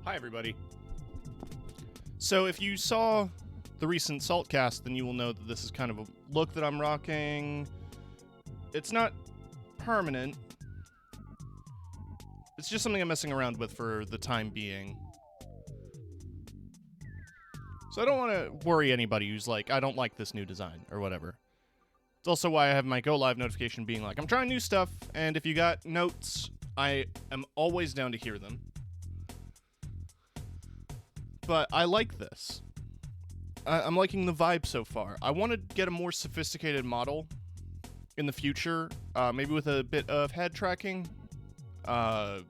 Hi, everybody. So if you saw the recent Saltcast, then you will know that this is kind of a look that I'm rocking. It's not permanent. It's just something I'm messing around with for the time being. So I don't want to worry anybody who's like, I don't like this new design, or whatever. It's also why I have my Go Live notification being like, I'm trying new stuff, and if you got notes, I am always down to hear them. But I like this. I'm liking the vibe so far. I want to get a more sophisticated model in the future, maybe with a bit of head tracking, and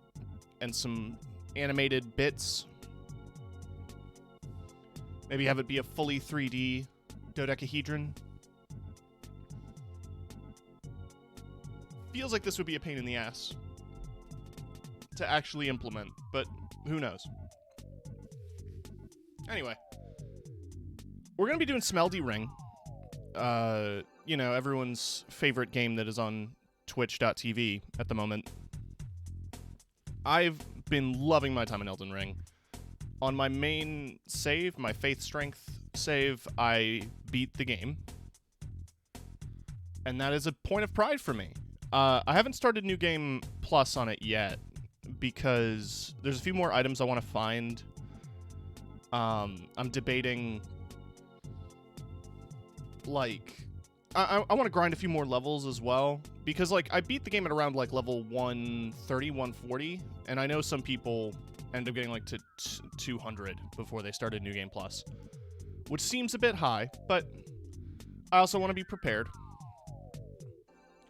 some animated bits. Maybe have it be a fully 3D dodecahedron. Feels like this would be a pain in the ass to actually implement, but who knows? Anyway, we're going to be doing Smeldy Ring. You know, everyone's favorite game that is on twitch.tv at the moment. I've been loving my time in Elden Ring. On my main save, my Faith Strength save, I beat the game. And that is a point of pride for me. I haven't started New Game Plus on it yet, because there's a few more items I want to find. I'm debating, like, I want to grind a few more levels as well, because, like, I beat the game at around, like, level 130, 140, and I know some people end up getting, like, to 200 before they started New Game Plus, which seems a bit high, but I also want to be prepared.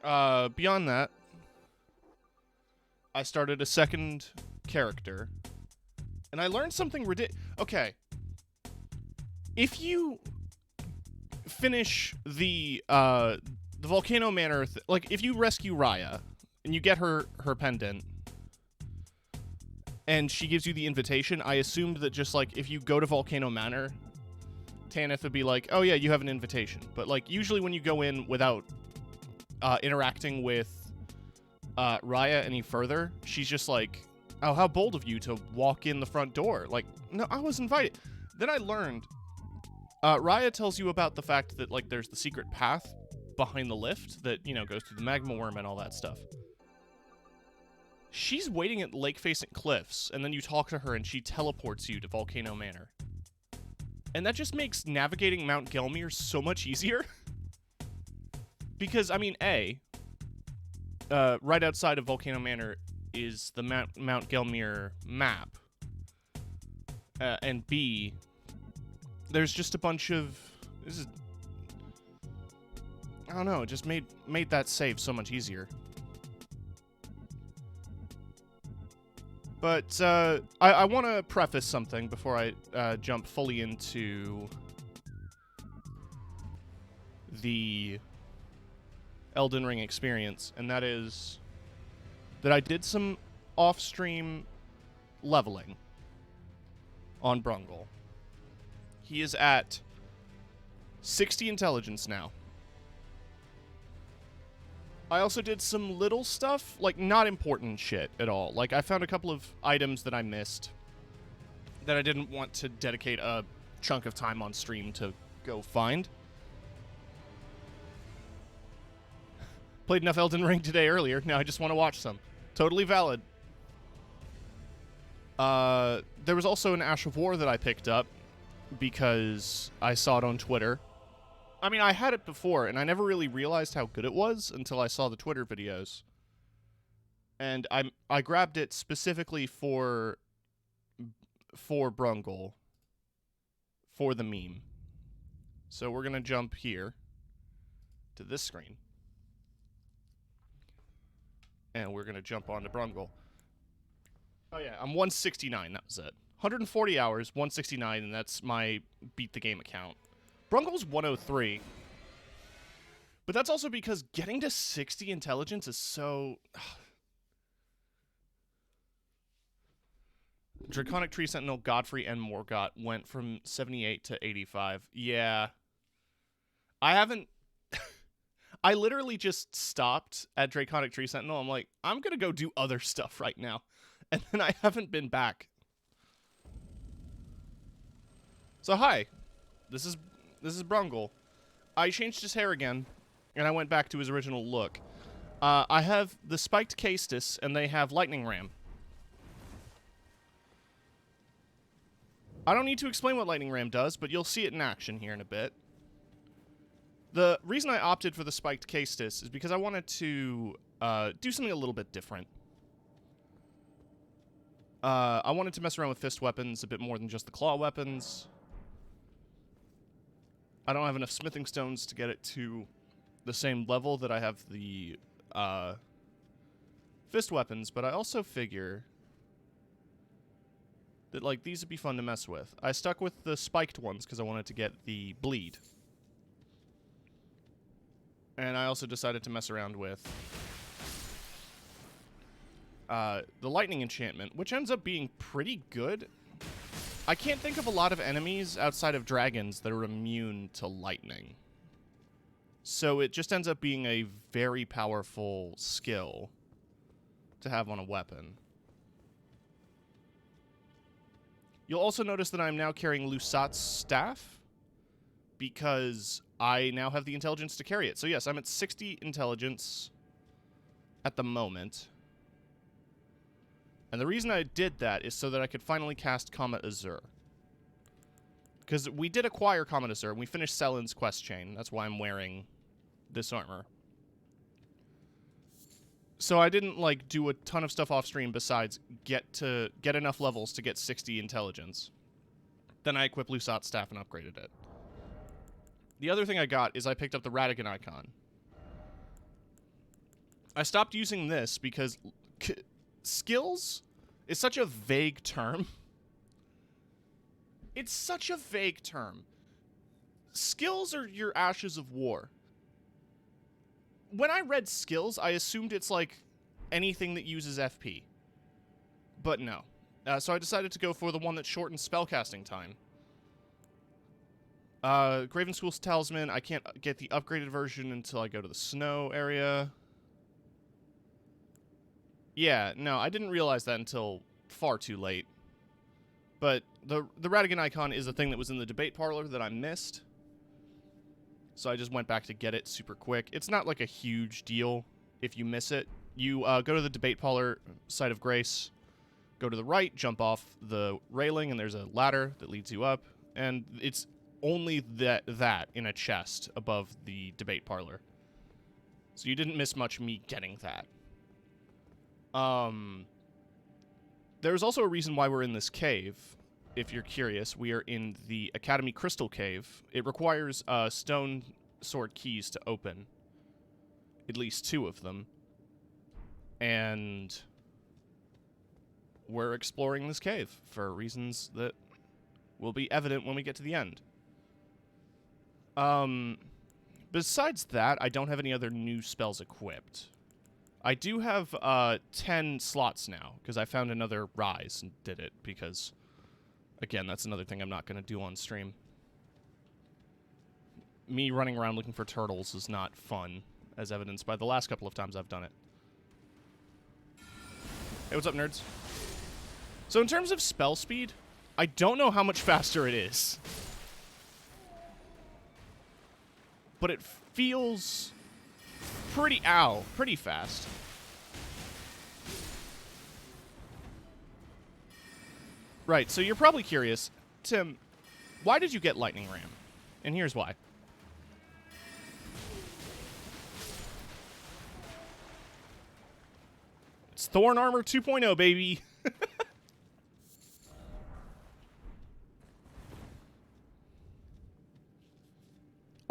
Beyond that, I started a second character, and I learned something ridiculous. Okay. If you finish the Volcano Manor, like, if you rescue Raya, and you get her pendant, and she gives you the invitation, I assumed that just, like, if you go to Volcano Manor, Tanith would be like, oh yeah, you have an invitation. But, like, usually when you go in without interacting with Raya any further, she's just like, oh, how bold of you to walk in the front door. Like, no, I was invited. Then I learned, Raya tells you about the fact that, like, there's the secret path behind the lift that, you know, goes through the magma worm and all that stuff. She's waiting at lake-facing cliffs, and then you talk to her and she teleports you to Volcano Manor. And that just makes navigating Mount Gelmir so much easier. Because, I mean, right outside of Volcano Manor is the Mount Gelmir map. And B, there's just a bunch of... I don't know, it just made that save so much easier. But I want to preface something before I jump fully into the Elden Ring experience, and that is that I did some off-stream leveling on Brungle. He is at 60 intelligence now. I also did some little stuff, like, not important shit at all. Like, I found a couple of items that I missed that I didn't want to dedicate a chunk of time on stream to go find. Played enough Elden Ring today earlier, now I just want to watch some. Totally valid. There was also an Ash of War that I picked up because I saw it on Twitter. I mean, I had it before, and I never really realized how good it was until I saw the Twitter videos. And I grabbed it specifically for Brungle, for the meme. So we're going to jump here to this screen. And we're going to jump onto Brungle. Oh yeah, I'm 169, that was it. 140 hours, 169, and that's my beat the game account. Brungle's 103. But that's also because getting to 60 intelligence is so... Draconic Tree Sentinel, Godfrey, and Morgott went from 78 to 85. Yeah. I haven't... I literally just stopped at Draconic Tree Sentinel. I'm like, I'm gonna go do other stuff right now. And then I haven't been back. So hi, this is Brungle. I changed his hair again, and I went back to his original look. I have the spiked Castus, and they have lightning ram. I don't need to explain what lightning ram does, but you'll see it in action here in a bit. The reason I opted for the spiked Castus is because I wanted to do something a little bit different. I wanted to mess around with fist weapons a bit more than just the claw weapons. I don't have enough smithing stones to get it to the same level that I have the fist weapons, but I also figure that, like, these would be fun to mess with. I stuck with the spiked ones because I wanted to get the bleed. And I also decided to mess around with the lightning enchantment, which ends up being pretty good. I can't think of a lot of enemies outside of dragons that are immune to lightning. So it just ends up being a very powerful skill to have on a weapon. You'll also notice that I'm now carrying Lusat's staff because I now have the intelligence to carry it. So yes, I'm at 60 intelligence at the moment. And the reason I did that is so that I could finally cast Comet Azure. Because we did acquire Comet Azure, and we finished Selen's quest chain. That's why I'm wearing this armor. So I didn't, like, do a ton of stuff off stream besides get enough levels to get 60 intelligence. Then I equipped Lusat's staff and upgraded it. The other thing I got is I picked up the Radigan icon. I stopped using this because skills is such a vague term. It's such a vague term. Skills are your ashes of war. When I read skills, I assumed it's like anything that uses FP. But no. So I decided to go for the one that shortens spellcasting time. Gravenschool's Talisman, I can't get the upgraded version until I go to the snow area. Yeah, no, I didn't realize that until far too late. But the Radigan icon is a thing that was in the debate parlor that I missed. So I just went back to get it super quick. It's not like a huge deal if you miss it. You go to the debate parlor site of grace, go to the right, jump off the railing, and there's a ladder that leads you up. And it's only that in a chest above the debate parlor. So you didn't miss much me getting that. There's also a reason why we're in this cave. If you're curious, we are in the Academy Crystal Cave. It requires stone sword keys to open. At least 2 of them. And we're exploring this cave for reasons that will be evident when we get to the end. Besides that, I don't have any other new spells equipped. I do have 10 slots now, because I found another rise and did it, because, again, that's another thing I'm not going to do on stream. Me running around looking for turtles is not fun, as evidenced by the last couple of times I've done it. Hey, what's up, nerds? So in terms of spell speed, I don't know how much faster it is. But it feels pretty fast. Right, so you're probably curious, Tim, why did you get Lightning Ram? And here's why. It's Thorn Armor 2.0, baby.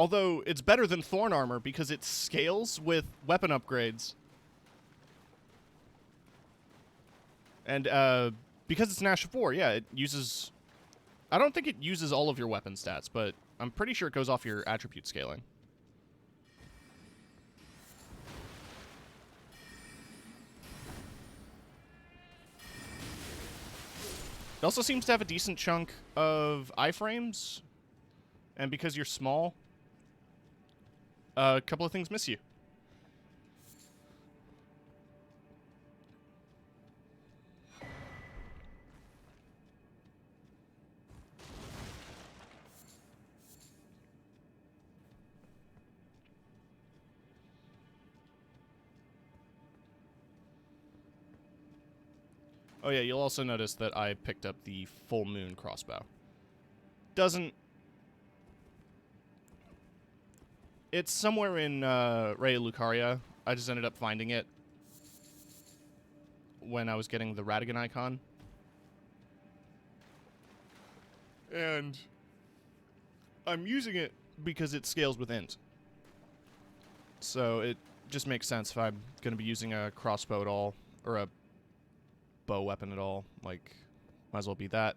Although, it's better than Thorn Armor because it scales with weapon upgrades. And, because it's an Ash of War, yeah, it uses... I don't think it uses all of your weapon stats, but I'm pretty sure it goes off your attribute scaling. It also seems to have a decent chunk of iframes. And because you're small, a couple of things miss you. Oh yeah, you'll also notice that I picked up the full moon crossbow. Doesn't... It's somewhere in Raya Lucaria. I just ended up finding it when I was getting the Radigan icon. And I'm using it because it scales with int. So it just makes sense if I'm going to be using a crossbow at all, or a bow weapon at all. Like, might as well be that.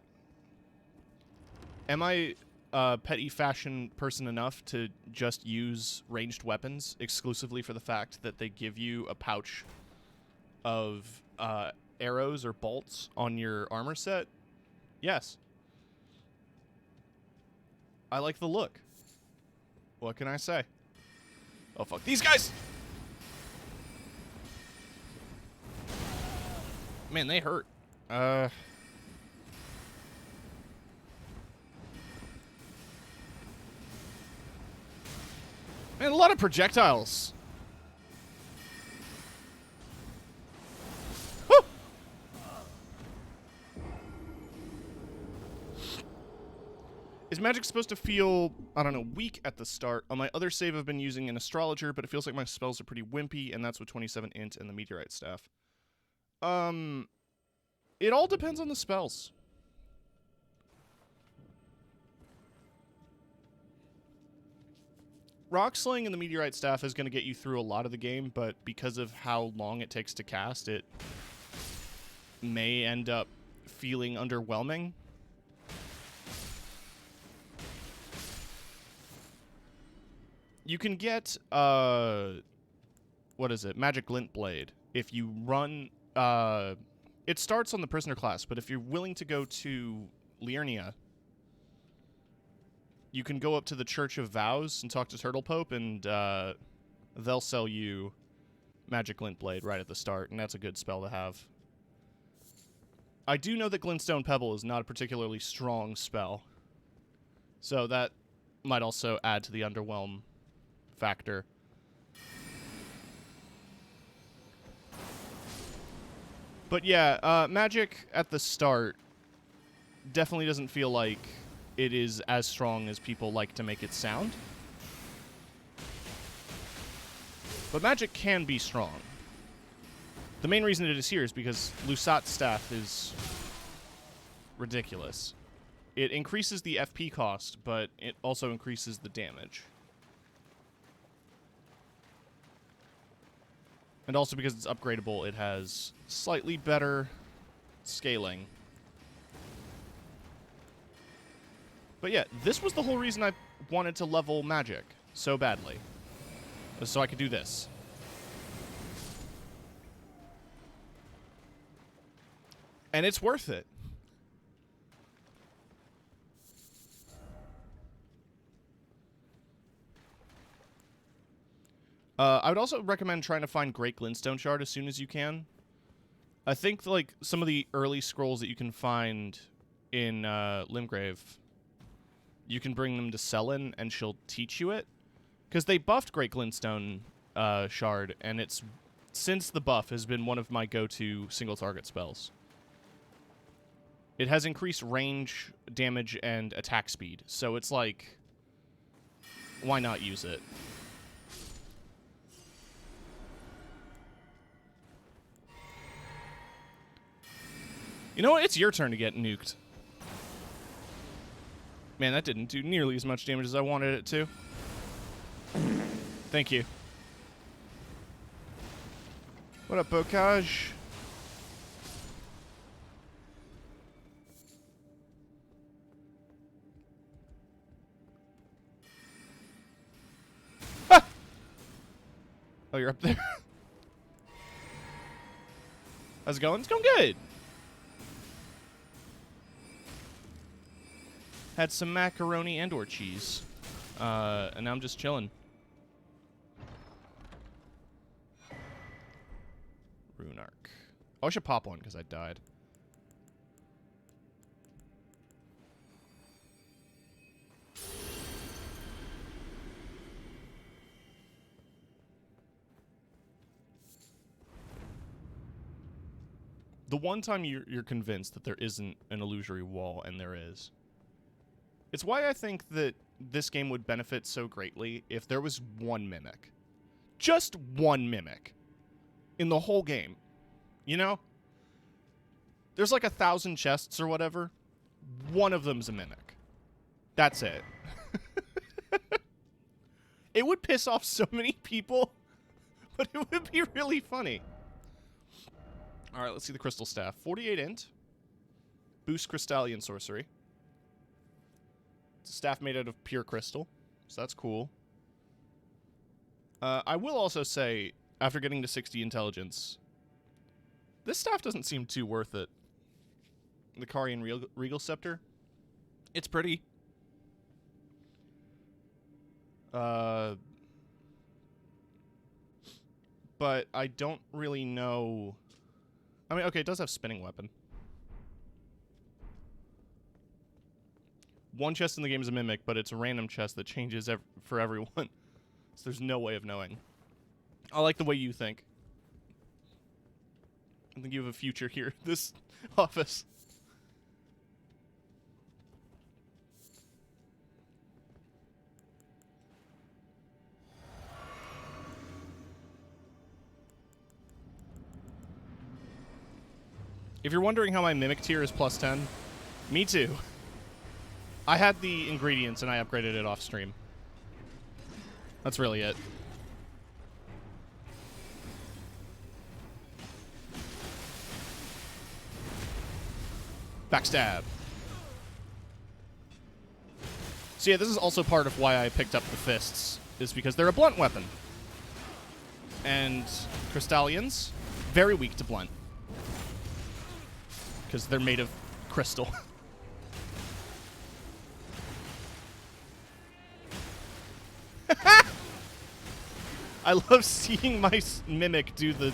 Am I a petty fashion person enough to just use ranged weapons exclusively for the fact that they give you a pouch of arrows or bolts on your armor set? Yes. I like the look. What can I say? Oh, fuck these guys! Man, they hurt. Man, a lot of projectiles. Woo! Is magic supposed to feel, I don't know, weak at the start? On my other save, I've been using an astrologer, but it feels like my spells are pretty wimpy, and that's with 27 int and the meteorite staff. It all depends on the spells. Rock Sling and the meteorite staff is going to get you through a lot of the game, but because of how long it takes to cast, it may end up feeling underwhelming. You can get, what is it? Magic Glint Blade. If you run, it starts on the prisoner class, but if you're willing to go to Liurnia, you can go up to the Church of Vows and talk to Turtle Pope, and they'll sell you Magic Glint Blade right at the start, and that's a good spell to have. I do know that Glintstone Pebble is not a particularly strong spell, so that might also add to the underwhelm factor. But yeah, magic at the start definitely doesn't feel like it is as strong as people like to make it sound. But magic can be strong. The main reason it is here is because Lusat's staff is ridiculous. It increases the FP cost, but it also increases the damage. And also because it's upgradable, it has slightly better scaling. But yeah, this was the whole reason I wanted to level magic so badly. Was so I could do this. And it's worth it. I would also recommend trying to find Great Glintstone Shard as soon as you can. I think, like, some of the early scrolls that you can find in Limgrave, you can bring them to Selin, and she'll teach you it. Because they buffed Great Glintstone Shard, and it's, since the buff, has been one of my go-to single-target spells. It has increased range, damage, and attack speed, so it's like, why not use it? You know what? It's your turn to get nuked. Man, that didn't do nearly as much damage as I wanted it to. Thank you. What up, Bocage? Ah! Oh, you're up there. How's it going? It's going good. Had some macaroni and or cheese. And now I'm just chilling. Rune Arc. Oh, I should pop one because I died. The one time you're convinced that there isn't an illusory wall, and there is. It's why I think that this game would benefit so greatly if there was one mimic. Just one mimic. In the whole game. You know? There's like 1,000 chests or whatever. One of them's a mimic. That's it. It would piss off so many people, but it would be really funny. Alright, let's see the crystal staff. 48 int. Boost Crystallian sorcery. It's a staff made out of pure crystal, so that's cool. I will also say, after getting to 60 intelligence, this staff doesn't seem too worth it. The Carian Regal Scepter. It's pretty. But I don't really know... I mean, okay, it does have spinning weapon. One chest in the game is a mimic, but it's a random chest that changes for everyone. So there's no way of knowing. I like the way you think. I think you have a future here, this office. If you're wondering how my mimic tier is plus 10, me too. I had the ingredients and I upgraded it off stream. That's really it. Backstab. So yeah, this is also part of why I picked up the fists, is because they're a blunt weapon. And Crystallians, very weak to blunt. Because they're made of crystal. I love seeing my mimic do the...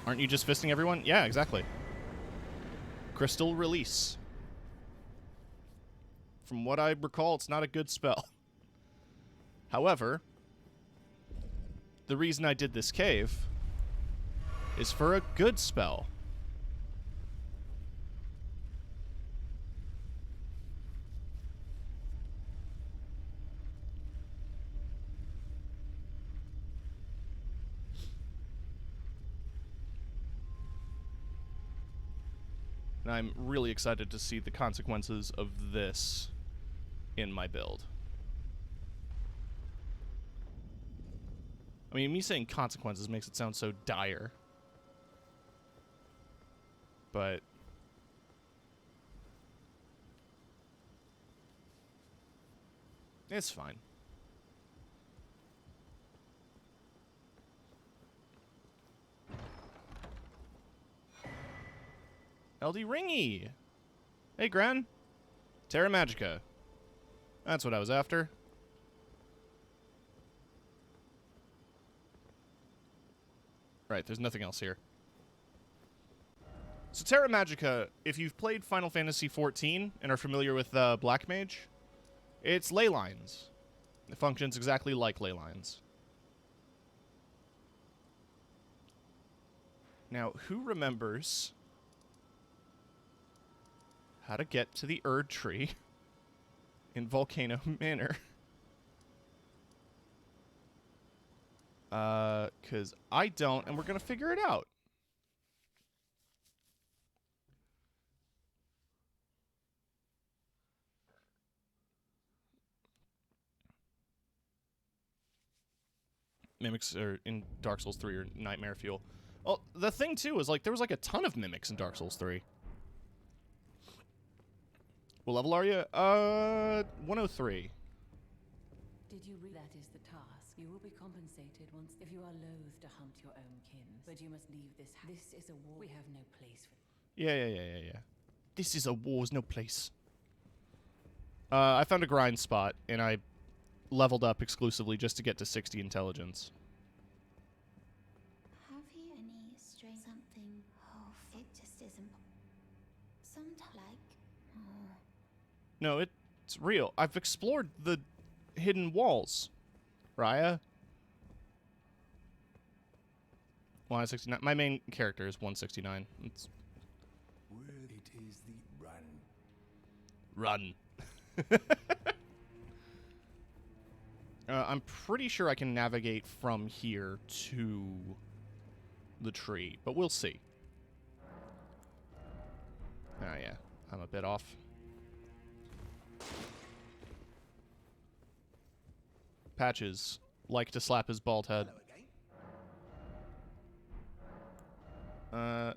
Aren't you just fisting everyone? Yeah, exactly. Crystal Release. From what I recall, it's not a good spell. However, the reason I did this cave is for a good spell. And I'm really excited to see the consequences of this in my build. I mean, me saying consequences makes it sound so dire. But... it's fine. LD Ringy! Hey, Gran. Terra Magica. That's what I was after. Right, there's nothing else here. So Terra Magica, if you've played Final Fantasy XIV and are familiar with Black Mage, it's ley lines. It functions exactly like ley lines. Now, who remembers how to get to the Erd Tree in Volcano Manor? Because I don't, and we're going to figure it out. Mimics are in Dark Souls 3 or Nightmare Fuel. Well, the thing, too, is, like, there was, like, a ton of mimics in Dark Souls 3. What level are you? 103. Did you read that is the task? You will be compensated once if you are loath to hunt your own kin. But you must leave this. This is a war. We have no place for. Yeah. This is a war's no place. I found a grind spot, and I leveled up exclusively just to get to 60 intelligence. Have you any string something? Oh, it just isn't. Sometimes like. Oh. No, it's real. I've explored the hidden walls, Raya. 169. My main character is 169. It's It is the run. I'm pretty sure I can navigate from here to the tree, but we'll see. Oh yeah, I'm a bit off. Patches like to slap his bald head. I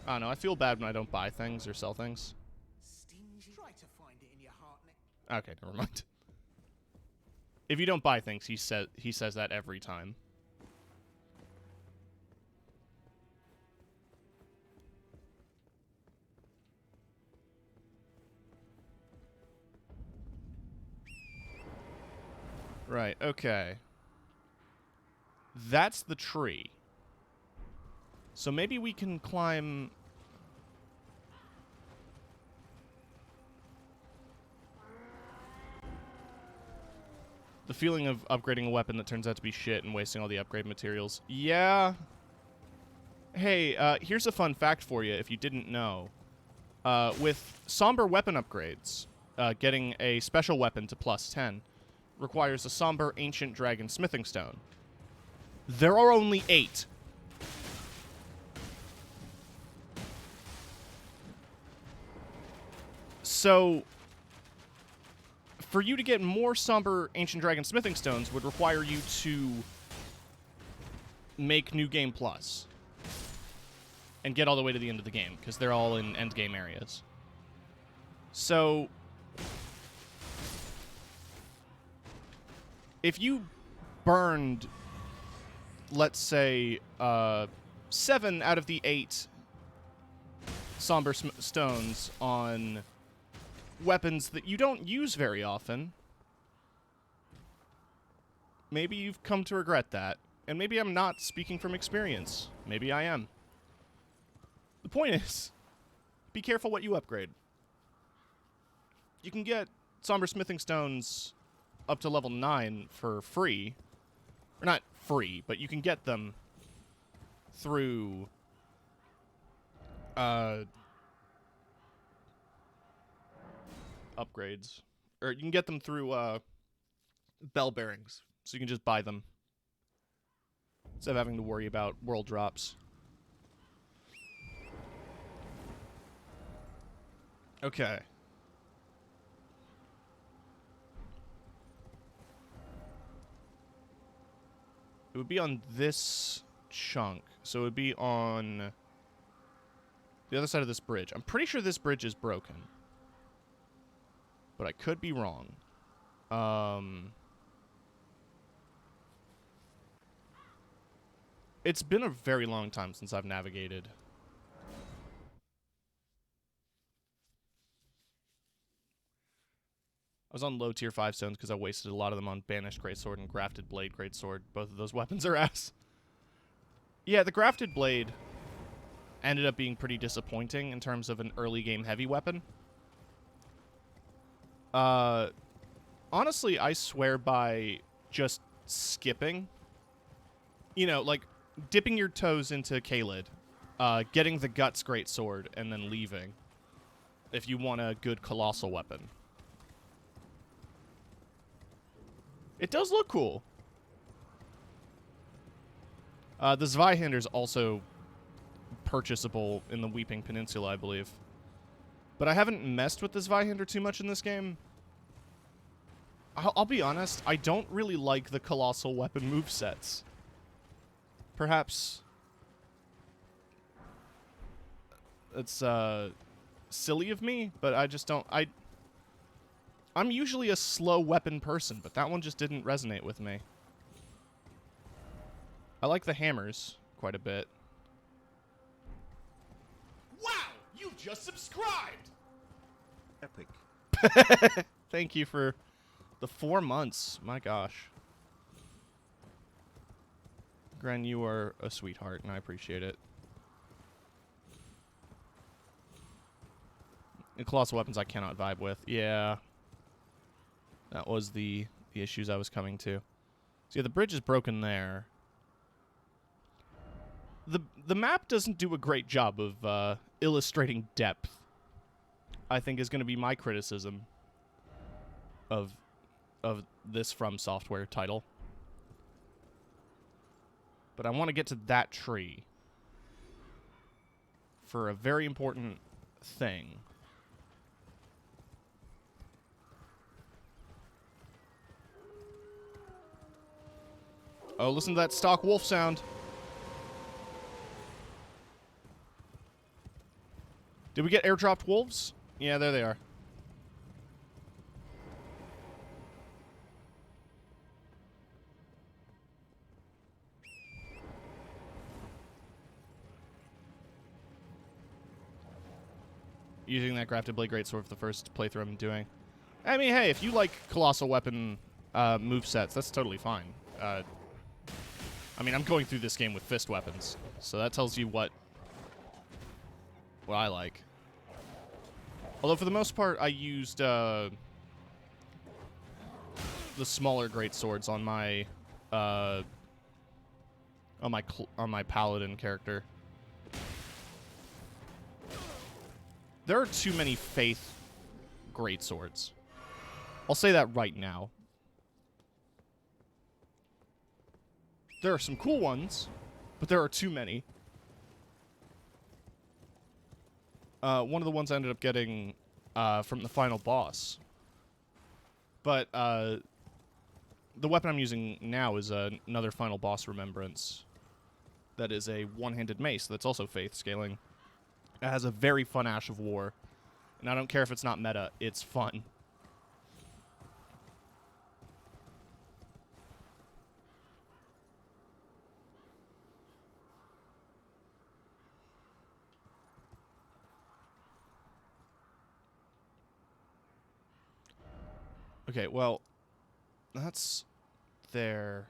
don't know, I feel bad when I don't buy things or sell things. Stingy. Try to find it in your heart. Okay, never mind. If you don't buy things, he says that every time. Right, okay. That's the tree. So maybe we can climb... The feeling of upgrading a weapon that turns out to be shit and wasting all the upgrade materials. Yeah. Hey, here's a fun fact for you if you didn't know. With somber weapon upgrades, getting a special weapon to +10 requires a somber ancient dragon smithing stone. There are only 8. So, for you to get more somber ancient dragon smithing stones would require you to make New Game Plus and get all the way to the end of the game, because they're all in end game areas. So, if you burned, let's say, 7 out of the 8 somber stones on weapons that you don't use very often, maybe you've come to regret that. And maybe I'm not speaking from experience. Maybe I am. The point is, be careful what you upgrade. You can get somber smithing stones up to level 9 for free. Or not free, but you can get them through upgrades. Or you can get them through bell bearings. So you can just buy them instead of having to worry about world drops. Okay. It would be on this chunk. So it would be on the other side of this bridge. I'm pretty sure this bridge is broken. But I could be wrong. It's been a very long time since I've navigated. I was on low tier 5 stones because I wasted a lot of them on Banished Greatsword and Grafted Blade Greatsword. Both of those weapons are ass. Yeah, the Grafted Blade ended up being pretty disappointing in terms of an early game heavy weapon. Honestly, I swear by just skipping. You know, like dipping your toes into Kaled, getting the Guts Greatsword, and then leaving if you want a good colossal weapon. It does look cool. The Zweihander is also purchasable in the Weeping Peninsula, I believe. But I haven't messed with the Zweihander too much in this game. I'll be honest, I don't really like the colossal weapon movesets. Perhaps it's silly of me, but I just don't... I'm usually a slow weapon person, but that one just didn't resonate with me. I like the hammers quite a bit. Wow! You've just subscribed! Epic. Thank you for the 4 months. My gosh. Gren, you are a sweetheart, and I appreciate it. And colossal weapons I cannot vibe with. Yeah. That was the issues I was coming to. So yeah, the bridge is broken there. The map doesn't do a great job of illustrating depth, I think is going to be my criticism of this From Software title. But I want to get to that tree for a very important thing. Oh, listen to that stock wolf sound. Did we get airdropped wolves? Yeah, there they are. Using that grafted blade greatsword for the first playthrough I'm doing. I mean, hey, if you like colossal weapon movesets, that's totally fine. I mean, I'm going through this game with fist weapons, so that tells you what I like. Although for the most part, I used the smaller greatswords on my paladin character. There are too many faith greatswords. I'll say that right now. There are some cool ones, but there are too many. One of the ones I ended up getting from the final boss. But the weapon I'm using now is another final boss remembrance. That is a one-handed mace that's also faith scaling. It has a very fun Ash of War. And I don't care if it's not meta, it's fun. Okay, well, that's there.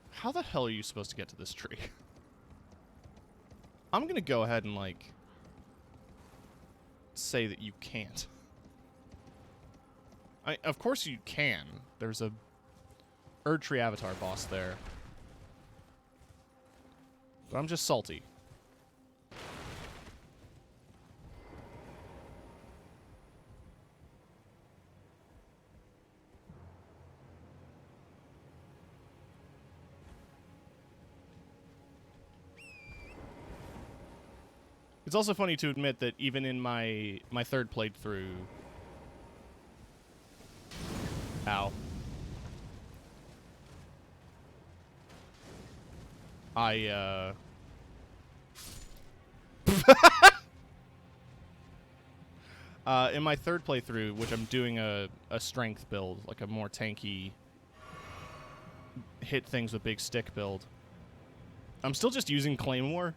How the hell are you supposed to get to this tree? I'm gonna go ahead and, like, say that you can't. Of course you can. There's a Erdtree Avatar boss there. But I'm just salty. It's also funny to admit that even in my third playthrough... Ow. In my third playthrough, which I'm doing a strength build, like a more tanky, hit things with big stick build, I'm still just using Claymore.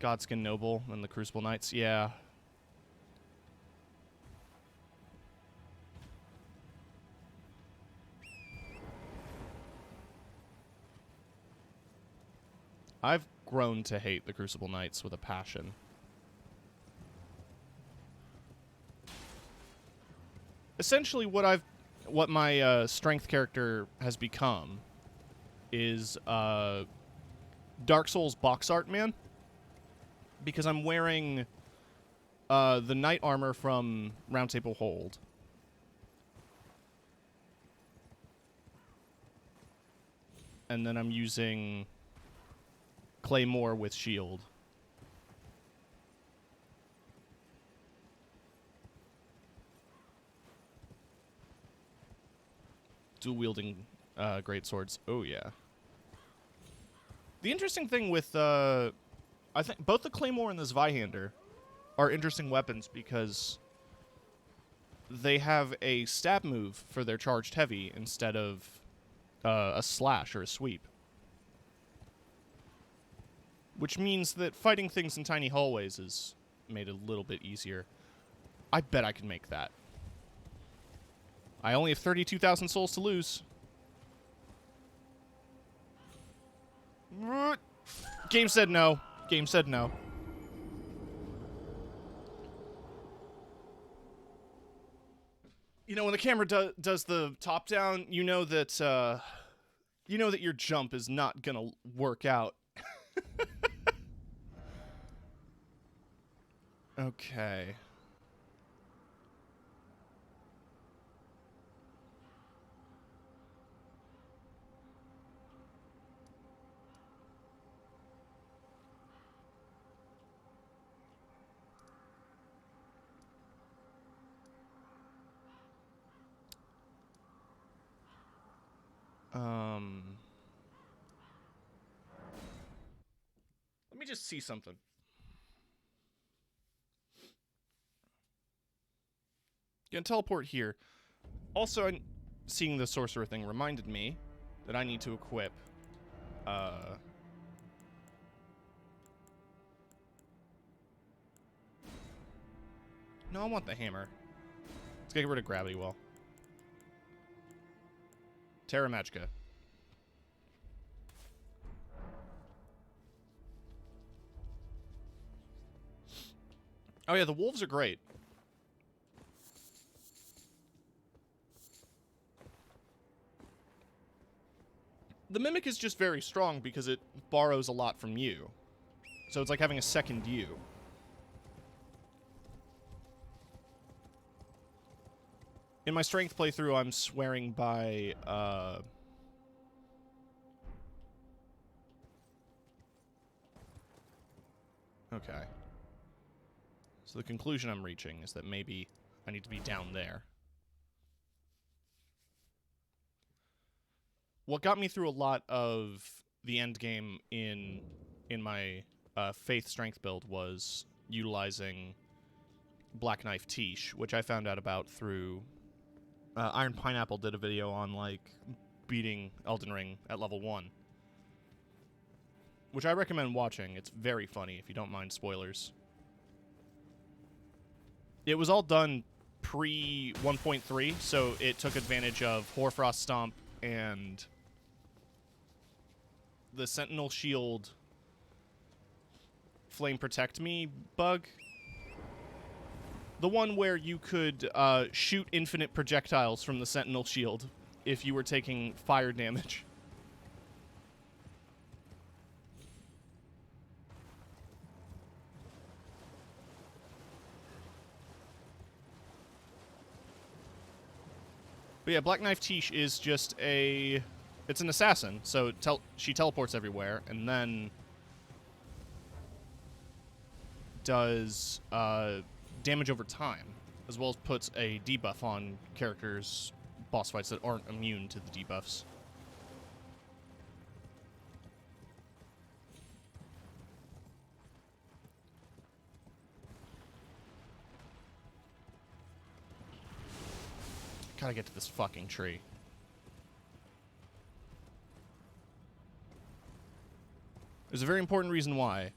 Godskin Noble and the Crucible Knights, yeah. I've grown to hate the Crucible Knights with a passion. Essentially, what my strength character has become is Dark Souls box art man, because I'm wearing the knight armor from Round Table Hold. And then I'm using Claymore with shield. Dual wielding great swords. Oh yeah. The interesting thing with I think both the Claymore and the Zweihander are interesting weapons because they have a stab move for their charged heavy instead of a slash or a sweep. Which means that fighting things in tiny hallways is made a little bit easier. I bet I can make that. I only have 32,000 souls to lose. Game said no. Game said no. You know, when the camera does the top down, you know that your jump is not gonna work out. Okay. Let me just see something. Gonna teleport here. Also, seeing the sorcerer thing reminded me that I need to equip, No, I want the hammer. Let's get rid of gravity well. Terra Magica. Oh yeah, the wolves are great. The Mimic is just very strong because it borrows a lot from you. So it's like having a second you. In my strength playthrough, I'm swearing by, Okay. So the conclusion I'm reaching is that maybe I need to be down there. What got me through a lot of the end game in my Faith Strength build was utilizing Black Knife Tiche, which I found out about through... Iron Pineapple did a video on, like, beating Elden Ring at level 1. Which I recommend watching. It's very funny, if you don't mind spoilers. It was all done pre-1.3, so it took advantage of Hoarfrost Stomp and the Sentinel Shield Flame Protect Me bug. The one where you could shoot infinite projectiles from the Sentinel Shield if you were taking fire damage. But yeah, Black Knife Tiche is just a... It's an assassin, so she teleports everywhere, and then does damage over time, as well as puts a debuff on characters' boss fights that aren't immune to the debuffs. Gotta get to this fucking tree. There's a very important reason why.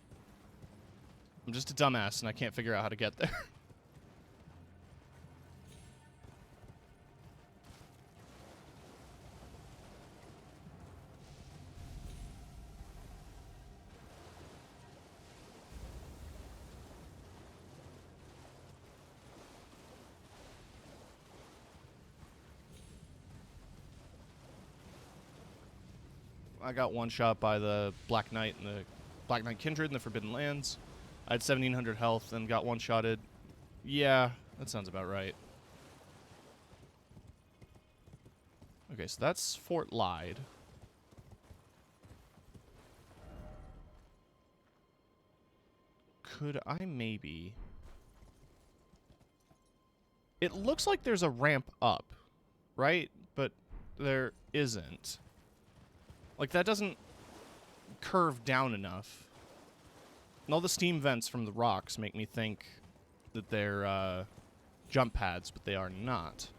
I'm just a dumbass and I can't figure out how to get there. I got one shot by the Black Knight and the Black Knight Kindred in the Forbidden Lands. I had 1,700 health and got one-shotted. Yeah, that sounds about right. Okay, so that's Fort Lyde. Could I maybe... It looks like there's a ramp up, right? But there isn't. Like, that doesn't curve down enough. And all the steam vents from the rocks make me think that they're jump pads, but they are not.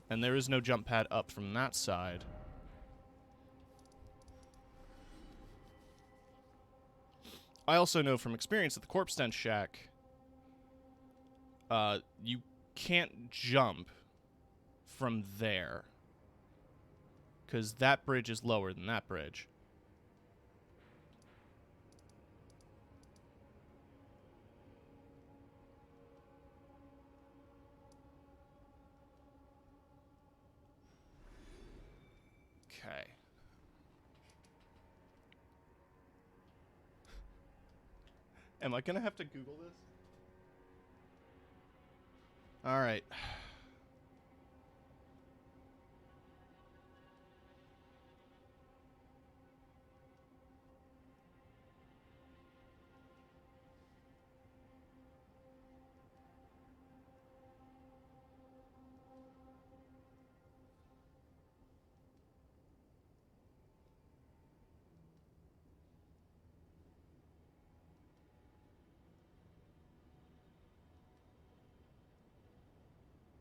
And there is no jump pad up from that side. I also know from experience at the Corpse Stench Shack, you can't jump from there. Because that bridge is lower than that bridge. Am I gonna have to Google this? All right.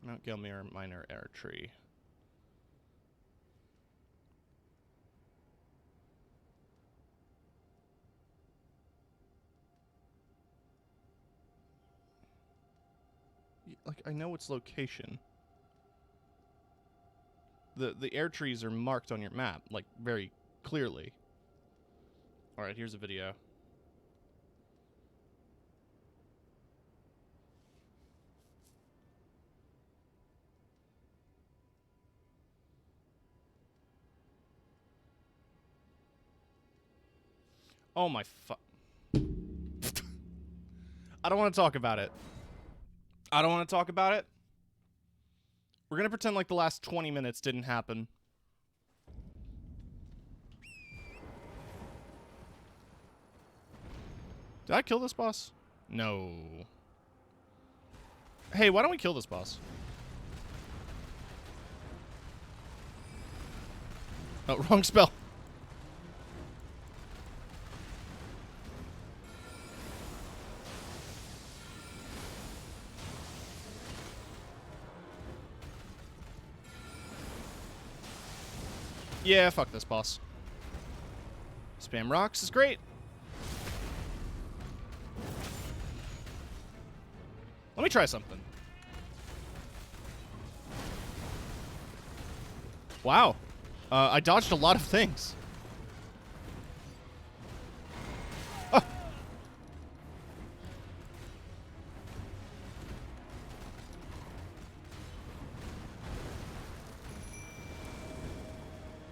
Mount Gelmir Minor Air Tree. Like, I know its location. The air trees are marked on your map, like, very clearly. Alright, here's a video. Oh my I don't want to talk about it. I don't want to talk about it. We're gonna pretend like the last 20 minutes didn't happen. Did I kill this boss? No. Hey, why don't we kill this boss? Oh, wrong spell. Yeah, fuck this boss. Spam rocks is great. Let me try something. Wow. I dodged a lot of things. Ah.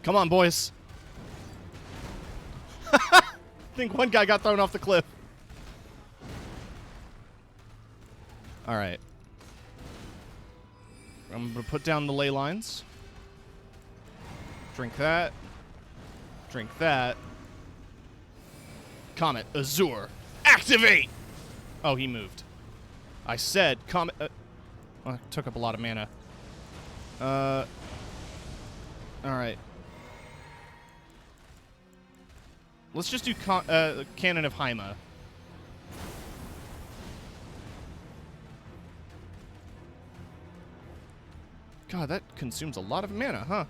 Come on, boys. I think one guy got thrown off the cliff. All right. I'm going to put down the ley lines. Drink that. Drink that. Comet Azure. Activate! Oh, he moved. I said Comet... well, it took up a lot of mana. Alright. Let's just do Cannon of Haima. God, that consumes a lot of mana, huh?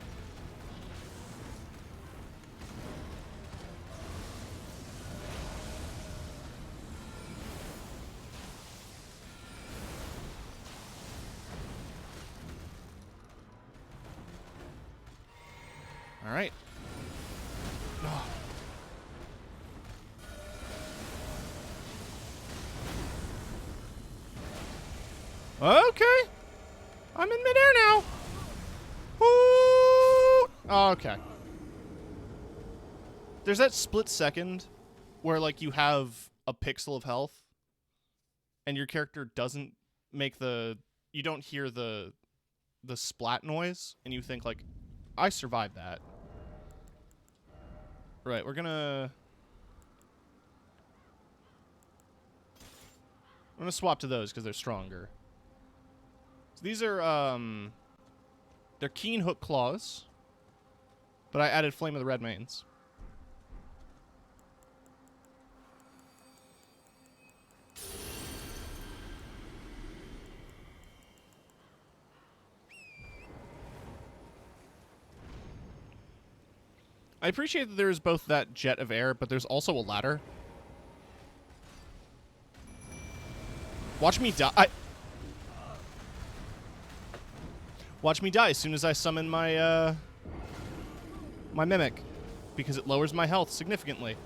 All right. Oh. Okay. I'm in midair now. Ooh. Okay. There's that split second where, like, you have a pixel of health and your character doesn't make you don't hear the splat noise, and you think, like, I survived that. Right, I'm gonna swap to those because they're stronger. So these are, they're Keen Hook Claws, but I added Flame of the Red Mains. I appreciate that there's both that jet of air, but there's also a ladder. Watch me die. Watch me die as soon as I summon my, my Mimic, because it lowers my health significantly.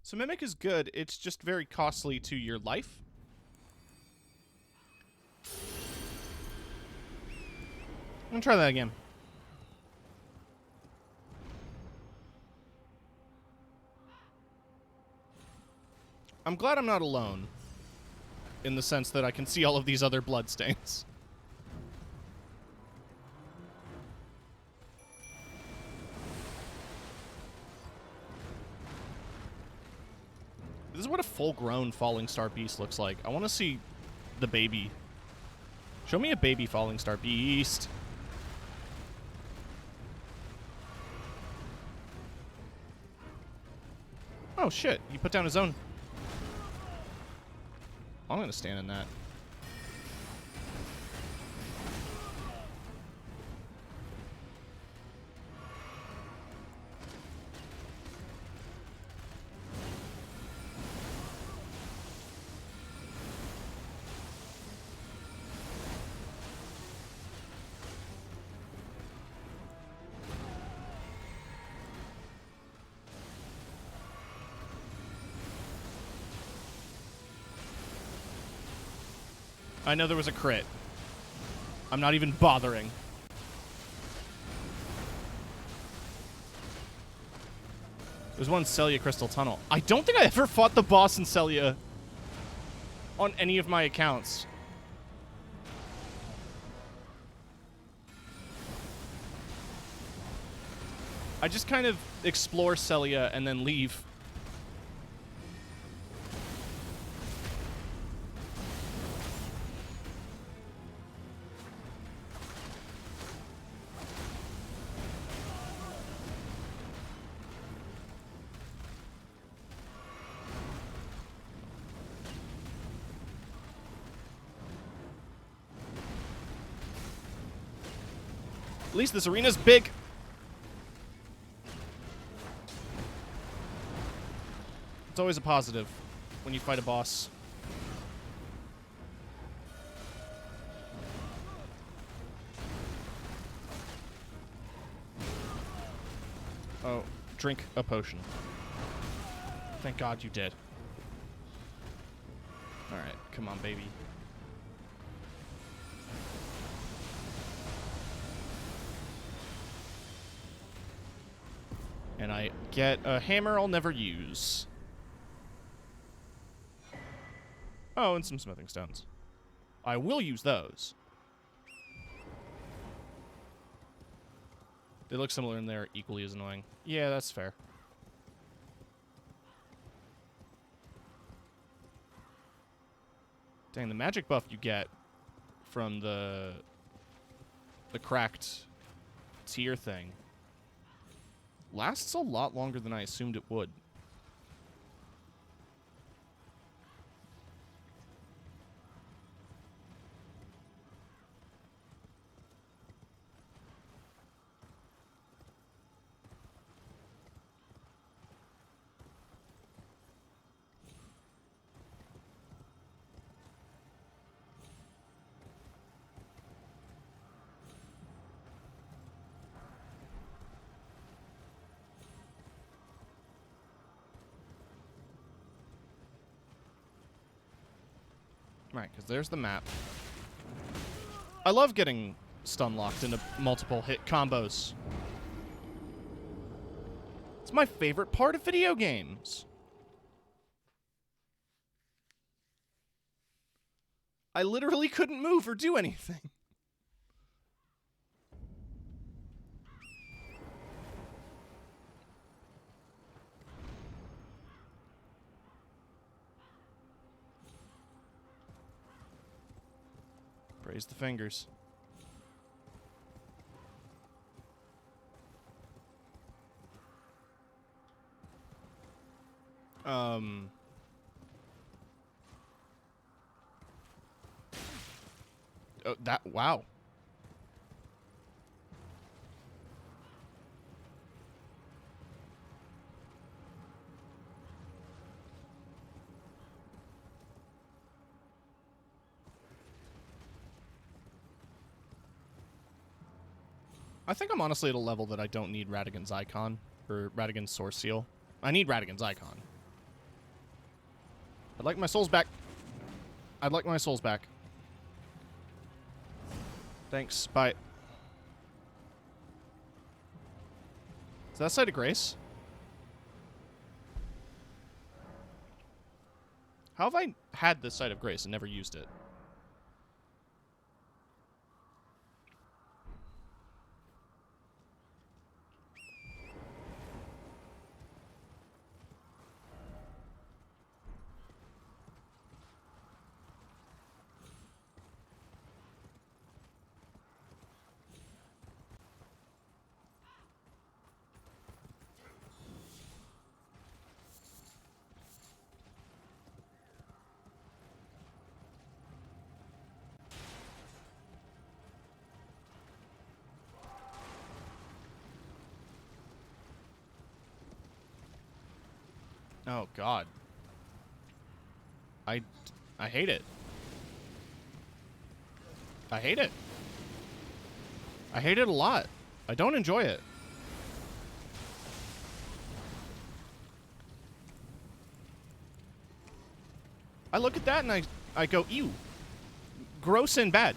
So Mimic is good, it's just very costly to your life. I'm gonna try that again. I'm glad I'm not alone. In the sense that I can see all of these other bloodstains. This is what a full-grown Falling Star Beast looks like. I want to see the baby. Show me a baby Falling Star Beast. Oh, shit. He put down his own. I'm going to stand in that. I know there was a crit. I'm not even bothering. There's one Celia Crystal Tunnel. I don't think I ever fought the boss in Celia on any of my accounts. I just kind of explore Celia and then leave. At least this arena's big. It's always a positive when you fight a boss. Oh, drink a potion. Thank God you did. Alright, come on, baby. And I get a hammer I'll never use. Oh, and some smithing stones. I will use those. They look similar and they're equally as annoying. Yeah, that's fair. Dang, the magic buff you get from the cracked tier thing lasts a lot longer than I assumed it would. Right, because there's the map. I love getting stun locked into multiple hit combos. It's my favorite part of video games. I literally couldn't move or do anything. Praise the fingers. Oh, wow. I think I'm honestly at a level that I don't need Radigan's icon, or Radigan's source seal. I need Radigan's icon. I'd like my souls back. I'd like my souls back. Thanks, bye. Is that Site of Grace? How have I had this Site of Grace and never used it? Oh, God. I hate it. I hate it. I hate it a lot. I don't enjoy it. I look at that and I go, ew. Gross and bad.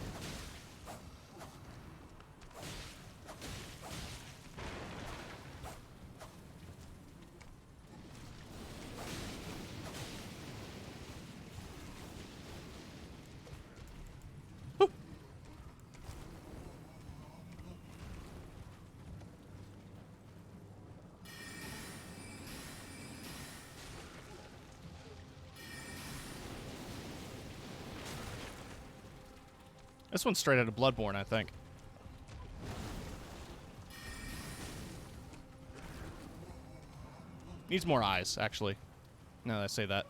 This one's straight out of Bloodborne, I think. Needs more eyes, actually. Now that I say that.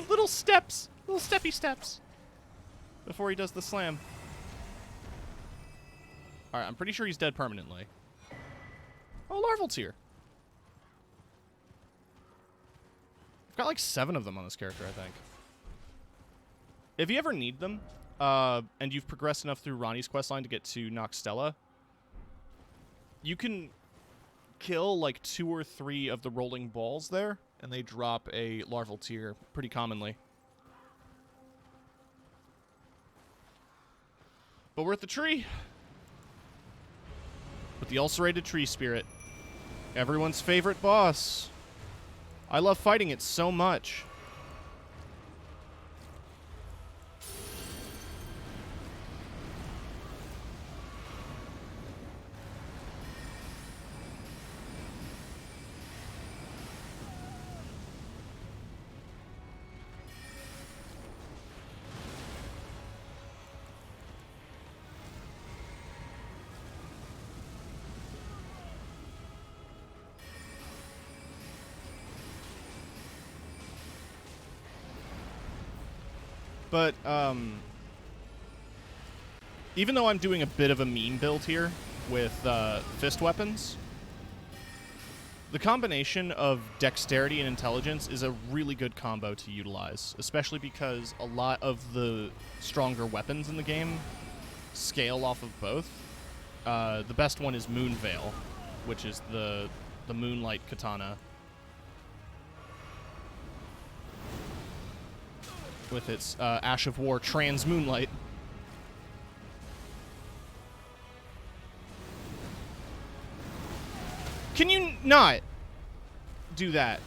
Little steps! Little steppy steps! Before he does the slam. Alright, I'm pretty sure he's dead permanently. Oh, Larval Tear. I've got like 7 of them on this character, I think. If you ever need them, and you've progressed enough through Ronnie's questline to get to Noxtella, you can kill like 2 or 3 of the rolling balls there, and they drop a Larval Tear pretty commonly. But we're at the tree. With the ulcerated tree spirit. Everyone's favorite boss. I love fighting it so much. But, even though I'm doing a bit of a meme build here with fist weapons, the combination of dexterity and intelligence is a really good combo to utilize, especially because a lot of the stronger weapons in the game scale off of both. The best one is Moonveil, which is the Moonlight Katana. With its Ash of War trans Moonlight. Can you not do that?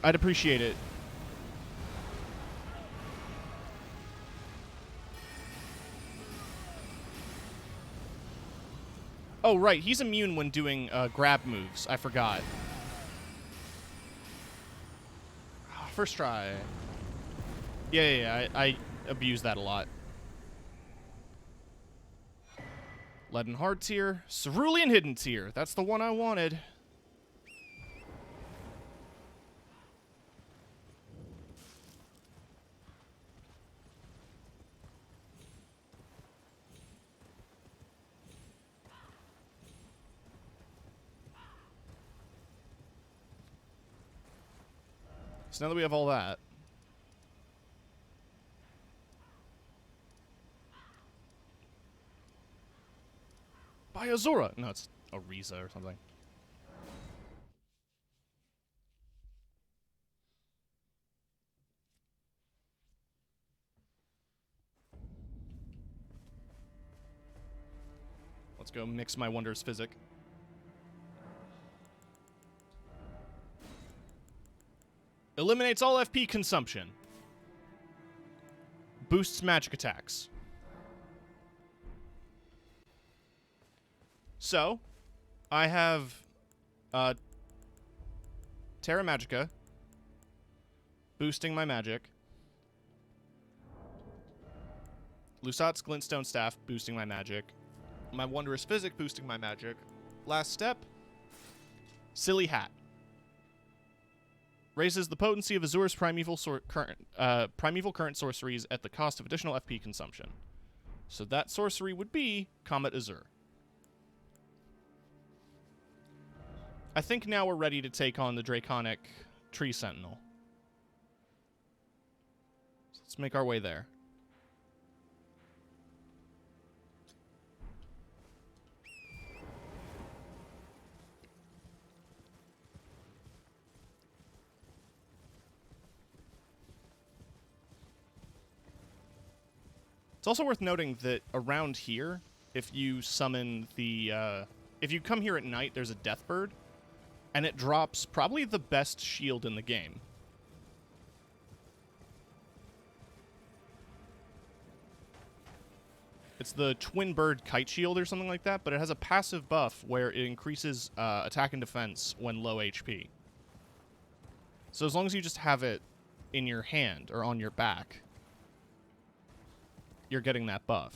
I'd appreciate it. Oh, right. He's immune when doing grab moves. I forgot. First try. Yeah, I abuse that a lot. Leaden Hard Tier. Cerulean Hidden Tier. That's the one I wanted. So now that we have all that, by Azura. No, it's Ariza or something. Let's go mix my Wondrous Physic. Eliminates all FP consumption. Boosts magic attacks. So, I have Terra Magica boosting my magic. Lusat's Glintstone Staff boosting my magic. My Wondrous Physic boosting my magic. Last step, Silly Hat. Raises the potency of Azur's primeval current sorceries at the cost of additional FP consumption. So that sorcery would be Comet Azur. I think now we're ready to take on the Draconic Tree Sentinel. So let's make our way there. It's also worth noting that around here, if you summon the, if you come here at night, there's a Deathbird, and it drops probably the best shield in the game. It's the Twin Bird Kite Shield or something like that, but it has a passive buff where it increases attack and defense when low HP. So as long as you just have it in your hand or on your back, you're getting that buff.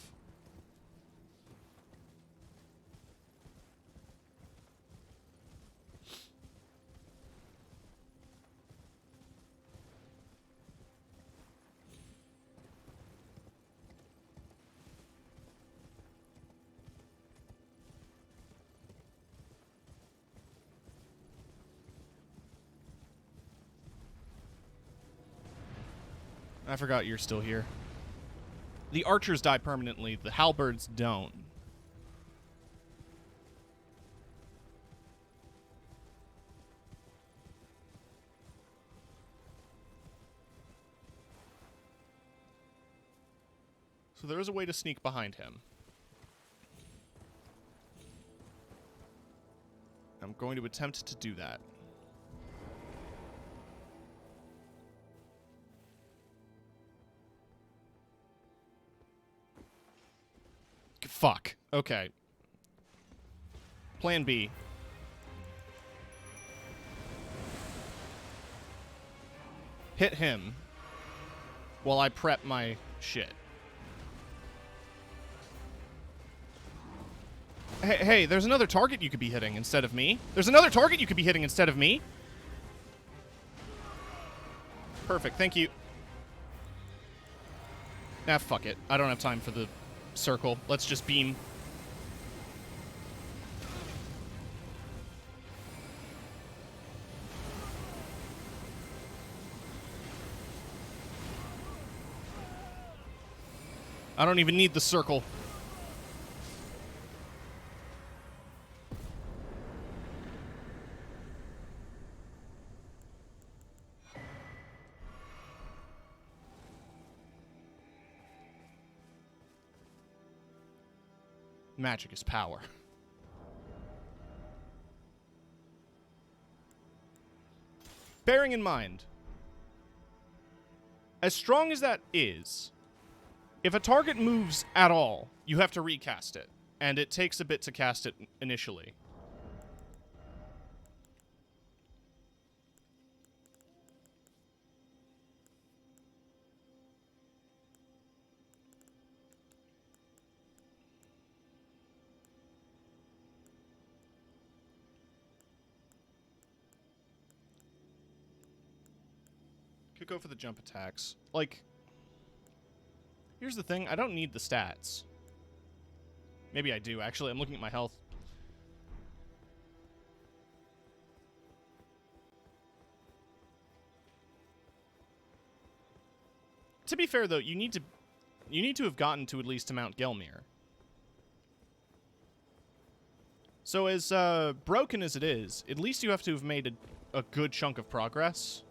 I forgot you're still here. The archers die permanently, the halberds don't. So there is a way to sneak behind him. I'm going to attempt to do that. Fuck. Okay. Plan B. Hit him while I prep my shit. Hey, there's another target you could be hitting instead of me. There's another target you could be hitting instead of me. Perfect, thank you. Ah, fuck it. I don't have time for the circle. Let's just beam. I don't even need the circle. Magic is power. Bearing in mind, as strong as that is, if a target moves at all, you have to recast it, and it takes a bit to cast it initially. Could go for the jump attacks. Like, here's the thing, I don't need the stats. Maybe I do, actually. I'm looking at my health. To be fair, though, you need to have gotten to at least to Mount Gelmir. So as broken as it is, at least you have to have made a good chunk of progress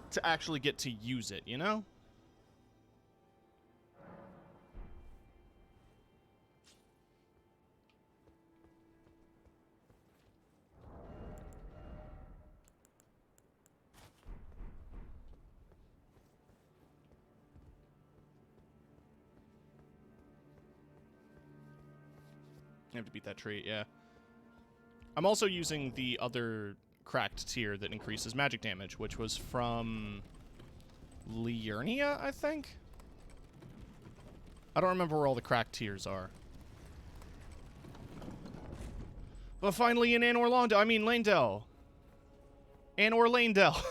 to actually get to use it, you know? have to beat that trait, yeah. I'm also using the other cracked tier that increases magic damage, which was from Liurnia, I think? I don't remember where all the cracked tiers are. But finally in Anor Londell, I mean Lanedell. Anor Lanedell.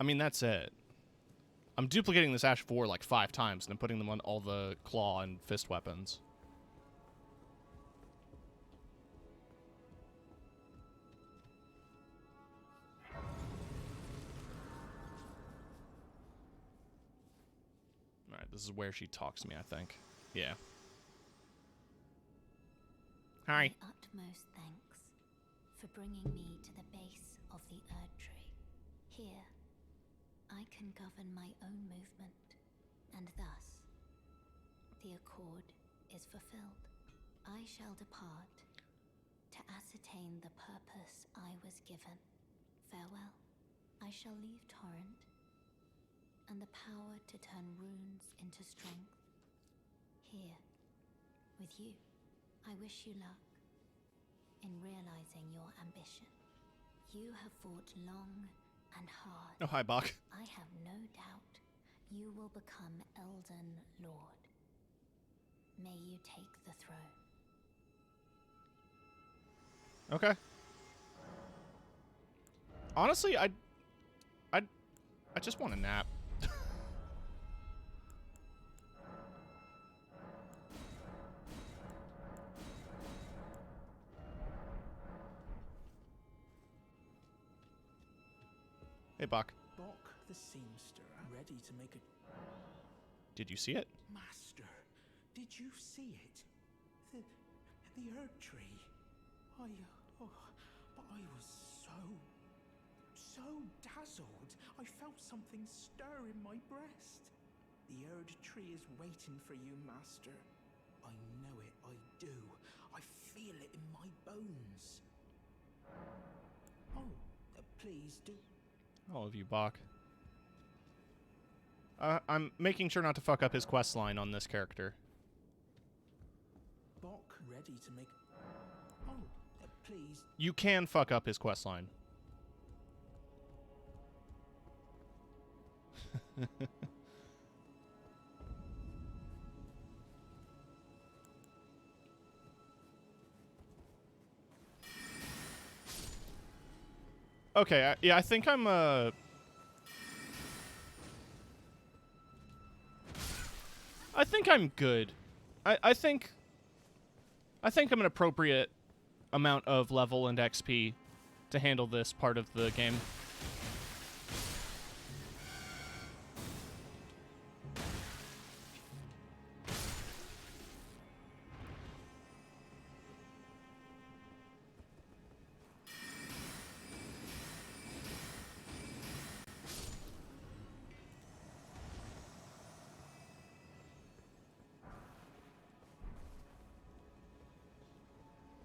I mean, that's it. I'm duplicating this Ash of War like 5 times and then putting them on all the claw and fist weapons. Alright, this is where she talks to me, I think. Yeah. Hi. My utmost thanks for bringing me to the base of the Erd Tree. Here, I can govern my own movement, and thus, the accord is fulfilled. I shall depart to ascertain the purpose I was given. Farewell. I shall leave Torrent, and the power to turn runes into strength. Here, with you. I wish you luck in realizing your ambition. You have fought long and hard. Oh, hi, Bach. I have no doubt you will become Elden Lord. May you take the throne. Okay. Honestly, I just want a nap. Hey, Bach. Bok the seamster, ready to make a... Did you see it? Master, did you see it? The Erd Tree. But I was so dazzled. I felt something stir in my breast. The Erd Tree is waiting for you, Master. I know it, I do. I feel it in my bones. Oh, please do. All of you, Bach. I'm making sure not to fuck up his quest line on this character. Bok ready to make... Oh, please. You can fuck up his quest line. Okay, yeah, I think I'm, I think I'm good. I think I'm an appropriate amount of level and XP to handle this part of the game.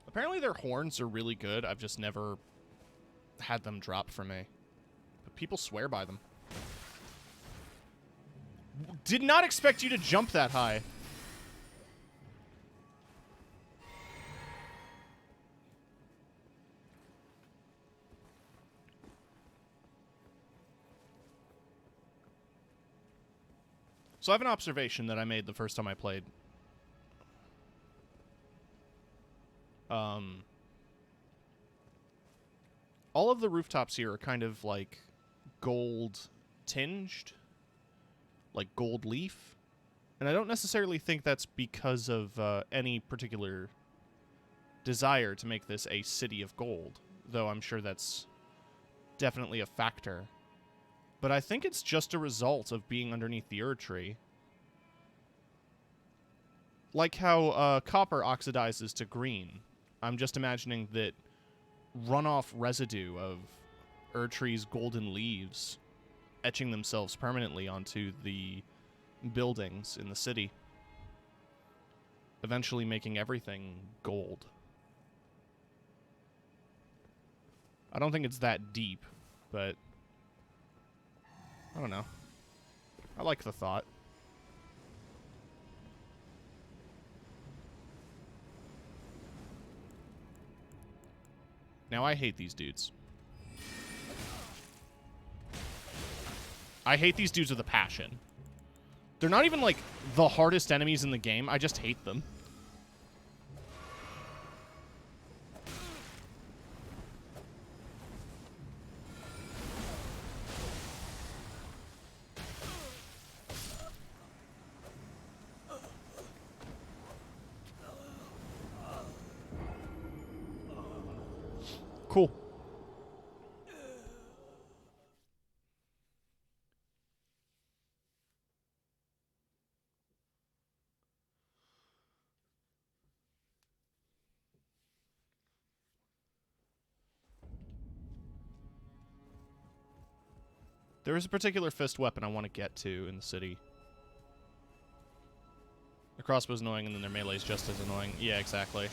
Apparently their horns are really good. I've just never had them drop for me. But people swear by them. Did not expect you to jump that high. So I have an observation that I made the first time I played. All of the rooftops here are kind of like gold tinged, like gold leaf. And I don't necessarily think that's because of any particular desire to make this a city of gold, though I'm sure that's definitely a factor. But I think it's just a result of being underneath the Erd Tree. Like how copper oxidizes to green. I'm just imagining that runoff residue of Erd Tree's golden leaves etching themselves permanently onto the buildings in the city, eventually making everything gold. I don't think it's that deep, but I don't know. I like the thought. Now I hate these dudes. I hate these dudes with a passion. They're not even, like, the hardest enemies in the game. I just hate them. Cool. There is a particular fist weapon I want to get to in the city. The crossbow's annoying, and then their melee's just as annoying. Yeah, exactly.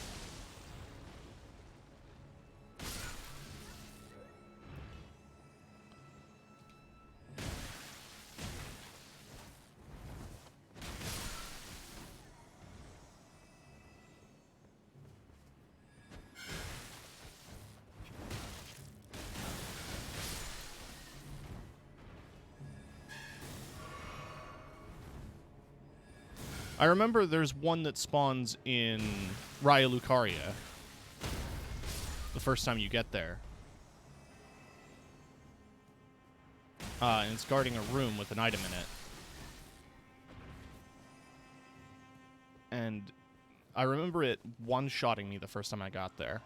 I remember there's one that spawns in Raya Lucaria the first time you get there. And it's guarding a room with an item in it. And I remember it one-shotting me the first time I got there.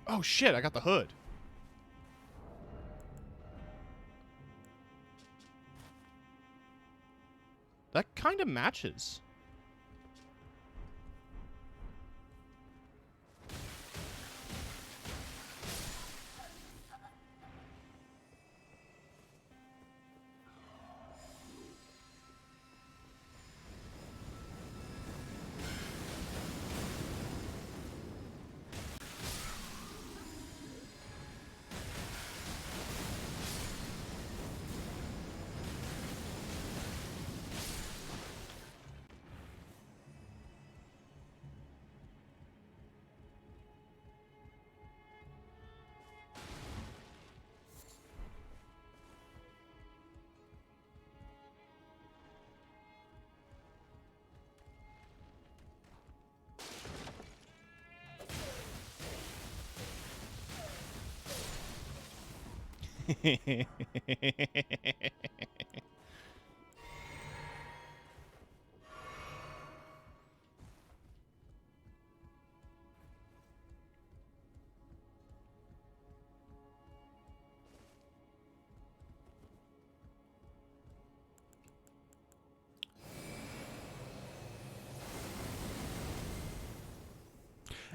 Oh shit, I got the hood. That kind of matches.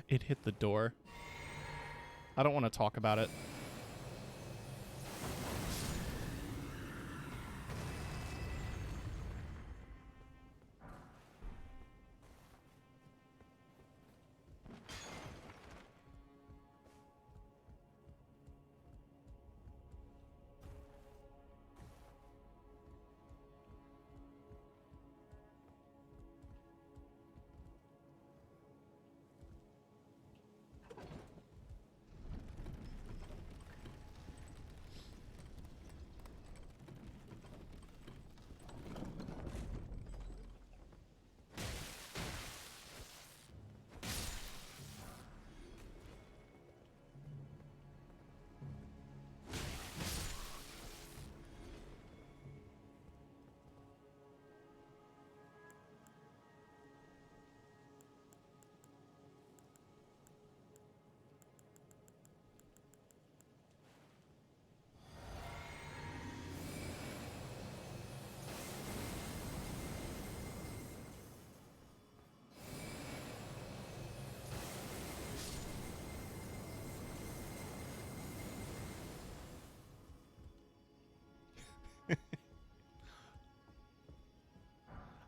It hit the door. I don't want to talk about it.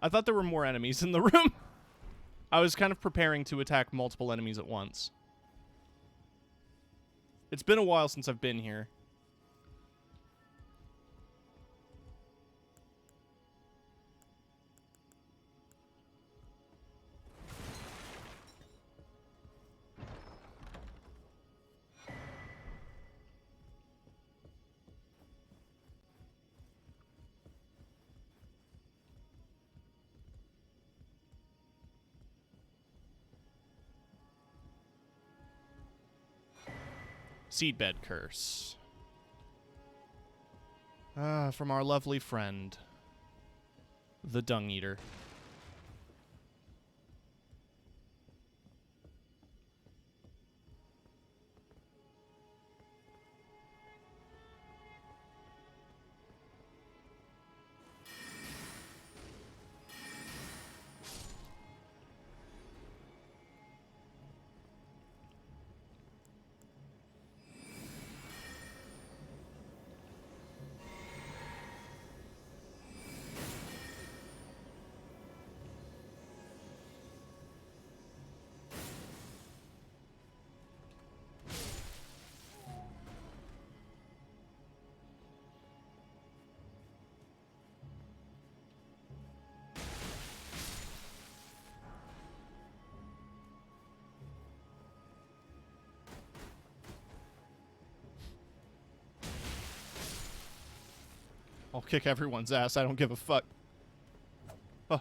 I thought there were more enemies in the room. I was kind of preparing to attack multiple enemies at once. It's been a while since I've been here. Seedbed curse. From our lovely friend, the Dung Eater. I'll kick everyone's ass. I don't give a fuck. Oh.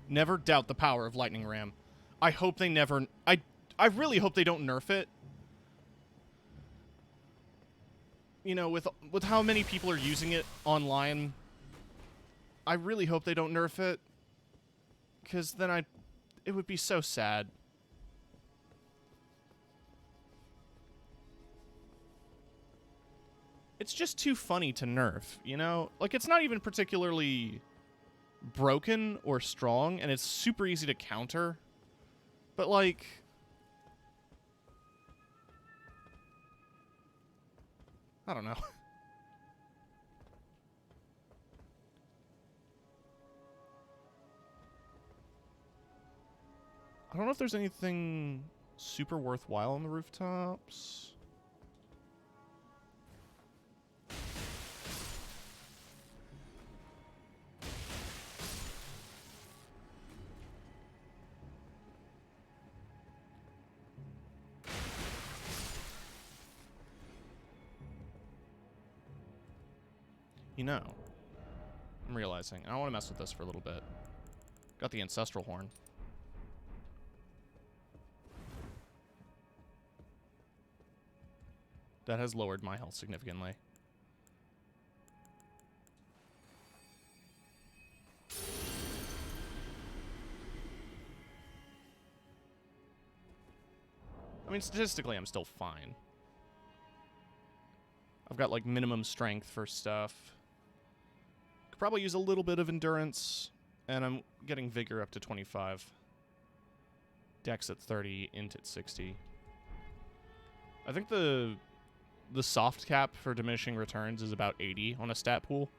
Never doubt the power of Lightning Ram. I hope they never... I really hope they don't nerf it. You know, with how many people are using it online, I really hope they don't nerf it. Because then it would be so sad. It's just too funny to nerf, you know? Like, it's not even particularly broken or strong, and it's super easy to counter. But, like... I don't know. I don't know if there's anything super worthwhile on the rooftops. You know, I'm realizing I want to mess with this for a little bit. Got the Ancestral Horn. That has lowered my health significantly. I mean, statistically, I'm still fine. I've got, like, minimum strength for stuff. Could probably use a little bit of endurance, and I'm getting vigor up to 25. Dex at 30, int at 60. I think the soft cap for diminishing returns is about 80 on a stat pool.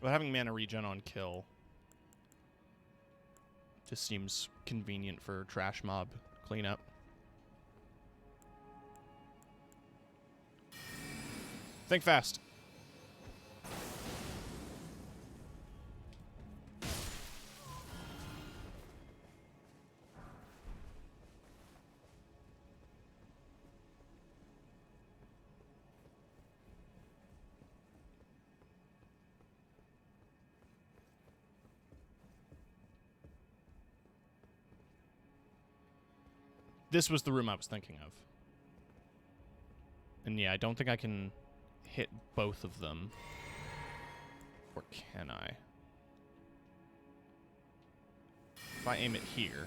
But having mana regen on kill just seems convenient for trash mob cleanup. Think fast. This was the room I was thinking of. And yeah, I don't think I can hit both of them. Or can I? If I aim it here.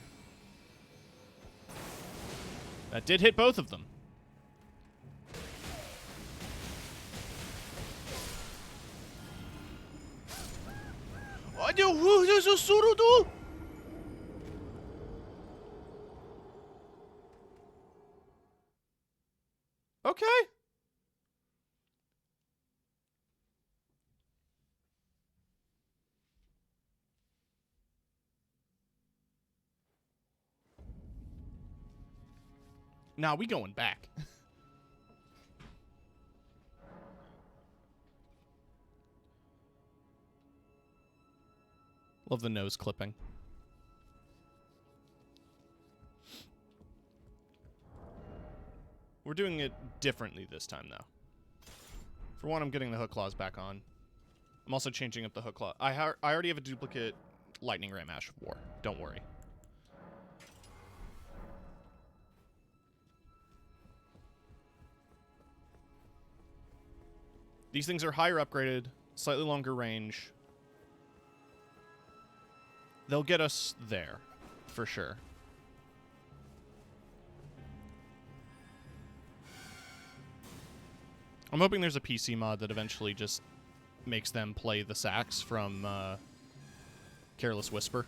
That did hit both of them. Okay. Nah, we going back. Love the nose clipping. We're doing it differently this time, though. For one, I'm getting the hook claws back on. I'm also changing up the hook claw. I already have a duplicate lightning ram Ash of War. Don't worry. These things are higher upgraded, slightly longer range. They'll get us there, for sure. I'm hoping there's a PC mod that eventually just makes them play the sax from Careless Whisper.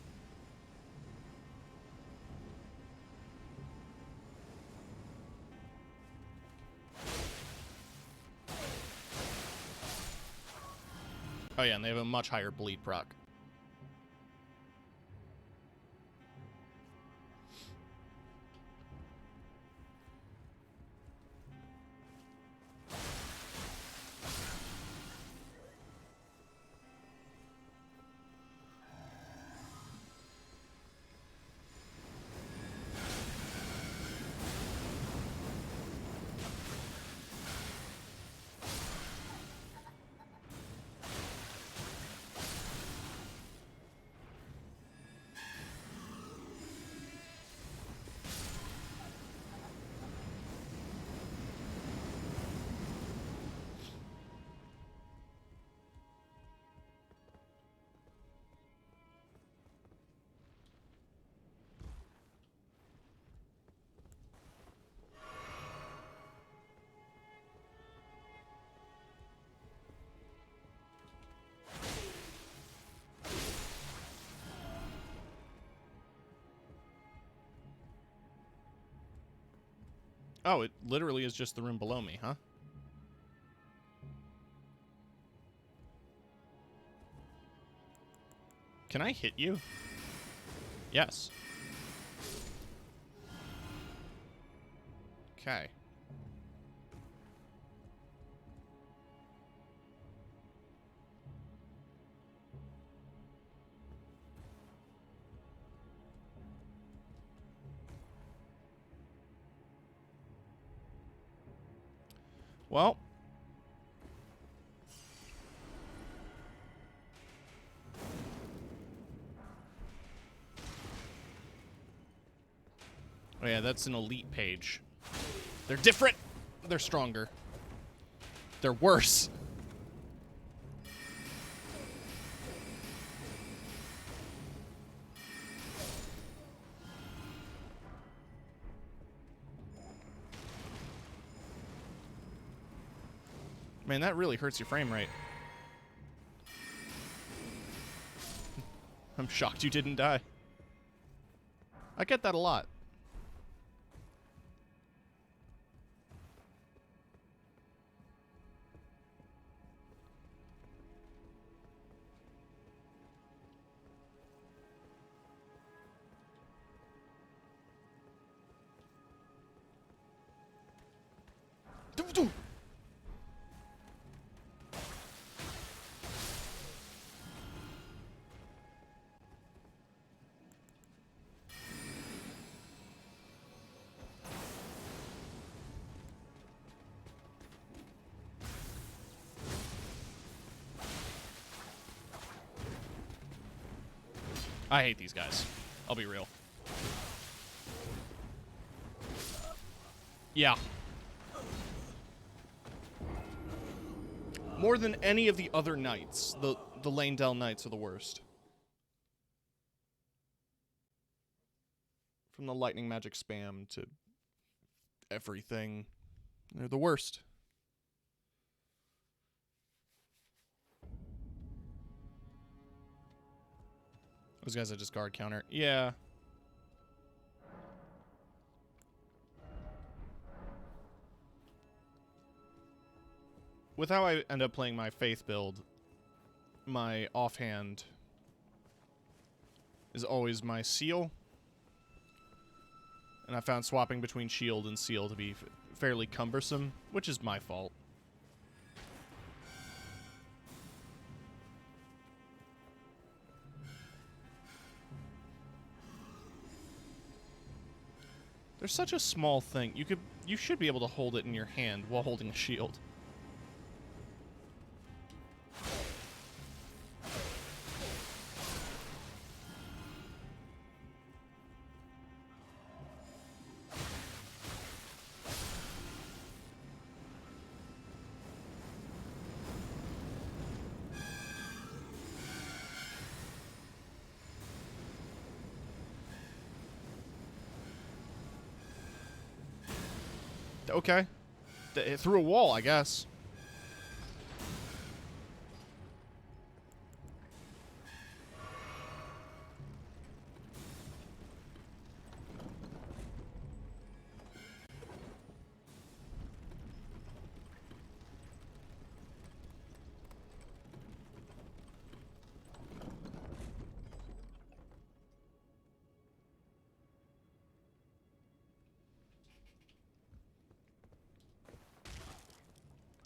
Oh yeah, and they have a much higher bleed proc. Oh, it literally is just the room below me, huh? Can I hit you? Yes. Okay. Well. Oh yeah, that's an elite page. They're different. They're stronger. They're worse. Man, that really hurts your frame rate. I'm shocked you didn't die. I get that a lot. I hate these guys. I'll be real. Yeah. More than any of the other knights. The Lanedell knights are the worst. From the lightning magic spam to everything. They're the worst. Those guys are just guard counter. Yeah. With how I end up playing my faith build, my offhand is always my seal. And I found swapping between shield and seal to be fairly cumbersome, which is my fault. There's such a small thing. You should be able to hold it in your hand while holding a shield. Okay. Through a wall, I guess.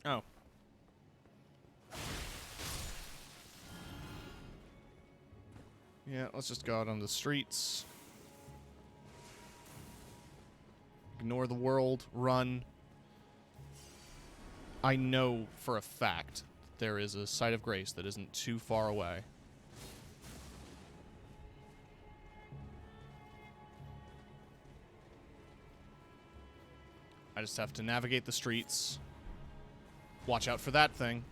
Oh. Yeah, let's just go out on the streets. Ignore the world. Run. I know for a fact there is a site of grace that isn't too far away. I just have to navigate the streets. Watch out for that thing.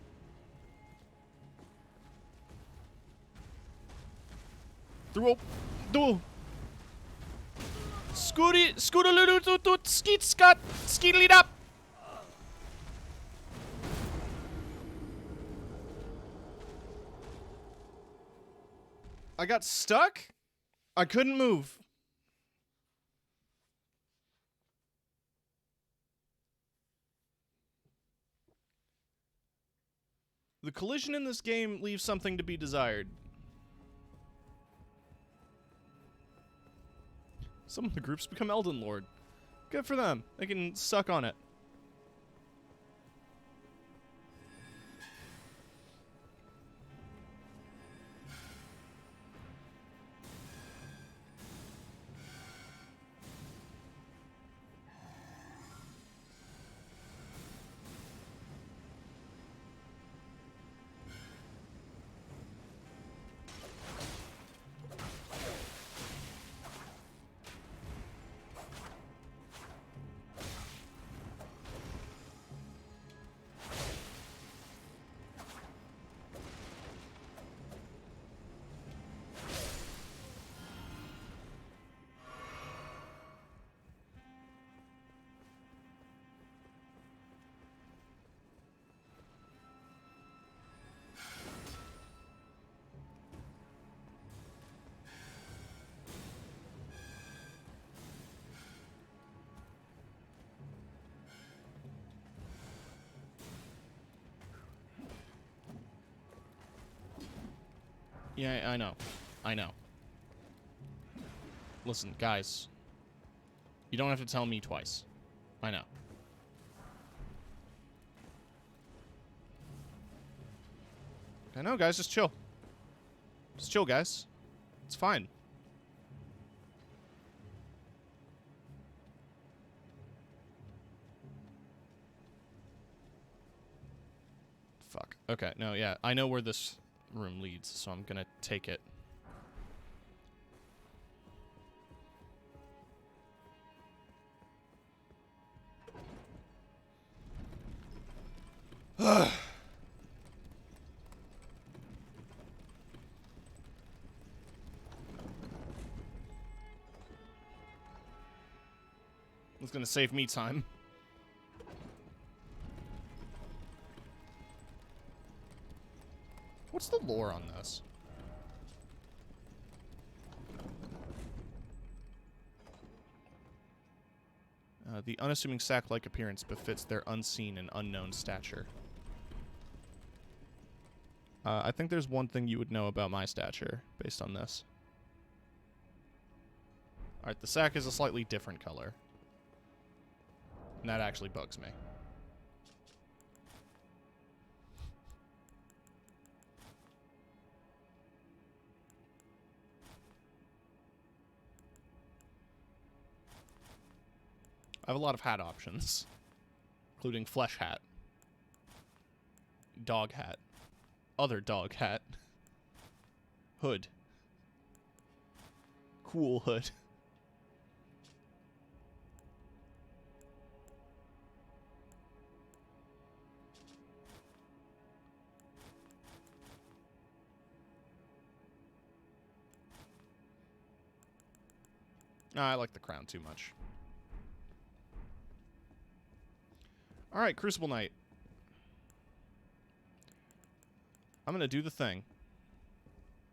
Through. Scootaloo skeet scott skeetlead up. I got stuck? I couldn't move. The collision in this game leaves something to be desired. Some of the groups become Elden Lord. Good for them. They can suck on it. Yeah, I know. I know. Listen, guys. You don't have to tell me twice. I know. I know, guys. Just chill. Just chill, guys. It's fine. Fuck. Okay, no, yeah. I know where this room leads, so I'm gonna take it. It's gonna save me time. What's the lore on this? The unassuming sack-like appearance befits their unseen and unknown stature. I think there's one thing you would know about my stature based on this. Alright, the sack is a slightly different color. And that actually bugs me. I have a lot of hat options, including flesh hat, dog hat, other dog hat, hood, cool hood. I like the crown too much. Alright, Crucible Knight. I'm gonna do the thing.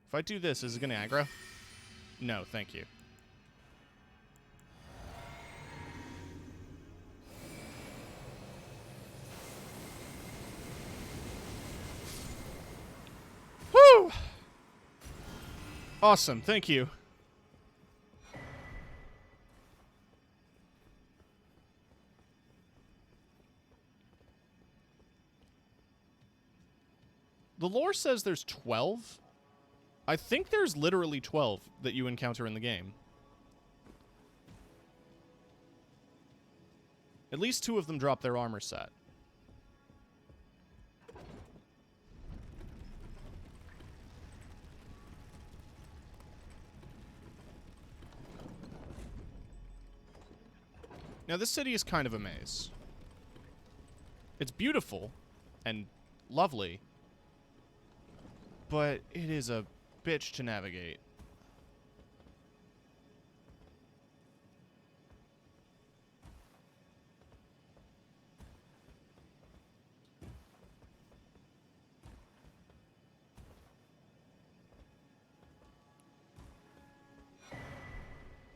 If I do this, is it gonna aggro? No, thank you. Woo! Awesome, thank you. The lore says there's 12. I think there's literally 12 that you encounter in the game. At least 2 of them drop their armor set. Now, this city is kind of a maze. It's beautiful and lovely, but it is a bitch to navigate.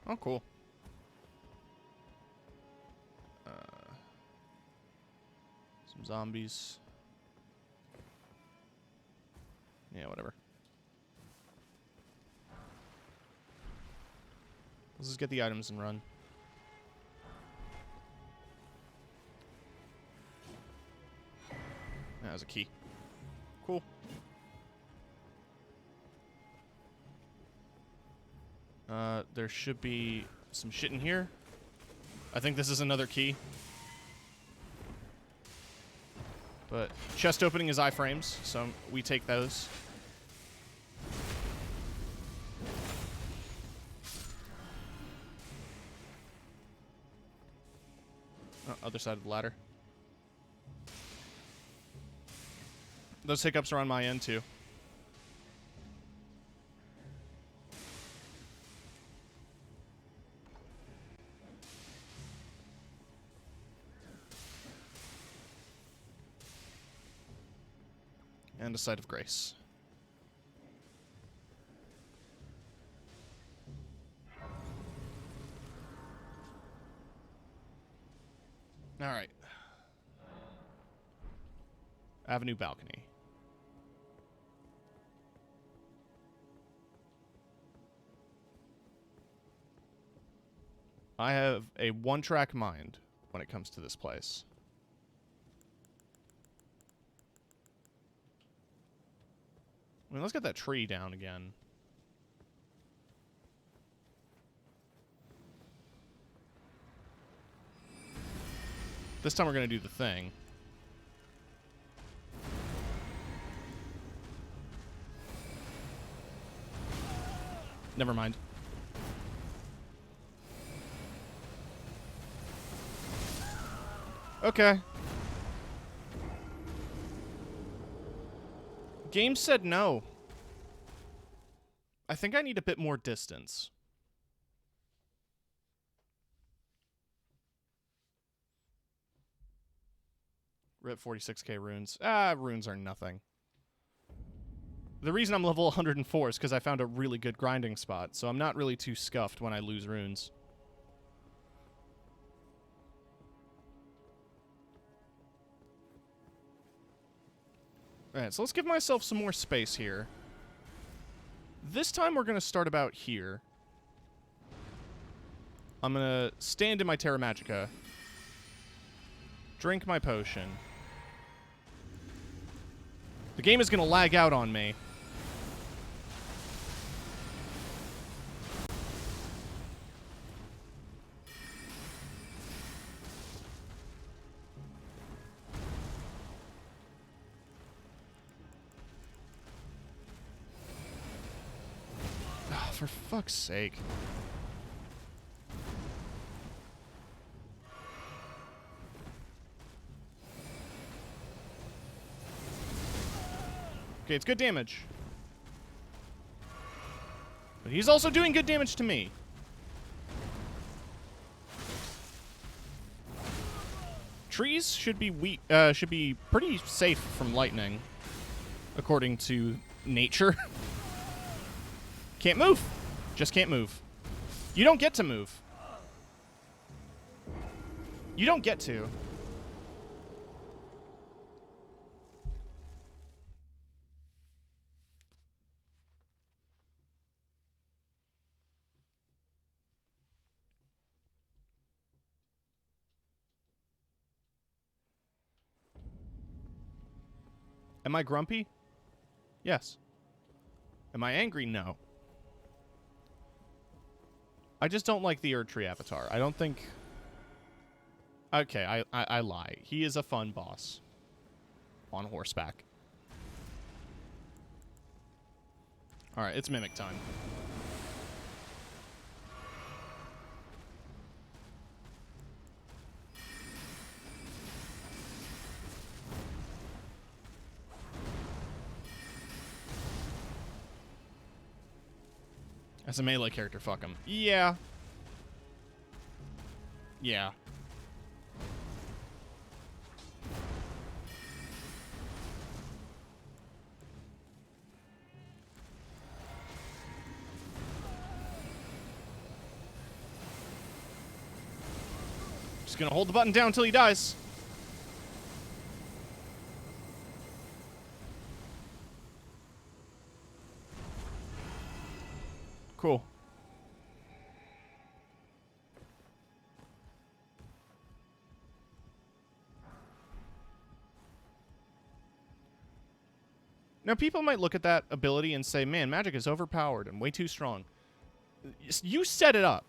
Oh, cool. Some zombies. Yeah, whatever. Let's just get the items and run. That was a key. Cool. There should be some shit in here. I think this is another key. But chest opening is iframes, so we take those. Oh, other side of the ladder. Those hiccups are on my end, too. And a site of grace. All right. Avenue balcony. I have a one-track mind when it comes to this place. I mean, let's get that tree down again. This time we're going to do the thing. Never mind. Okay. Game said no. I think I need a bit more distance. We're at 46k runes. Runes are nothing. The reason I'm level 104 is because I found a really good grinding spot, so I'm not really too scuffed when I lose runes. Alright, so let's give myself some more space here. This time we're going to start about here. I'm going to stand in my Terra Magica. Drink my potion. The game is going to lag out on me. For fuck's sake. Okay, it's good damage. But he's also doing good damage to me. Trees should be pretty safe from lightning, according to nature. Can't move. Just can't move. You don't get to move. You don't get to. Am I grumpy? Yes. Am I angry? No. I just don't like the Erdtree avatar. I don't think... Okay, I lie. He is a fun boss. On horseback. Alright, it's Mimic time. As a melee character, fuck him. Yeah. Yeah. Just gonna hold the button down until he dies. Cool. Now, people might look at that ability and say, man, magic is overpowered and way too strong. You set it up.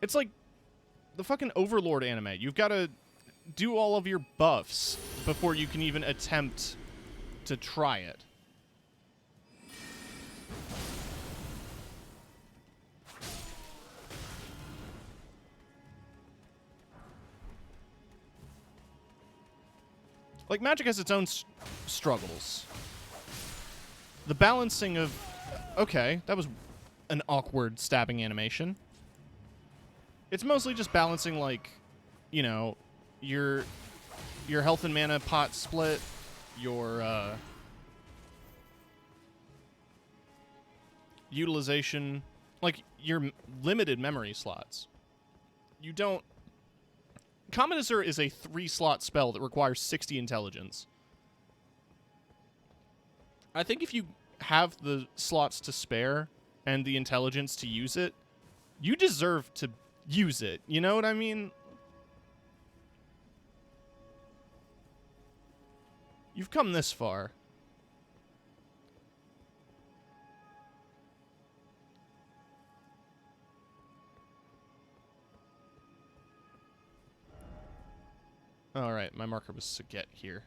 It's like the fucking Overlord anime. You've got to do all of your buffs before you can even attempt to try it. Like, magic has its own struggles. The balancing of... Okay, that was an awkward stabbing animation. It's mostly just balancing, like, you know, your health and mana pot split, your utilization, like your limited memory slots. You don't... Common Azure is a 3-slot spell that requires 60 intelligence. I think if you have the slots to spare and the intelligence to use it, you deserve to use it. You know what I mean? You've come this far. Alright, my marker was to get here.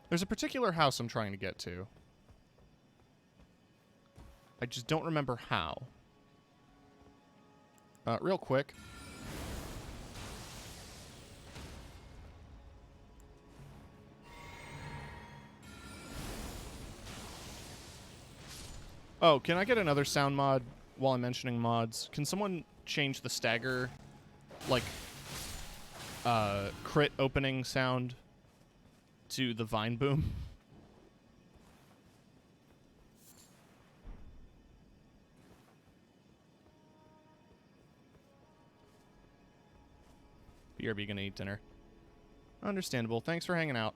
There's a particular house I'm trying to get to. I just don't remember how. Real quick. Oh, can I get another sound mod while I'm mentioning mods? Can someone change the stagger, like, crit opening sound to the vine boom? BRB gonna eat dinner. Understandable. Thanks for hanging out.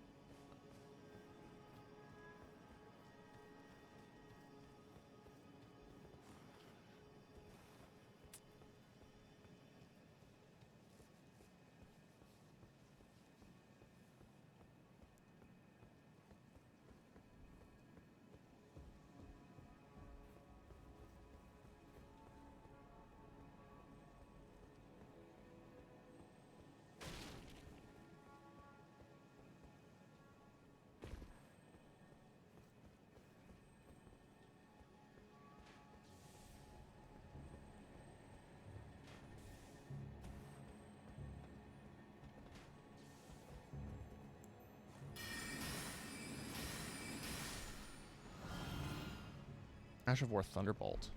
Ash of War Thunderbolt.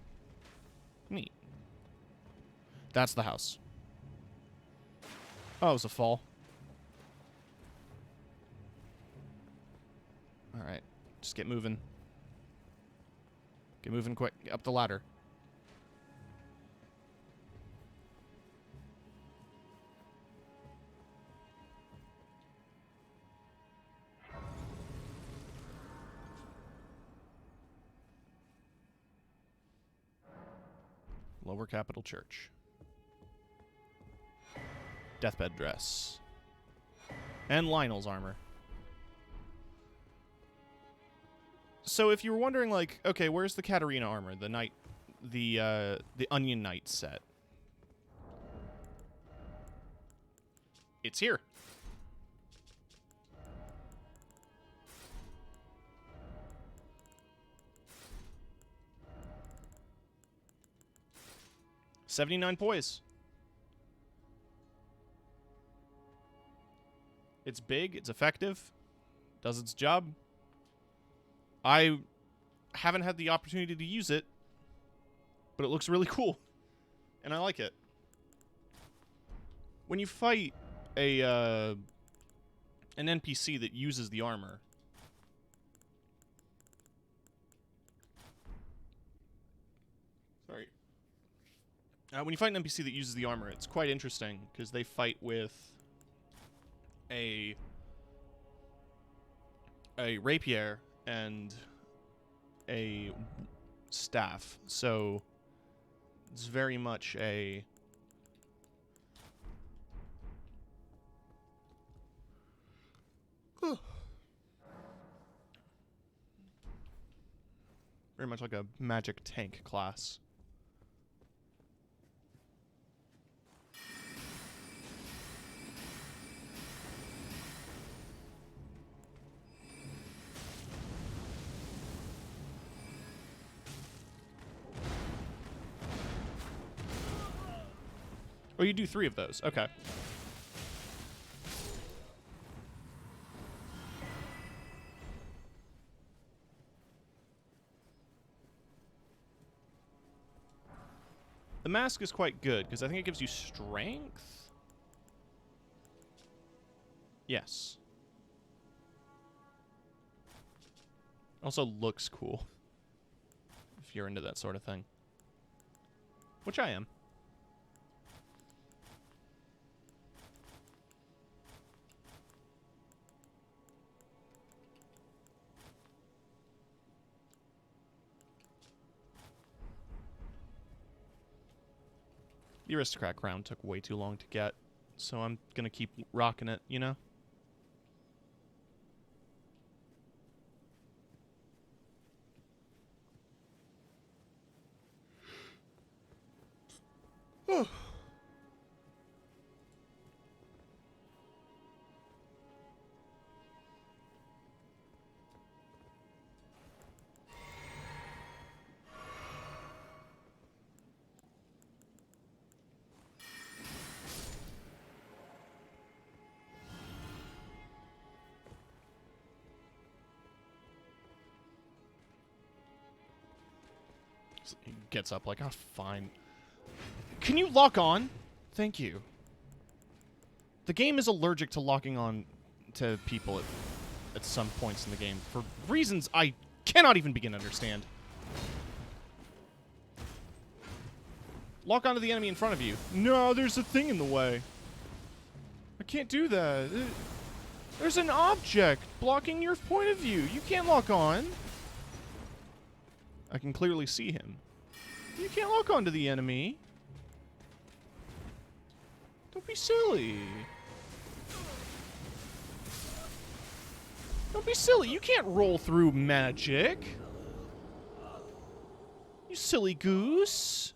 Neat. That's the house. Oh, it was a fall. Alright. Just get moving. Get moving quick. Up the ladder. Lower Capital Church. Deathbed dress. And Lionel's armor. So if you were wondering, like, okay, where's the Katarina armor? The knight, the Onion Knight set. It's here. $79 poise. It's big, it's effective, does its job. I haven't had the opportunity to use it, but it looks really cool, and I like it. When you fight an NPC that uses the armor, sorry. When you fight an NPC that uses the armor, it's quite interesting because they fight with a rapier and a staff, so it's very much a very much like a magic tank class. Oh, you do 3 of those. Okay. The mask is quite good, because I think it gives you strength? Yes. Also looks cool. If you're into that sort of thing. Which I am. The aristocrat crown took way too long to get, so I'm gonna keep rocking it, you know? He gets up like, oh, fine. Can you lock on? Thank you. The game is allergic to locking on to people at some points in the game for reasons I cannot even begin to understand. Lock onto the enemy in front of you. No, there's a thing in the way. I can't do that. There's an object blocking your point of view. You can't lock on. I can clearly see him. You can't lock onto the enemy. Don't be silly. Don't be silly. You can't roll through magic. You silly goose.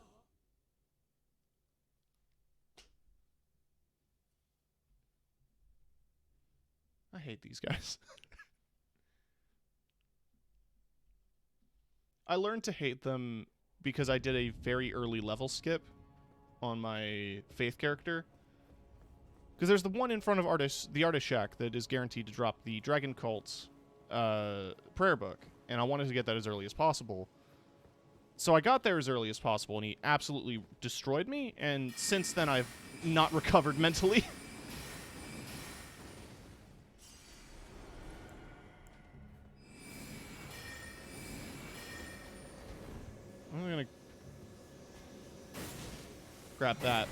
I hate these guys. I learned to hate them because I did a very early level skip on my Faith character. Because there's the one in front of the Artist Shack that is guaranteed to drop the Dragon Cult prayer book. And I wanted to get that as early as possible. So I got there as early as possible, and he absolutely destroyed me. And since then, I've not recovered mentally. I'm gonna grab that.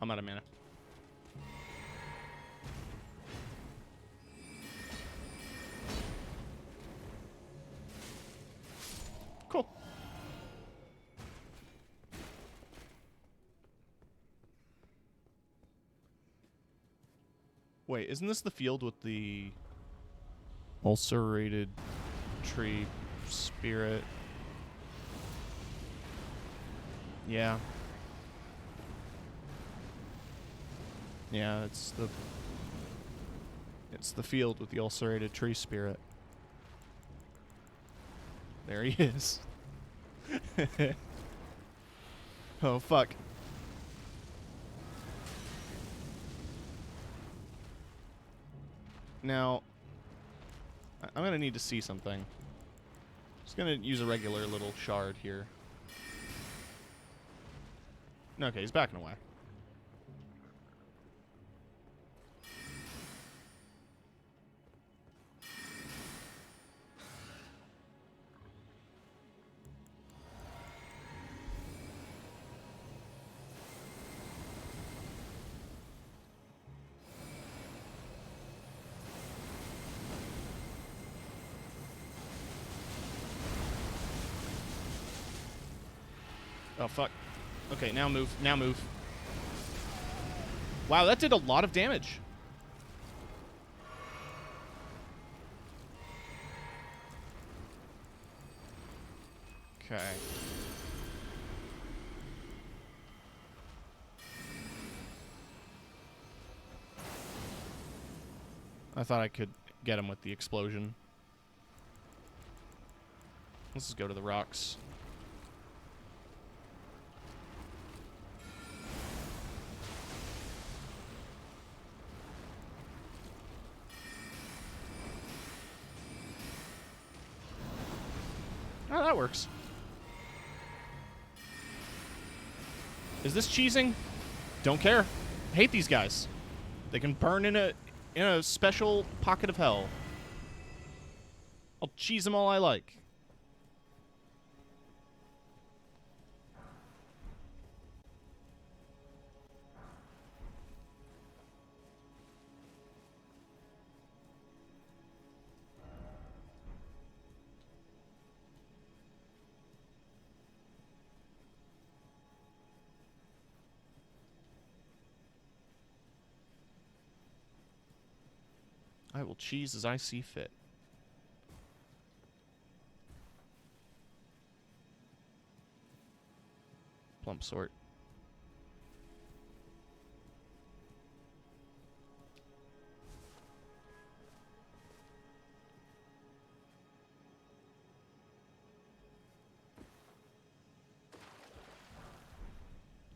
I'm out of mana. Cool. Wait, isn't this the field with the ulcerated tree spirit? Yeah. Yeah, it's the field with the ulcerated tree spirit. There he is. Oh, fuck. Now, I'm gonna need to see something. Just gonna use a regular little shard here. Okay, he's backing away. Oh, fuck. Okay, now move. Now move. Wow, that did a lot of damage. Okay. I thought I could get him with the explosion. Let's just go to the rocks. Oh, that works. Is this cheesing? Don't care. Hate these guys. They can burn in a special pocket of hell. I'll cheese them all I like. I will cheese as I see fit. Plump sort.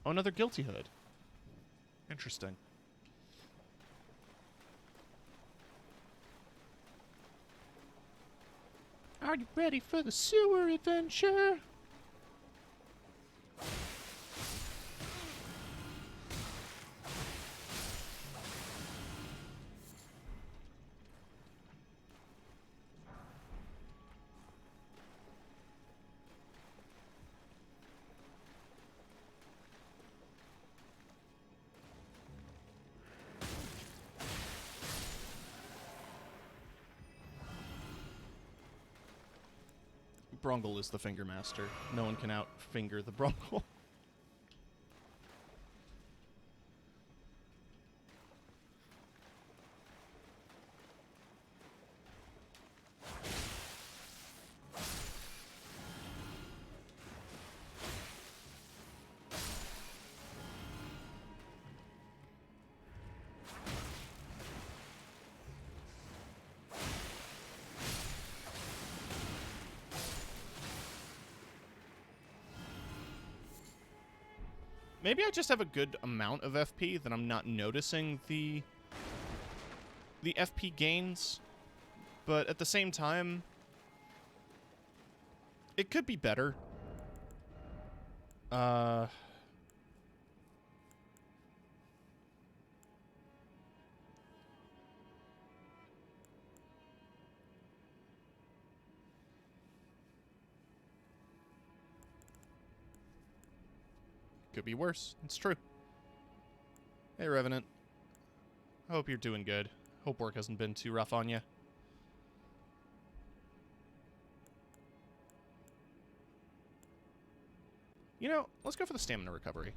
Oh, another guilty hood. Interesting. Are you ready for the sewer adventure? Brungle is the finger master. No one can out-finger the Brungle. Maybe I just have a good amount of FP that I'm not noticing the FP gains, but at the same time, it could be better. Could be worse. It's true. Hey, Revenant. I hope you're doing good. Hope work hasn't been too rough on you. You know, let's go for the stamina recovery.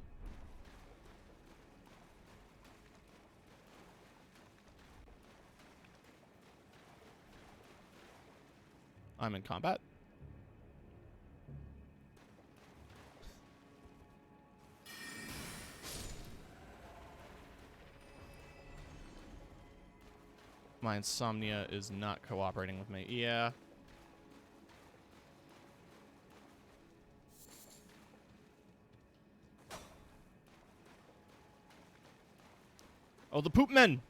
I'm in combat. My insomnia is not cooperating with me. Yeah. Oh, the poop men!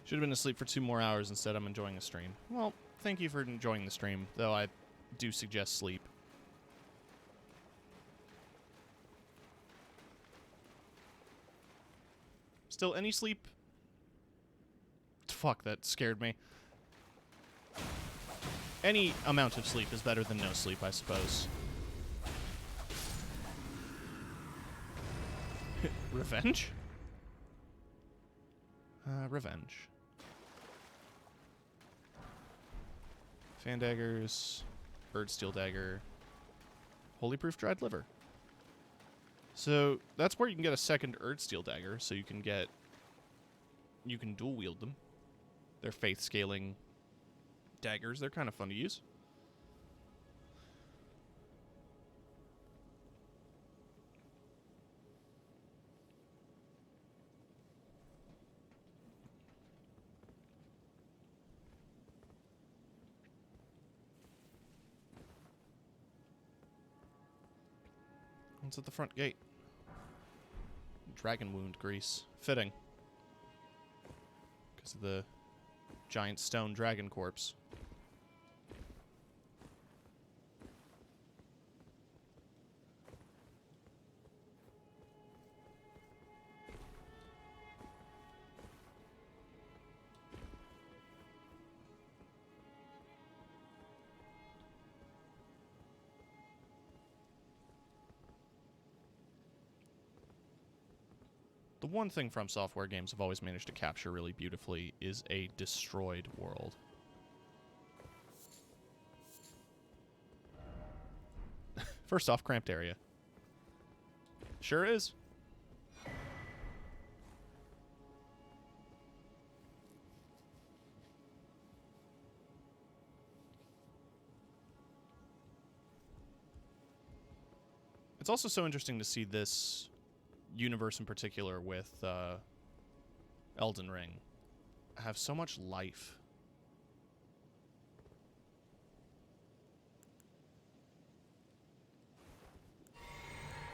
Should have been asleep for 2 more hours. Instead, I'm enjoying the stream. Well, thank you for enjoying the stream, though I do suggest sleep. Still, any sleep? Fuck, that scared me. Any amount of sleep is better than no sleep, I suppose. Revenge? Revenge. Fan daggers, bird steel dagger, holy proof dried liver. So that's where you can get a second Erdsteel dagger, so you can dual wield them. They're faith scaling daggers. They're kind of fun to use. What's at the front gate? Dragon wound grease. Fitting. Because of the giant stone dragon corpse. The one thing From Software games have always managed to capture really beautifully is a destroyed world. First off, cramped area. Sure is. It's also so interesting to see this universe in particular with Elden Ring have so much life.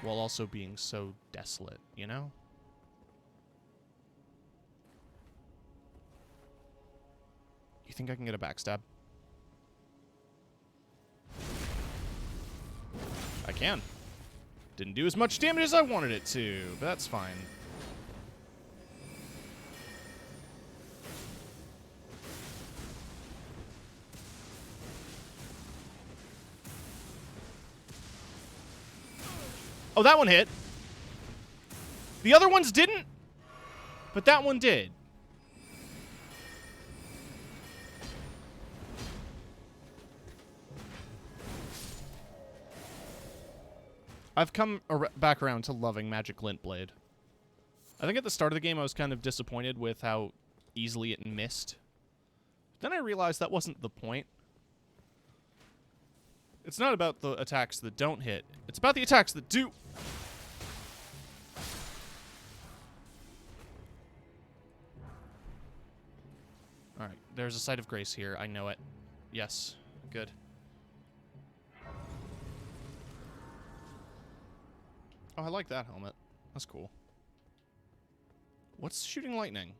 while also being so desolate, you know? You think I can get a backstab? I can. Didn't do as much damage as I wanted it to, but that's fine. Oh, that one hit. The other ones didn't, but that one did. I've come back around to loving Magic Glint Blade. I think at the start of the game I was kind of disappointed with how easily it missed. Then I realized that wasn't the point. It's not about the attacks that don't hit. It's about the attacks that do. Alright, there's a Site of Grace here. I know it. Yes. Good. Oh, I like that helmet. That's cool. What's shooting lightning?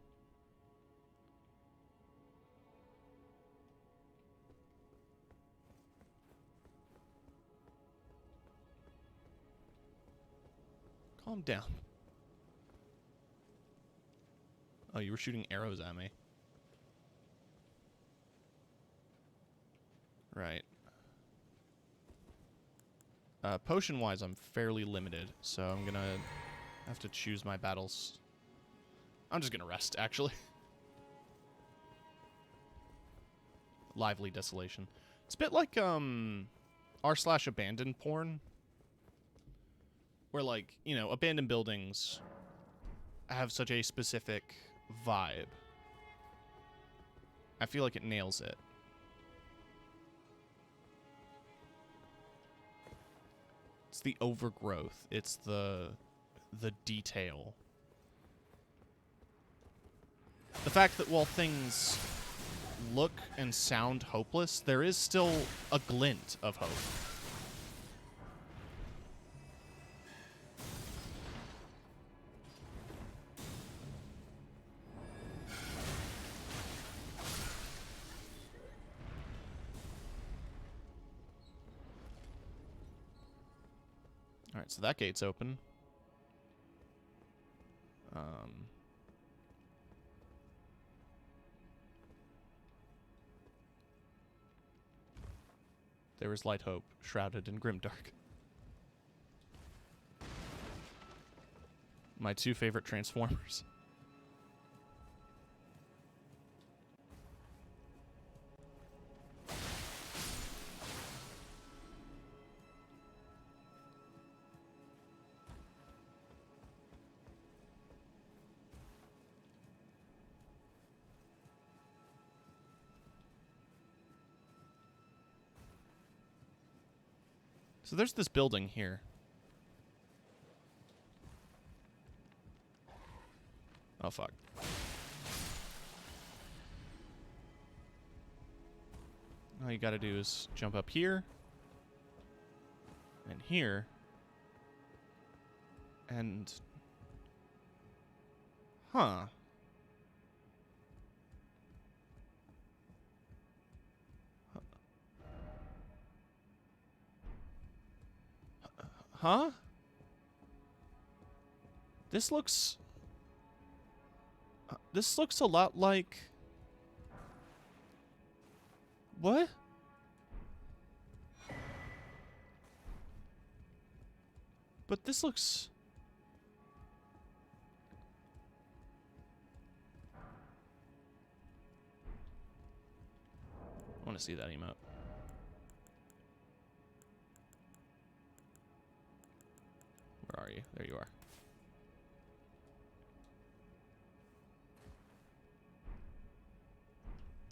Calm down. Oh, you were shooting arrows at me. Right. Potion-wise, I'm fairly limited, so I'm gonna have to choose my battles. I'm just gonna rest, actually. Lively Desolation. It's a bit like, r/abandoned porn. Where, like, you know, abandoned buildings have such a specific vibe. I feel like it nails it. It's the overgrowth. It's the detail. The fact that while things look and sound hopeless, there is still a glint of hope. Alright, so that gate's open. There is light hope, shrouded in grimdark. My two favorite Transformers. So there's this building here. Oh, fuck. All you gotta do is jump up here. And here. And... Huh. Huh? This looks a lot like... What? But this looks... I want to see that emote. Where are you? There you are.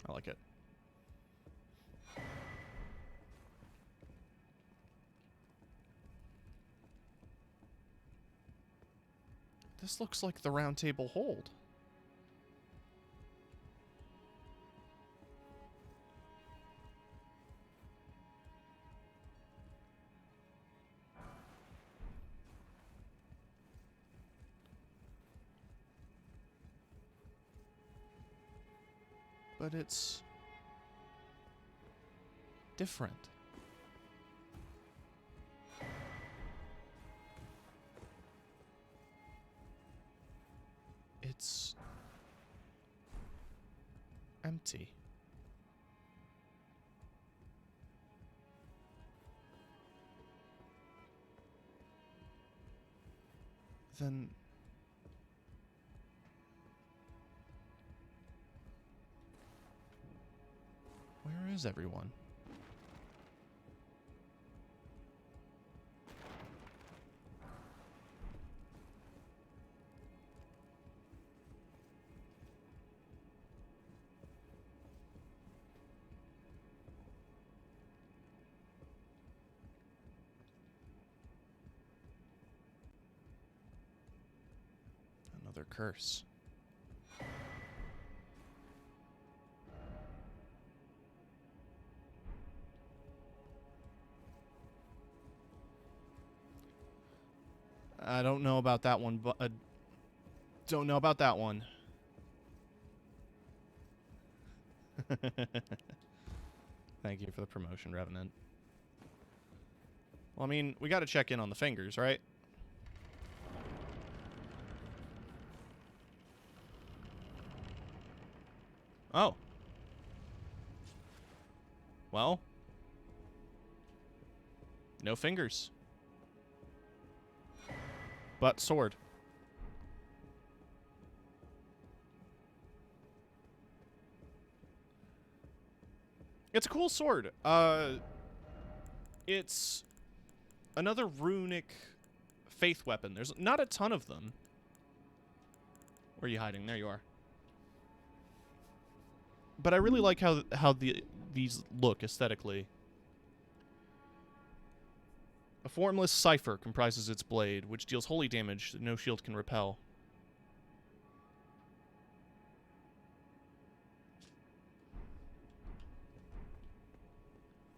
I like it. This looks like the Round Table Hold. but it's different. It's empty. Then where is everyone? Another curse. I don't know about that one, but don't know about that one. Thank you for the promotion, Revenant. Well, I mean, we got to check in on the fingers, right? Oh. Well. No fingers. But sword. It's a cool sword. It's another runic faith weapon. There's not a ton of them. Where are you hiding? There you are. But I really like how these look aesthetically. A formless cipher comprises its blade, which deals holy damage that no shield can repel.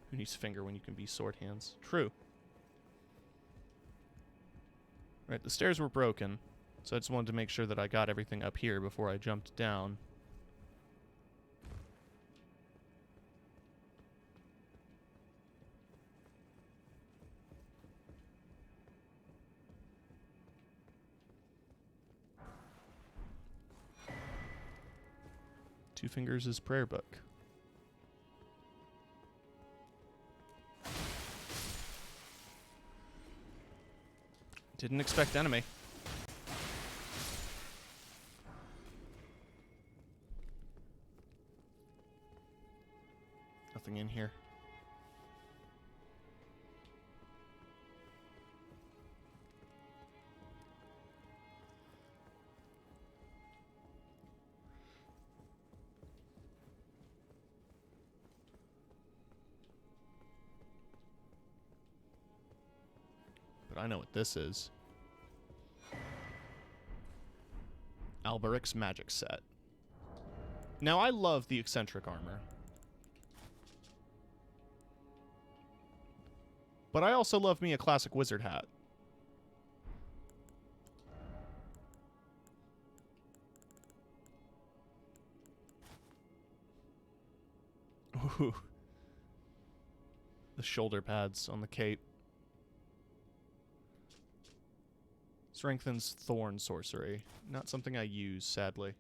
Who needs finger when you can be sword hands? True. Right, the stairs were broken, so I just wanted to make sure that I got everything up here before I jumped down. Two Fingers' is prayer book. Didn't expect enemy. Nothing in here. But I know what this is. Alberic's magic set. Now, I love the eccentric armor. But I also love me a classic wizard hat. Ooh. The shoulder pads on the cape. Strengthens Thorn Sorcery. Not something I use, sadly.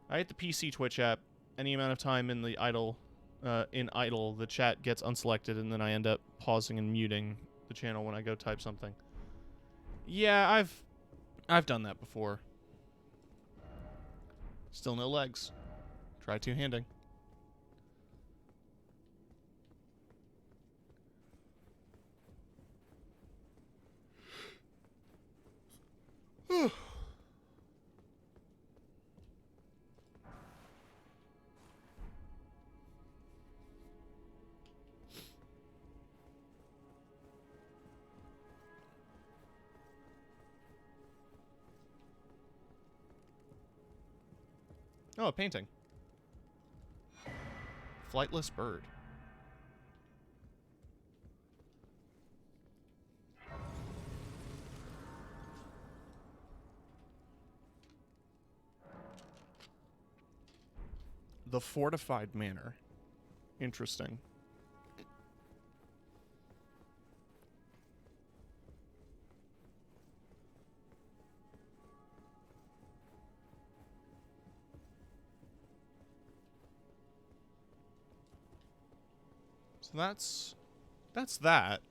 I hit the PC Twitch app. Any amount of time in the idle, the chat gets unselected, and then I end up pausing and muting the channel when I go type something. Yeah, I've done that before. Still no legs. Try two-handing. Oh, a painting. Flightless bird. The fortified manor. Interesting. So that's that.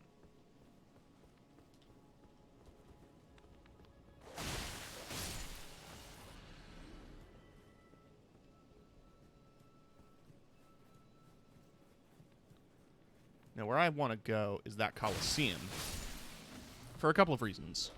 Now, where I want to go is that Colosseum. For a couple of reasons.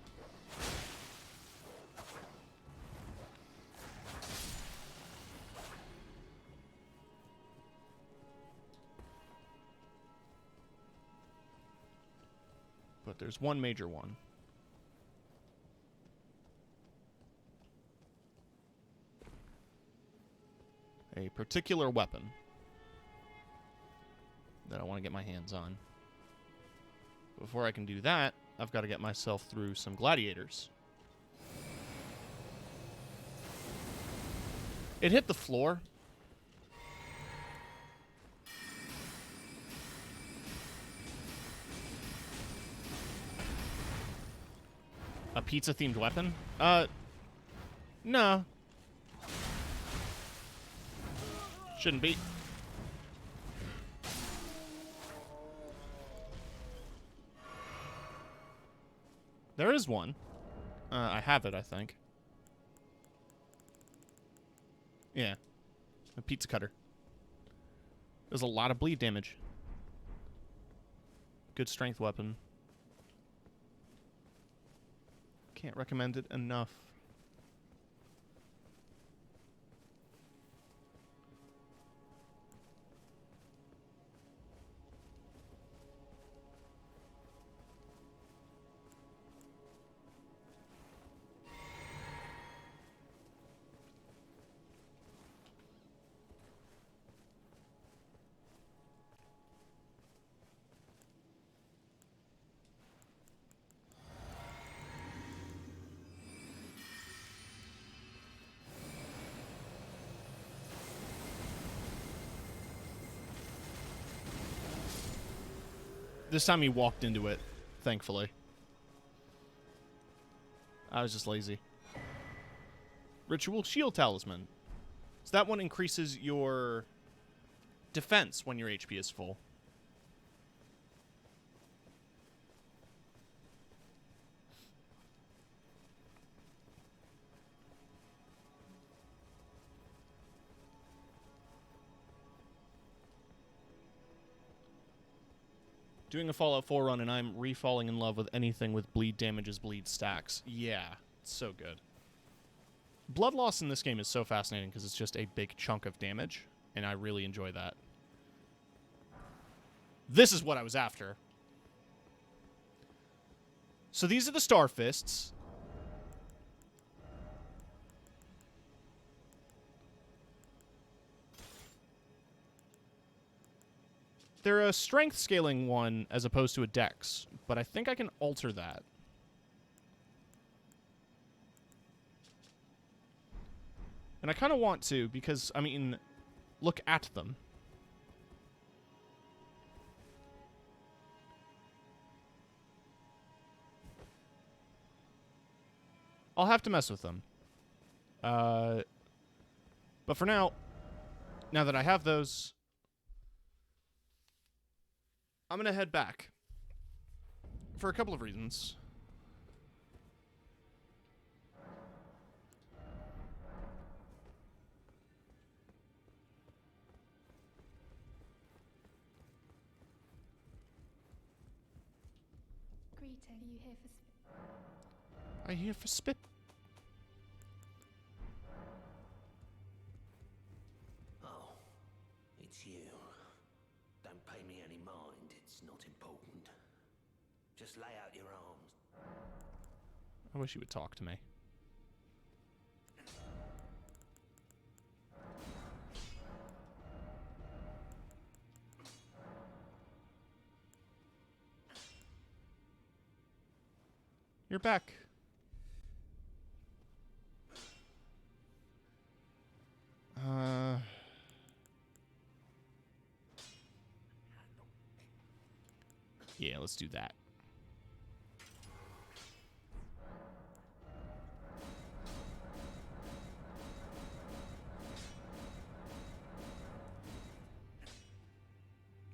But there's one major one. A particular weapon that I want to get my hands on. Before I can do that, I've got to get myself through some gladiators. It hit the floor. A pizza-themed weapon? No. Shouldn't be. There is one. I have it, I think. Yeah. A pizza cutter. There's a lot of bleed damage. Good strength weapon. Can't recommend it enough. This time he walked into it, thankfully. I was just lazy. Ritual Shield Talisman. So that one increases your defense when your HP is full. Doing a Fallout 4 run, and I'm re-falling in love with anything with bleed damages, bleed stacks. Yeah, it's so good. Blood loss in this game is so fascinating because it's just a big chunk of damage, and I really enjoy that. This is what I was after. So these are the Star Fists. They're a strength scaling one as opposed to a dex, but I think I can alter that. And I kind of want to because, I mean, look at them. I'll have to mess with them. But for now that I have those, I'm going to head back for a couple of reasons. Greeting, are you here for I'm here for spit. Oh, it's you. Don't pay me any mind, it's not important. Just lay out your arms. I wish you would talk to me. You're back. Yeah, let's do that.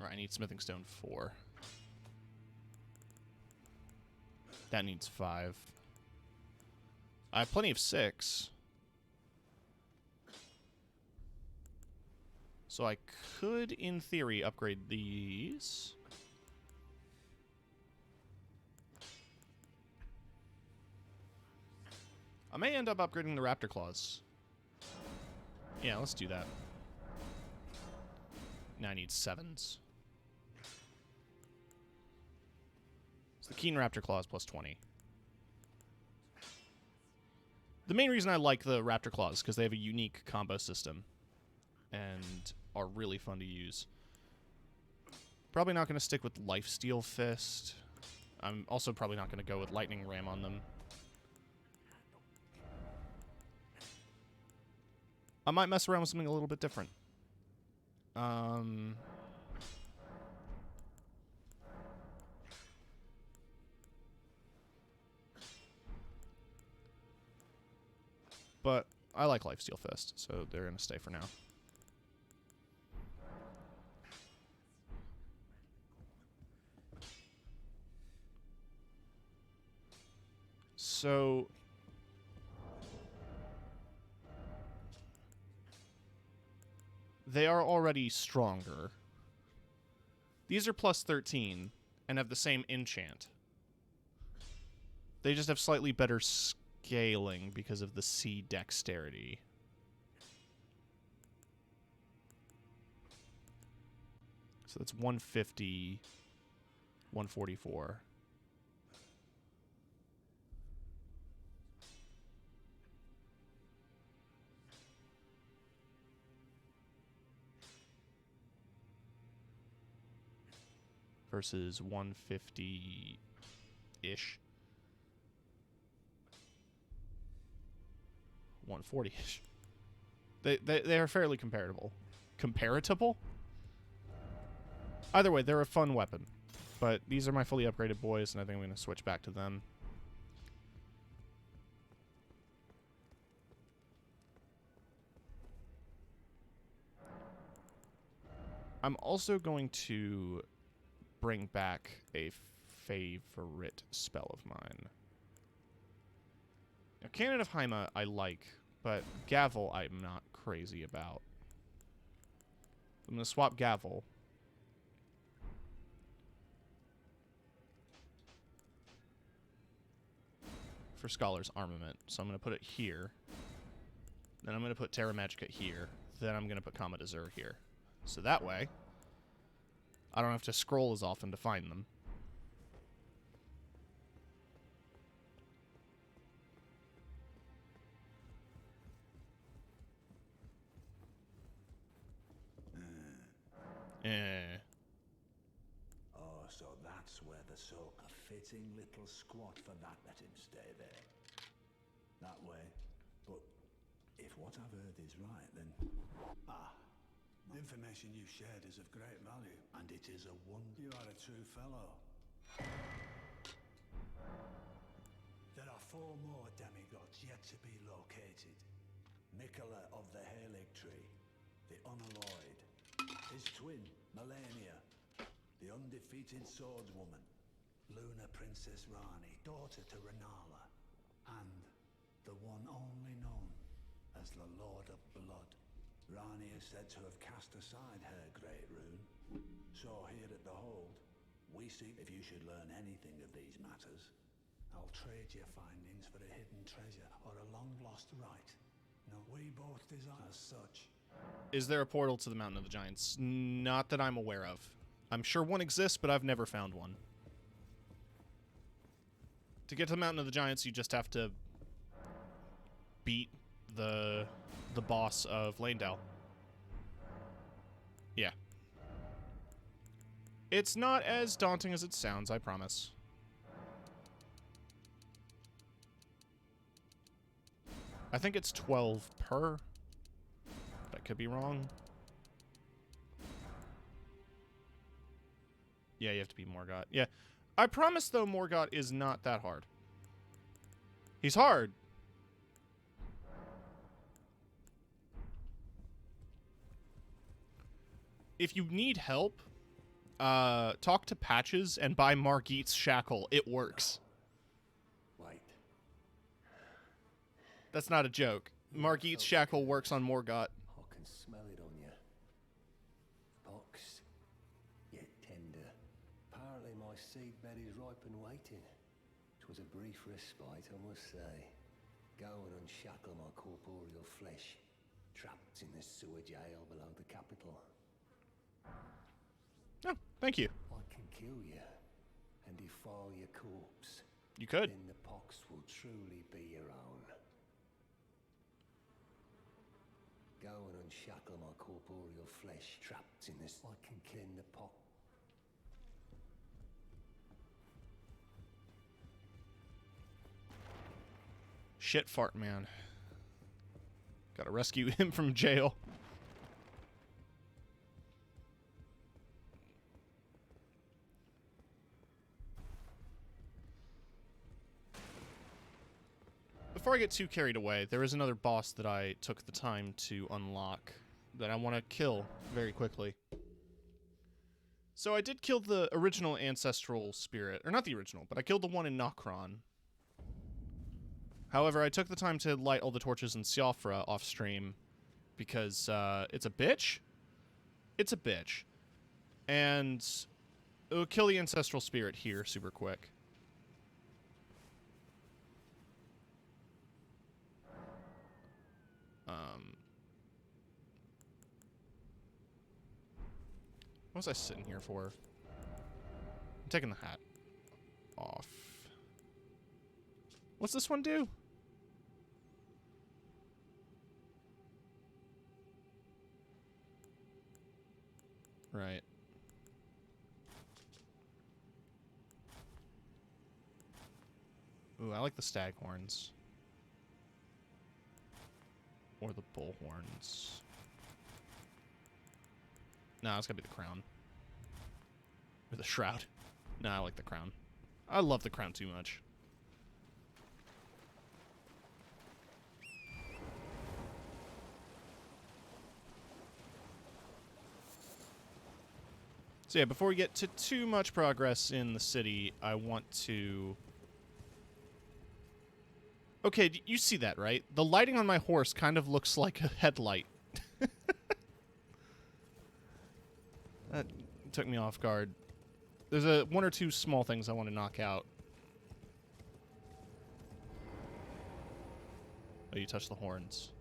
Alright, I need smithing stone 4. That needs 5. I have plenty of 6. So I could, in theory, upgrade these. I may end up upgrading the raptor claws. Yeah, let's do that. Now I need 7s. So the keen raptor claws plus 20. The main reason I like the raptor claws is because they have a unique combo system and are really fun to use. Probably not going to stick with lifesteal fist. I'm also probably not going to go with lightning ram on them. I might mess around with something a little bit different. But I like lifesteal fist, so they're going to stay for now. So they are already stronger. These are plus 13 and have the same enchant. They just have slightly better scaling because of the sea dexterity. So that's 150, 144. Versus 150-ish. 140-ish. They are fairly comparable. Comparatable? Either way, they're a fun weapon. But these are my fully upgraded boys, and I think I'm going to switch back to them. I'm also going to bring back a favorite spell of mine. Now, Cannon of Haima I like, but Gavel I'm not crazy about. I'm going to swap Gavel. For Scholar's Armament. So I'm going to put it here. Then I'm going to put Terra Magica here. Then I'm going to put Comet Azure here. So that way, I don't have to scroll as often to find them. Oh, so that's where the soak. A fitting little squat for that. Let him stay there. That way. But if what I've heard is right, then... The information you shared is of great value. And it is a wonder. You are a true fellow. There are 4 more demigods yet to be located. Mikola of the Halig Tree, the Unalloyed, his twin, Melania, the undefeated swordswoman, Luna Princess Rani, daughter to Renala, and the one only known as the Lord of Blood. Rani is said to have cast aside her great rune. So here at the Hold, we see if you should learn anything of these matters, I'll trade your findings for a hidden treasure or a long-lost right. No, we both desire as such. Is there a portal to the Mountain of the Giants? Not that I'm aware of. I'm sure one exists, but I've never found one. To get to the Mountain of the Giants, you just have to beat the boss of Lanedale. Yeah. It's not as daunting as it sounds, I promise. I think it's 12 per. I could be wrong. Yeah, you have to be Morgott. Yeah. I promise, though, Morgott is not that hard. He's hard. If you need help, talk to Patches and buy Margit's Shackle. It works. Wait. That's not a joke. Margit's Shackle works on Morgott. I can smell it on you. Boxed, yet tender. Apparently my seedbed is ripe and waiting. 'Twas a brief respite, I must say. Go and unshackle my corporeal flesh, trapped in the sewer jail below the capital. Oh, thank you. I can kill you and defile your corpse. You could. Then the pox will truly be your own. Go and unshackle my corporeal flesh, trapped in this. I can clean the pox. Shit fart man. Gotta rescue him from jail. Before I get too carried away, there is another boss that I took the time to unlock that I want to kill very quickly. So I did kill the original ancestral spirit, or not the original, but I killed the one in Nokron. However, I took the time to light all the torches in Siofra off stream because it's a bitch. It's a bitch. And it'll kill the ancestral spirit here super quick. What was I sitting here for? I'm taking the hat off. What's this one do? Right. Ooh, I like the stag horns. Or the bull horns. No, it's gotta be the crown. Or the shroud. No, I like the crown. I love the crown too much. So yeah, before we get to too much progress in the city, I want to... Okay, you see that, right? The lighting on my horse kind of looks like a headlight. That took me off guard. There's one or two small things I want to knock out. Oh, you touched the horns.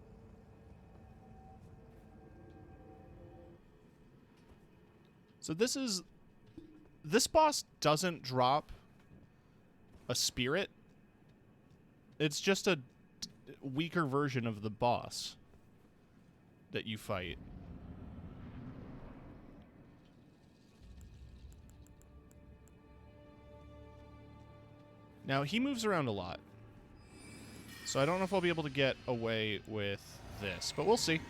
So this boss doesn't drop a spirit. It's just a weaker version of the boss that you fight. Now, he moves around a lot. So I don't know if I'll be able to get away with this, but we'll see.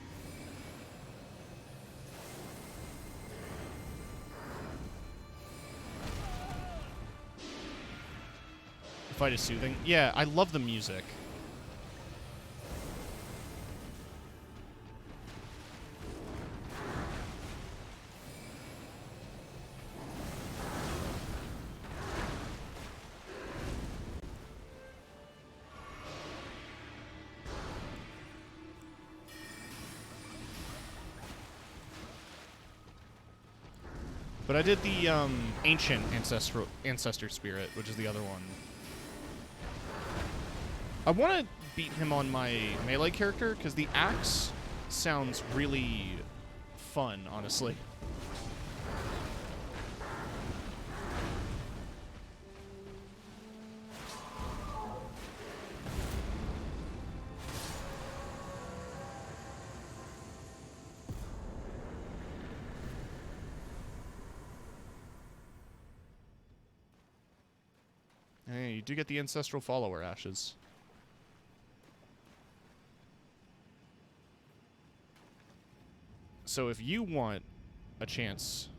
The fight is soothing. Yeah, I love the music. But I did the ancient ancestor spirit, which is the other one. I want to beat him on my melee character because the axe sounds really fun, honestly. Hey, you do get the ancestral follower ashes. So if you want a chance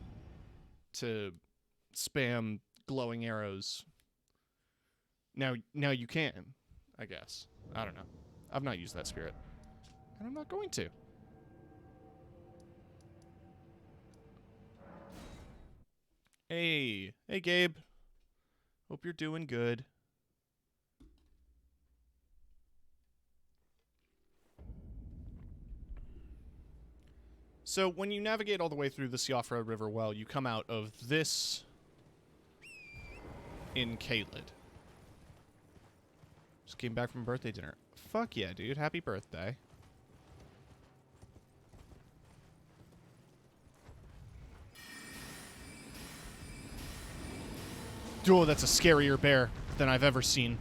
to spam glowing arrows. Now you can, I guess. I don't know. I've not used that spirit. And I'm not going to. Hey. Hey, Gabe. Hope you're doing good. So when you navigate all the way through the Siofra River well, you come out of this in Caelid. Just came back from birthday dinner. Fuck yeah, dude. Happy birthday. Oh, that's a scarier bear than I've ever seen.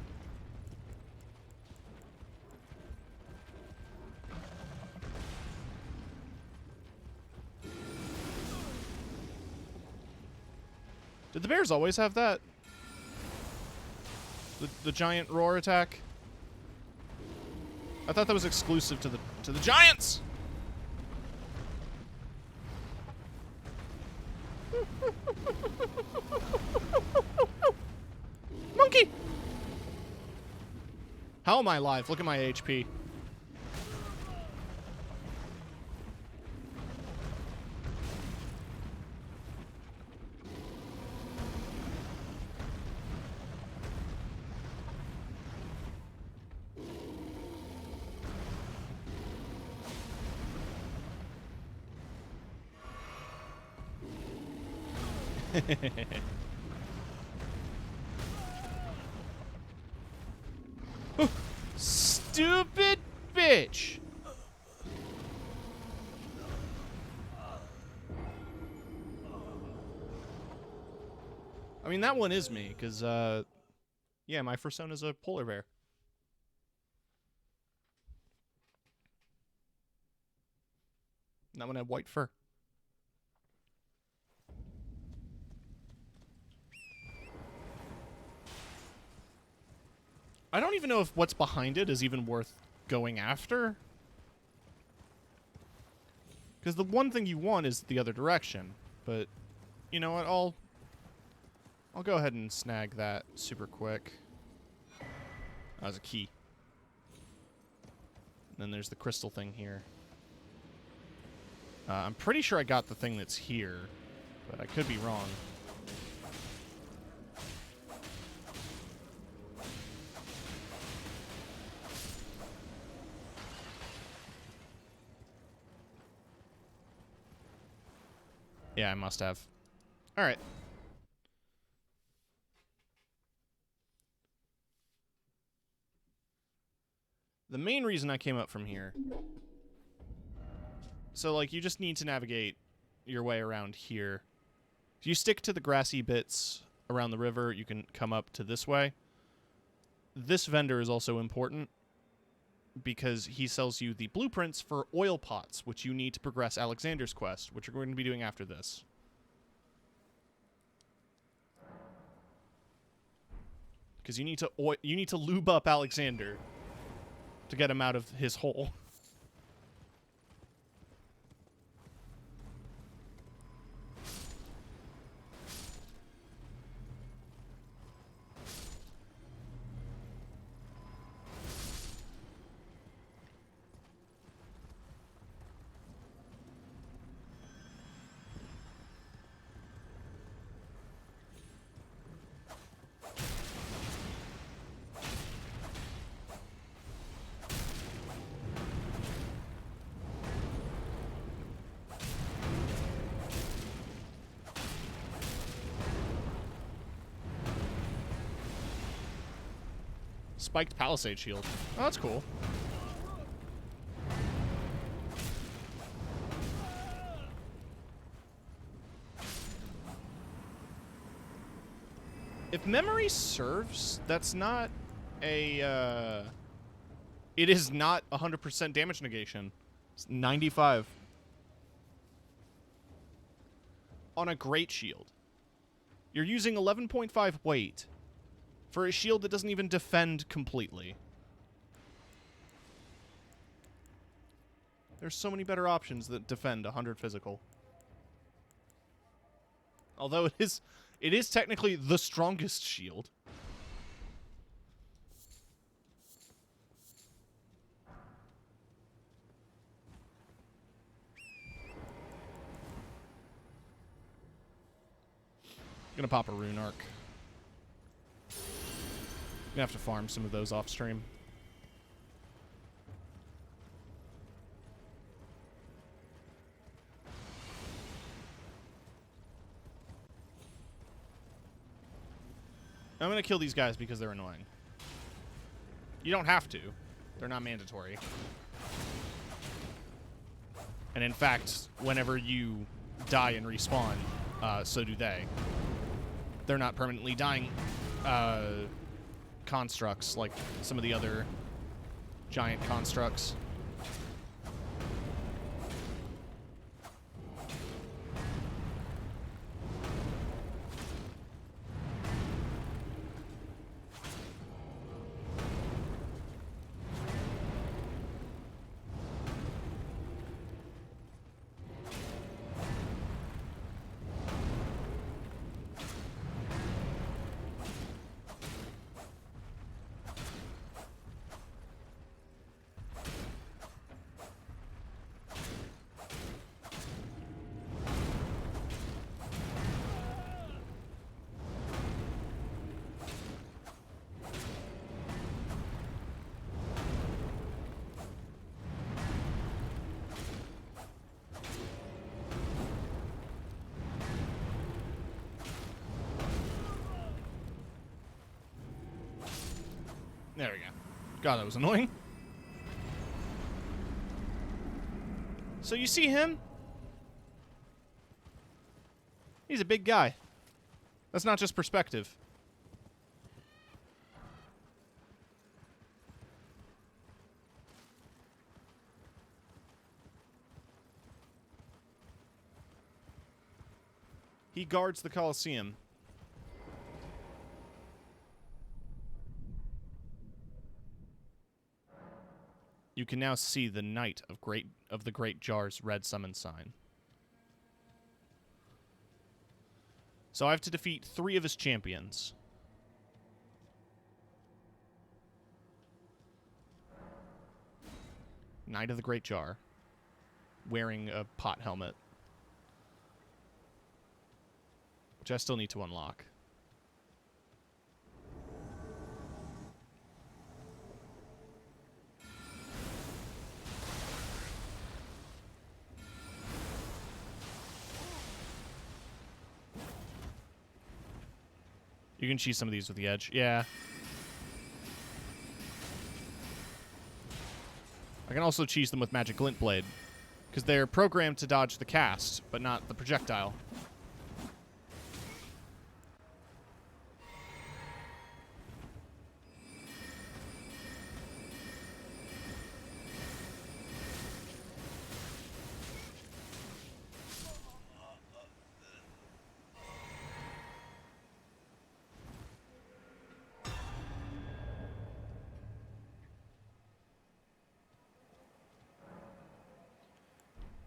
Did the bears always have that? The giant roar attack? I thought that was exclusive to the giants. Monkey. How am I alive? Look at my HP. Stupid bitch. I mean, that one is me, because, yeah, my persona's a polar bear. And that one had white fur. I don't even know if what's behind it is even worth going after. Because the one thing you want is the other direction. But, you know what, I'll go ahead and snag that super quick. That was a key. And then there's the crystal thing here. I'm pretty sure I got the thing that's here, but I could be wrong. Yeah, I must have. All right. The main reason I came up from here... So, like, you just need to navigate your way around here. If you stick to the grassy bits around the river, you can come up to this way. This vendor is also important because he sells you the blueprints for oil pots, which you need to progress Alexander's quest, which we're going to be doing after this. Because you need to lube up Alexander to get him out of his hole. Spiked Palisade Shield. Oh, that's cool. If memory serves, that's not a, it is not 100% damage negation. It's 95. On a great shield. You're using 11.5 weight for a shield that doesn't even defend completely. There's so many better options that defend 100 physical. Although It is technically the strongest shield. Gonna pop a rune arc. Gonna have to farm some of those off stream. I'm gonna kill these guys because they're annoying. You don't have to. They're not mandatory. And in fact, whenever you die and respawn, so do they. They're not permanently dying constructs like some of the other giant constructs. There we go. God, that was annoying. So you see him? He's a big guy. That's not just perspective. He guards the Colosseum. You can now see the Knight of the Great Jar's red summon sign. So I have to defeat 3 of his champions. Knight of the Great Jar, wearing a pot helmet, which I still need to unlock. You can cheese some of these with the edge. Yeah. I can also cheese them with Magic Glint Blade, because they're programmed to dodge the cast, but not the projectile.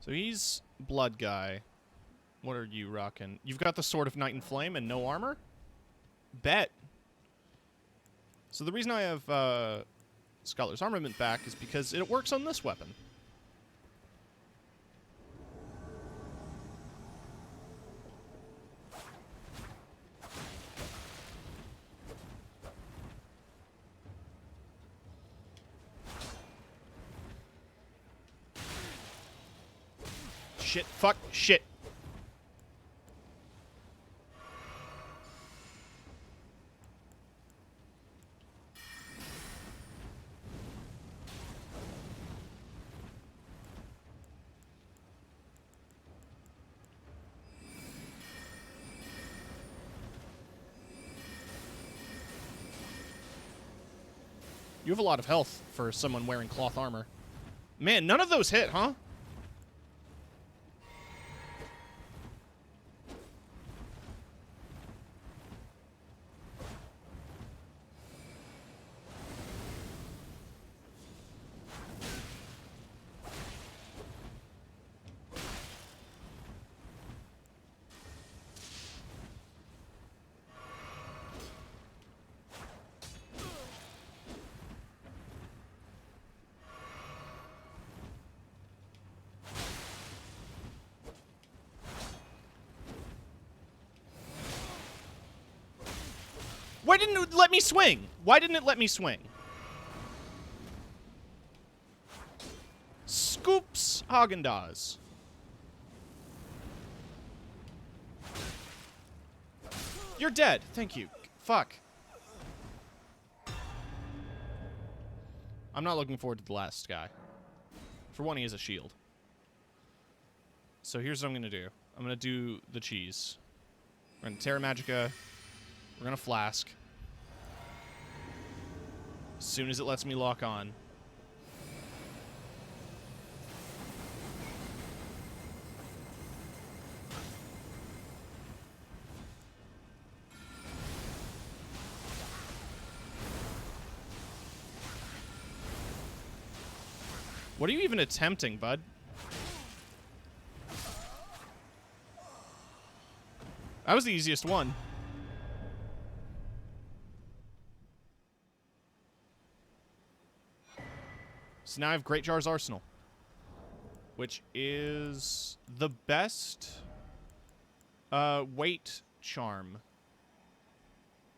So he's Blood Guy. What are you rocking? You've got the Sword of Night and Flame and no armor? Bet. So the reason I have Scholar's Armament back is because it works on this weapon. Shit, fuck, shit. You have a lot of health for someone wearing cloth armor. Man, none of those hit, huh? Why didn't it let me swing? Why didn't it let me swing? Scoops Haagen-Dazs. You're dead. Thank you. Fuck. I'm not looking forward to the last guy. For one, he has a shield. So here's what I'm going to do. I'm going to do the cheese. We're going to Terra Magica. We're going to Flask. As soon as it lets me lock on. What are you even attempting, bud? That was the easiest one. So now I have Great Jar's Arsenal, which is the best weight charm.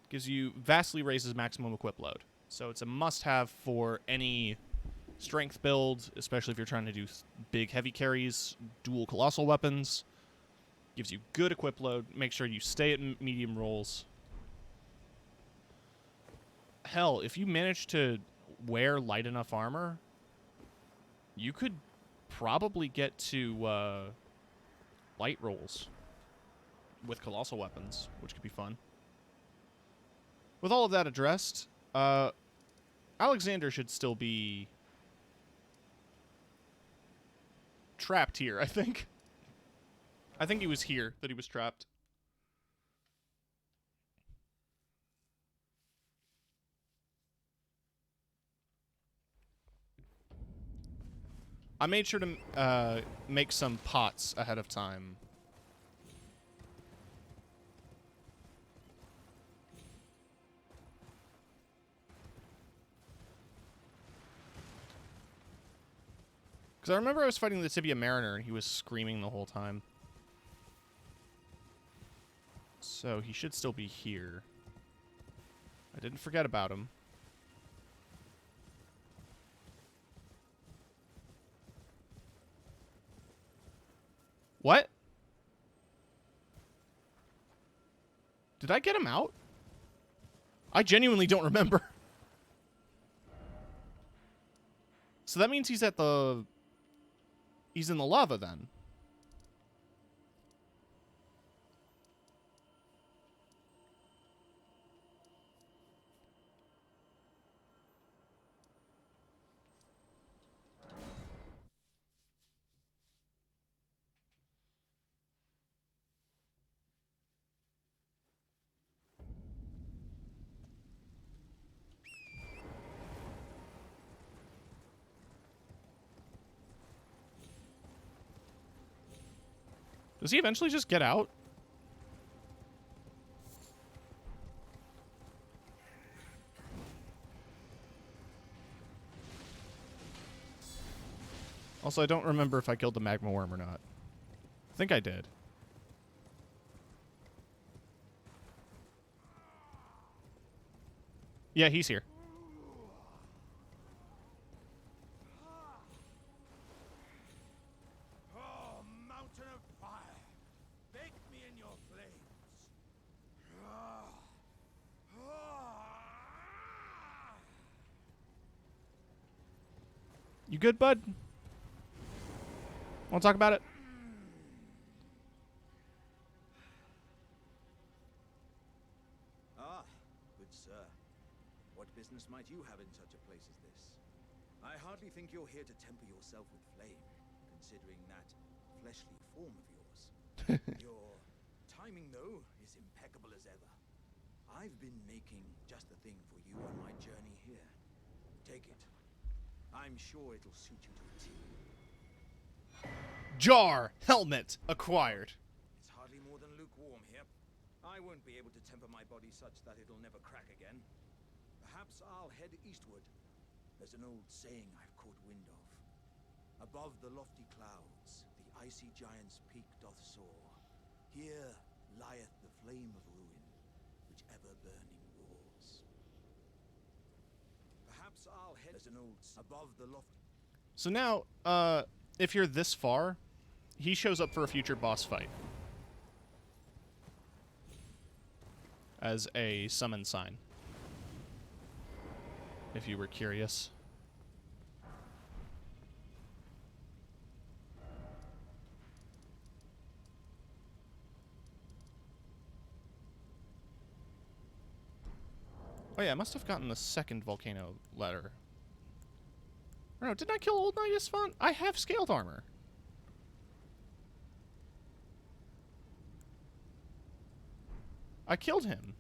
Gives you vastly raises maximum equip load. So it's a must-have for any strength build, especially if you're trying to do big heavy carries, dual colossal weapons. Gives you good equip load. Make sure you stay at medium rolls. Hell, if you manage to wear light enough armor, you could probably get to light rolls with colossal weapons, which could be fun. With all of that addressed, Alexander should still be trapped here, I think. I think he was here, that he was trapped. I made sure to make some pots ahead of time. Because I remember I was fighting the Tibia Mariner and he was screaming the whole time. So he should still be here. I didn't forget about him. What? Did I get him out? I genuinely don't remember. So that means he's at the... He's in the lava then. Does he eventually just get out? Also, I don't remember if I killed the magma worm or not. I think I did. Yeah, he's here. Oh, mountain of fire! Bake me in your flames! You good, bud? Want to talk about it? Ah, good sir. What business might you have in such a place as this? I hardly think you're here to temper yourself with flame, considering that fleshly form of yours. Your timing, though, is impeccable as ever. I've been making just the thing for you on my journey here. Take it. I'm sure it'll suit you to a T. Jar helmet acquired. It's hardly more than lukewarm here. I won't be able to temper my body such that it'll never crack again. Perhaps I'll head eastward. There's an old saying I've caught wind of. Above the lofty clouds, the icy giant's peak doth soar. Here lieth the flame of ruin, which ever burning roar. Perhaps I'll head as an old above the loft. So now, if you're this far, he shows up for a future boss fight as a summon sign, if you were curious. Oh yeah, I must have gotten the second volcano letter. Or no, didn't I kill Old Knight Isfon? I have scaled armor. I killed him.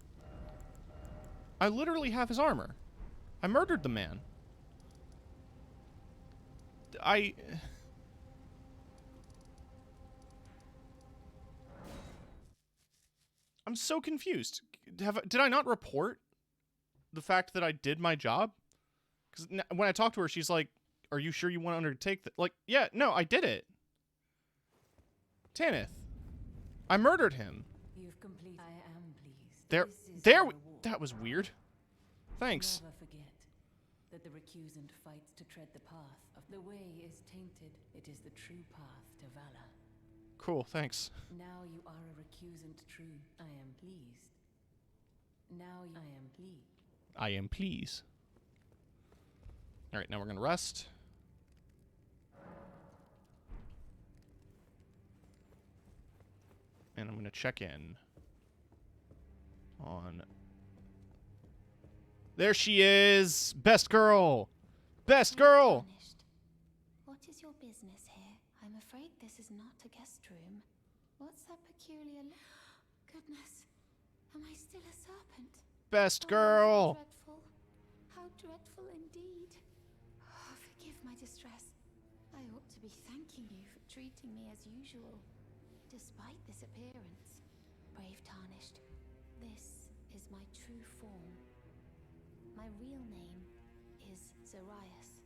I literally have his armor. I murdered the man. I'm so confused. Did I not report the fact that I did my job? Because when I talked to her, she's like, "Are you sure you want to undertake that?" Like, yeah, no, I did it. Tanith, I murdered him. You've completed. I am pleased. That was weird. Thanks. Never forget that the recusant fights to tread the path of the way is tainted. It is the true path to valor. Cool, thanks. Now you are a recusant true. I am pleased. Now I am pleased. I am pleased. All right, now we're gonna rest. And I'm gonna check in on... There she is! Best girl! Best girl! Vanished. What is your business here? I'm afraid this is not a guest room. What's that peculiar Goodness, am I still a serpent? Best Oh, girl! how dreadful indeed. Oh, forgive my distress. I ought to be thanking you for treating me as usual, despite this appearance. Brave Tarnished, this is my true form. My real name is Zarias.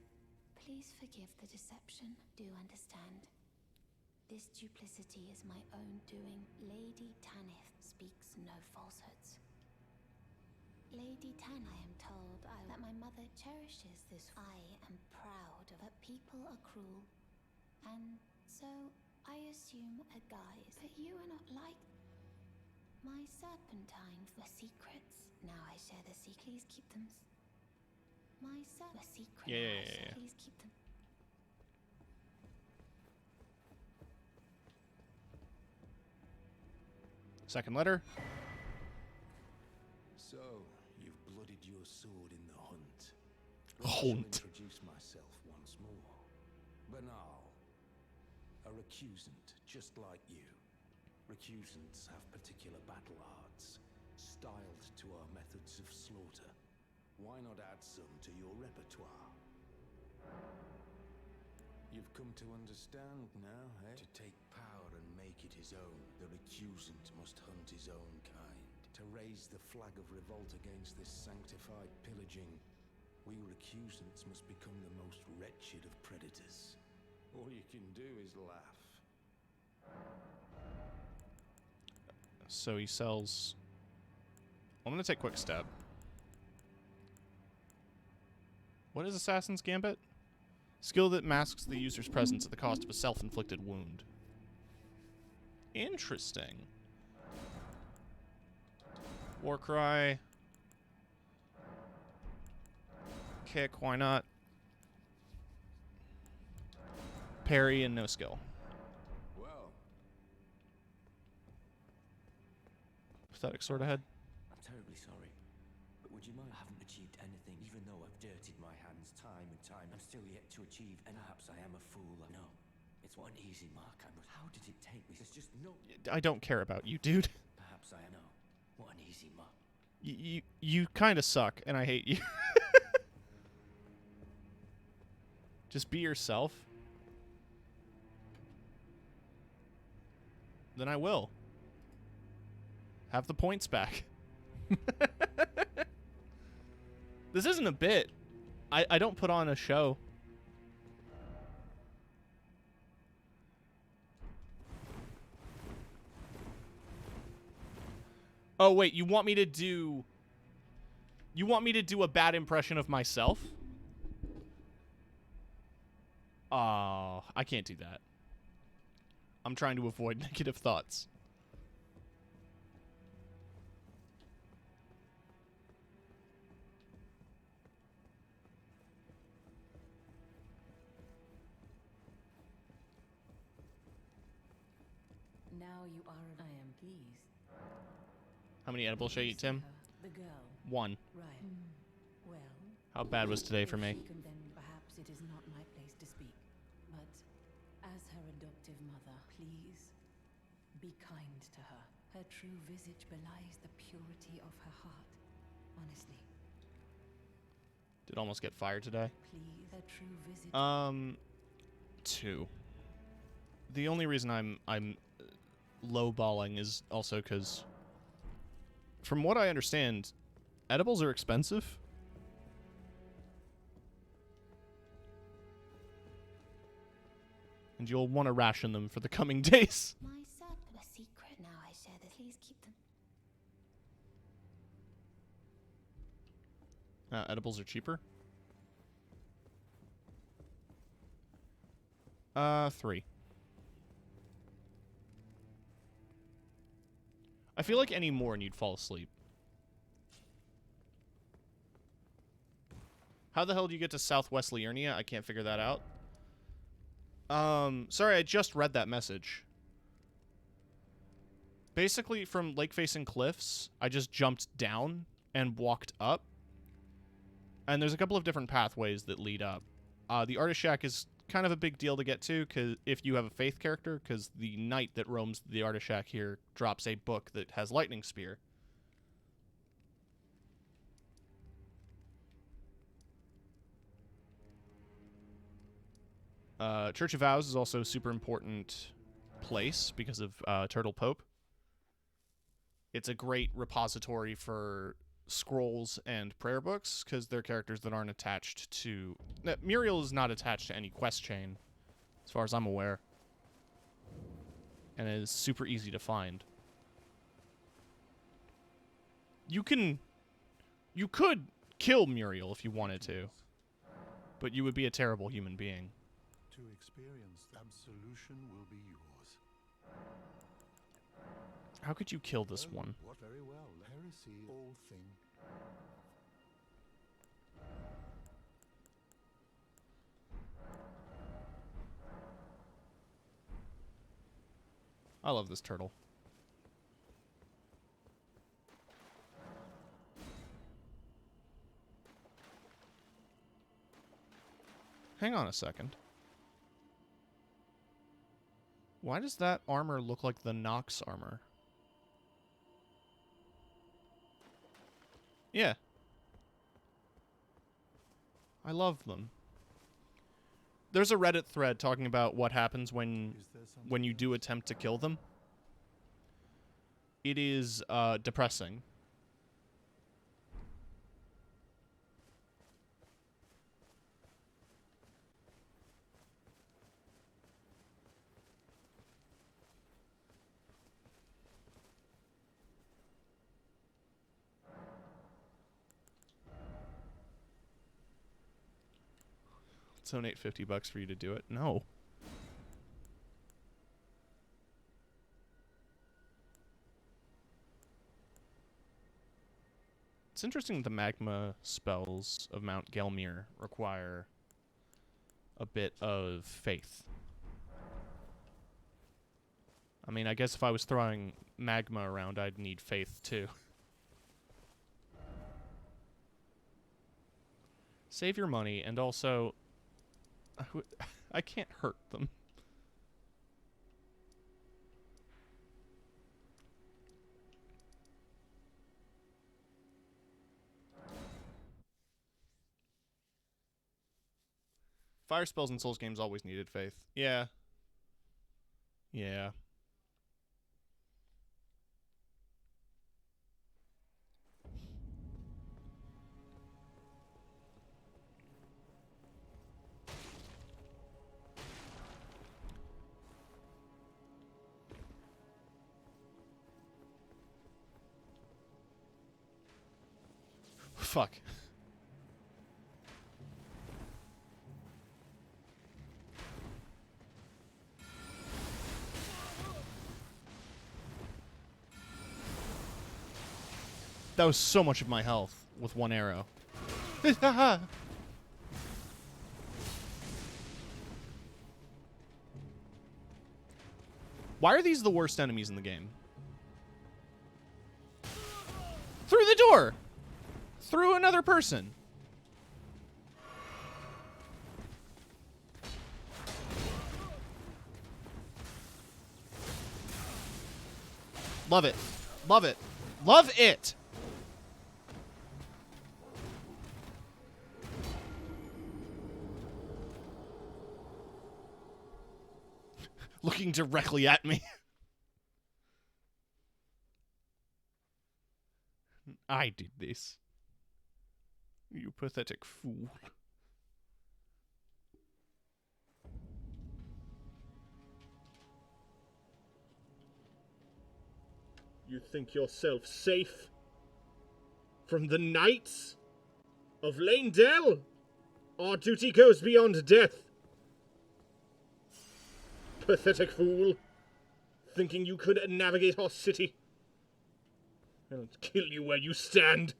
Please forgive the deception. Do understand. This duplicity is my own doing. Lady Tanith speaks no falsehoods. Lady Tan, I am told, that my mother cherishes this. I am proud of that people are cruel. And so I assume a guise. But you are not like my serpentine for secrets. Now I share the secret. Please keep them. My secret. Yeah. Please keep them. Second letter. So, you've blooded your sword in the hunt. Hunt. Introduce myself once more. Banal. A recusant, just like you. Recusants have particular battle arts, styled to our methods of slaughter. Why not add some to your repertoire? You've come to understand now, eh? To take power and make it his own, the recusant must hunt his own kind. To raise the flag of revolt against this sanctified pillaging, we recusants must become the most wretched of predators. All you can do is laugh. So he sells... I'm going to take Quick Step. What is Assassin's Gambit? Skill that masks the user's presence at the cost of a self-inflicted wound. Interesting. Warcry. Kick, why not? Parry and no skill. Well, Pathetic sword ahead. I'm terribly sorry, but would you mind? I haven't achieved anything, even though I've dirtied my hands time and time. I'm still yet to achieve, and perhaps I am a fool. No, it's one easy mark. How did it take me? There's just no... I don't care about you, dude. Perhaps I know. What an easy mark. You kind of suck, and I hate you. Just be yourself. Then I will. Have the points back. This isn't a bit. I don't put on a show. Oh, wait, you want me to do... You want me to do a bad impression of myself? Oh, I can't do that. I'm trying to avoid negative thoughts. Now you are. I am pleased. How many edibles should I eat, Tim? The girl. 1. Right. Well. How bad was today for me? Then perhaps it is not my place to speak. But as her adoptive mother, please be kind to her. Her true visage belies the purity of her heart. Honestly. Did almost get fired today. Please, her true visage. 2. The only reason I'm lowballing is also because, from what I understand, edibles are expensive. And you'll want to ration them for the coming days. My circular secret now I share this. Please keep them. Edibles are cheaper. 3. I feel like any more and you'd fall asleep. How the hell do you get to Southwest Liurnia? I can't figure that out. Sorry, I just read that message. Basically, from lake-facing cliffs, I just jumped down and walked up. And there's a couple of different pathways that lead up. The Artist Shack is kind of a big deal to get to, cause if you have a faith character, because the knight that roams the Artist Shack here drops a book that has lightning spear. Church of Vows is also a super important place because of Turtle Pope. It's a great repository for scrolls and prayer books because they're characters that aren't attached to... Muriel is not attached to any quest chain, as far as I'm aware. And it is super easy to find. You could kill Muriel if you wanted to, but you would be a terrible human being. To experience absolution will be yours. How could you kill this one? What very well. Heresy, all thing. I love this turtle. Hang on a second. Why does that armor look like the Nox armor? Yeah. I love them. There's a Reddit thread talking about what happens when you do attempt to kill them. It is depressing. Donate $50 for you to do it. No. It's interesting that the magma spells of Mount Gelmir require a bit of faith. I mean, I guess if I was throwing magma around, I'd need faith too. Save your money, and also... I can't hurt them. Fire spells in Souls games always needed faith. Yeah. Yeah. Fuck. That was so much of my health with one arrow. Why are these the worst enemies in the game? Through the door! Through another person. Love it. Love it. Love it! Looking directly at me. I did this. You pathetic fool. You think yourself safe from the knights of Lanedale? Our duty goes beyond death. Pathetic fool. Thinking you could navigate our city. I'll kill you where you stand.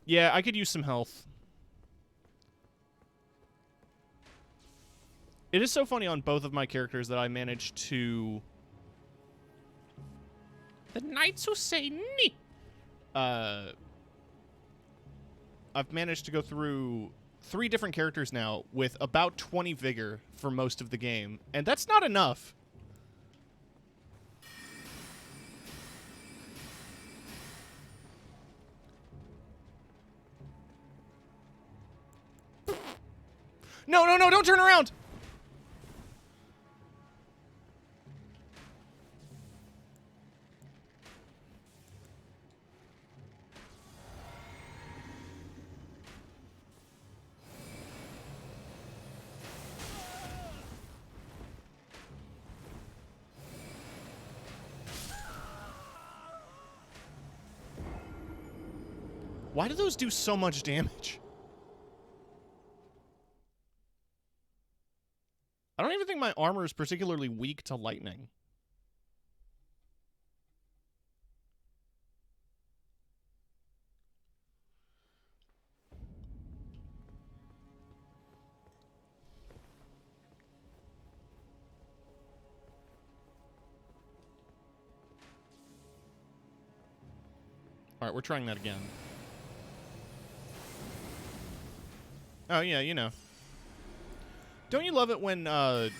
Yeah, I could use some health. It is so funny on both of my characters that I managed to... The knights who say ni! I've managed to go through 3 different characters now with about 20 vigor for most of the game, and that's not enough. No, no, no, don't turn around! Why do those do so much damage? I don't even think my armor is particularly weak to lightning. Alright, we're trying that again. Oh, yeah, you know. Don't you love it when the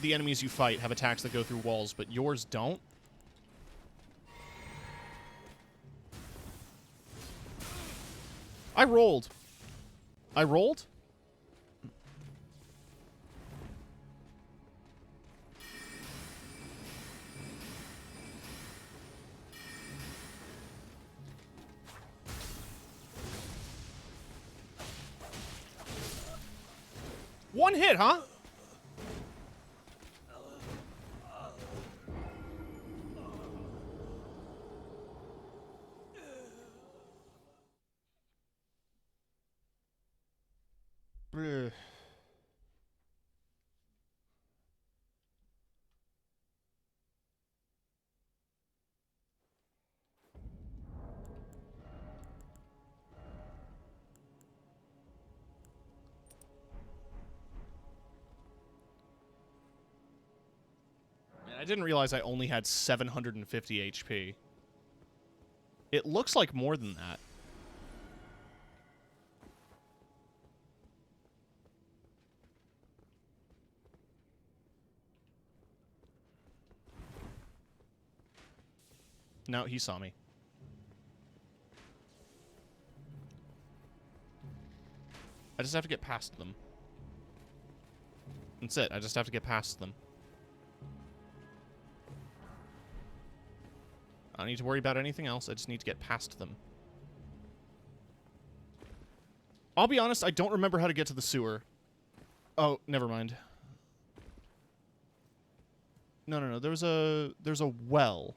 enemies you fight have attacks that go through walls, but yours don't? I rolled. I rolled? One hit, huh? Ugh. Man, I didn't realize I only had 750 HP. It looks like more than that. No, he saw me. I just have to get past them. That's it. I just have to get past them. I don't need to worry about anything else. I just need to get past them. I'll be honest, I don't remember how to get to the sewer. Oh, never mind. No, no, no. There's a well.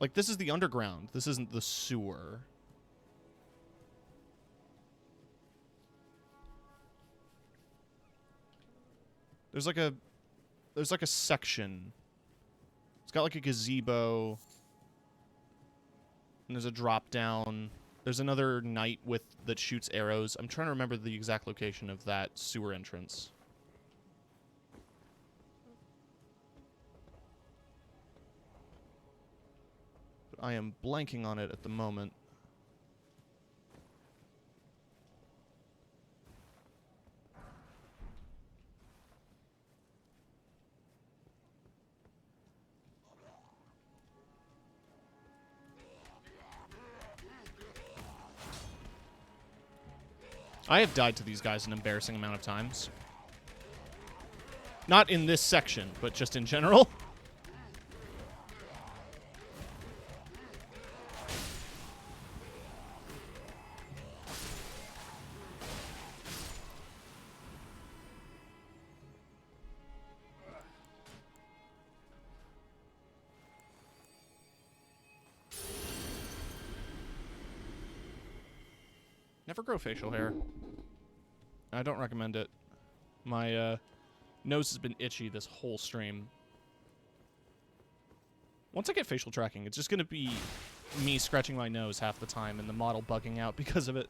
Like, this is the underground. This isn't the sewer. There's like a section. It's got like a gazebo. And there's a drop down. There's another knight that shoots arrows. I'm trying to remember the exact location of that sewer entrance. But I am blanking on it at the moment. I have died to these guys an embarrassing amount of times. Not in this section, but just in general. Never grow facial hair. I don't recommend it. My nose has been itchy this whole stream. Once I get facial tracking, it's just going to be me scratching my nose half the time and the model bugging out because of it.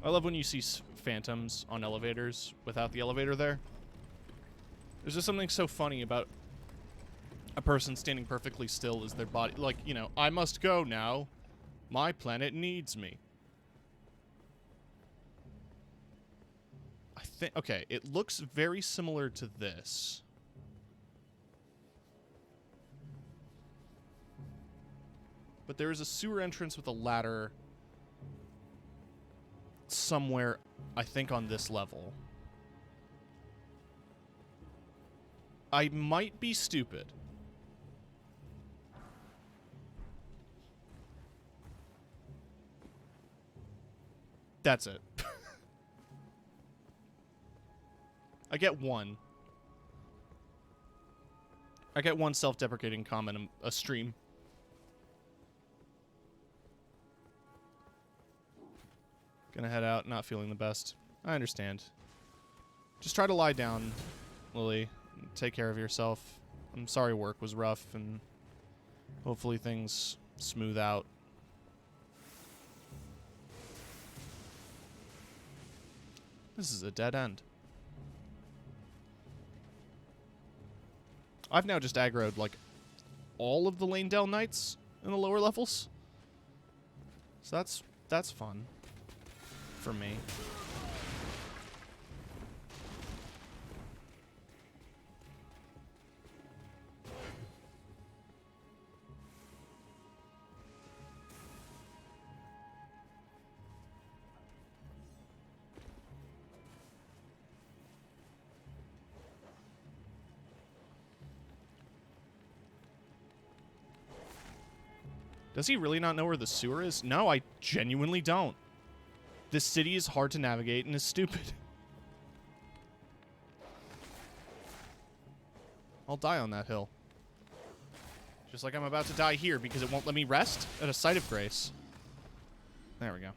I love when you see phantoms on elevators without the elevator there. There's just something so funny about a person standing perfectly still as their body. Like, you know, I must go now. My planet needs me. I think, okay, it looks very similar to this. But there is a sewer entrance with a ladder somewhere, I think, on this level. I might be stupid. That's it. I get one. I get one self-deprecating comment a stream. Gonna head out, not feeling the best. I understand. Just try to lie down, Lily. Take care of yourself. I'm sorry work was rough, and hopefully things smooth out. This is a dead end. I've now just aggroed, like, all of the Lanedale Knights in the lower levels. So that's fun. For me. Does he really not know where the sewer is? No, I genuinely don't. This city is hard to navigate and is stupid. I'll die on that hill. Just like I'm about to die here because it won't let me rest at a site of grace. There we go.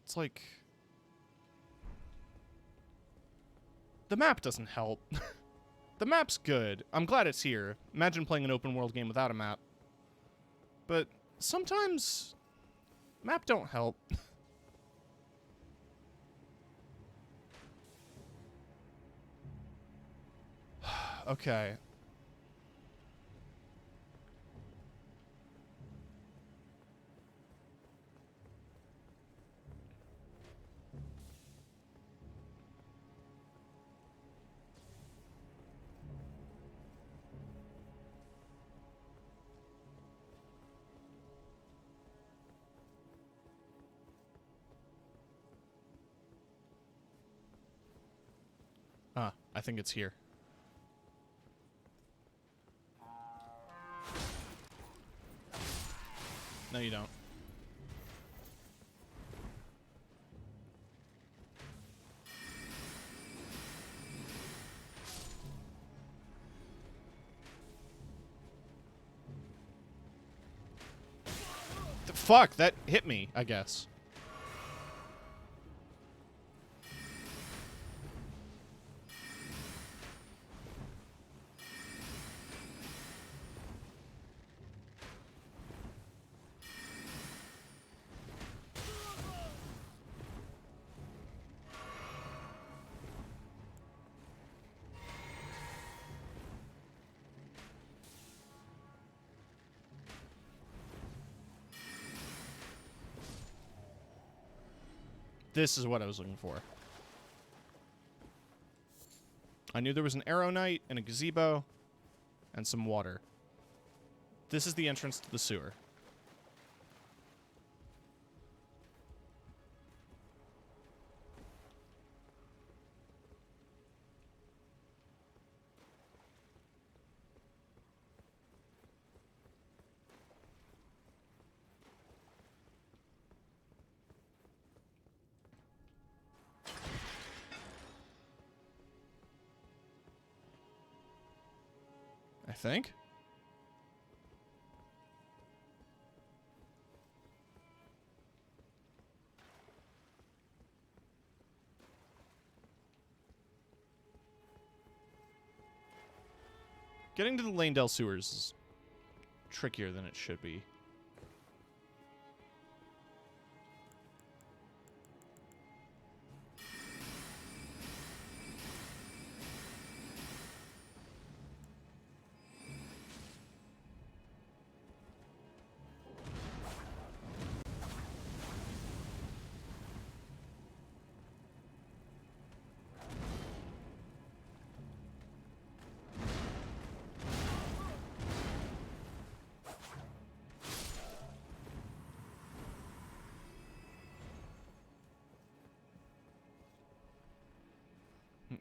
It's like... the map doesn't help. The map's good. I'm glad it's here. Imagine playing an open world game without a map. But sometimes map don't help. Okay. Ah, I think it's here. No, you don't. The fuck, that hit me, I guess. This is what I was looking for. I knew there was an arrow knight and a gazebo and some water. This is the entrance to the sewer. I think. Getting to the Lanedale sewers is trickier than it should be.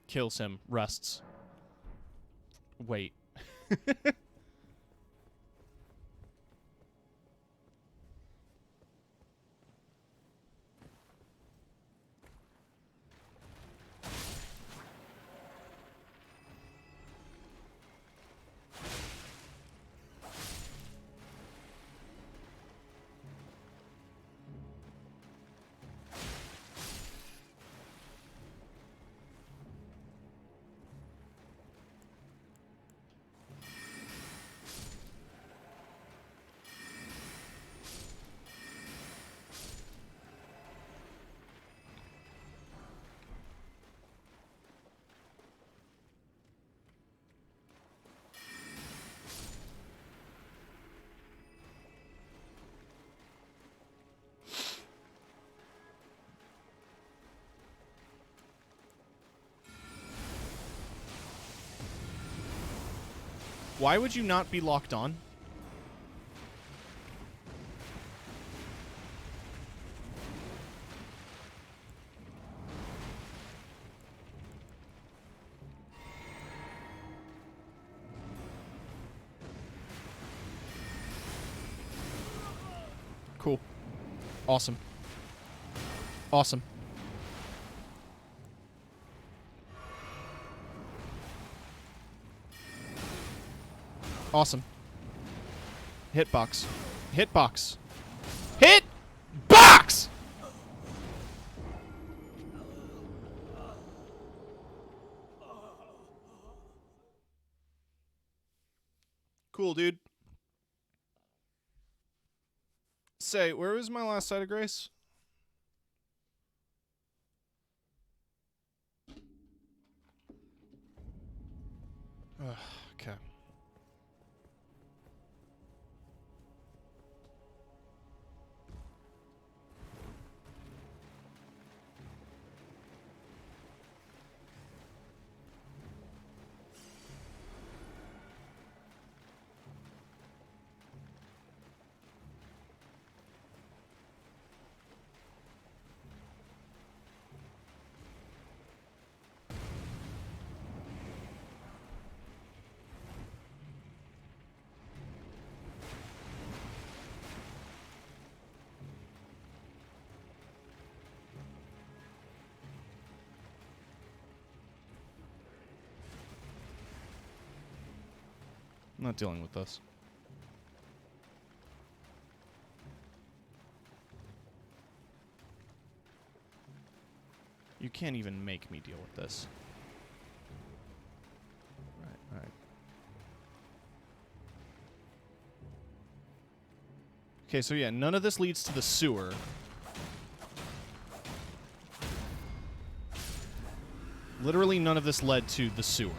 Kills him, rests. Wait. Why would you not be locked on? Cool. Awesome. Awesome. Awesome. Hitbox. Hitbox. Hitbox! Cool, dude. Say, where was my last site of grace? Okay. I'm not dealing with this. You can't even make me deal with this. Right, right. Okay, so yeah, none of this leads to the sewer. Literally none of this led to the sewer.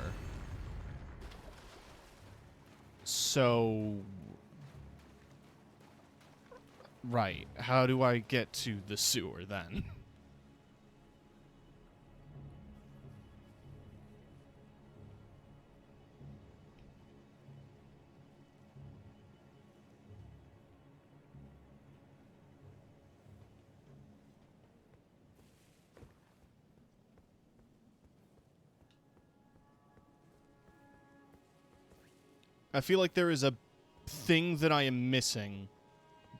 So... Right, how do I get to the sewer then? I feel like there is a thing that I am missing.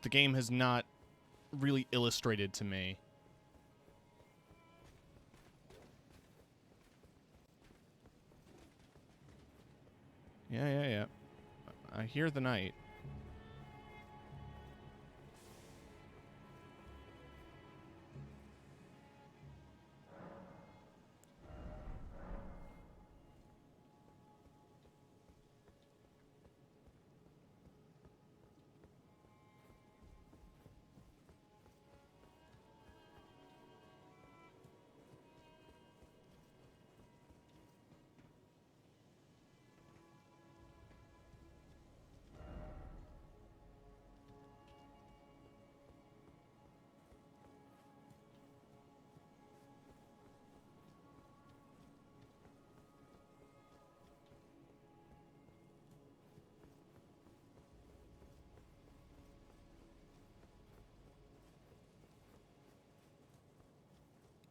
The game has not really illustrated to me. Yeah. I hear the night.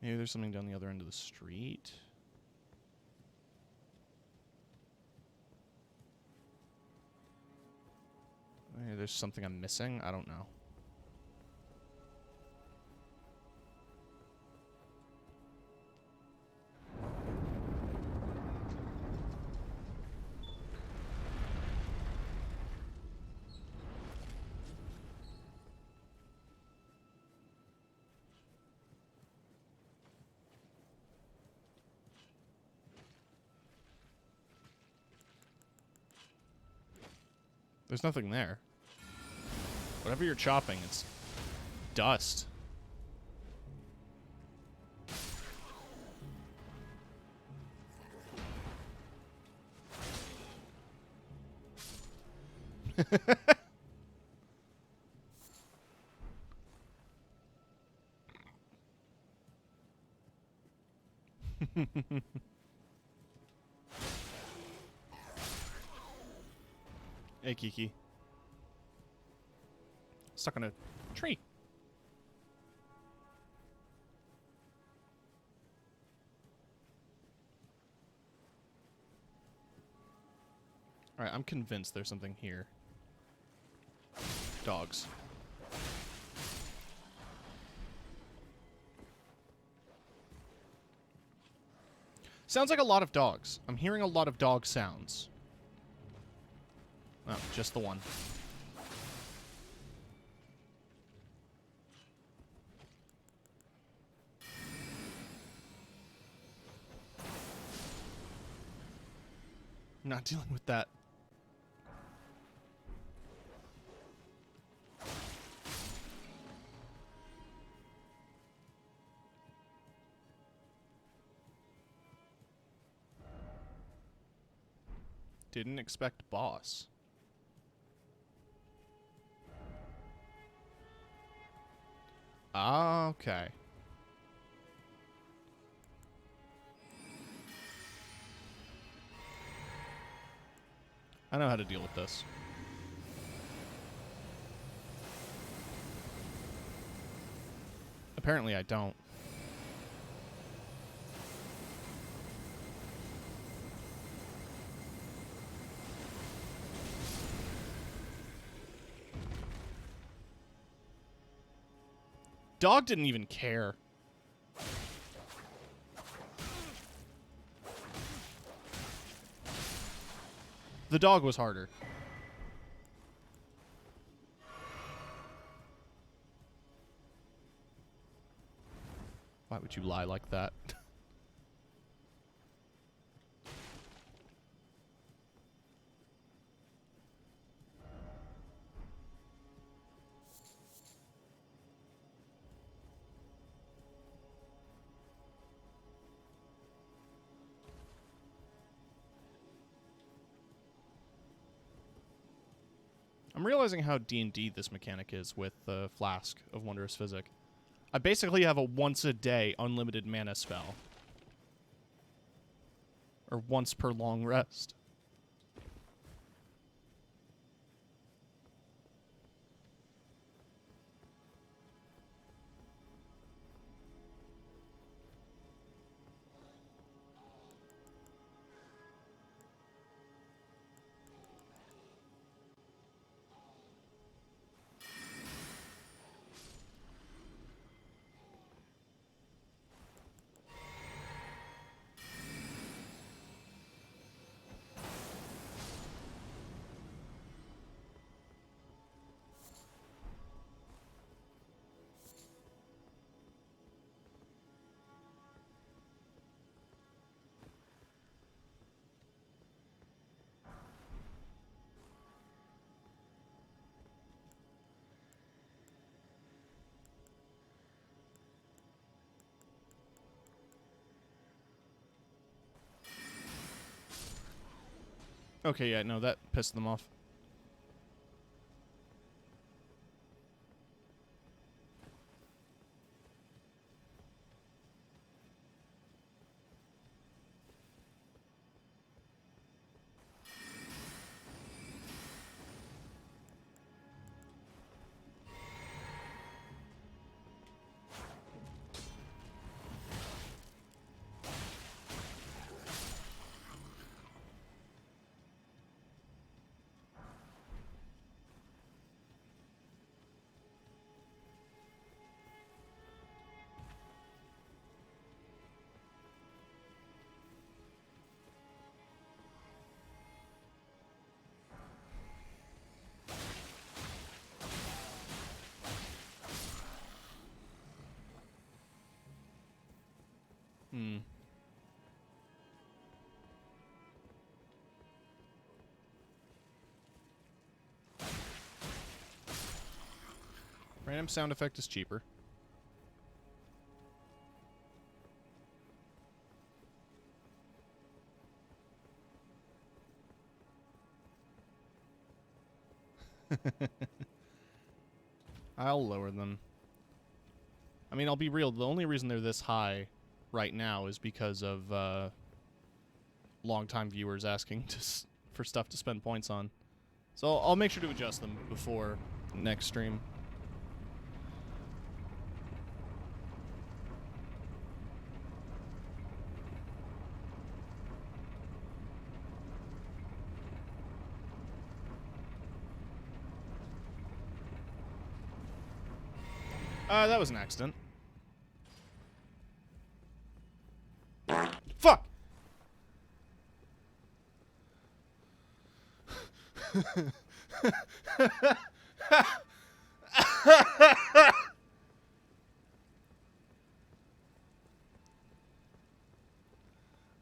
Maybe there's something down the other end of the street. Maybe there's something I'm missing. I don't know. There's nothing there. Whatever you're chopping, it's dust. Hey, Kiki. Stuck on a tree. Alright, I'm convinced there's something here. Dogs. Sounds like a lot of dogs. I'm hearing a lot of dog sounds. Oh, just the one. Not dealing with that. Didn't expect boss. Ah, okay. I know how to deal with this. Apparently I don't. Dog didn't even care. The dog was harder. Why would you lie like that? I'm realizing how D&D this mechanic is with the Flask of Wondrous Physic. I basically have a once-a-day unlimited mana spell. Or once per long rest. Okay, yeah, no, that pissed them off. Hmm. Random sound effect is cheaper. I'll lower them. I mean, I'll be real. The only reason they're this high right now is because of longtime viewers asking for stuff to spend points on. So I'll make sure to adjust them before next stream. That was an accident. Fuck!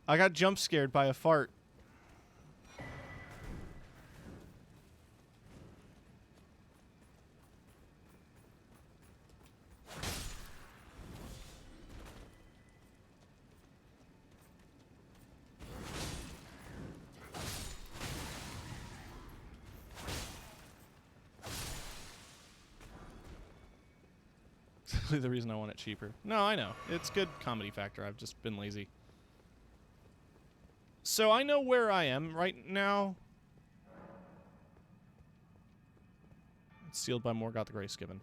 I got jump scared by a fart. The reason I want it cheaper. No, I know. It's good comedy factor. I've just been lazy. So I know where I am right now. It's sealed by Morgoth the Greyskiven.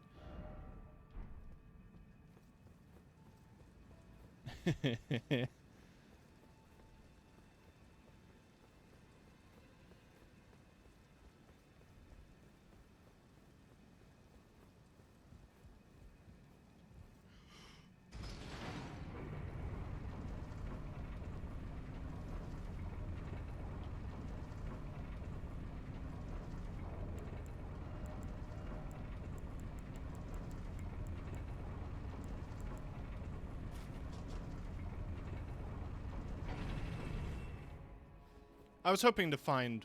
I was hoping to find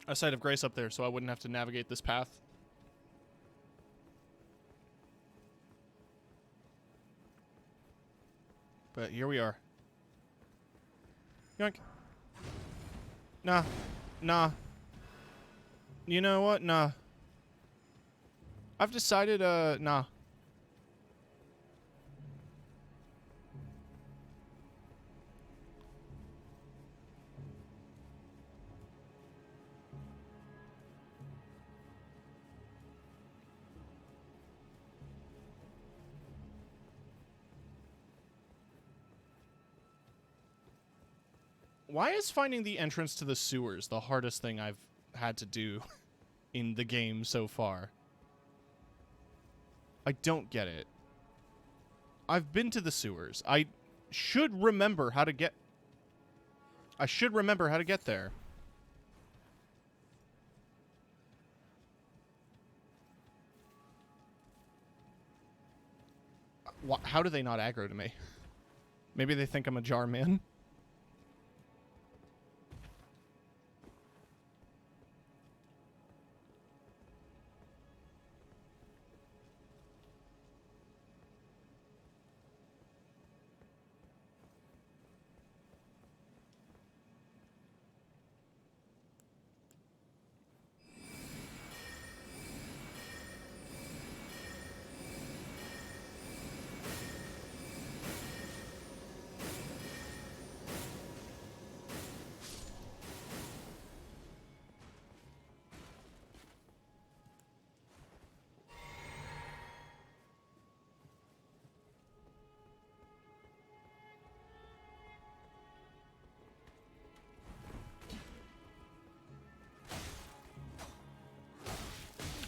a site of grace up there so I wouldn't have to navigate this path. But here we are. Yoink. Nah. Nah. You know what? Nah. I've decided, nah. Why is finding the entrance to the sewers the hardest thing I've had to do in the game so far? I don't get it. I've been to the sewers. I should remember how to get... I should remember how to get there. How do they not aggro to me? Maybe they think I'm a jar man?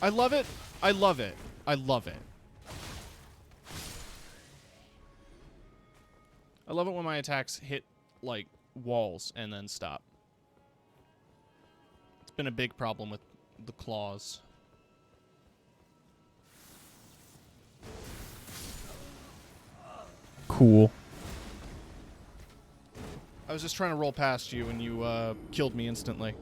I love it. I love it. I love it. I love it when my attacks hit, like, walls and then stop. It's been a big problem with the claws. Cool. I was just trying to roll past you and you, killed me instantly.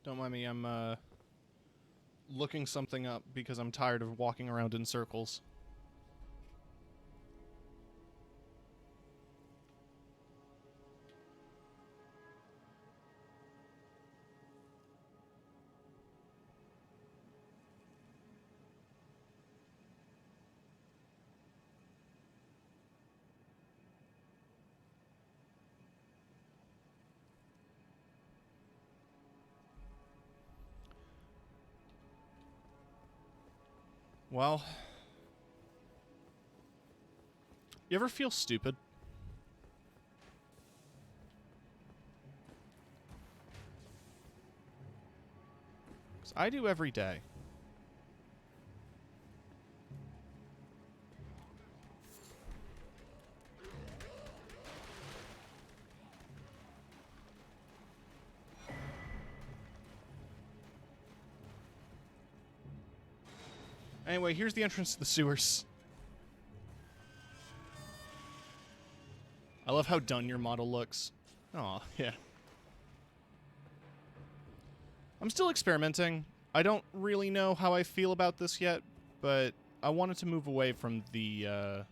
Don't mind me, I'm, looking something up because I'm tired of walking around in circles. Well, you ever feel stupid? 'Cause I do every day. Anyway, here's the entrance to the sewers. I love how done your model looks. Aw, yeah. I'm still experimenting. I don't really know how I feel about this yet, but I wanted to move away from the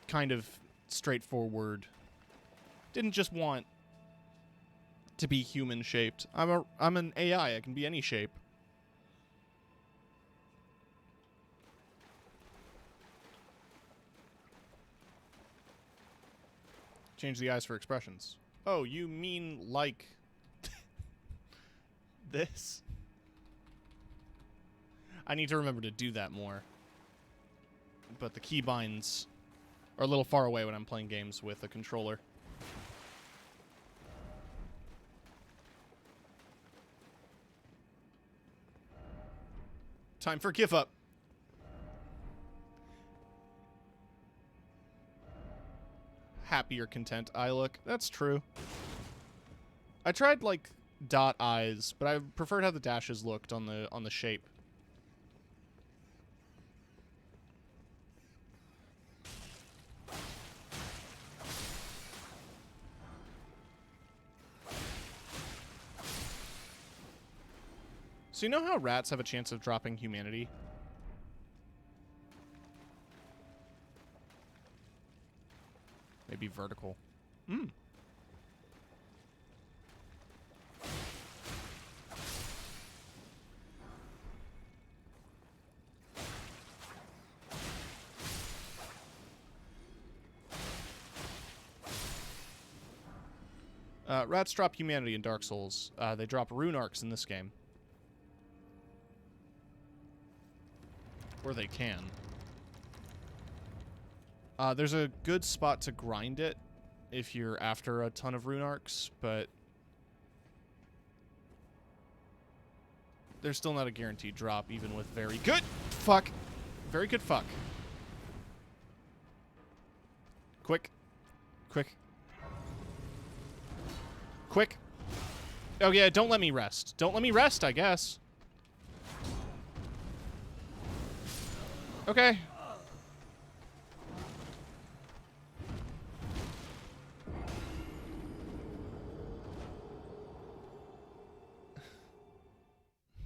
kind of straightforward... Didn't just want to be human-shaped. I'm an AI. I can be any shape. Change the eyes for expressions. Oh, you mean like this? I need to remember to do that more. But the keybinds are a little far away when I'm playing games with a controller. Time for give up. Happier content I look. That's true. I tried like dot eyes, but I preferred how the dashes looked on the shape. So you know how rats have a chance of dropping humanity? Maybe vertical. Hmm. Rats drop humanity in Dark Souls. They drop rune arcs in this game. Or they can. There's a good spot to grind it if you're after a ton of rune arcs, but there's still not a guaranteed drop, even with very good fuck. Very good fuck. Quick. Quick. Quick. Oh yeah, don't let me rest. Don't let me rest, I guess. Okay.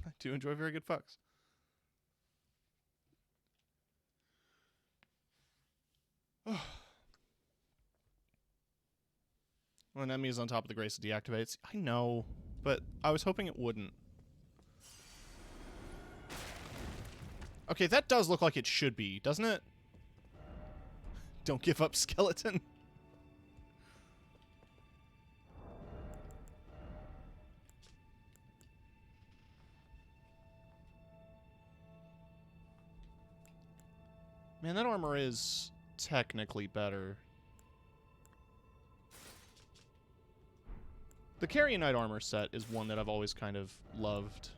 I do enjoy very good fucks. When an enemy is on top of the grace, it deactivates. I know, but I was hoping it wouldn't. Okay, that does look like it should be, doesn't it? Don't give up, skeleton. Man, that armor is technically better. The Carrion Knight armor set is one that I've always kind of loved.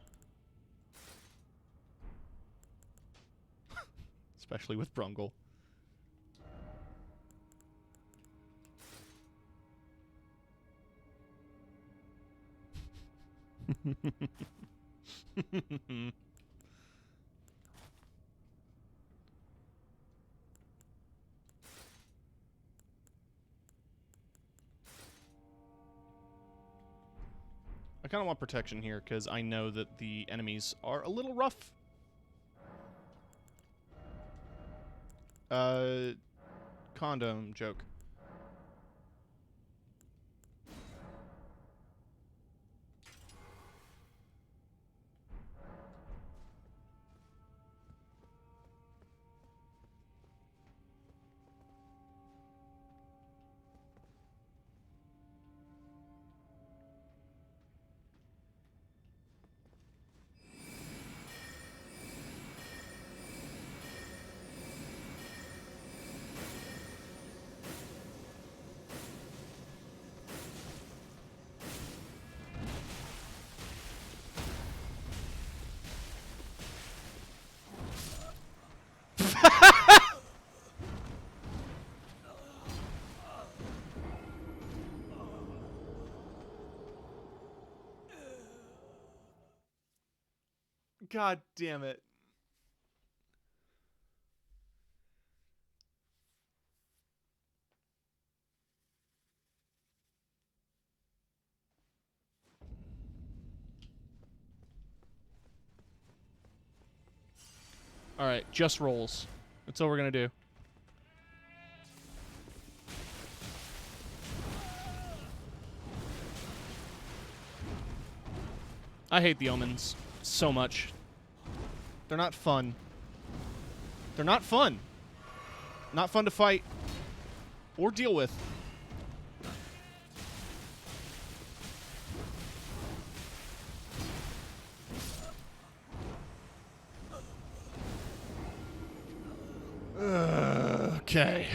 Especially with Brungle. I kind of want protection here because I know that the enemies are a little rough. Condom joke. God damn it. Alright, just rolls. That's all we're gonna do. I hate the omens so much. They're not fun. They're not fun. Not fun to fight or deal with. Okay.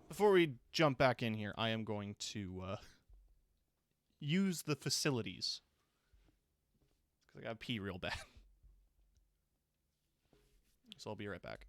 Before we jump back in here, I am going to use the facilities. Because I gotta pee real bad. So I'll be right back.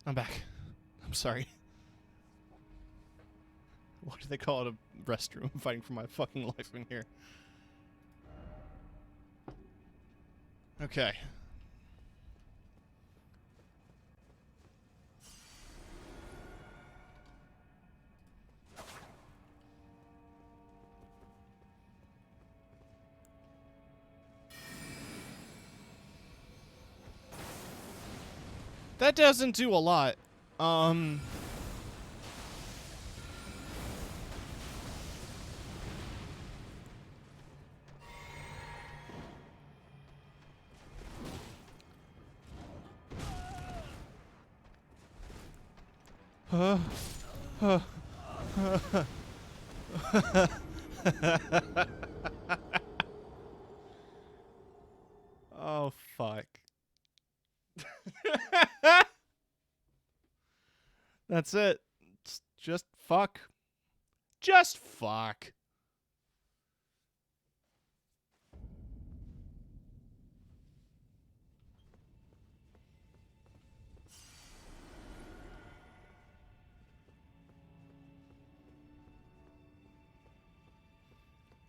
I'm back. I'm sorry. Why do they call it a restroom? I'm fighting for my fucking life in here. Okay. That doesn't do a lot. Oh, fuck. That's it. Just fuck. Just fuck.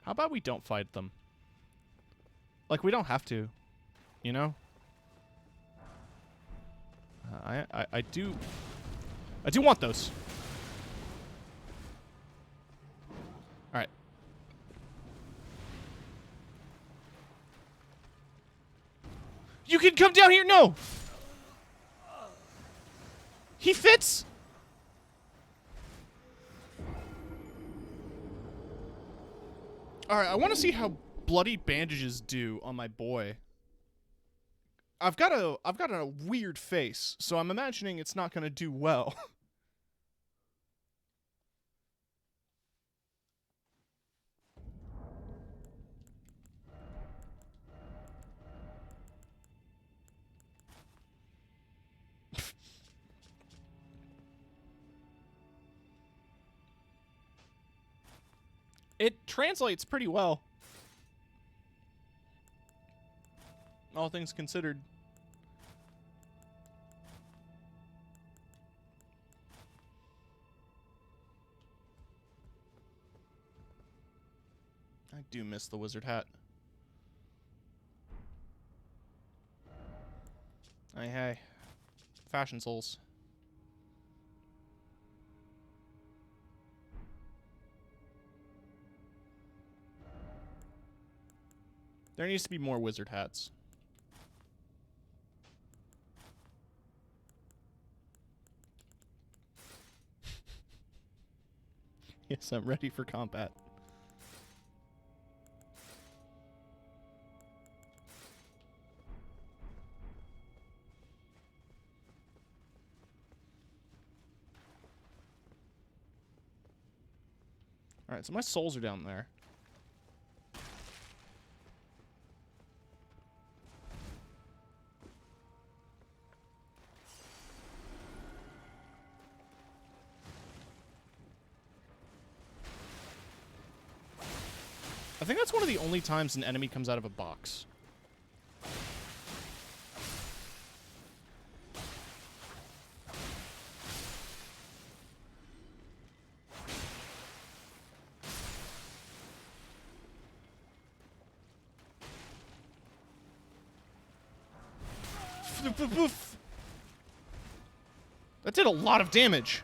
How about we don't fight them? Like, we don't have to, you know? I do want those. All right. You can come down here. No. He fits. All right, I want to see how bloody bandages do on my boy. I've got a weird face, so I'm imagining it's not going to do well. It translates pretty well. All things considered. I do miss the wizard hat. Hey. Fashion souls. There needs to be more wizard hats. Yes, I'm ready for combat. Alright, so my souls are down there. I think that's one of the only times an enemy comes out of a box. That did a lot of damage.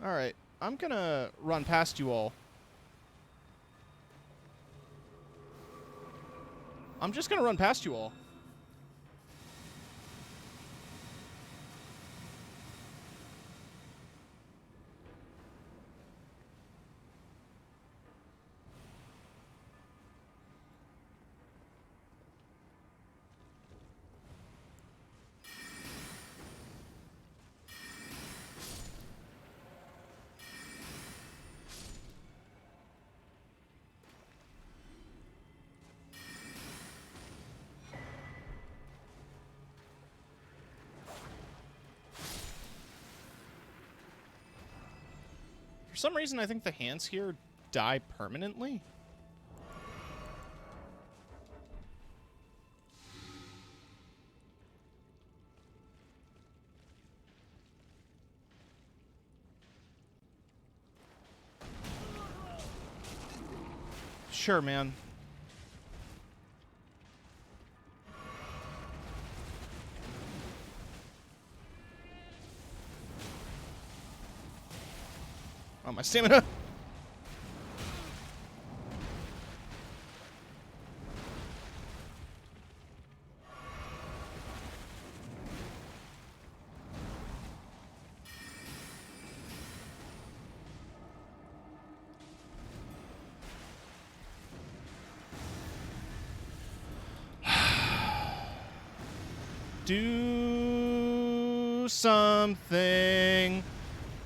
Alright, I'm gonna run past you all. I'm just gonna run past you all. For some reason, I think the hands here die permanently. Sure, man. Oh, my stamina. Do something.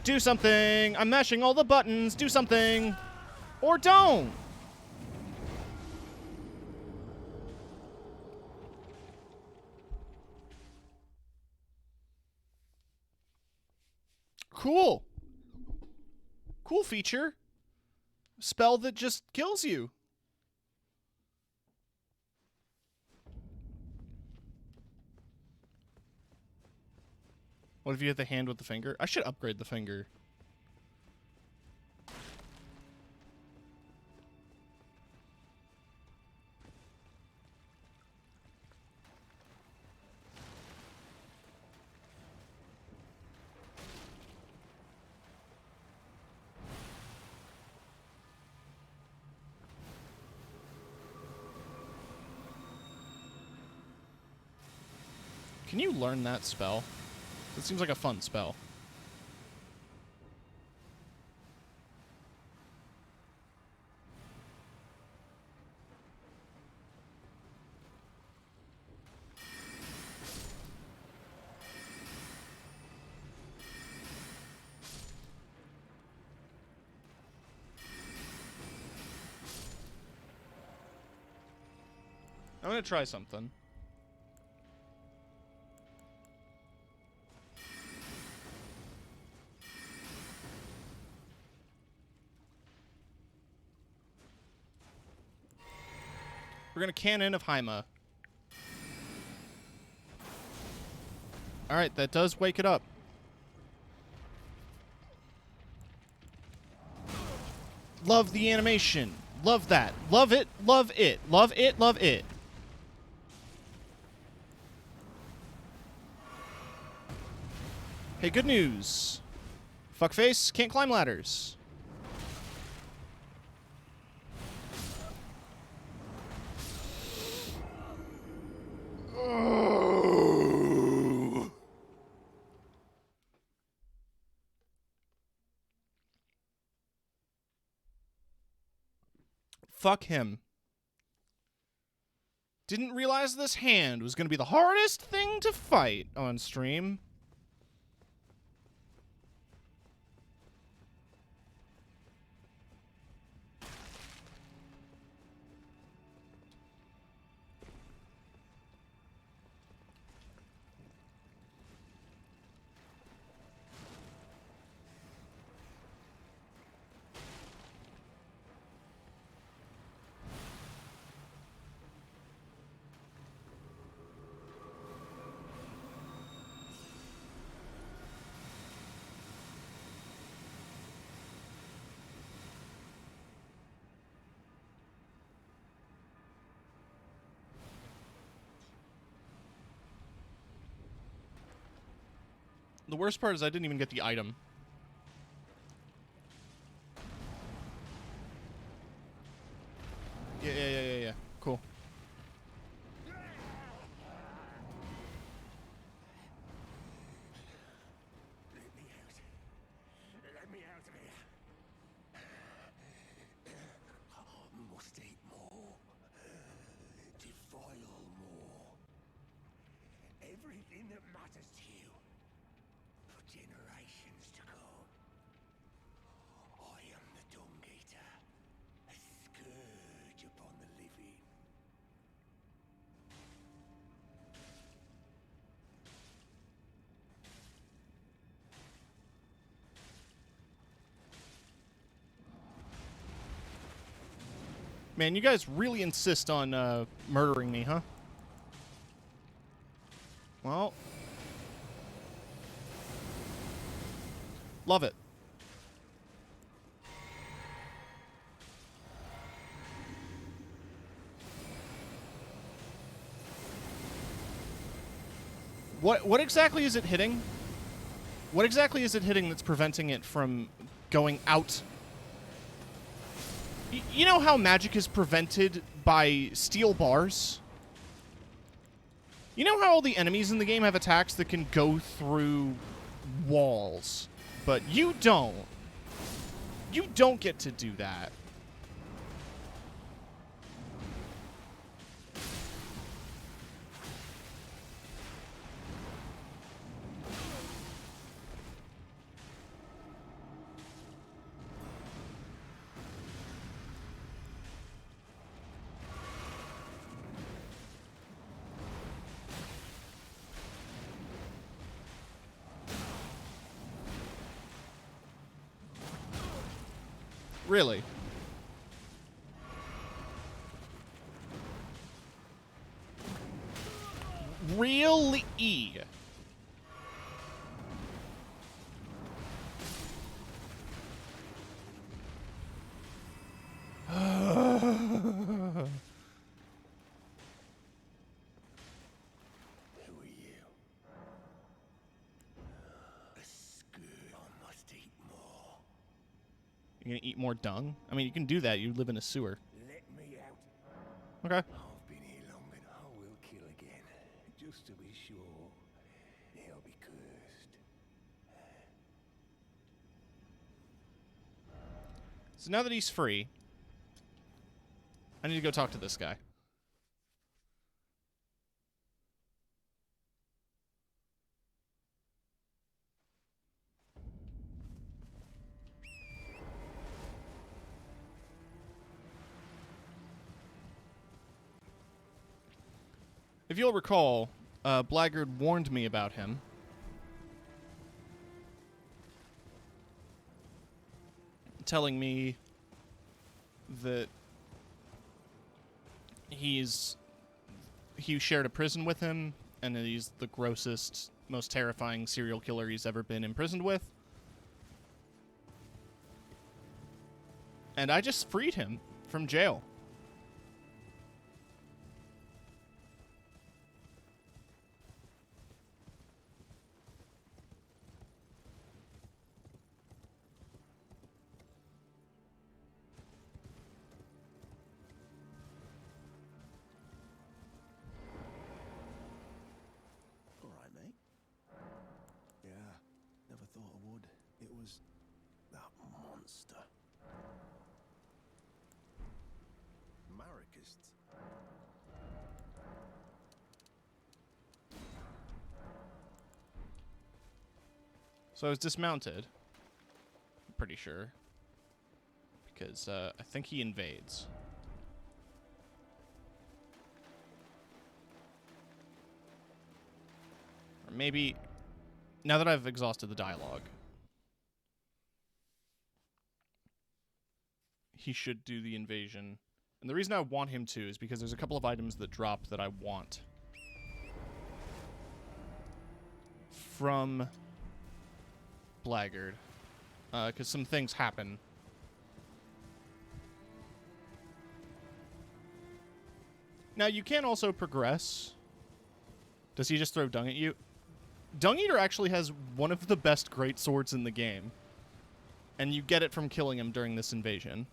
Do something. I'm mashing all the buttons. Do something. Or don't. Cool. Cool feature. Spell that just kills you. What if you hit the hand with the finger? I should upgrade the finger. Can you learn that spell? It seems like a fun spell. I'm gonna try something. We're gonna Cannon of Haima. Alright, that does wake it up. Love the animation. Love that. Love it. Love it. Love it. Love it. Hey, good news. Fuckface can't climb ladders. Fuck him. Didn't realize this hand was going to be the hardest thing to fight on stream. The worst part is I didn't even get the item. Yeah. Cool. Let me out of here. Must eat more. Defile more. Everything that matters to you. For generations to come. I am the Dung Eater. A scourge upon the living. Man, you guys really insist on murdering me, huh? Well. Love it. What exactly is it hitting? What exactly is it hitting that's preventing it from going out? You know how magic is prevented by steel bars? You know how all the enemies in the game have attacks that can go through walls, but you don't. You don't get to do that. Really? Really? You're gonna eat more dung? I mean, you can do that. You live in a sewer. Let me out. Okay. I've been here long and I will kill again. Just to be sure. He'll be cursed. So now that he's free, I need to go talk to this guy. If you'll recall, Blackguard warned me about him. Telling me that he shared a prison with him, and that he's the grossest, most terrifying serial killer he's ever been imprisoned with. And I just freed him from jail. Alright, mate. Yeah, never thought I would. It was that monster. Maricists. So I was dismounted. I'm pretty sure. Because I think he invades. Or maybe, now that I've exhausted the dialogue, he should do the invasion. And the reason I want him to is because there's a couple of items that drop that I want. From Blackguard. Because some things happen. Now, you can also progress. Does he just throw dung at you? Dung Eater actually has one of the best great swords in the game. And you get it from killing him during this invasion.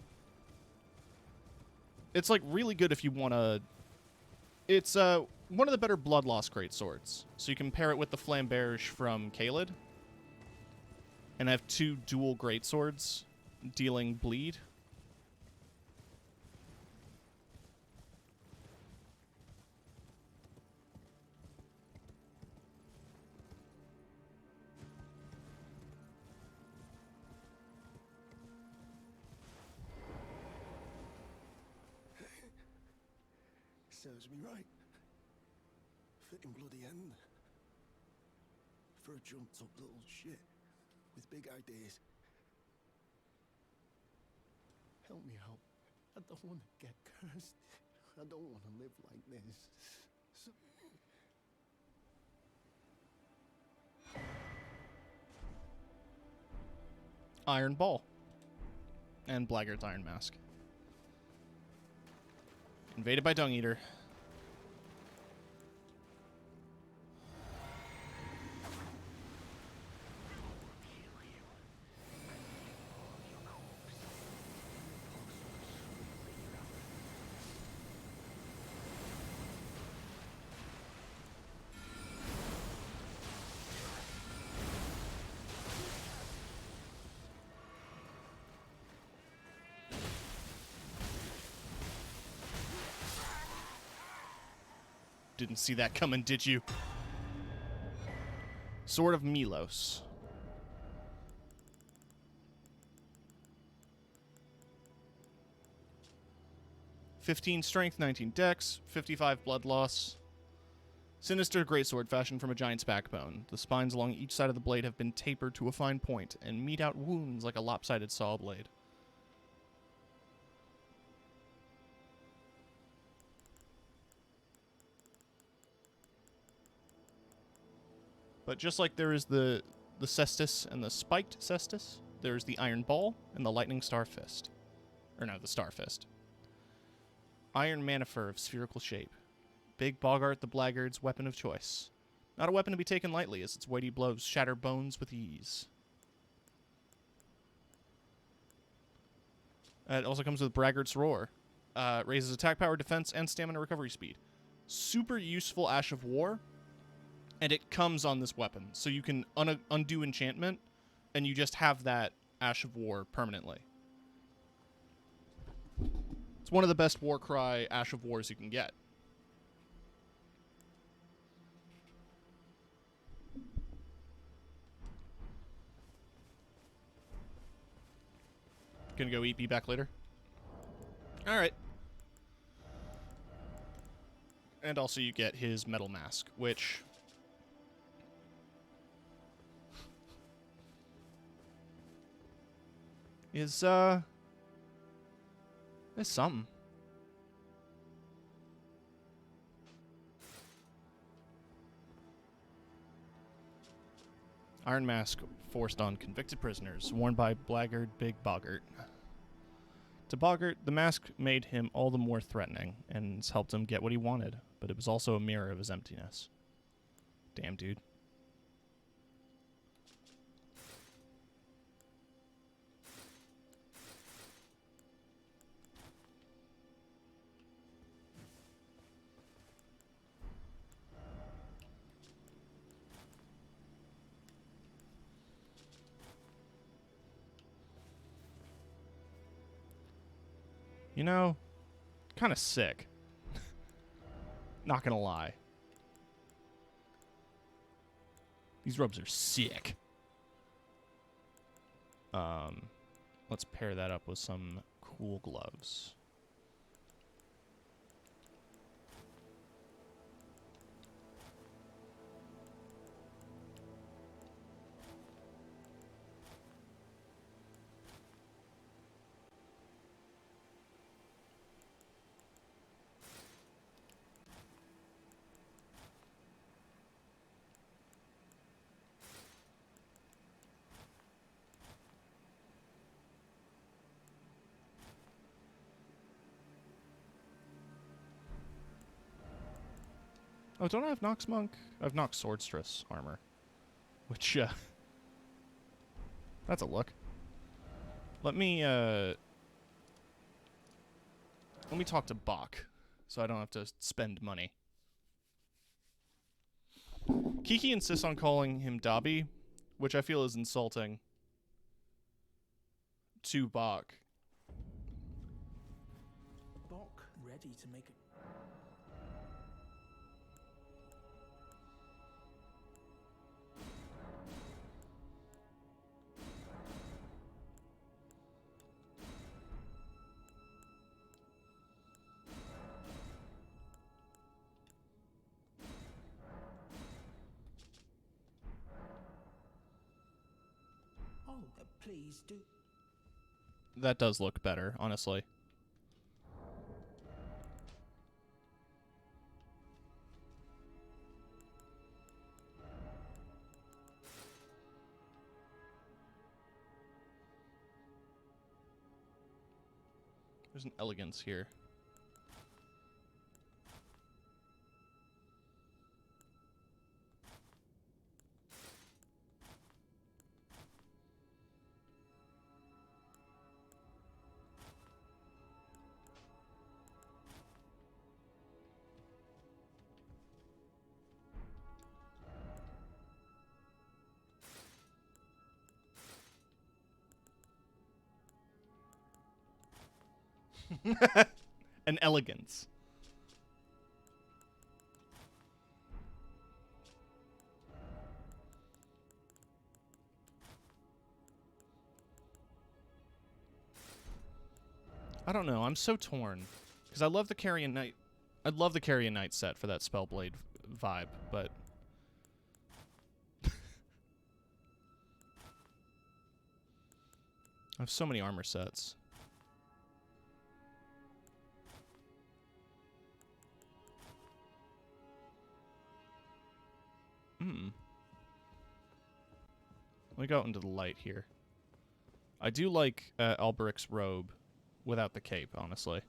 It's, like, really good if you want to... It's one of the better Blood Loss great swords. So you can pair it with the Flamberge from Caelid. And have two dual great swords dealing bleed. Serves me right. Fitting bloody end. For a jumped up little shit with big ideas. Help me out. I don't want to get cursed. I don't want to live like this. Iron Ball. And Blackguard's Iron Mask. Invaded by Dung Eater. Didn't see that coming, did you? Sword of Milos. "15 strength, 19 dex, 55 blood loss. Sinister greatsword fashioned from a giant's backbone. The spines along each side of the blade have been tapered to a fine point and mete out wounds like a lopsided saw blade. But just like there is the cestus and the spiked cestus, there's the iron ball and the lightning star fist. Or no, the star fist. Iron manifer of spherical shape. Big Boggart the Blackguard's weapon of choice. Not a weapon to be taken lightly, as its weighty blows shatter bones with ease. It also comes with Braggart's Roar. Raises attack power, defense, and stamina recovery speed. Super useful Ash of War, and it comes on this weapon. So you can undo enchantment, and you just have that Ash of War permanently. It's one of the best Warcry Ash of Wars you can get. Gonna go EP back later? Alright. And also you get his metal mask, which... is something. Iron Mask forced on convicted prisoners, worn by Blackguard Big Boggart. To Boggart, the mask made him all the more threatening, and it's helped him get what he wanted, but it was also a mirror of his emptiness. Damn, dude. You know, kind of sick. Not gonna lie. These robes are sick. Let's pair that up with some cool gloves. Oh, don't I have Nox Monk? I have Nox Swordstress armor. Which, that's a look. Let me talk to Bach, so I don't have to spend money. Kiki insists on calling him Dobby, which I feel is insulting to Bach. Bok ready to make a... Oh, please do. That does look better, honestly. There's an elegance here. An elegance. I don't know. I'm so torn. Because I love the Carrion Knight. I'd love the Carrion Knight set for that Spellblade vibe, but... I have so many armor sets. Let me go out into the light here. I do like Alberic's robe without the cape, honestly.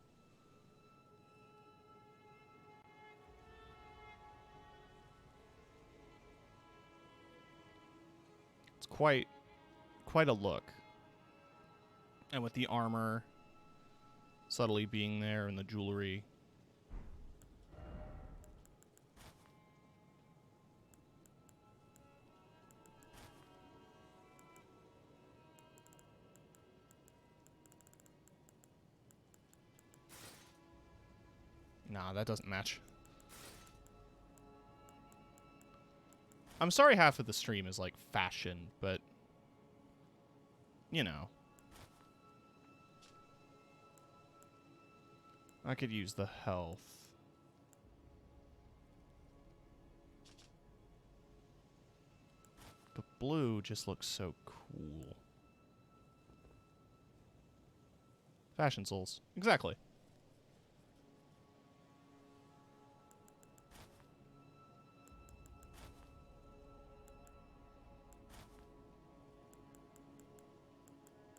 It's quite a look. And with the armor subtly being there and the jewelry. Nah, that doesn't match. I'm sorry half of the stream is like fashion, but you know. I could use the health. But blue just looks so cool. Fashion souls. Exactly.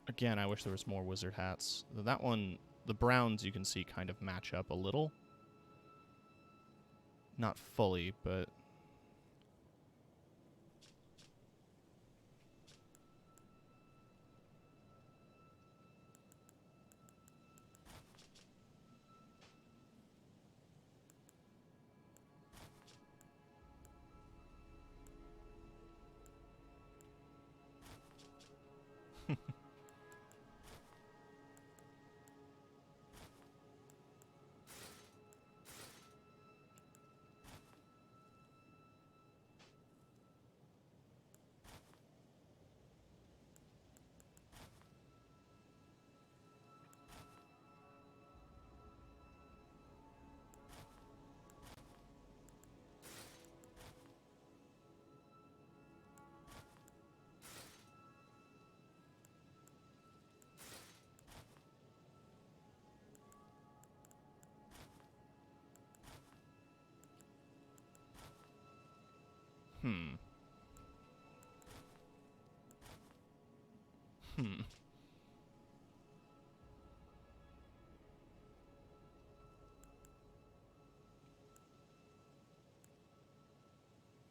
Again, I wish there was more wizard hats. That one, the browns you can see kind of match up a little. Not fully, but...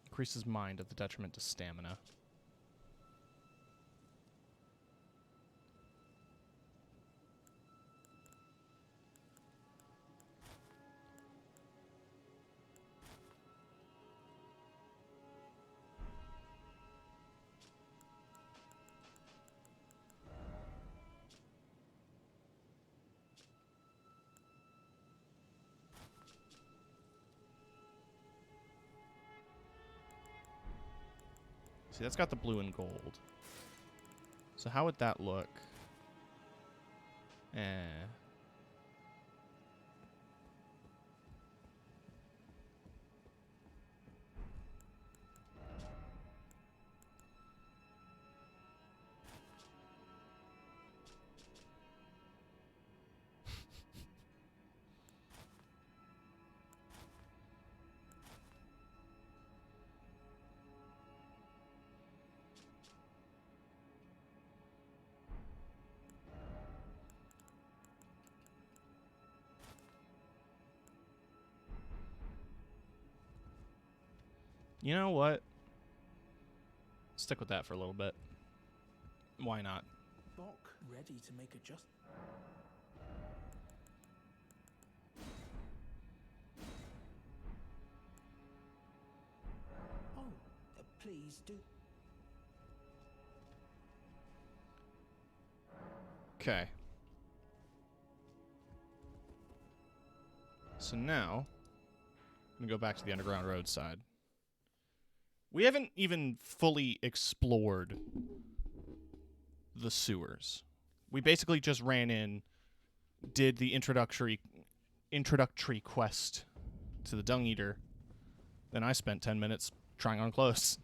Increases mind at the detriment to stamina. See, that's got the blue and gold. So how would that look? You know what? Stick with that for a little bit. Why not? Bok ready to make adjustments. Oh, please do. Okay. So now, I'm going to go back to the Underground Road side. We haven't even fully explored the sewers. We basically just ran in, did the introductory quest to the Dung Eater, then I spent 10 minutes trying on clothes.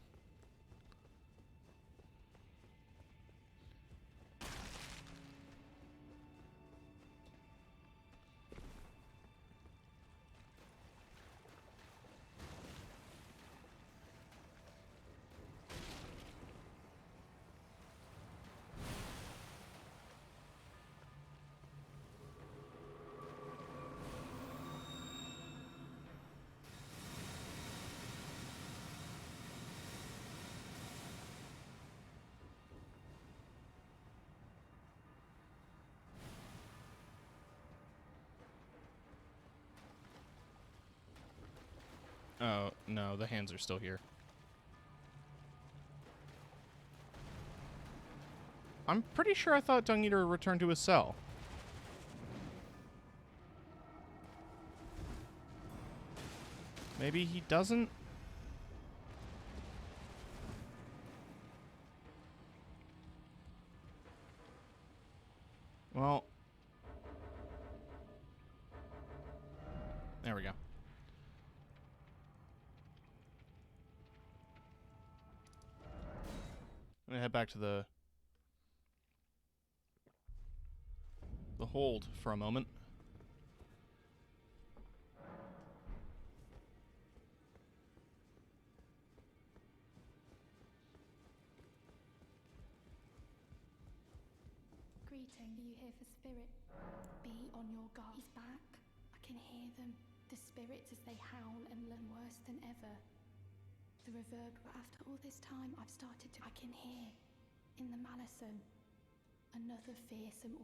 Oh, no, the hands are still here. I'm pretty sure I thought Dung Eater returned to his cell. Maybe he doesn't? Well, there we go. I'm gonna head back to the hold for a moment. Greeting, are you here for Spirit? Be on your guard. He's back. I can hear them. The spirits as they howl and learn worse than ever. The reverb, but after all this time, I've started to... I can hear, in the Malison, another fearsome...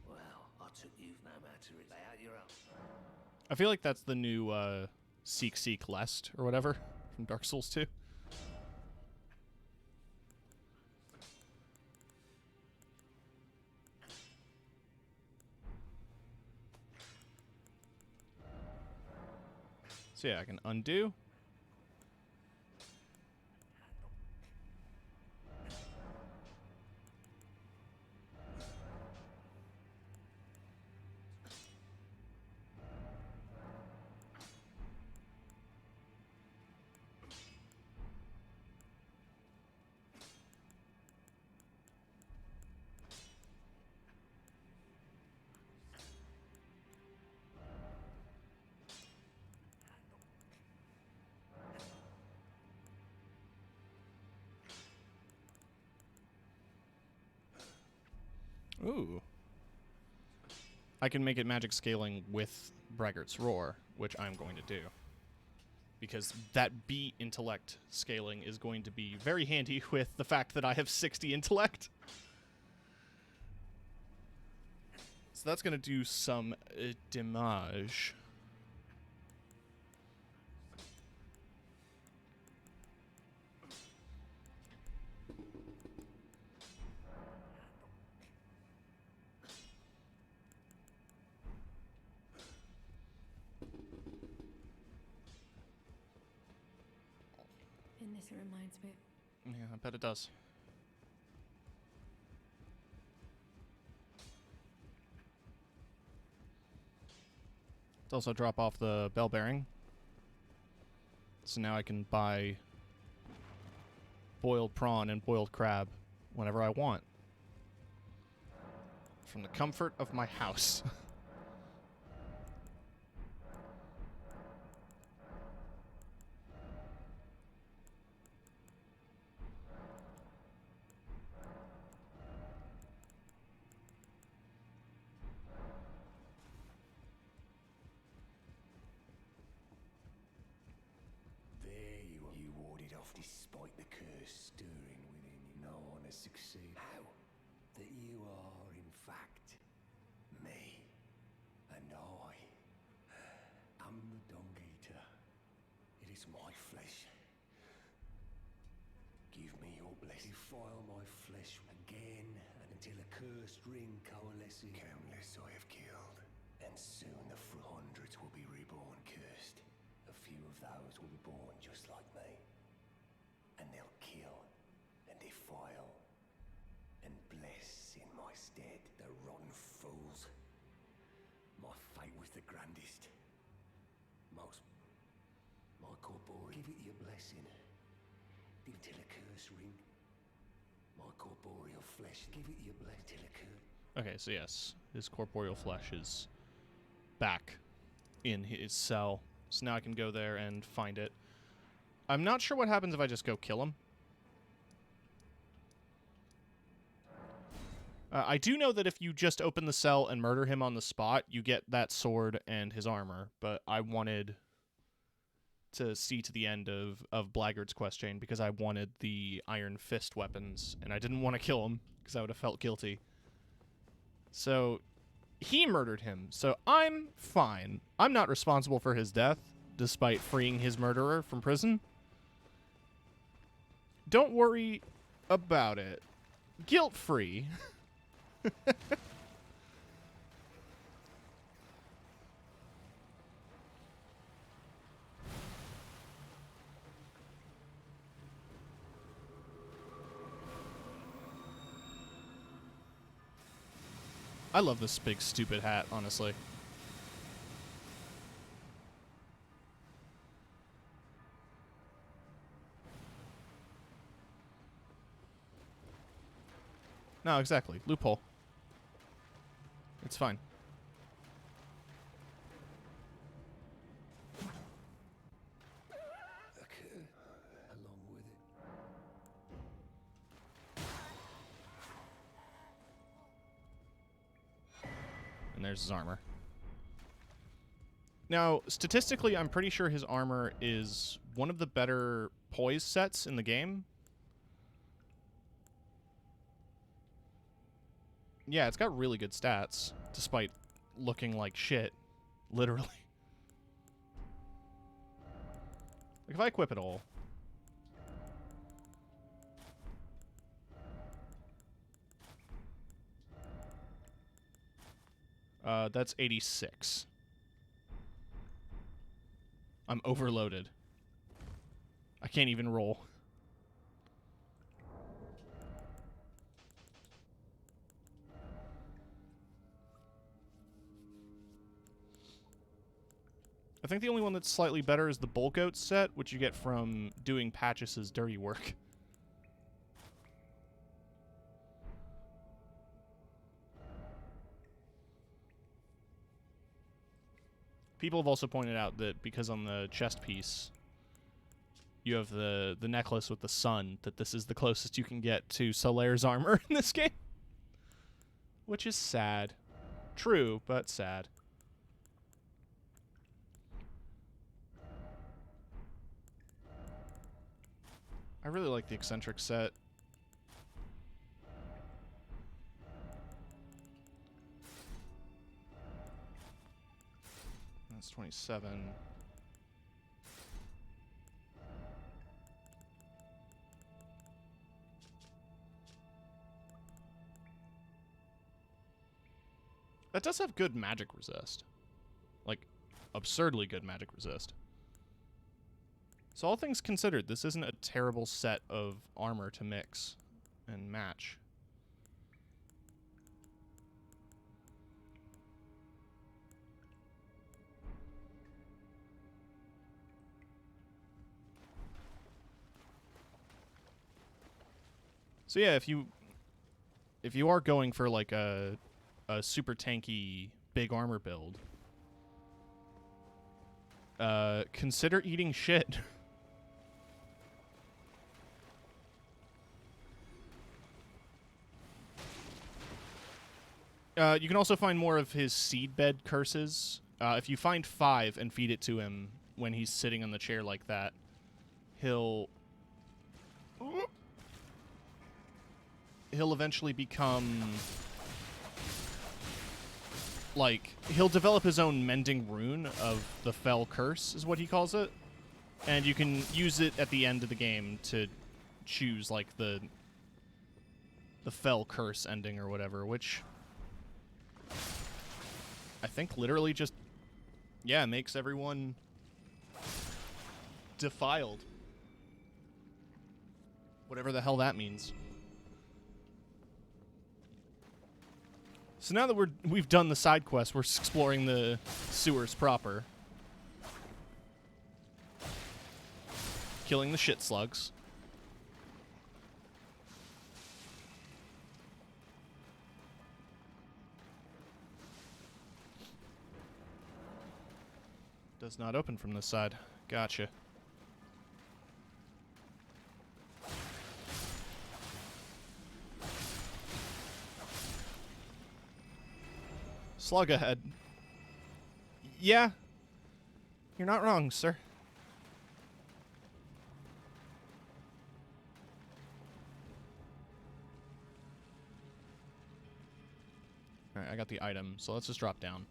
Well, I took you've no matter it. Lay out your own. I feel like that's the new Seek Lest or whatever from Dark Souls 2. So yeah, I can undo. Ooh. I can make it magic scaling with Braggart's Roar, which I'm going to do. Because that beat intellect scaling is going to be very handy with the fact that I have 60 intellect. So that's going to do some damage. In this, it reminds me. Yeah, I bet it does. Let's also drop off the bell bearing. So now I can buy boiled prawn and boiled crab whenever I want. From the comfort of my house. There you are. You warded off despite the curse stirring within you. No one has succeeded. How? That you are, in fact, me. And I am the Dung Eater. It is my flesh. Give me your blessing. Defile my flesh again and until a cursed ring coalesces. Countless I have killed. And soon the hundreds will be reborn cursed. A few of those will be born just like me. And they'll kill and defile and bless in my stead. The rotten fools. My fate was the grandest. Most. My corporeal. Give it your blessing. Till a curse ring. My corporeal flesh. Give it your blessing till a curse. Okay, so yes, his corporeal flesh is back in his cell. So now I can go there and find it. I'm not sure what happens if I just go kill him. I do know that if you just open the cell and murder him on the spot, you get that sword and his armor, but I wanted to see to the end of Blackguard's quest chain because I wanted the Iron Fist weapons, and I didn't want to kill him because I would have felt guilty. So he murdered him, so I'm fine. I'm not responsible for his death, despite freeing his murderer from prison. Don't worry about it. Guilt-free. I love this big stupid hat, honestly. No, exactly. Loophole. It's fine. Okay, along with it. And there's his armor. Now, statistically, I'm pretty sure his armor is one of the better poise sets in the game. Yeah, it's got really good stats, despite looking like shit. Literally. Like, if I equip it all... that's 86. I'm overloaded. I can't even roll. I think the only one that's slightly better is the Bulk Oat set, which you get from doing Patches's dirty work. People have also pointed out that because on the chest piece you have the necklace with the sun, that this is the closest you can get to Solaire's armor in this game. Which is sad. True, but sad. I really like the eccentric set. That's 27. That does have good magic resist. Like, absurdly good magic resist. So all things considered, this isn't a terrible set of armor to mix and match. So yeah, if you are going for like a super tanky big armor build, consider eating shit. You can also find more of his seedbed curses. If you find 5 and feed it to him when he's sitting on the chair like that, he'll eventually become, like, he'll develop his own mending rune of the fell curse, is what he calls it. And you can use it at the end of the game to choose, like, the fell curse ending or whatever, which I think literally just, yeah, makes everyone Defiled. Whatever the hell that means. So now that we've done the side quest, we're exploring the sewers proper. Killing the shit slugs. Does not open from this side. Gotcha. Slug ahead. Yeah. You're not wrong, sir. Alright, I got the item, so let's just drop down.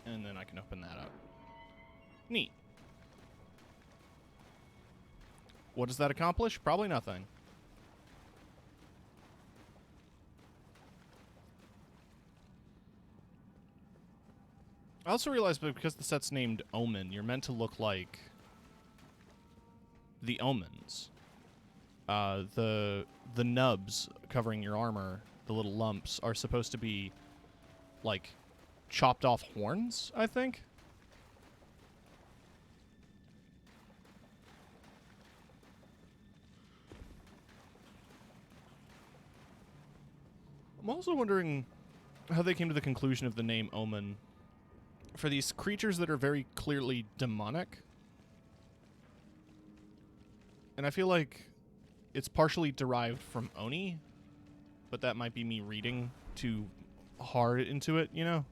And then I can open that up. Neat. What does that accomplish? Probably nothing. I also realized that because the set's named Omen, you're meant to look like the omens. The nubs covering your armor, the little lumps, are supposed to be like chopped off horns, I think. I'm also wondering how they came to the conclusion of the name Omen for these creatures that are very clearly demonic. And I feel like it's partially derived from Oni, but that might be me reading too hard into it, you know?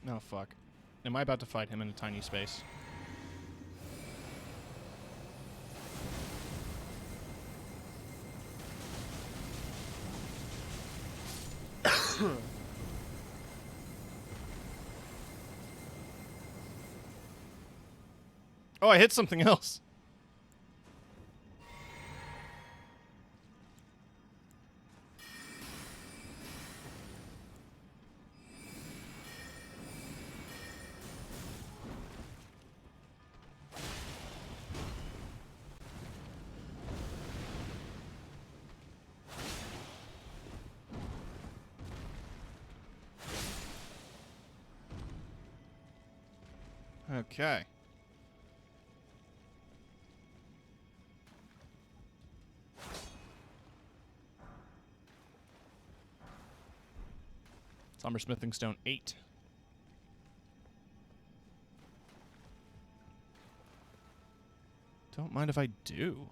Oh, fuck. Am I about to fight him in a tiny space? Oh, I hit something else. Okay. Somber Smithing Stone 8. Don't mind if I do.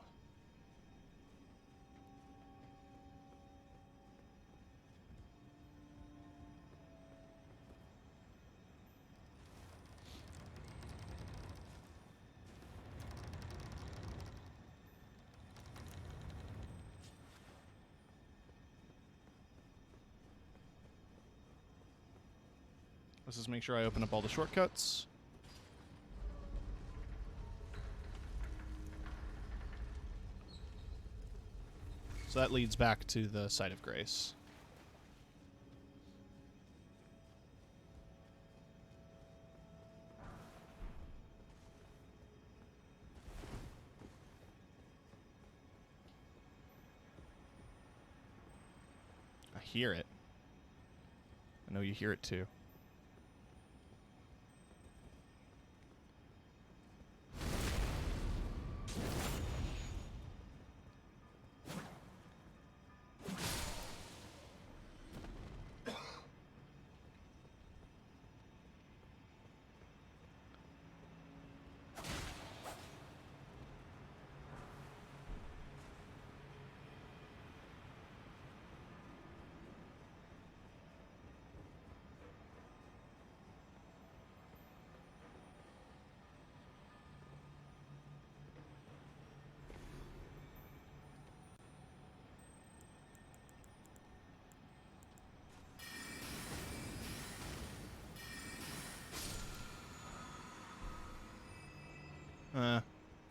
Let's just make sure I open up all the shortcuts. So that leads back to the Site of Grace. hear it. I know you hear it too.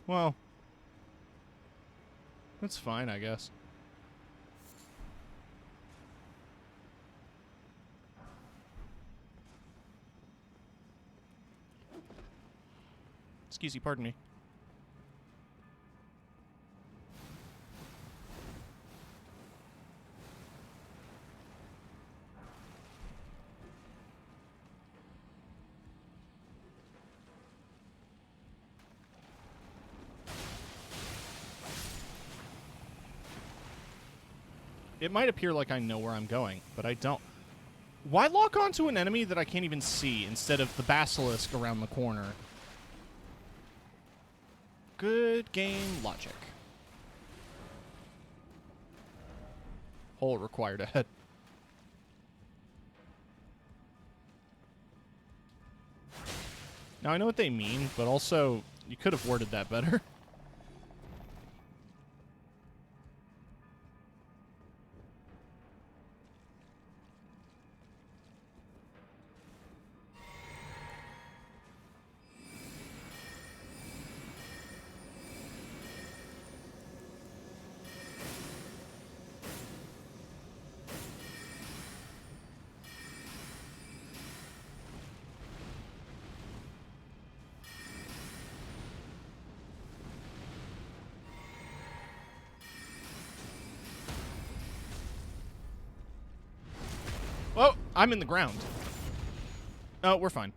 Well, that's fine, I guess. Excuse you, pardon me. It might appear like I know where I'm going, but I don't. Why lock onto an enemy that I can't even see instead of the basilisk around the corner? Good game logic. Hole required ahead. Now, I know what they mean, but also, you could have worded that better. Oh, I'm in the ground. Oh, we're fine.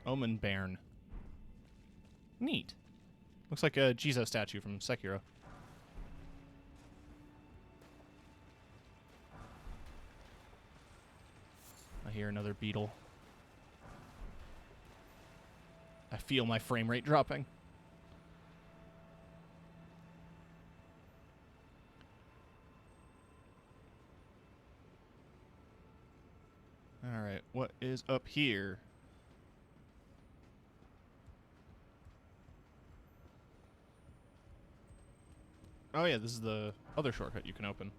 Omen Bairn. Neat. Looks like a Jizo statue from Sekiro. I hear another beetle. I feel my frame rate dropping. Alright, what is up here? Oh yeah, this is the other shortcut you can open.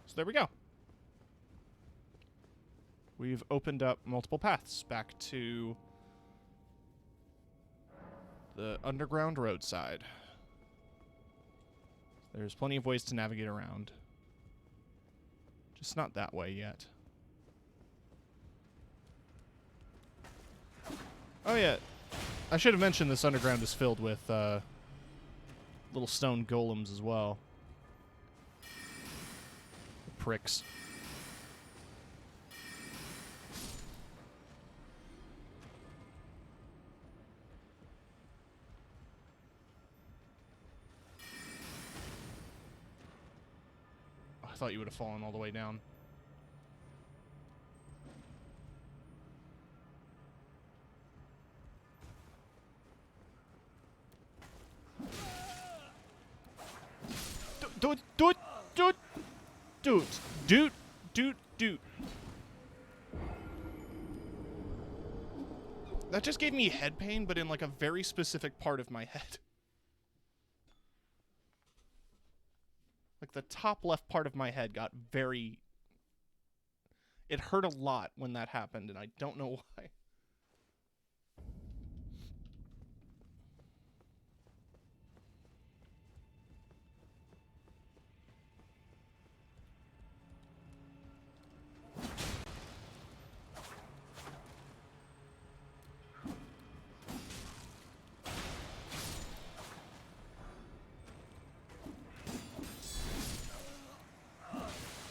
So there we go. We've opened up multiple paths back to the underground roadside. There's plenty of ways to navigate around. Just not that way yet. Oh yeah, I should have mentioned this underground is filled with little stone golems as well. Pricks. I thought you would have fallen all the way down. Dude. That just gave me head pain, but in like a very specific part of my head. Like the top left part of my head got very... It hurt a lot when that happened, and I don't know why.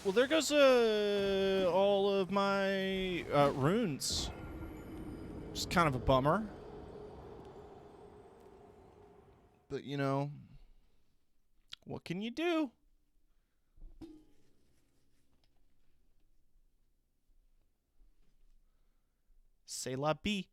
Well, there goes all of my runes. Just kind of a bummer. But, you know, what can you do? C'est la vie.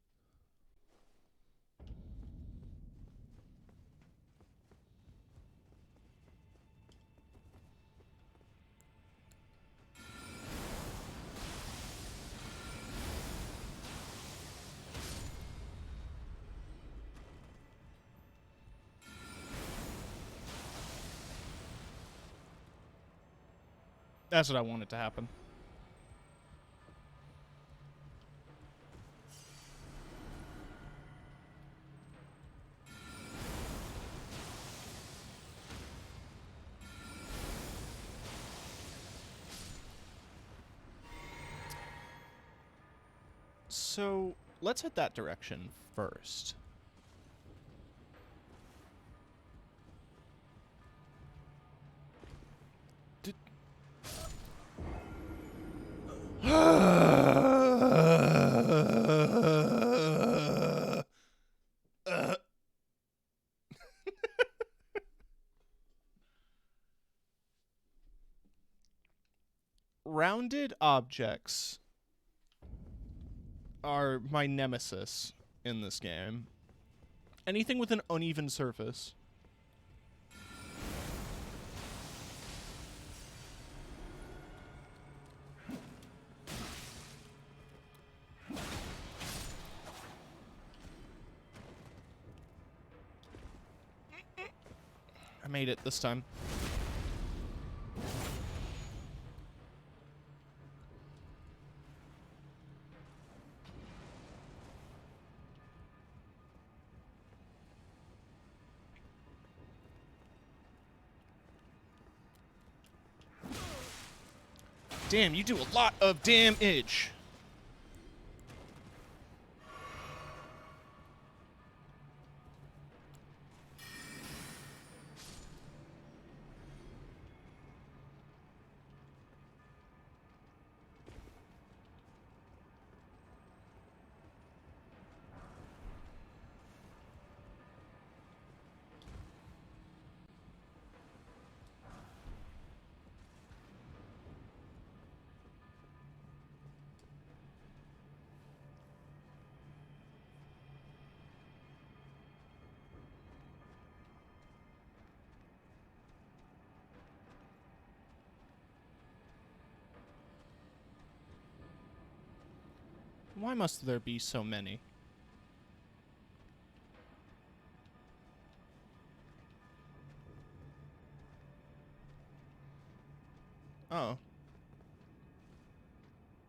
That's what I wanted to happen. So, let's hit that direction first. Rounded objects are my nemesis in this game. Anything with an uneven surface. I made it this time. Damn, you do a lot of damage. Why must there be so many? Oh.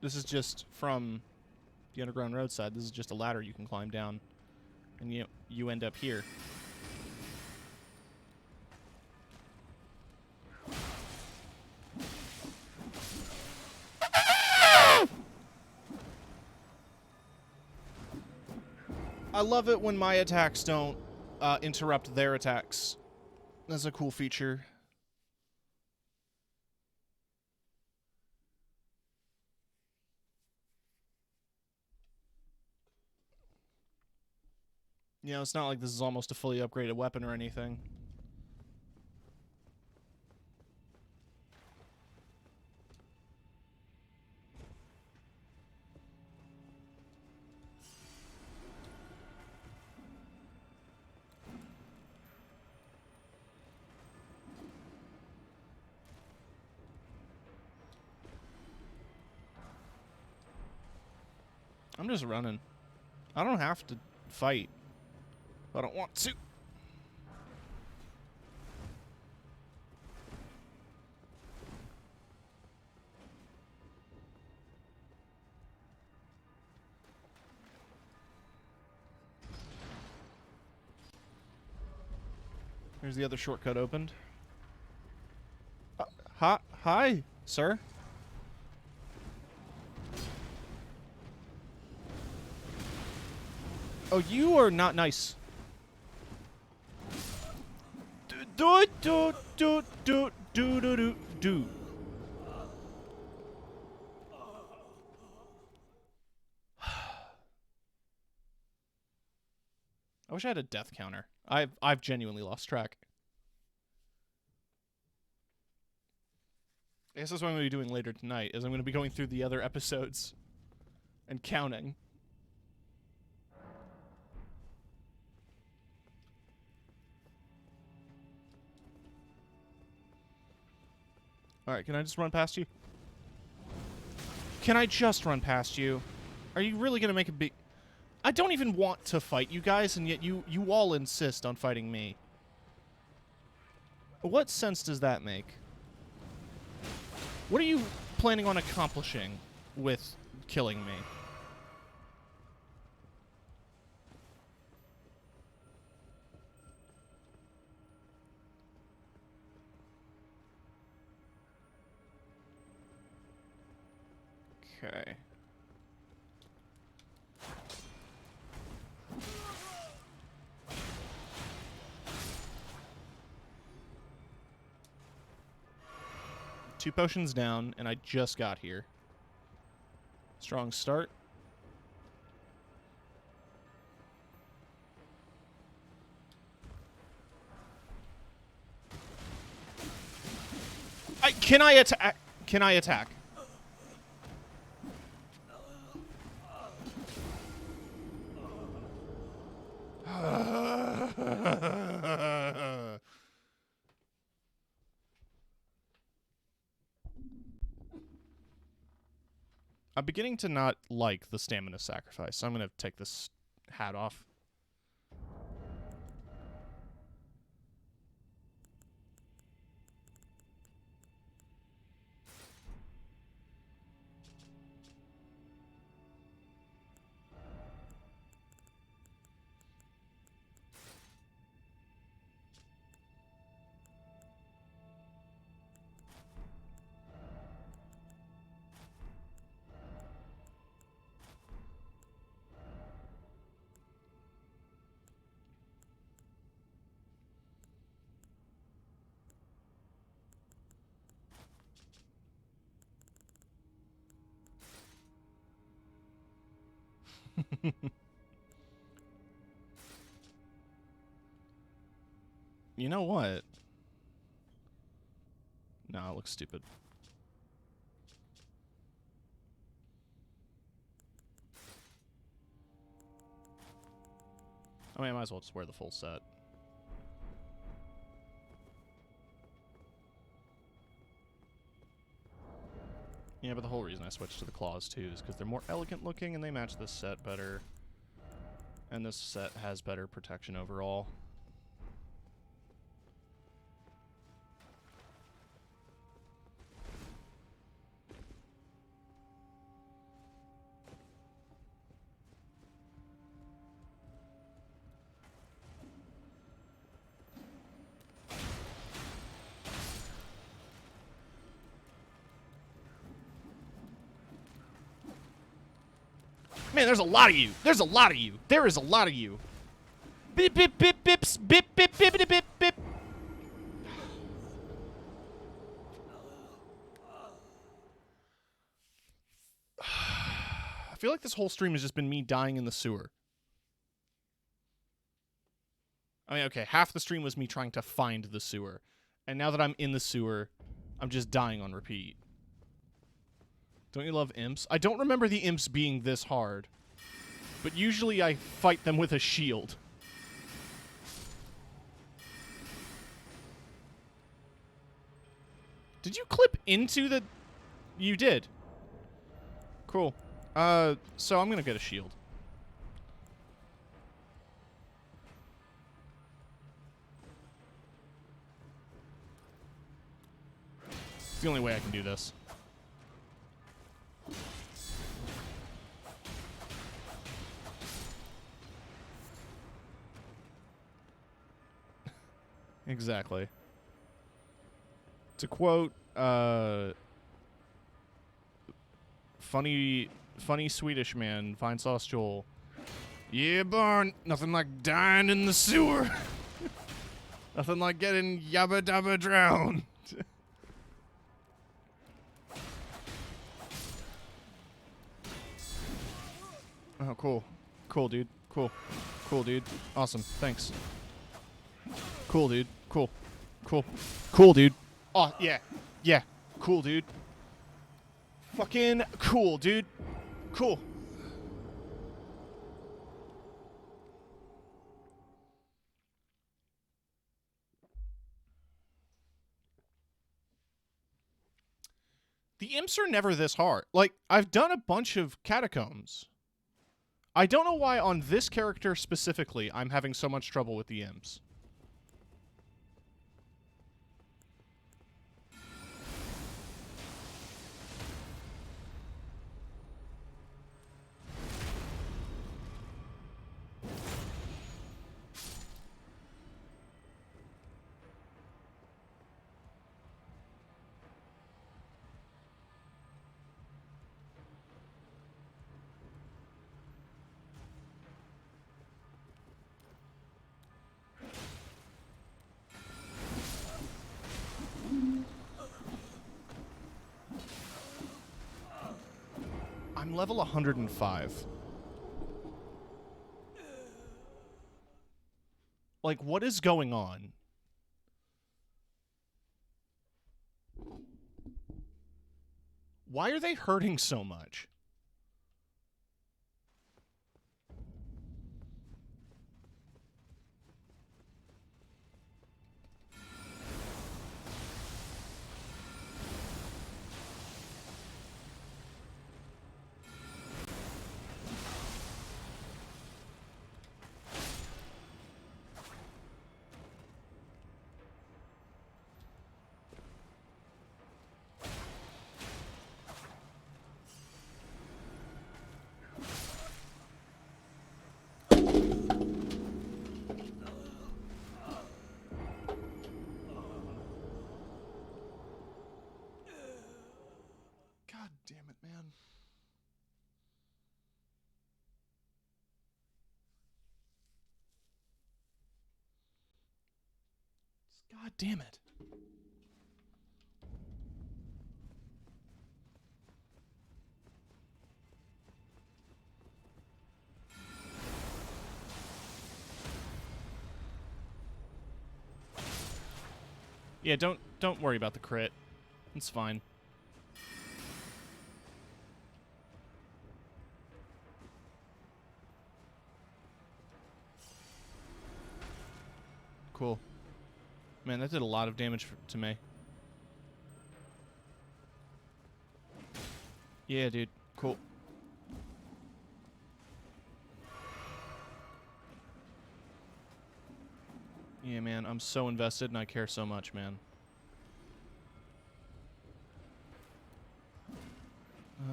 This is just from the underground roadside. This is just a ladder you can climb down. And you end up here. I love it when my attacks don't interrupt their attacks. That's a cool feature. You know, it's not like this is almost a fully upgraded weapon or anything. I'm just running. I don't have to fight. I don't want to. Here's the other shortcut opened. Hi, sir. Oh, you are not nice. Do. I wish I had a death counter. I've genuinely lost track. I guess that's what I'm going to be doing later tonight, is I'm going to be going through the other episodes and counting. Alright, can I just run past you? Can I just run past you? Are you really going to make a big... I don't even want to fight you guys, and yet you all insist on fighting me. What sense does that make? What are you planning on accomplishing with killing me? Okay. Two potions down, and I just got here. Strong start. Can I attack? Can I attack? I'm beginning to not like the stamina sacrifice, so I'm going to take this hat off. You know what? No, it looks stupid. I mean, I might as well just wear the full set. Yeah, but the whole reason I switched to the claws, too, is because they're more elegant looking and they match this set better. And this set has better protection overall. Man, there's a lot of you. There's a lot of you. There is a lot of you. Bip, bip, bip, bips. Bip, bip, bip, bip, bip, bip. I feel like this whole stream has just been me dying in the sewer. I mean, okay, half the stream was me trying to find the sewer. And now that I'm in the sewer, I'm just dying on repeat. Don't you love imps? I don't remember the imps being this hard. But usually I fight them with a shield. Did you clip into the... You did. Cool. So I'm gonna get a shield. It's the only way I can do this. Exactly. To quote, funny Swedish man, Fine Sauce Joel, yeah, Barn, nothing like dying in the sewer. Nothing like getting yabba dabba drowned. Oh, cool. Cool, dude. Cool. Cool, dude. Awesome. Thanks. Cool, dude. Cool. Cool. Cool, dude. Oh, yeah. Yeah. Cool, dude. Fucking cool, dude. Cool. The imps are never this hard. Like, I've done a bunch of catacombs. I don't know why on this character specifically I'm having so much trouble with the imps. I'm level 105. Like, what is going on? Why are they hurting so much? God damn it, man. God damn it. Yeah, don't worry about the crit. It's fine. Cool. Man, that did a lot of damage to me. Yeah, dude. Cool. Yeah, man, I'm so invested and I care so much, man.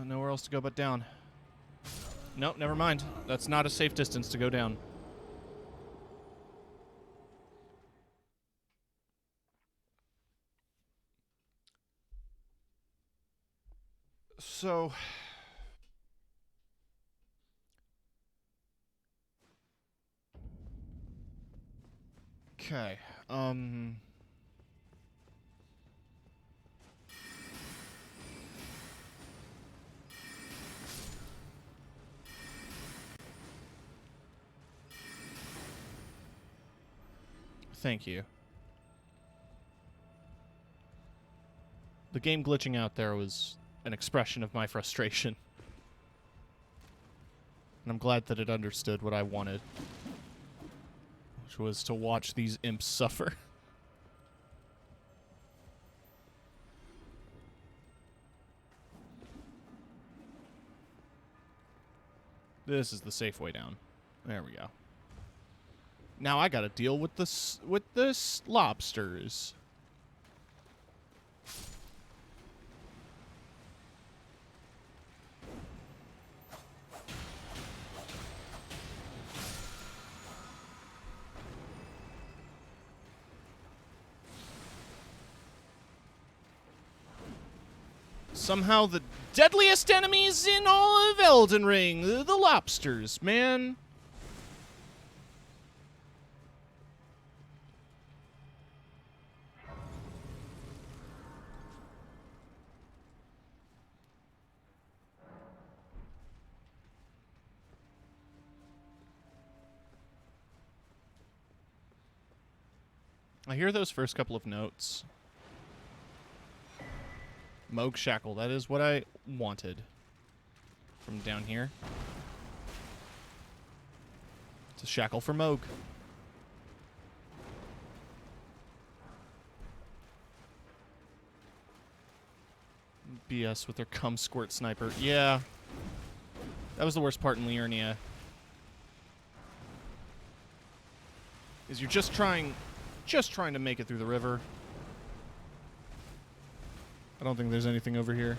Nowhere else to go but down. Nope, never mind. That's not a safe distance to go down. So... Okay, Thank you. The game glitching out there was an expression of my frustration. And I'm glad that it understood what I wanted. Which was to watch these imps suffer. This is the safe way down. There we go. Now I gotta deal with this lobsters. Somehow the deadliest enemies in all of Elden Ring, the lobsters, man. I hear those first couple of notes. Moog Shackle, that is what I wanted from down here. It's a shackle for Moog. BS with their cum squirt sniper. Yeah. That was the worst part in Liurnia. Is you're just trying to make it through the river. I don't think there's anything over here.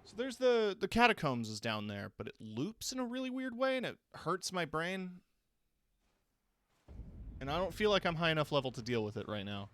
So there's the catacombs is down there, but it loops in a really weird way and it hurts my brain. And I don't feel like I'm high enough level to deal with it right now.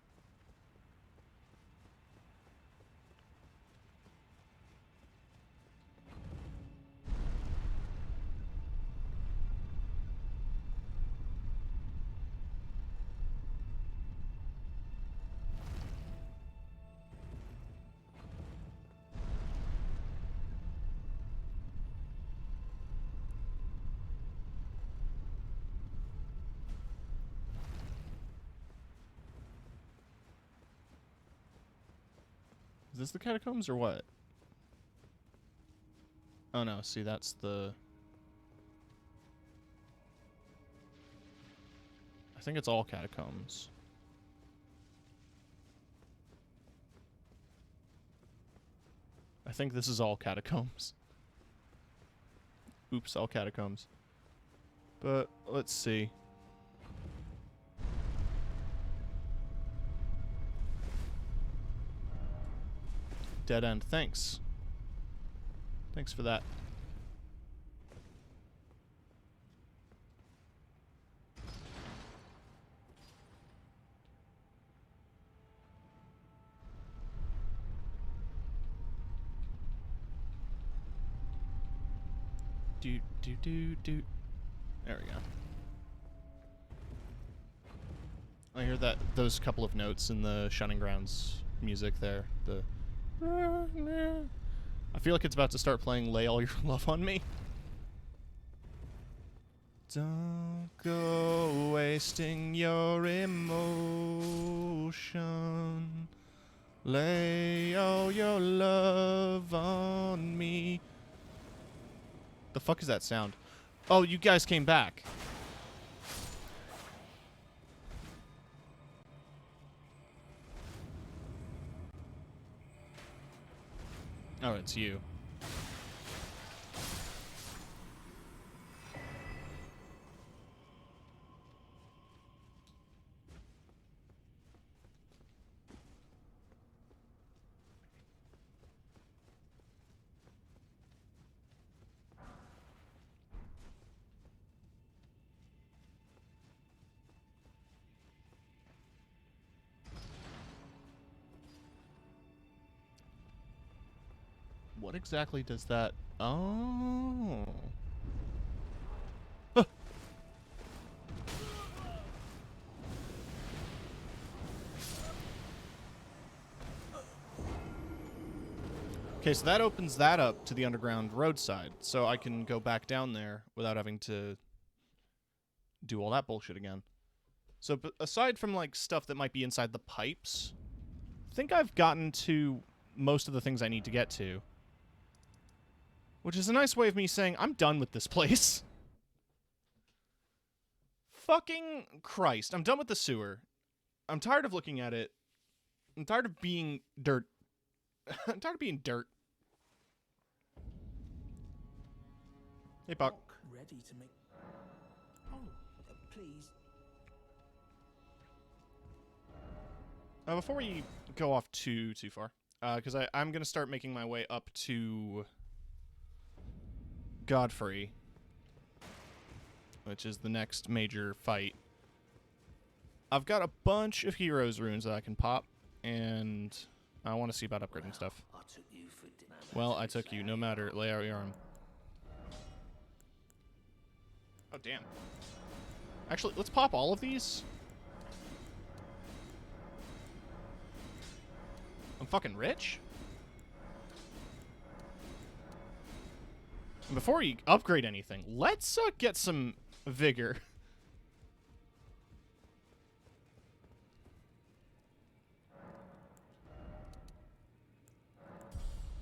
Is this the catacombs or what? Oh no, see that's the... I think it's all catacombs. I think this is all catacombs. Oops, all catacombs. But let's see. Dead end. Thanks. Thanks for that. Do. There we go. I hear those couple of notes in the Shunning Grounds music there. The I feel like it's about to start playing Lay All Your Love on Me. Don't go wasting your emotion. Lay all your love on me. The fuck is that sound? Oh, you guys came back. Oh, it's you. What exactly does that... Oh. Huh. Okay, so that opens that up to the underground roadside, so I can go back down there without having to do all that bullshit again. So, but aside from, like, stuff that might be inside the pipes, I think I've gotten to most of the things I need to get to. Which is a nice way of me saying, I'm done with this place. Fucking Christ. I'm done with the sewer. I'm tired of looking at it. I'm tired of being dirt. I'm tired of being dirt. Hey, Buck. Ready to make... Oh, please. Before we go off too far, because I'm going to start making my way up to Godfrey, which is the next major fight. I've got a bunch of heroes runes that I can pop, and I want to see about upgrading stuff. Well, I took you. No matter. Lay out your arm. Oh, damn. Actually, let's pop all of these. I'm fucking rich? Before you upgrade anything, let's get some vigor.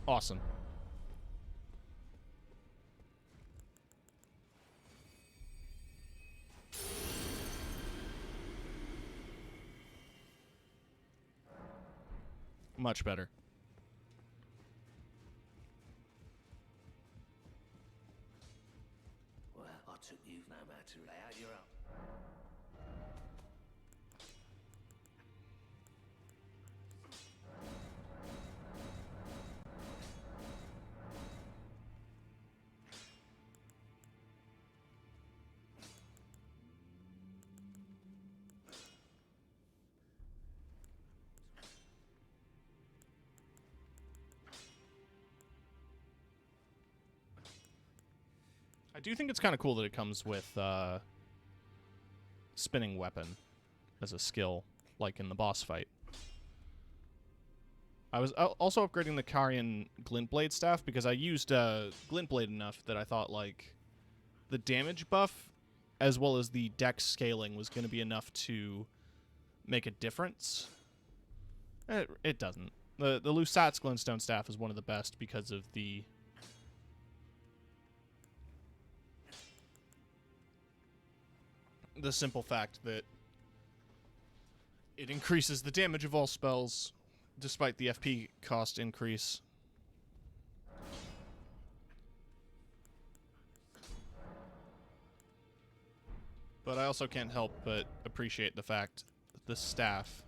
Awesome. Much better. Well, I took you no matter how you're up. I do think it's kind of cool that it comes with spinning weapon as a skill, like in the boss fight. I was also upgrading the Karian Glint Blade staff because I used Glint Blade enough that I thought like the damage buff as well as the dex scaling was going to be enough to make a difference. It doesn't. The Lusat's Glintstone staff is one of the best because of the simple fact that it increases the damage of all spells despite the FP cost increase. But I also can't help but appreciate the fact that this staff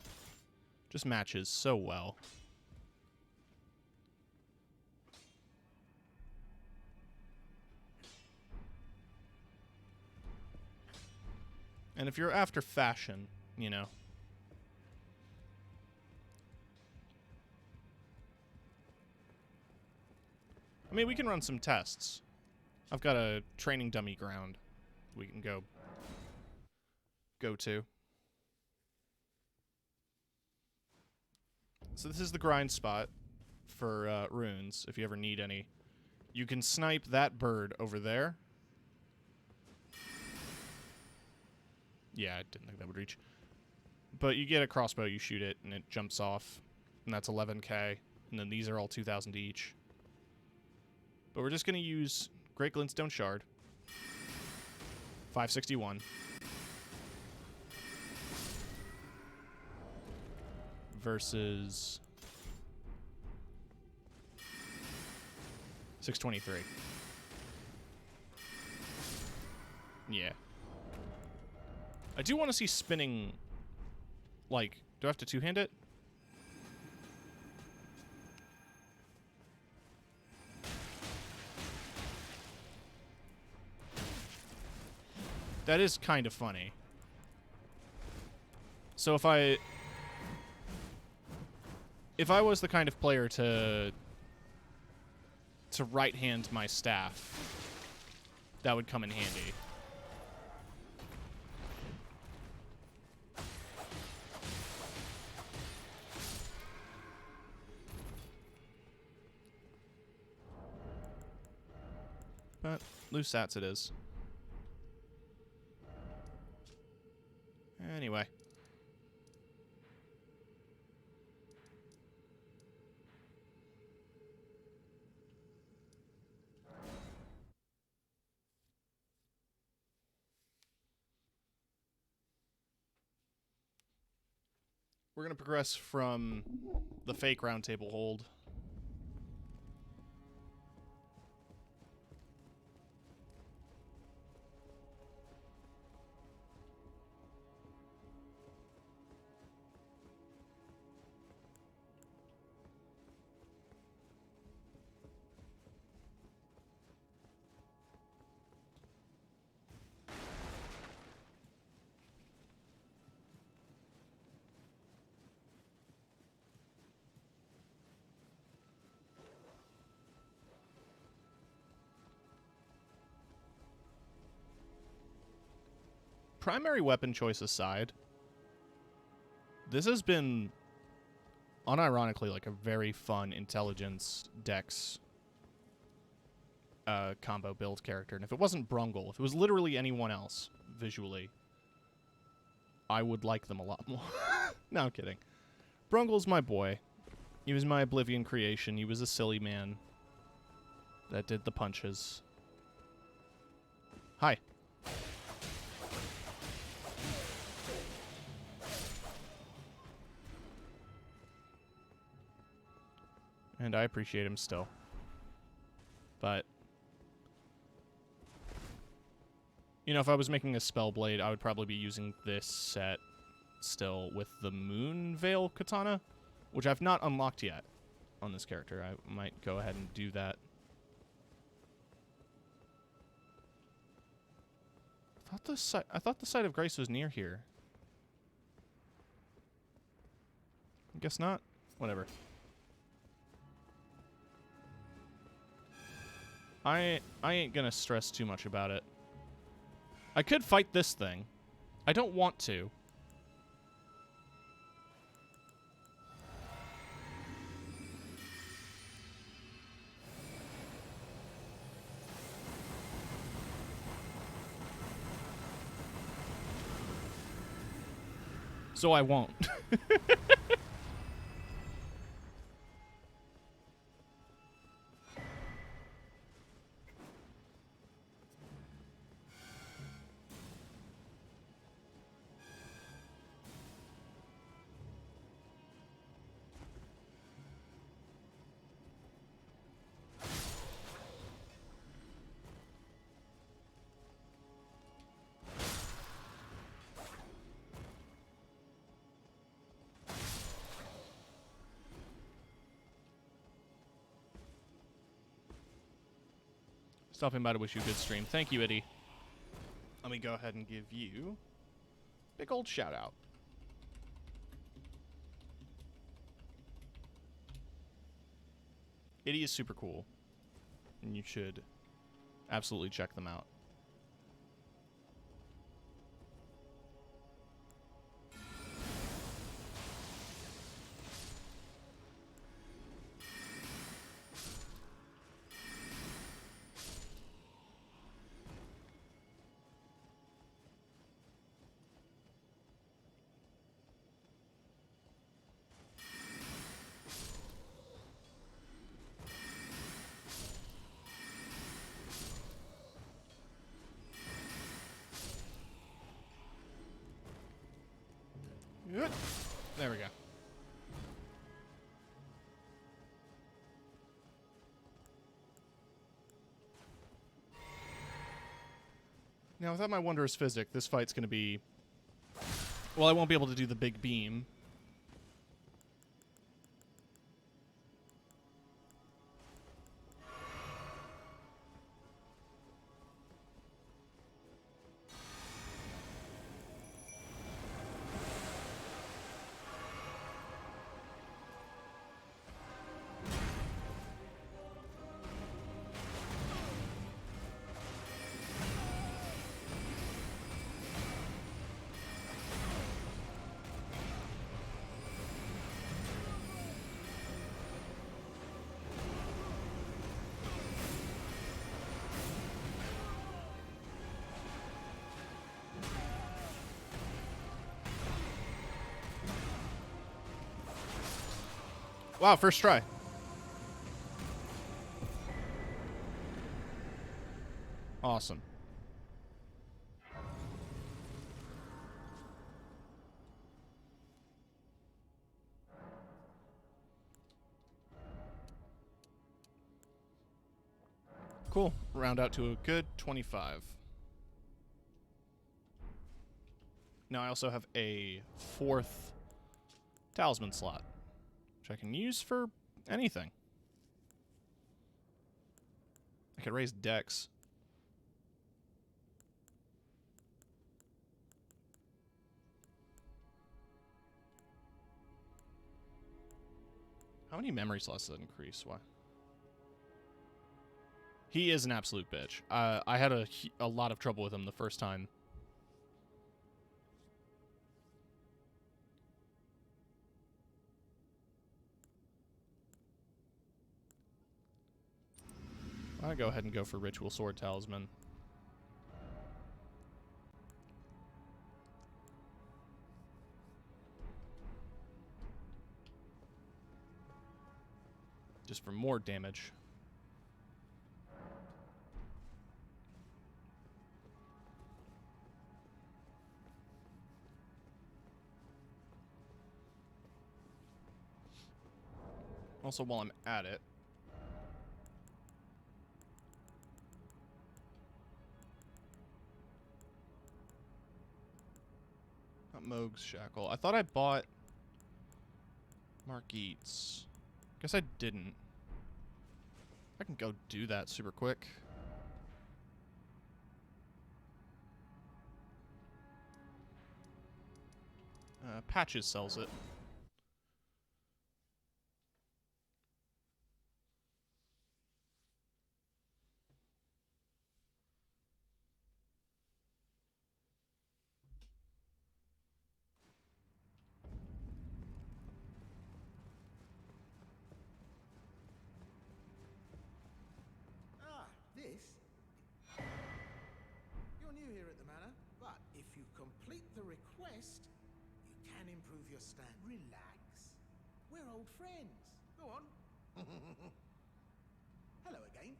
just matches so well. And if you're after fashion, you know, I mean, we can run some tests. I've got a training dummy ground we can go to. So this is the grind spot for runes, if you ever need any. You can snipe that bird over there. Yeah, I didn't think that would reach. But you get a crossbow, you shoot it, and it jumps off. And that's 11k. And then these are all 2,000 each. But we're just going to use Great Glintstone Shard. 561. Versus 623. Yeah. I do want to see spinning, like, do I have to two-hand it? That is kind of funny. So if I was the kind of player to right-hand my staff, that would come in handy. But loose sats it is. Anyway. We're going to progress from the fake roundtable hold. Primary weapon choice aside, this has been unironically like a very fun intelligence dex combo build character. And if it wasn't Brungle, if it was literally anyone else visually, I would like them a lot more. No, I'm kidding. Brungle's my boy. He was my Oblivion creation. He was a silly man that did the punches. Hi. And I appreciate him still. But, you know, if I was making a Spellblade, I would probably be using this set still with the Moon Veil Katana, which I've not unlocked yet on this character. I might go ahead and do that. I thought the Site of Grace was near here. I guess not. Whatever. I ain't gonna stress too much about it. I could fight this thing. I don't want to. So I won't. Stopping by to wish you a good stream. Thank you, Eddie. Let me go ahead and give you a big old shout out. Eddie is super cool, and you should absolutely check them out. There we go. Now, without my wondrous physic, this fight's going to be... Well, I won't be able to do the big beam. Wow, first try. Awesome. Cool. Round out to a good 25. Now I also have a 4th talisman slot, which I can use for anything. I could raise dex. How many memory slots does that increase? Why? He is an absolute bitch. I had a lot of trouble with him the first time. I'll go ahead and go for Ritual Sword Talisman. Just for more damage. Also, while I'm at it, not Moog's Shackle. I thought I bought Margit's. Guess I didn't. I can go do that super quick. Patches sells it. This? You're new here at the manor, but if you complete the request, you can improve your stand. Relax. We're old friends. Go on. Hello again.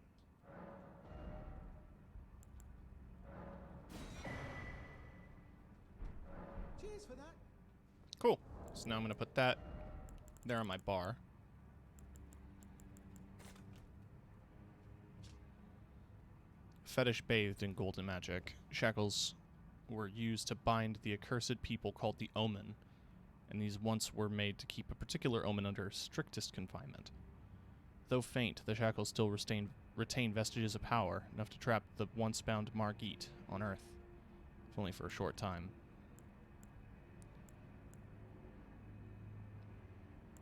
Cheers for that. Cool. So now I'm going to put that there on my bar. Fetish bathed in golden magic, shackles were used to bind the accursed people called the Omen, and these once were made to keep a particular omen under strictest confinement. Though faint, the shackles still retain vestiges of power, enough to trap the once-bound Margit on Earth, if only for a short time.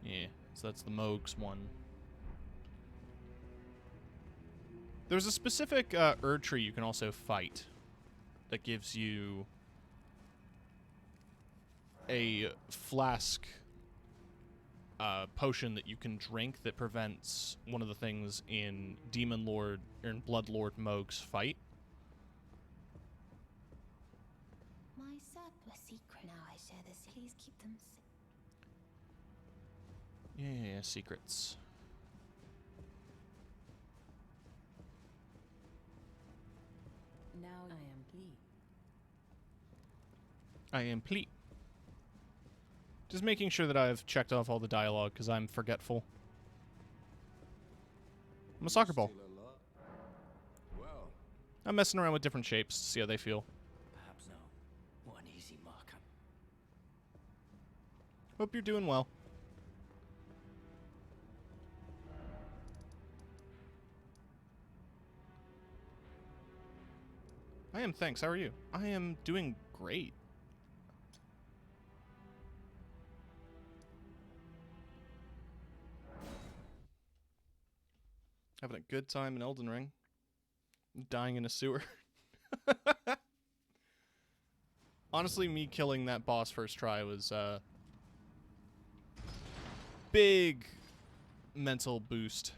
Yeah, so that's the Moog's one. There's a specific Erd tree you can also fight that gives you a flask potion that you can drink that prevents one of the things in Demon Lord or in Blood Lord Moog's fight. My surplus secret. Now I share this. Please keep them. Yeah, secrets. Now I am pleased. I am pleased. Just making sure that I've checked off all the dialogue, because I'm forgetful. I'm a soccer ball. Well, I'm messing around with different shapes to see how they feel. Perhaps no. What an easy mark. Hope you're doing well. I am, thanks. How are you? I am doing great. Having a good time in Elden Ring. Dying in a sewer. Honestly, me killing that boss first try was big mental boost.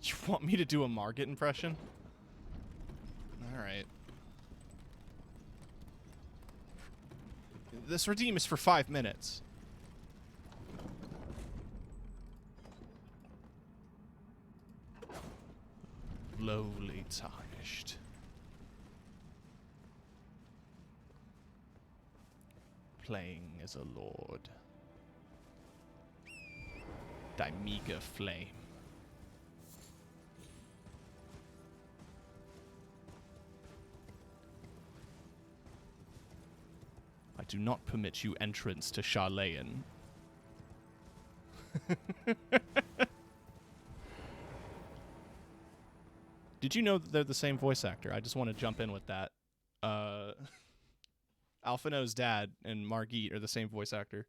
You want me to do a Margit impression? Alright. This redeem is for 5 minutes. Lowly tarnished. Playing as a lord. Thy meager flame. I do not permit you entrance to Charlayan. Did you know that they're the same voice actor? I just want to jump in with that. Alphino's dad and Margit are the same voice actor.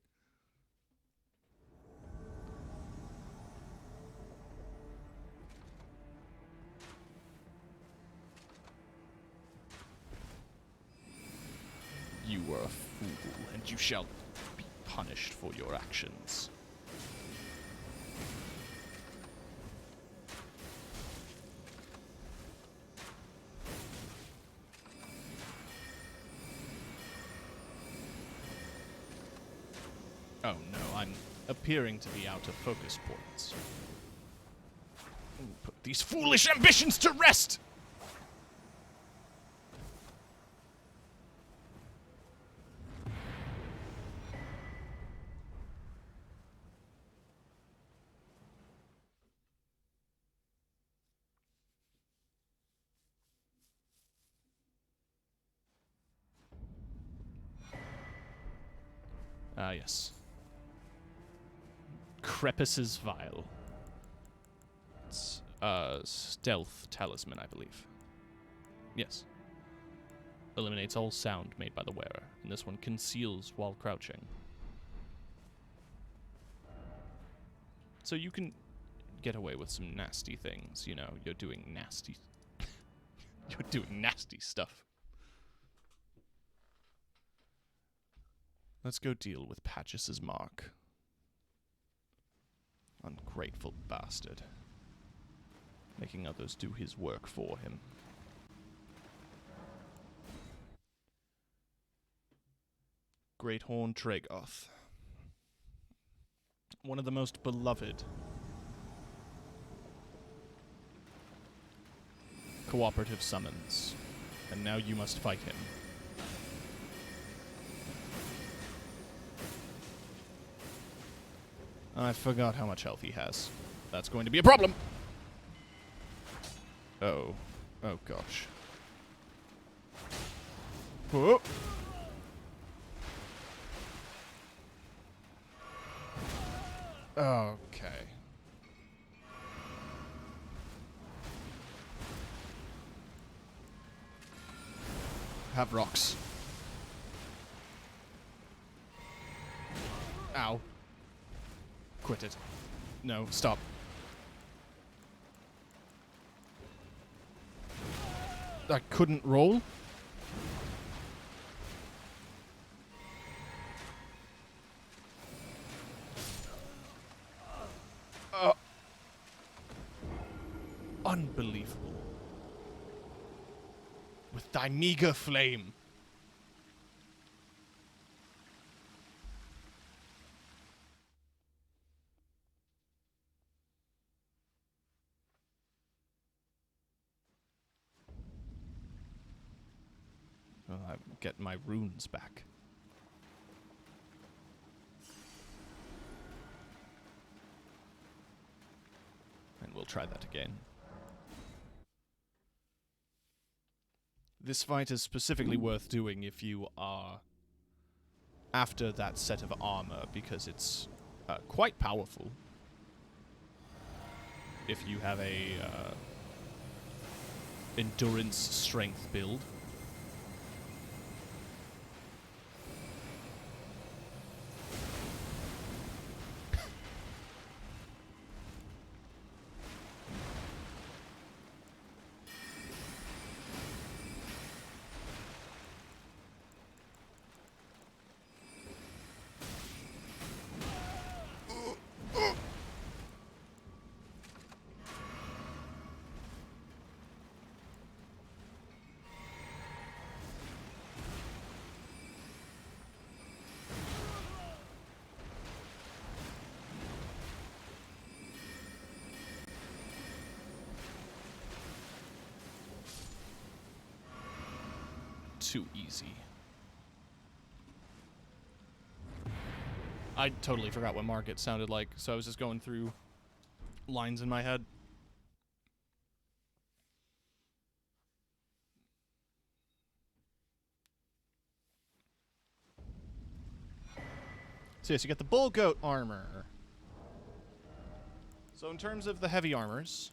You were a fool, and you shall be punished for your actions. Oh no, I'm appearing to be out of focus points. Put these foolish ambitions to rest! Ah, yes. Crepus's Vial. It's stealth talisman, I believe. Yes. Eliminates all sound made by the wearer, and this one conceals while crouching. So you can get away with some nasty things, you know, you're doing nasty... you're doing nasty stuff. Let's go deal with Patches's mark. Ungrateful bastard. Making others do his work for him. Great Horn Tragoth. One of the most beloved cooperative summons. And now you must fight him. I forgot how much health he has. That's going to be a problem! Oh. Oh, gosh. Whoa. Okay. Have rocks. Ow. Quit it. No, stop. I couldn't roll? Unbelievable. With thy meager flame. Well, I get my runes back. And we'll try that again. This fight is specifically worth doing if you are after that set of armor, because it's quite powerful. If you have a endurance strength build. Too easy. I totally forgot what Market sounded like, so I was just going through lines in my head. So yes, you get the bull goat armor. So in terms of the heavy armors,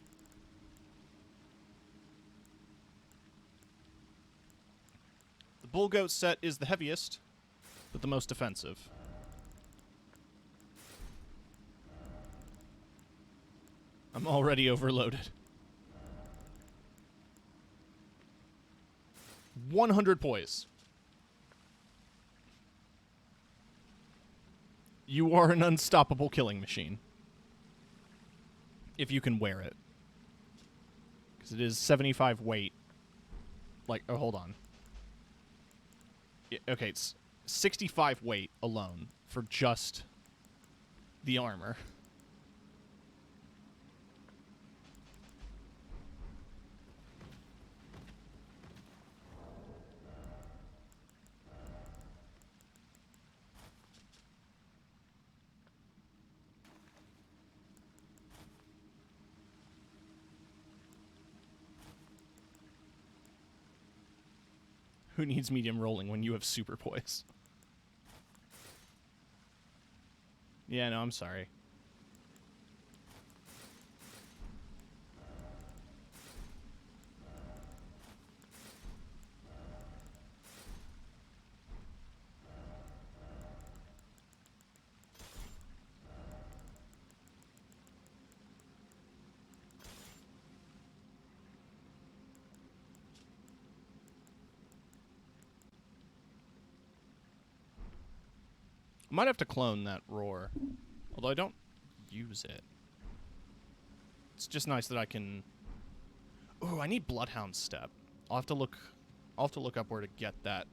the bull goat set is the heaviest, but the most defensive. I'm already overloaded. 100 poise. You are an unstoppable killing machine. If you can wear it. Because it is 75 weight. Like, oh, hold on. Yeah, okay, it's 65 weight alone for just the armor. Who needs medium rolling when you have super poise? Yeah, no, I'm sorry. I might have to clone that roar. Although I don't use it. It's just nice that I can... Ooh, I need Bloodhound Step. I'll have to look up where to get that.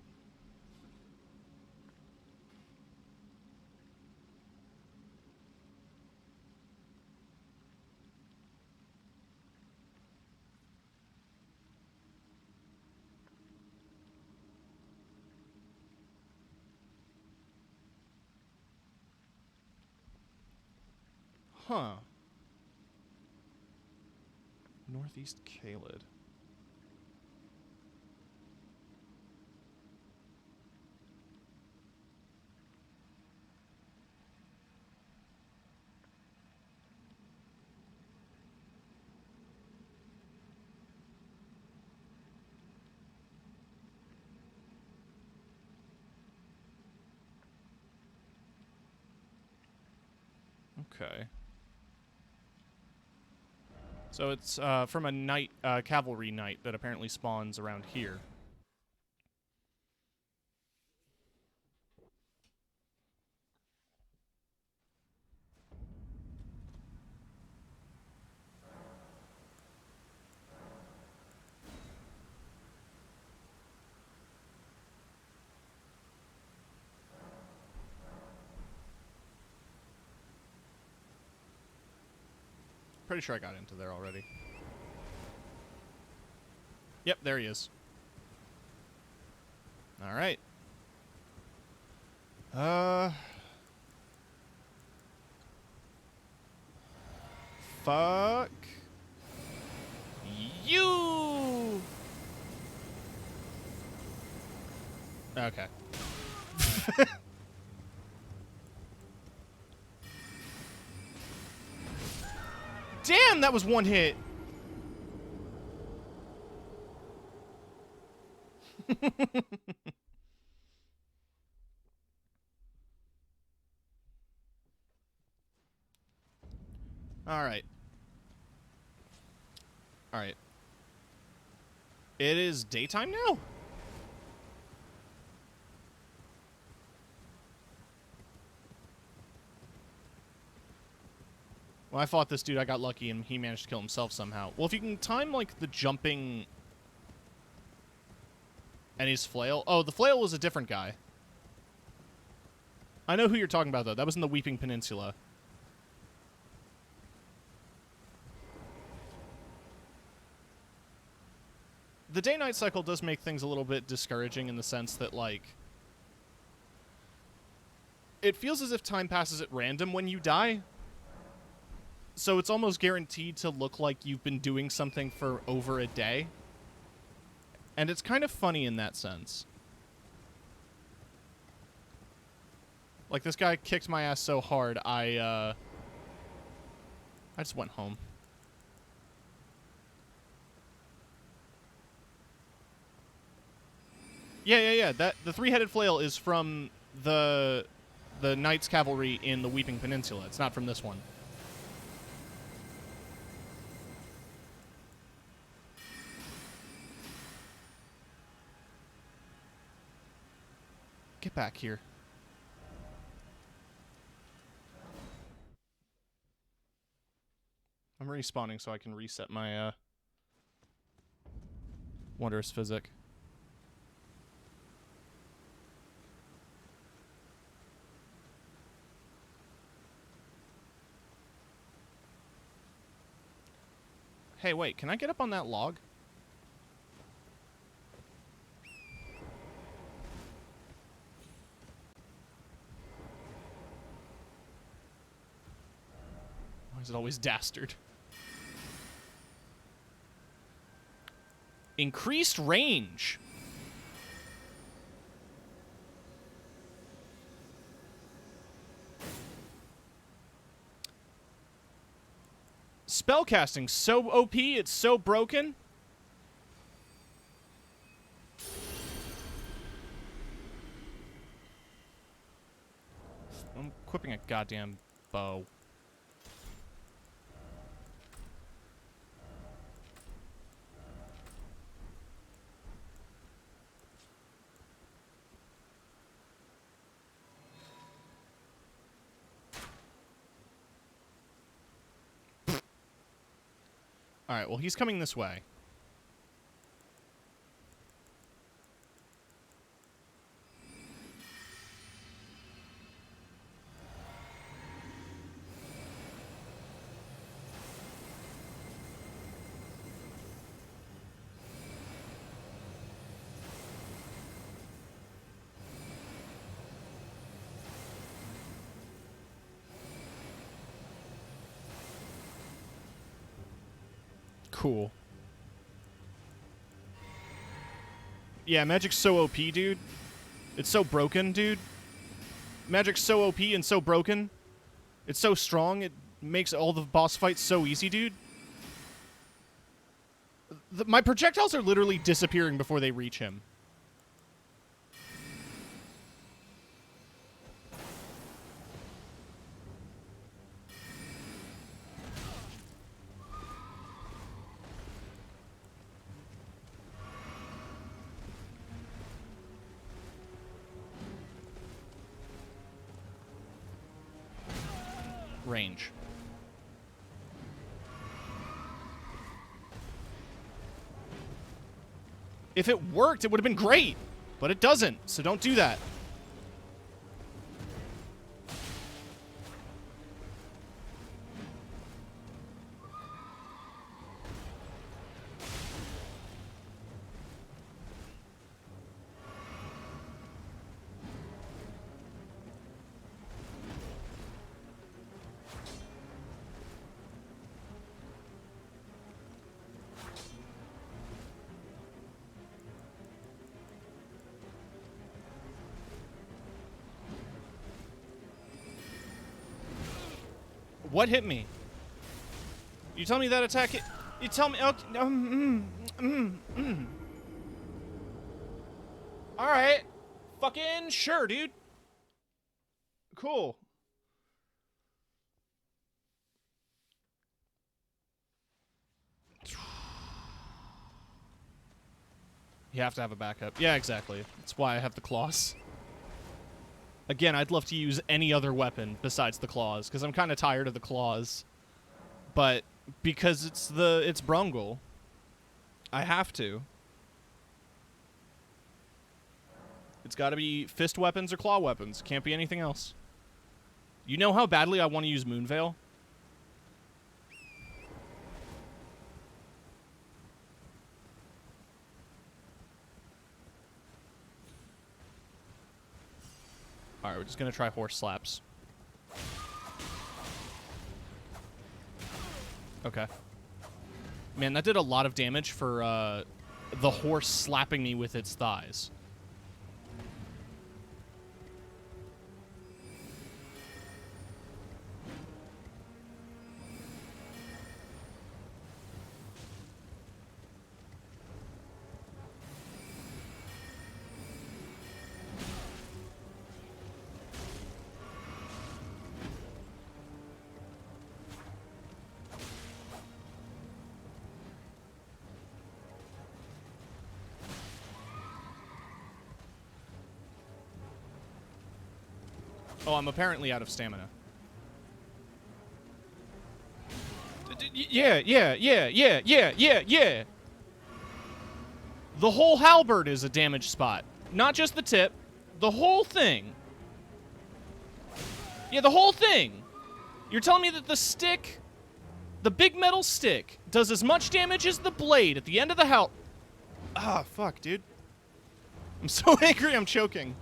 Huh. Northeast Kaled. Okay. So it's from a knight, cavalry knight that apparently spawns around here. Pretty sure I got into there already. Yep, there he is. All right. Fuck you. Okay. Damn, that was one hit. All right. All right. It is daytime now? When I fought this dude, I got lucky and he managed to kill himself somehow. Well, if you can time, like, the jumping and his flail. Oh, the flail was a different guy. I know who you're talking about, though. That was in the Weeping Peninsula. The day-night cycle does make things a little bit discouraging in the sense that, like, it feels as if time passes at random when you die. So it's almost guaranteed to look like you've been doing something for over a day. And it's kind of funny in that sense. Like, this guy kicked my ass so hard, I just went home. Yeah. The three-headed flail is from the Knights Cavalry in the Weeping Peninsula. It's not from this one. Get back here. I'm respawning so I can reset my wondrous physic. Hey, wait, can I get up on that log? Why is it always dastard? Increased range. Spellcasting so OP, it's so broken. I'm equipping a goddamn bow. Alright, well, he's coming this way. Cool. Yeah, magic's so OP, dude. It's so broken, dude. Magic's so OP and so broken. It's so strong, it makes all the boss fights so easy, dude. My projectiles are literally disappearing before they reach him. Range. If it worked, it would have been great, but it doesn't, so don't do that. What hit me? You tell me that attack hit... You tell me... Okay, Alright. Fucking sure, dude. Cool. You have to have a backup. Yeah, exactly. That's why I have the claws. Again, I'd love to use any other weapon besides the claws, because I'm kind of tired of the claws. But because it's Brungle, I have to. It's got to be fist weapons or claw weapons. Can't be anything else. You know how badly I want to use Moonveil? Alright, we're just gonna try horse slaps. Okay. Man, that did a lot of damage for the horse slapping me with its thighs. Oh, I'm apparently out of stamina. Yeah. The whole halberd is a damage spot. Not just the tip. The whole thing. Yeah, the whole thing. You're telling me that the stick, the big metal stick, does as much damage as the blade at the end of the halberd. Ah, fuck, dude. I'm so angry I'm choking.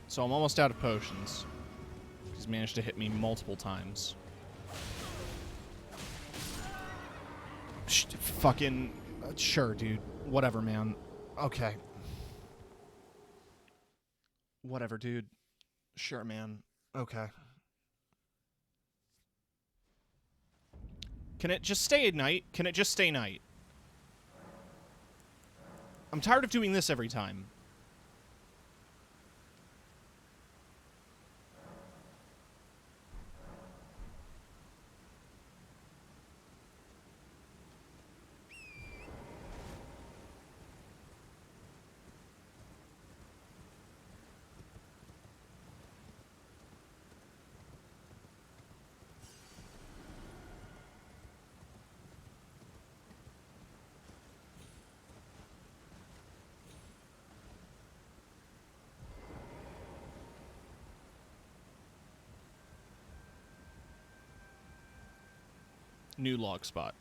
So I'm almost out of potions. He's managed to hit me multiple times. Fucking... sure, dude. Whatever, man. Okay. Whatever, dude. Sure, man. Okay. Can it just stay at night? Can it just stay night? I'm tired of doing this every time. New log spot.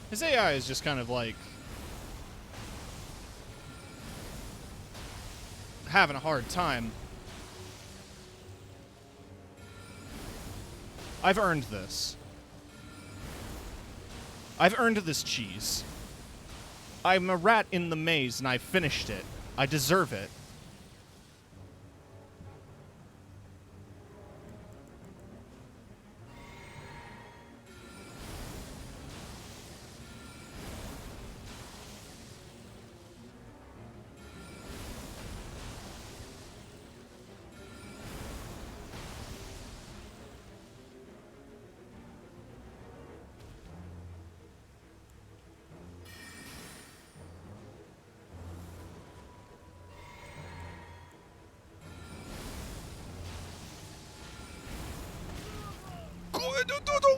His AI is just kind of like having a hard time. I've earned this. I've earned this cheese. I'm a rat in the maze and I finished it. I deserve it.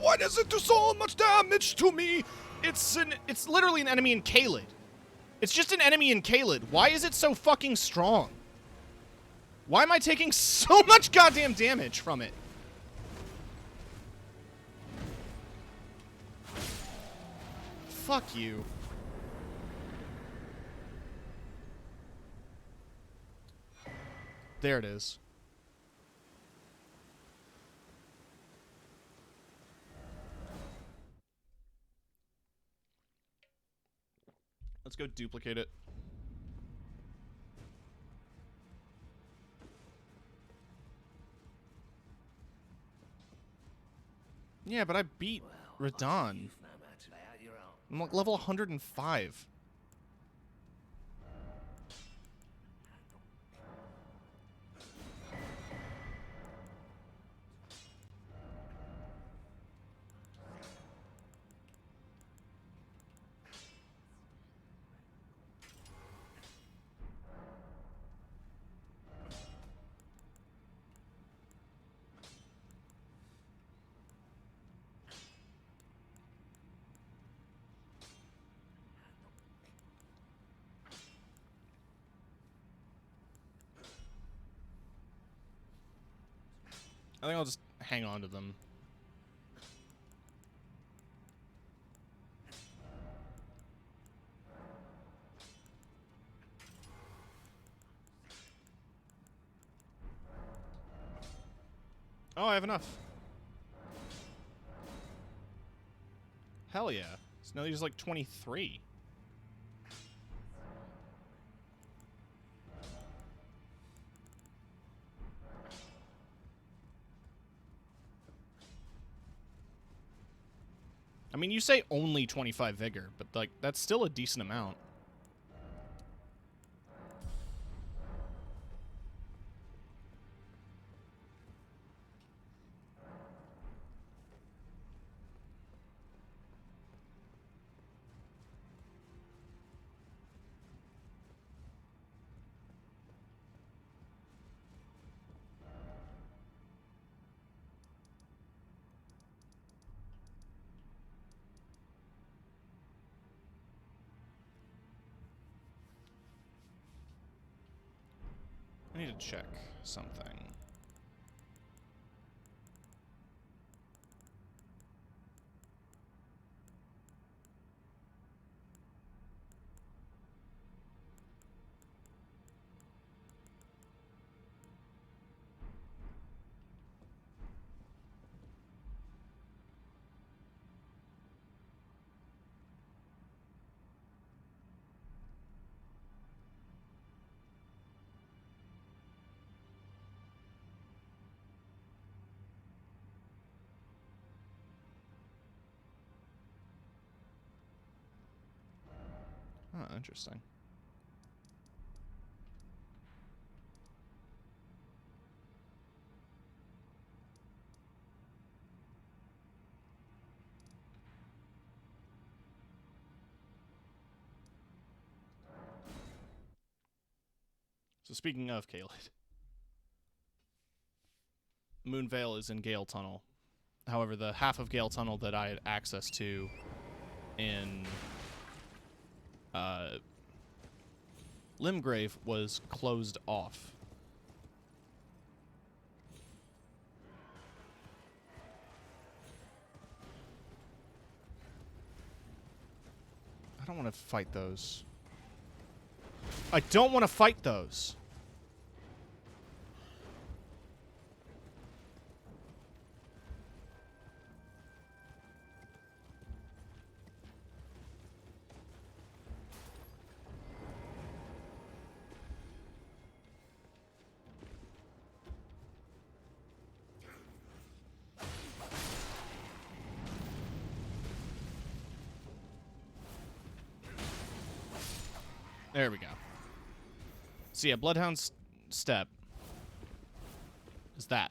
Why does it do so much damage to me? It's literally an enemy in Caelid. It's just an enemy in Caelid. Why is it so fucking strong? Why am I taking so much goddamn damage from it? Fuck you. There it is. Let's go duplicate it. Yeah, but I beat Radon. I'm like level 105. I think I'll just hang on to them. Oh, I have enough. Hell yeah. So now there's like 23. I mean, you say only 25 vigor, but like that's still a decent amount. I need to check something. Oh, interesting. So speaking of Caelid, Moonvale is in Gale Tunnel. However, the half of Gale Tunnel that I had access to in Limgrave was closed off. I don't want to fight those. I don't want to fight those. There we go. So yeah, Bloodhound's step is that.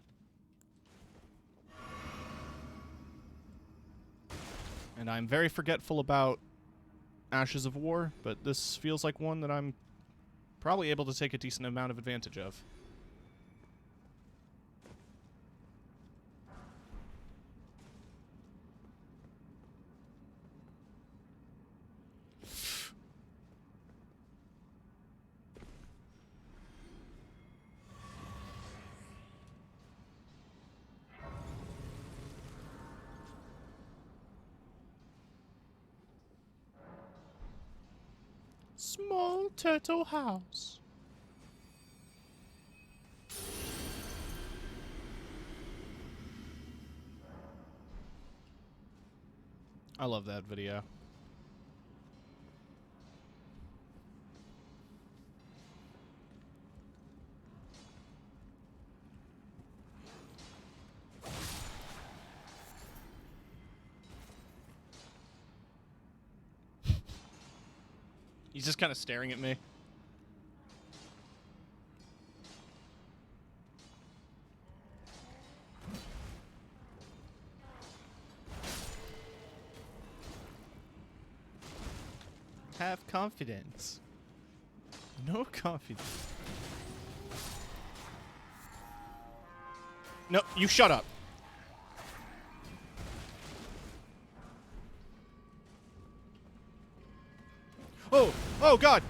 And I'm very forgetful about Ashes of War, but this feels like one that I'm probably able to take a decent amount of advantage of. Small turtle house. I love that video. He's just kind of staring at me. Have confidence. No confidence. No, you shut up. Oh, oh God.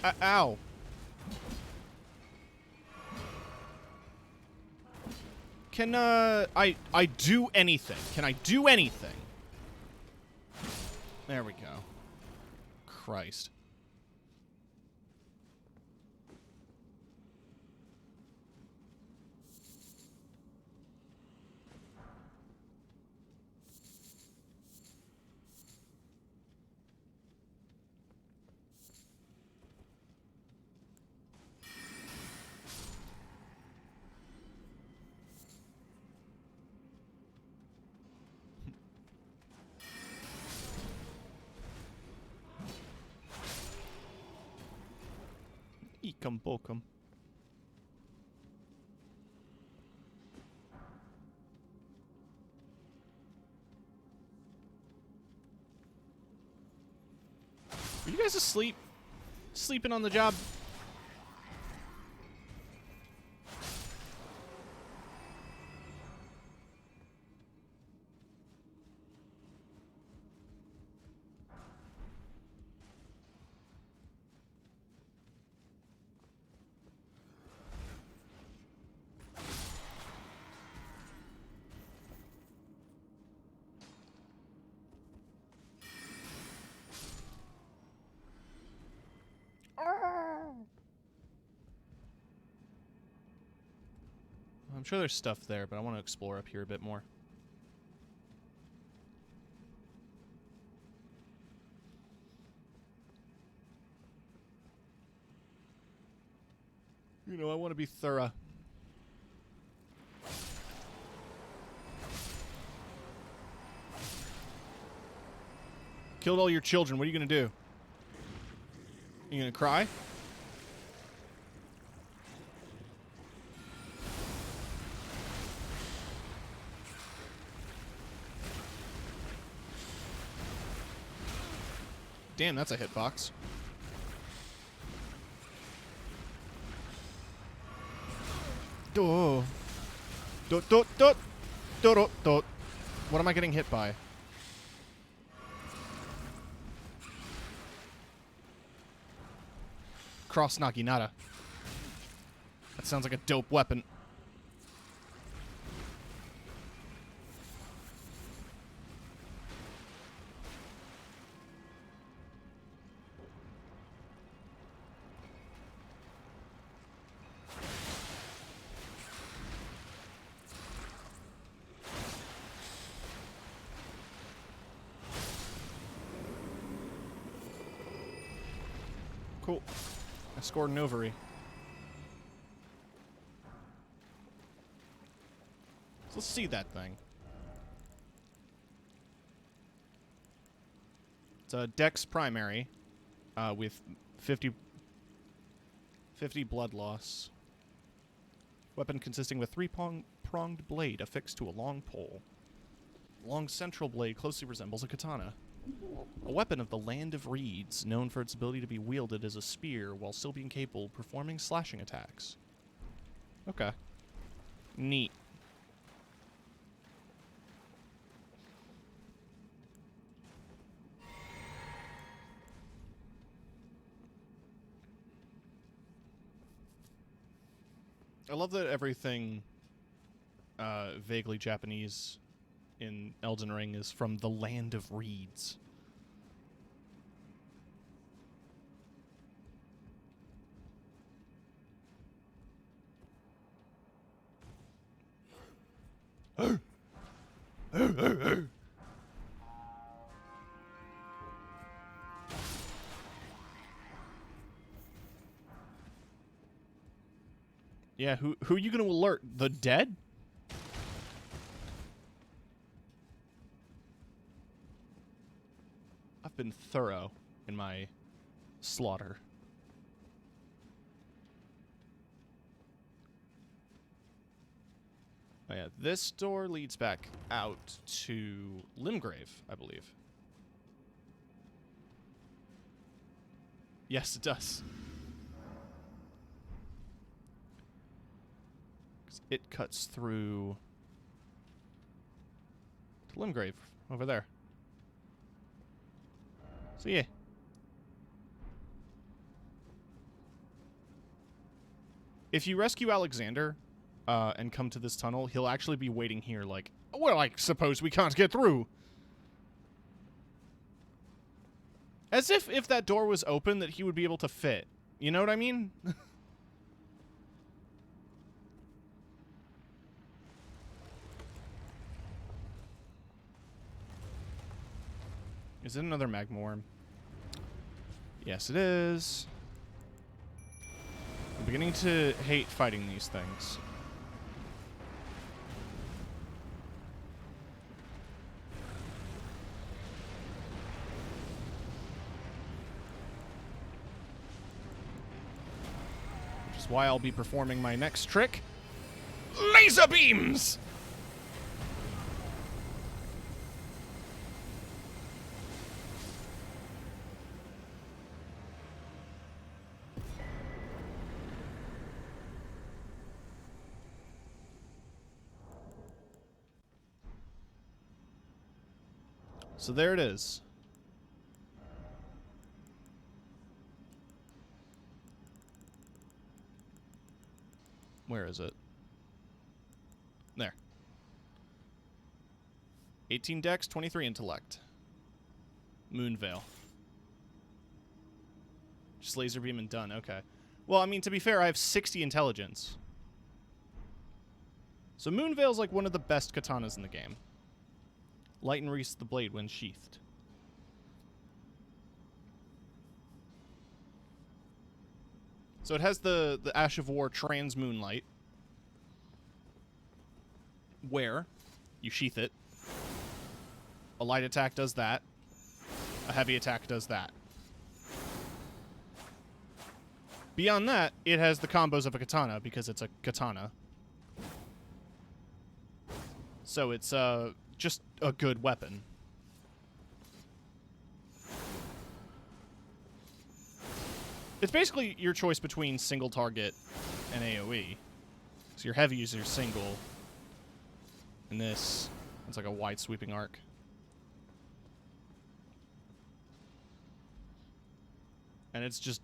Ow. Can, I do anything? Can I do anything? There we go. Christ. Ecum bocum. Are you guys asleep? Sleeping on the job? I'm sure there's stuff there, but I want to explore up here a bit more. You know, I want to be thorough. Killed all your children. What are you going to do? You going to cry? Damn, that's a hitbox. Oh. Dot, dot, dot. Dot, dot, dot. What am I getting hit by? Cross Naginata. That sounds like a dope weapon. Cool. I scored an ovary. So let's see that thing. It's a Dex primary with 50 blood loss. Weapon consisting of a three-pronged blade affixed to a long pole. The long central blade closely resembles a katana. A weapon of the Land of Reeds, known for its ability to be wielded as a spear while still being capable of performing slashing attacks. Okay. Neat. I love that everything vaguely Japanese in Elden Ring is from the Land of Reeds. Yeah, who are you going to alert? The dead? I've been thorough in my slaughter. Oh yeah, this door leads back out to Limgrave, I believe. Yes, it does. It cuts through to Limgrave over there. So yeah. If you rescue Alexander and come to this tunnel, he'll actually be waiting here like, well, I suppose we can't get through. As if that door was open that he would be able to fit. You know what I mean? Is it another Magmorm? Yes, it is. I'm beginning to hate fighting these things. Which is why I'll be performing my next trick. Laser beams! So there it is. Where is it? There. 18 dex, 23 intellect. Moonveil. Just laser beam and done. Okay. Well, I mean, to be fair, I have 60 intelligence. So Moonveil's like one of the best katanas in the game. Light and Reese the blade when sheathed. So it has the Ash of War trans moonlight, where you sheath it. A light attack does that. A heavy attack does that. Beyond that, it has the combos of a katana because it's a katana. So it's just a good weapon. It's basically your choice between single target and AoE. So your heavy is your single. And this, it's like a wide sweeping arc. And it's just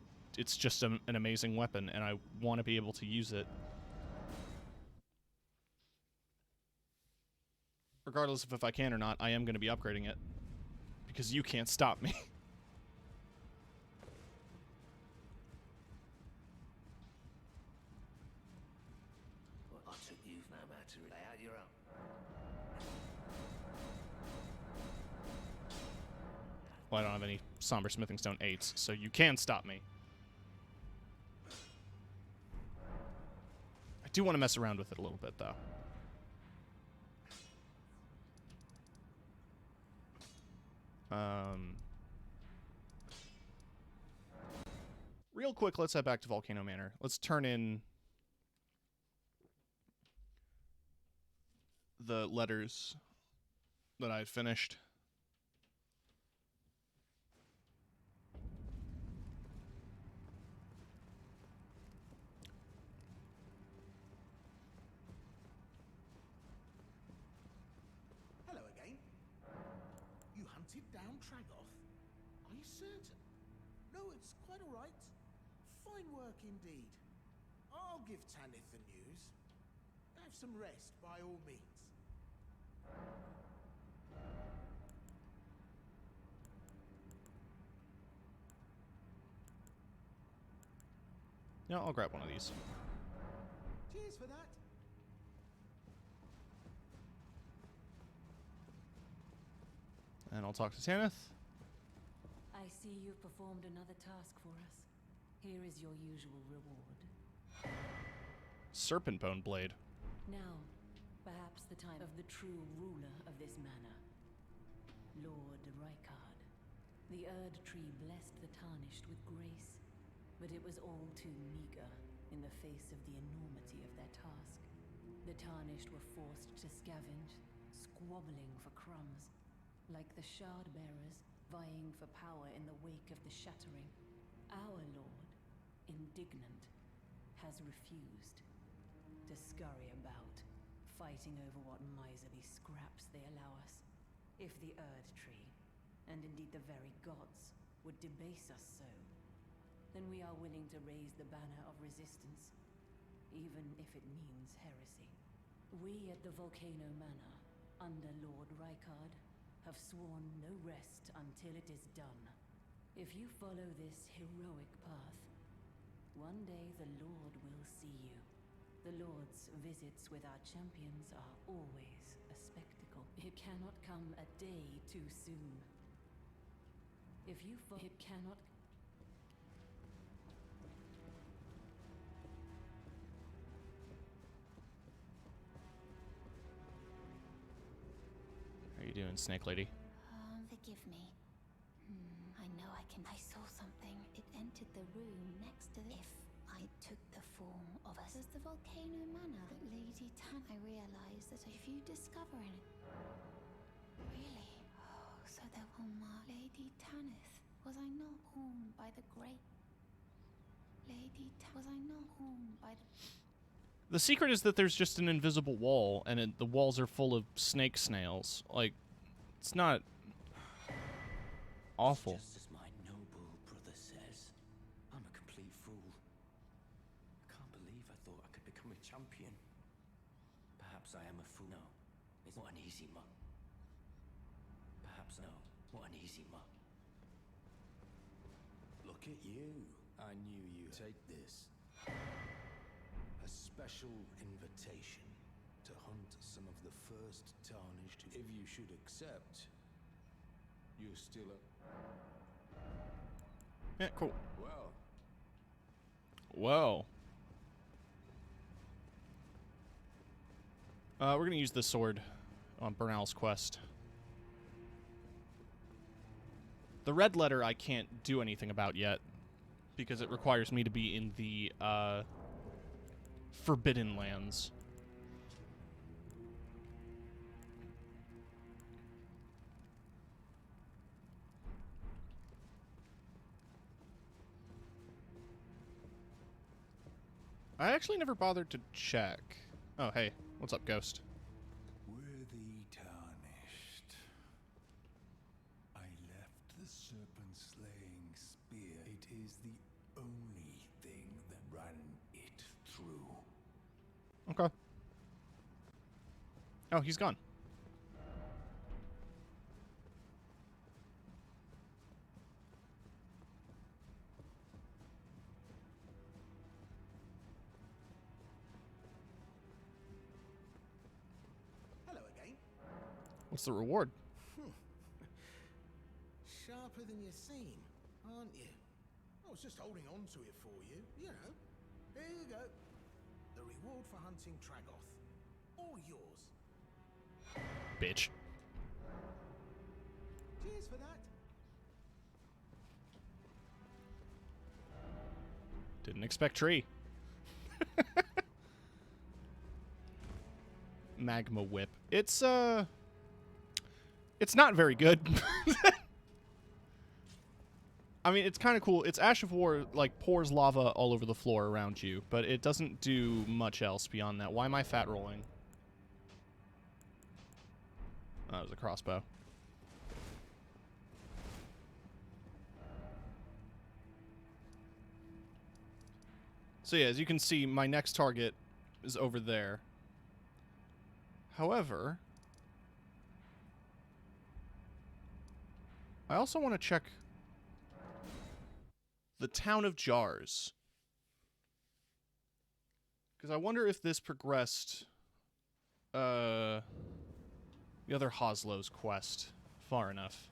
an amazing weapon, and I want to be able to use it. Regardless of if I can or not, I am going to be upgrading it. Because you can't stop me. Well, I took you no matter lay out your own. Well, I don't have any Somber Smithing Stone 8s, so you can stop me. I do want to mess around with it a little bit, though. Real quick, let's head back to Volcano Manor. Let's turn in the letters that I had finished. Hello again. You hunted down Tragoth? Are you certain? No, it's quite all right. Fine work indeed. I'll give Tanith the news. Have some rest, by all means. Yeah, I'll grab one of these. Cheers for that. And I'll talk to Tanith. I see you've performed another task for us. Here is your usual reward. Serpent Bone Blade. Now, perhaps the time of the true ruler of this manor, Lord Rykard. The Erd Tree blessed the Tarnished with grace, but it was all too meager in the face of the enormity of their task. The Tarnished were forced to scavenge, squabbling for crumbs, like the Shard Bearers vying for power in the wake of the Shattering. Our Lord, indignant, has refused to scurry about, fighting over what miserly scraps they allow us. If the Erd Tree, and indeed the very gods, would debase us so, then we are willing to raise the banner of resistance. even if it means heresy. We at the Volcano Manor, under Lord Rykard, have sworn no rest until it is done. If you follow this heroic path, one day the Lord will see you. The Lord's visits with our champions are always a spectacle. It cannot come a day too soon. If you it cannot... How you doing, Snake Lady? Forgive me. I know I can. I saw something. It entered the room next to this. If I took the form of a... Does the Volcano Manor that Lady Tan... I realized that if you discover it... Really? Oh, so there were more... Lady Tanith. Was I not warned by the great... Was I not warned by the... The secret is that there's just an invisible wall, and the walls are full of snake snails. Like, it's not awful. Just as my noble brother says, I'm a complete fool. I can't believe I thought I could become a champion. Perhaps I am a fool. No, it's not an easy muck. Perhaps no, what an easy muck. Look at you. I knew you'd take this. A special invitation to hunt some of the first tarnished. If you should accept, you're still a... Yeah, cool. Well. Whoa. We're gonna use the sword on Brunel's quest. The red letter I can't do anything about yet, because it requires me to be in the, Forbidden Lands. I actually never bothered to check. Oh, hey. What's up, Ghost? Worthy tarnished. I left the serpent-slaying spear. It is the only thing that ran it through. Okay. Oh, he's gone. Hello again. What's the reward? Sharper than you seem, aren't you? I was just holding on to it for you, you know. Here you go. The reward for hunting Tragoth. All yours. Bitch. Cheers for that. Didn't expect tree. Magma whip. It's not very good. I mean, it's kind of cool. It's Ash of War, like, pours lava all over the floor around you, but it doesn't do much else beyond that. Why am I fat rolling? Oh, it was a crossbow. So yeah, as you can see, my next target is over there. However, I also want to check the Town of Jars. Because I wonder if this progressed the other Hoslow's quest far enough.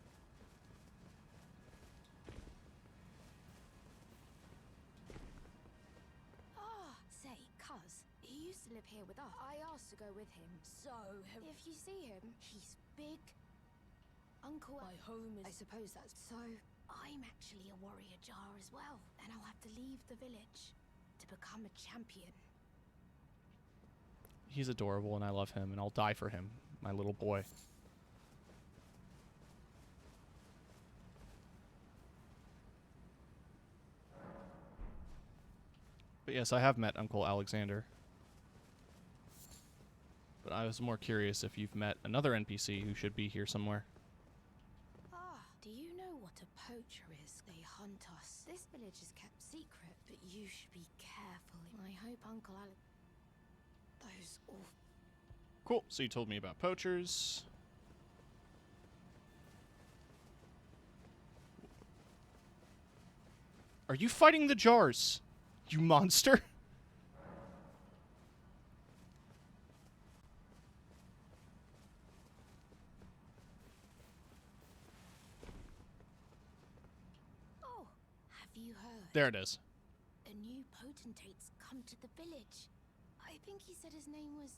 Say, cuz, he used to live here with us. I asked to go with him, so if you see him, he's big. Uncle, my home is... I suppose that's... So, I'm actually a warrior jar as well, and I'll have to leave the village to become a champion. He's adorable, and I love him, and I'll die for him, my little boy. But yes, I have met Uncle Alexander. But I was more curious if you've met another NPC who should be here somewhere. Do you know what a poacher is? They hunt us. This village is kept secret, but you should be careful. I hope Uncle Alec... Those awful... Cool. So you told me about poachers. Are you fighting the jars? You monster? Oh, have you heard? There it is. A new potentate's come to the village. I think he said his name was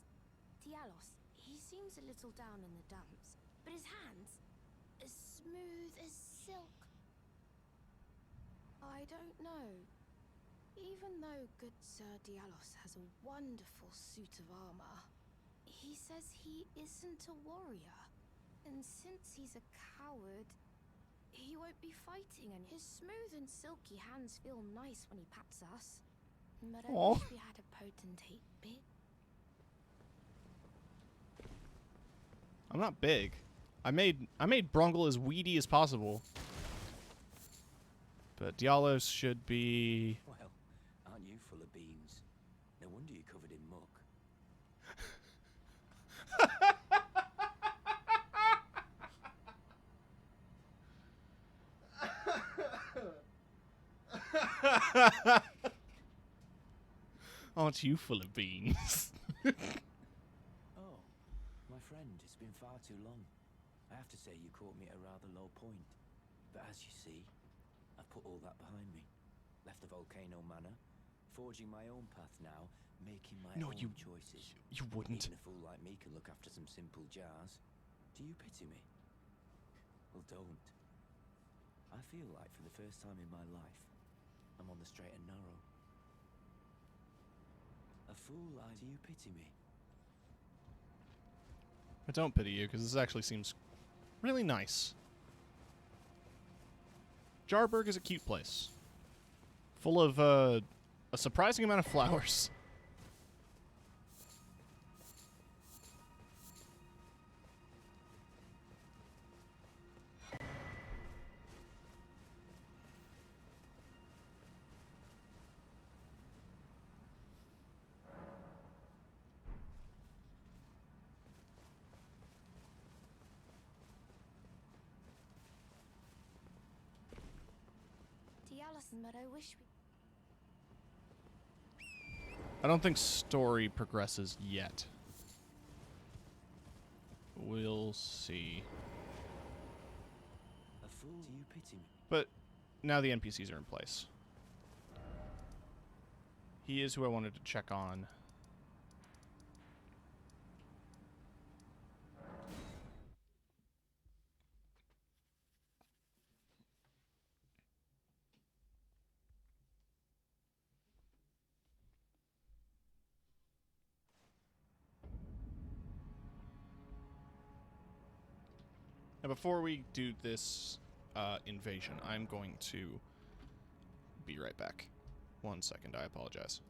Dialos. He seems a little down in the dumps, but his hands, as smooth as silk. I don't know. Even though good Sir Dialos has a wonderful suit of armor, he says he isn't a warrior. And since he's a coward, he won't be fighting, and his smooth and silky hands feel nice when he pats us. But I Aw. wish we had a potentate bit. I'm not big. I made Brungle as weedy as possible. But Dialos should be... Well, aren't you full of beans? No wonder you're covered in muck. Aren't you full of beans? Oh, my friend, it's been far too long. I have to say you caught me at a rather low point. But as you see, I've put all that behind me. Left the volcano manor, forging my own path now, making my own choices. You wouldn't. Even a fool like me can look after some simple jars. Do you pity me? Well, don't. I feel like for the first time in my life, I'm on the straight and narrow. A fool like... Do you pity me? I don't pity you, because this actually seems really nice. Jarburg is a cute place. Full of, a surprising amount of flowers. Dialos, but I wish we... I don't think story progresses yet. We'll see. A fool? Do you pity me? But now the NPCs are in place. He is who I wanted to check on. Now, before we do this invasion, I'm going to be right back. 1 second, I apologize.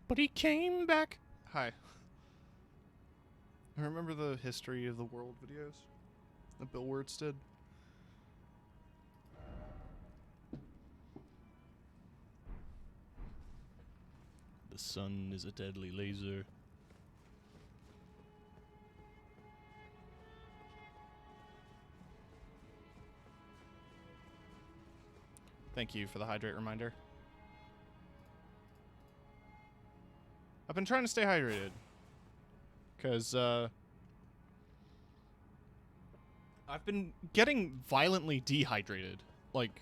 But he came back. Hi. I remember the history of the world videos that Bill Wirtz did. The sun is a deadly laser. Thank you for the hydrate reminder. I've been trying to stay hydrated. Because, I've been getting violently dehydrated. Like,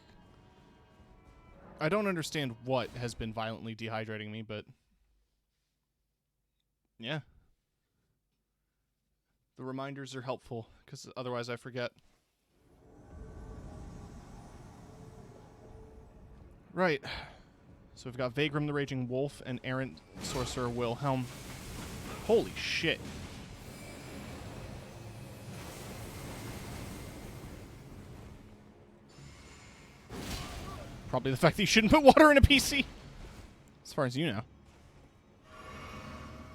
I don't understand what has been violently dehydrating me, but yeah. The reminders are helpful, because otherwise I forget. Right. So we've got Vaegrim the Raging Wolf and Errant Sorcerer Wilhelm. Holy shit. Probably the fact that you shouldn't put water in a PC. As far as you know.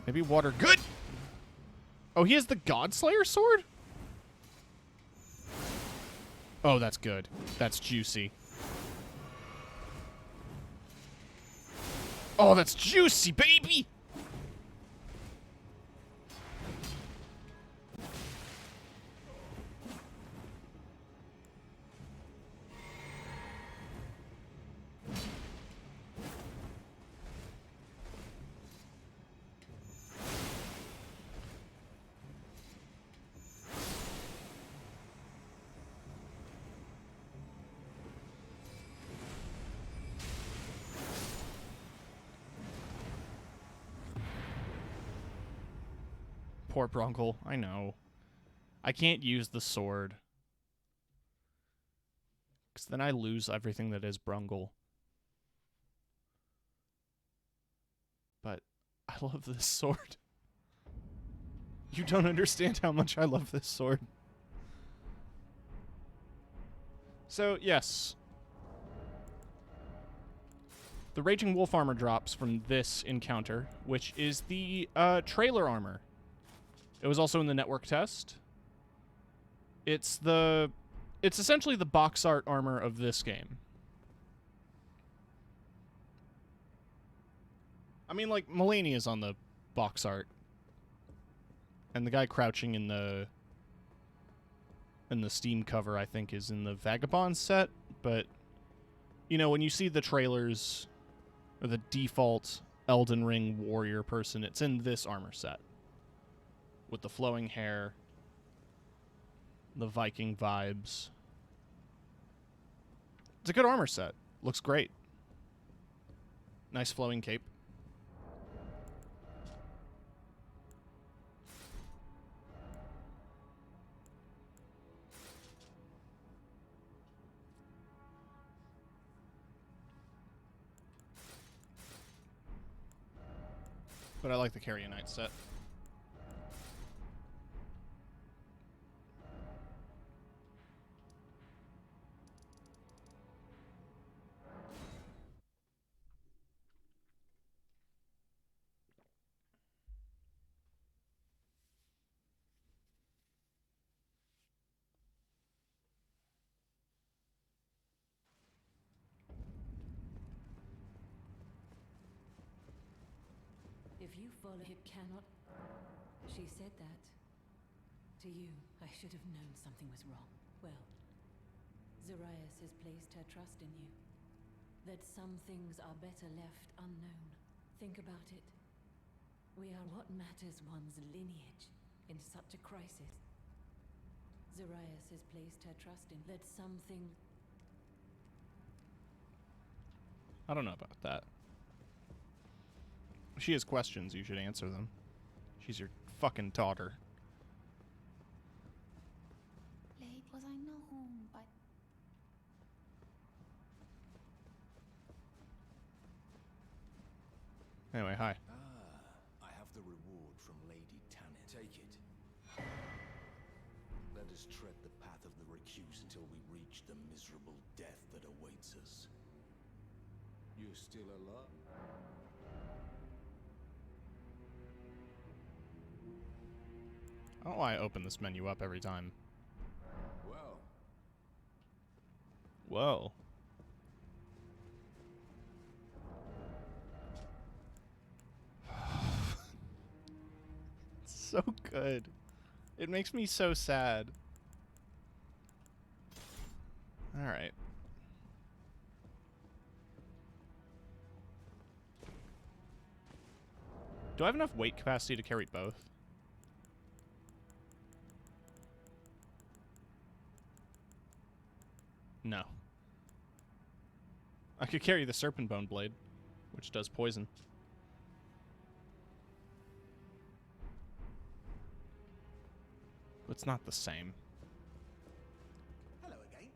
Maybe water good. Oh, he has the Godslayer sword? Oh, that's good. That's juicy. Oh, that's juicy, baby! Poor Brungle. I know. I can't use the sword. Because then I lose everything that is Brungle. But I love this sword. You don't understand how much I love this sword. So, yes. The Raging Wolf armor drops from this encounter, which is the trailer armor. It was also in the network test. It's essentially the box art armor of this game. I mean, like, Melania's on the box art. And the guy crouching in the Steam cover, I think, is in the Vagabond set. But, you know, when you see the trailers, or the default Elden Ring warrior person, it's in this armor set. With the flowing hair, the Viking vibes. It's a good armor set. Looks great. Nice flowing cape. But I like the Carrion Knight set. If you follow, it cannot. She said that to you. I should have known something was wrong. Well, Zarias has placed her trust in you. That some things are better left unknown. Think about it. We are what matters one's lineage in such a crisis. Zarias has placed her trust in that something. I don't know about that. If she has questions, you should answer them. She's your fucking daughter. Lady, was I not home by... Anyway, hi. I have the reward from Lady Tanit. Take it. Let us tread the path of the recuse until we reach the miserable death that awaits us. You're still alive? I don't know why I open this menu up every time. Well, Whoa. So good. It makes me so sad. Alright. Do I have enough weight capacity to carry both? No. I could carry the serpent bone blade, which does poison. It's not the same. Hello again.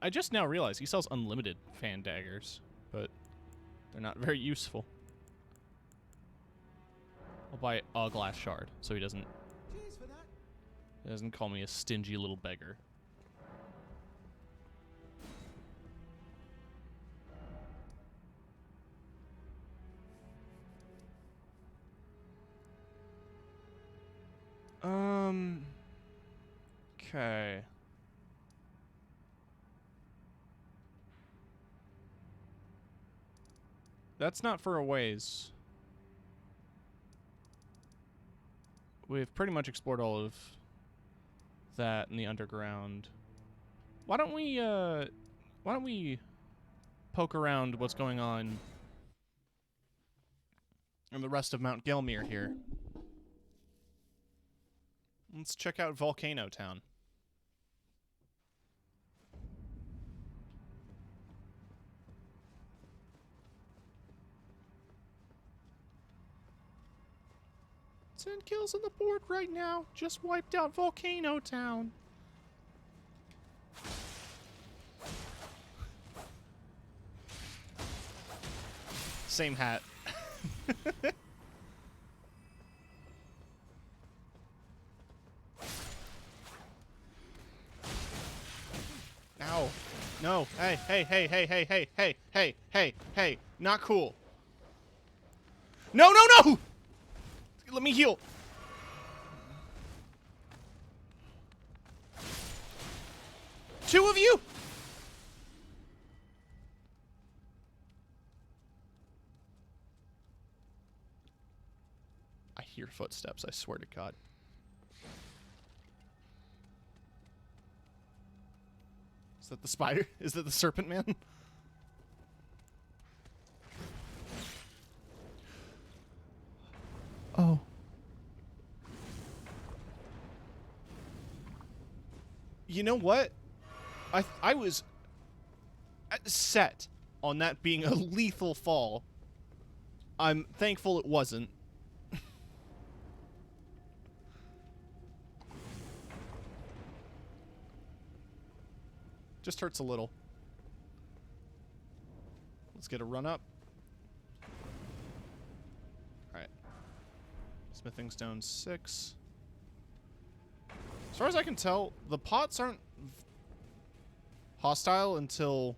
I just now realized he sells unlimited fan daggers, but they're not very useful. I'll buy a glass shard so he doesn't Cheers for that. call me a stingy little beggar. Okay. That's not for a ways. We've pretty much explored all of that in the underground. Why don't we poke around what's going on in the rest of Mount Gelmir here? Let's check out Volcano Town. Ten kills on the board right now. Just wiped out Volcano Town. Same hat. Ow. No. Hey, hey, hey, hey, hey, hey, hey, hey, hey, hey. Not cool. No, no, no! Let me heal. Two of you? I hear footsteps, I swear to God. Is that the spider? Is that the serpent man? Oh. You know what? I was set on that being a lethal fall. I'm thankful it wasn't. Just hurts a little. Let's get a run up. Alright. Smithing stone 6. As far as I can tell, the pots aren't hostile until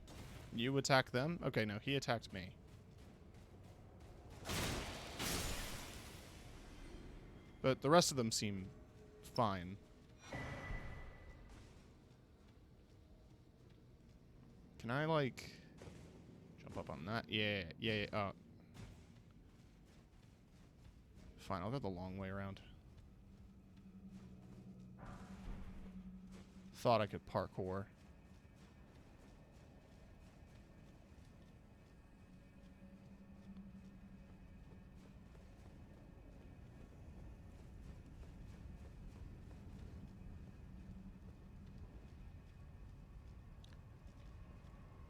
you attack them. Okay, no, he attacked me. But the rest of them seem fine. Can I, like, jump up on that? Yeah, yeah, yeah. Oh. Fine, I'll go the long way around. Thought I could parkour.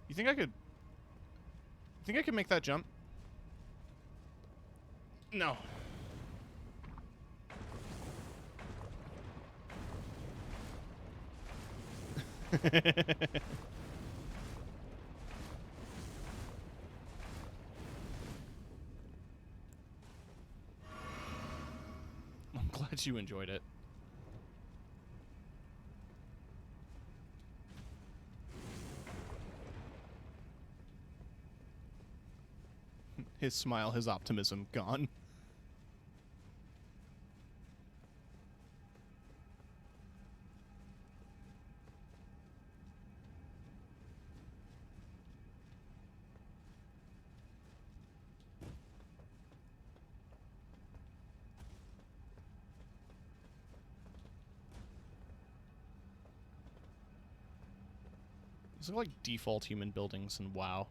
You think I could... You think I could make that jump? No. I'm glad you enjoyed it. His smile, his optimism, gone. These look like default human buildings in WoW.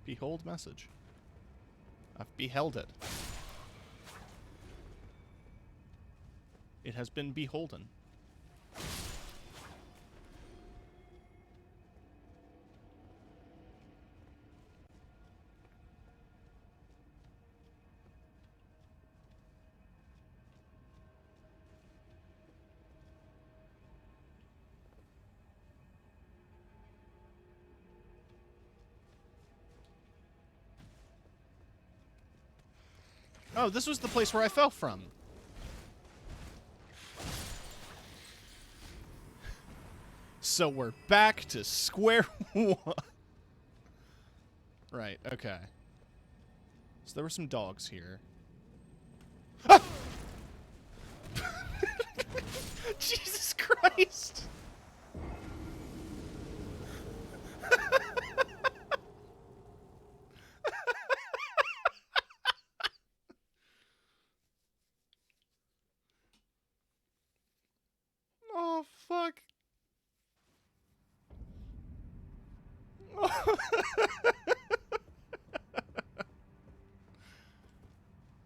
Behold message. I've beheld it. It has been beholden. Oh, this was the place where I fell from. So we're back to square one. Right, okay. So there were some dogs here. Ah! Jesus Christ! Oh, fuck.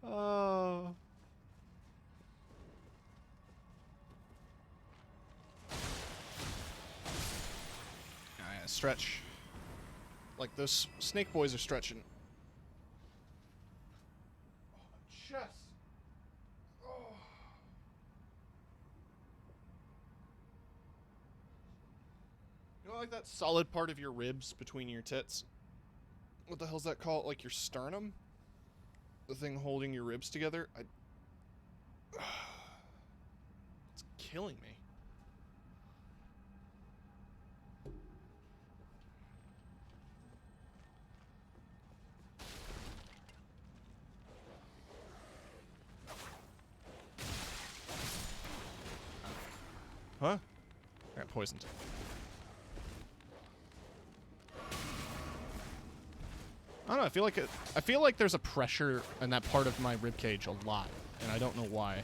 Oh. Yeah, stretch. Like those snake boys are stretching. Oh, chest. Oh. You know, like that solid part of your ribs between your tits? What the hell's that called? Like your sternum? The thing holding your ribs together? It's killing me. Huh? I got poisoned. I don't know, I feel like there's a pressure in that part of my ribcage a lot, and I don't know why.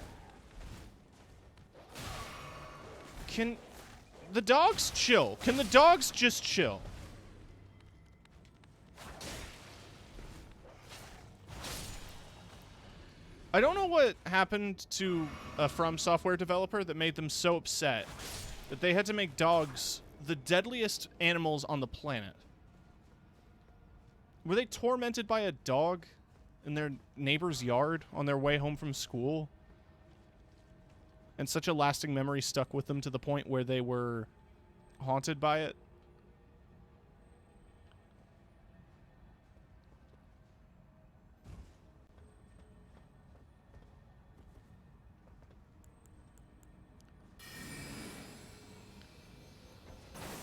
Can the dogs chill? Can the dogs just chill? I don't know what happened to a From Software developer that made them so upset that they had to make dogs the deadliest animals on the planet. Were they tormented by a dog in their neighbor's yard on their way home from school? And such a lasting memory stuck with them to the point where they were haunted by it?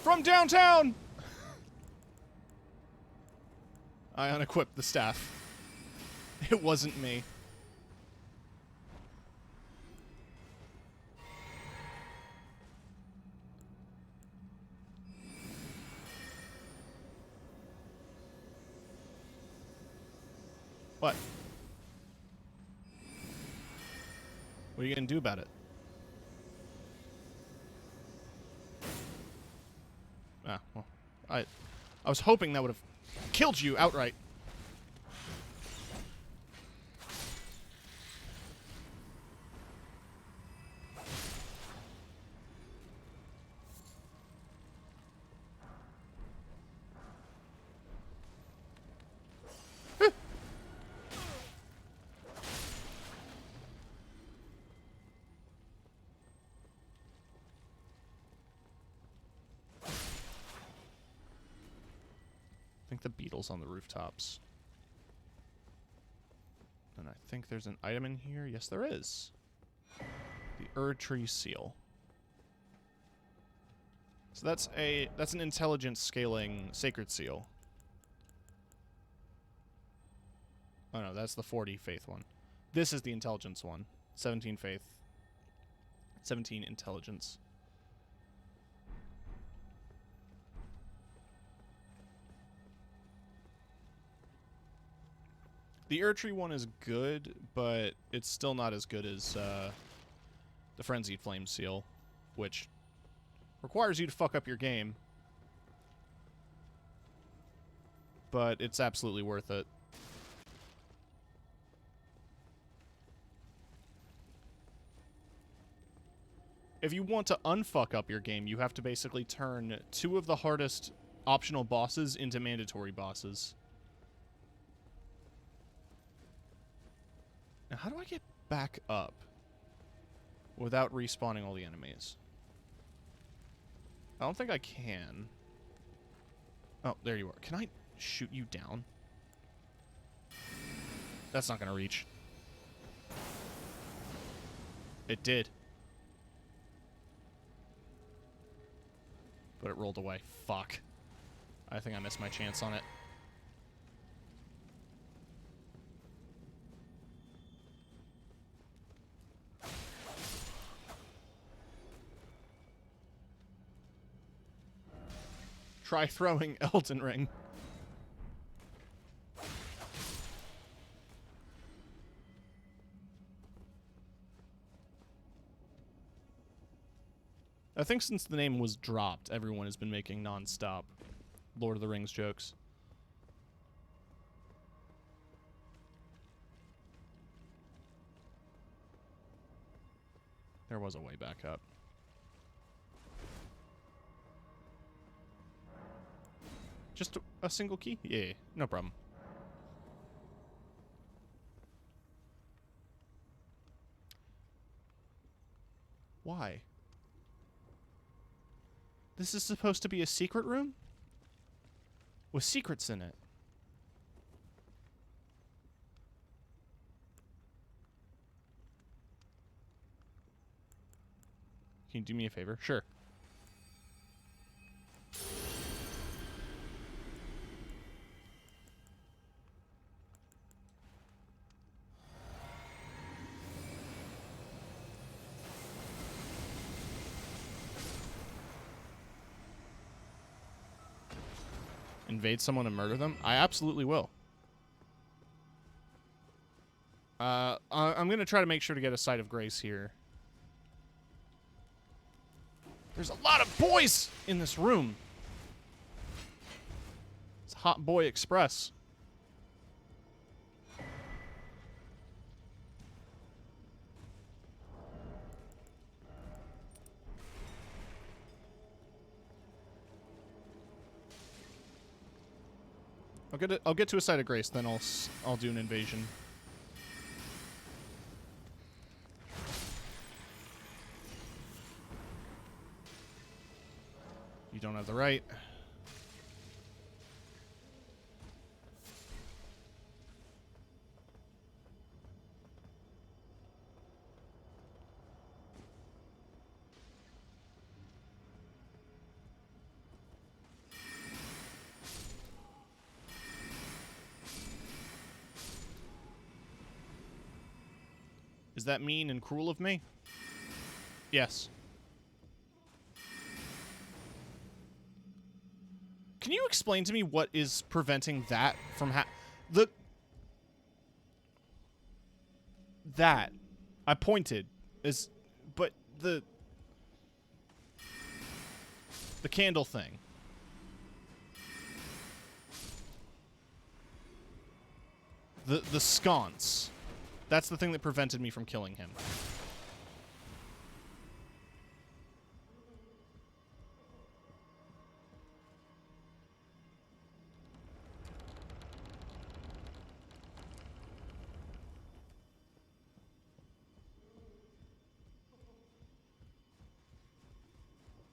From downtown! I unequipped the staff. It wasn't me. What? What are you gonna do about it? Ah, well, I was hoping that would have killed you outright. I think the beetles on the rooftops. And I think there's an item in here. Yes, there is. The Erdtree seal. So that's an intelligence scaling sacred seal. Oh no, that's the 40 faith one. This is the intelligence one. 17 faith. 17 intelligence. The Erdtree one is good, but it's still not as good as the Frenzied Flame seal, which requires you to fuck up your game. But it's absolutely worth it. If you want to unfuck up your game, you have to basically turn 2 of the hardest optional bosses into mandatory bosses. Now, how do I get back up without respawning all the enemies? I don't think I can. Oh, there you are. Can I shoot you down? That's not going to reach. It did. But it rolled away. Fuck. I think I missed my chance on it. Try throwing Elden Ring. I think since the name was dropped, everyone has been making non-stop Lord of the Rings jokes. There was a way back up. Just a single key? Yeah, no problem. Why? This is supposed to be a secret room? With secrets in it. Can you do me a favor? Sure. Invade someone and murder them? I absolutely will. I'm going to try to make sure to get a Sight of Grace here. There's a lot of boys in this room. It's Hot Boy Express. I'll get to a Sight of Grace, then I'll do an invasion. You don't have the right. Is that mean and cruel of me? Yes. Can you explain to me what is preventing that from that I pointed is, but the candle thing. The sconce. That's the thing that prevented me from killing him.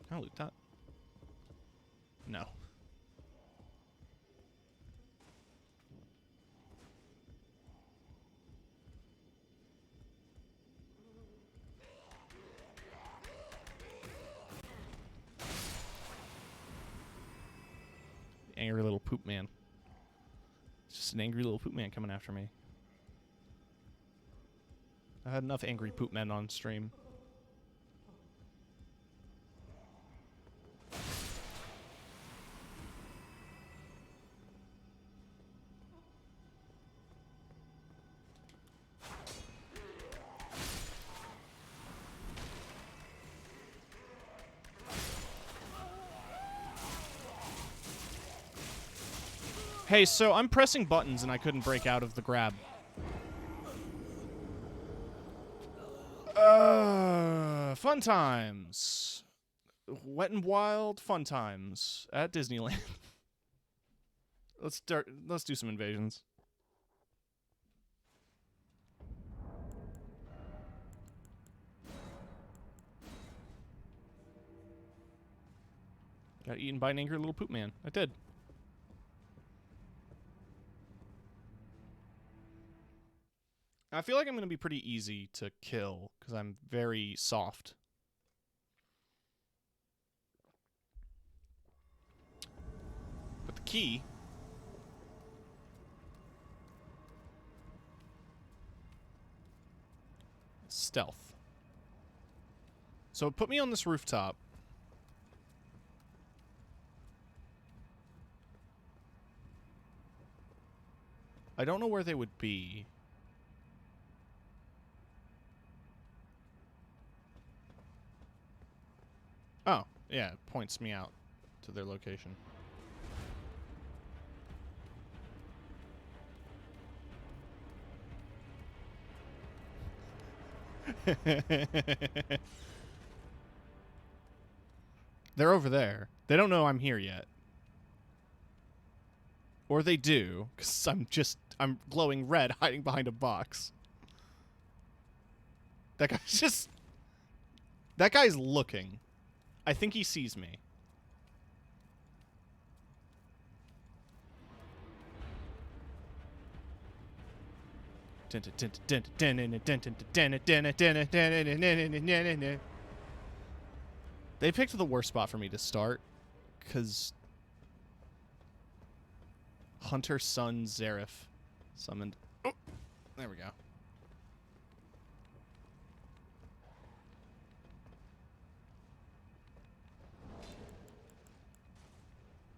Can I loot that? No. Angry little poop man. It's just an angry little poop man coming after me. I had enough angry poop men on stream. Hey, so I'm pressing buttons and I couldn't break out of the grab. Fun times. Wet and Wild fun times at Disneyland. Let's do some invasions. Got eaten by an angry little poop man. I did. I feel like I'm going to be pretty easy to kill because I'm very soft. But the key... stealth. So it put me on this rooftop. I don't know where they would be. Oh, yeah, it points me out to their location. They're over there. They don't know I'm here yet. Or they do, because I'm glowing red hiding behind a box. That guy's looking. I think he sees me. They picked the worst spot for me to start, because Hunter Son Zareth summoned. Oh, there we go.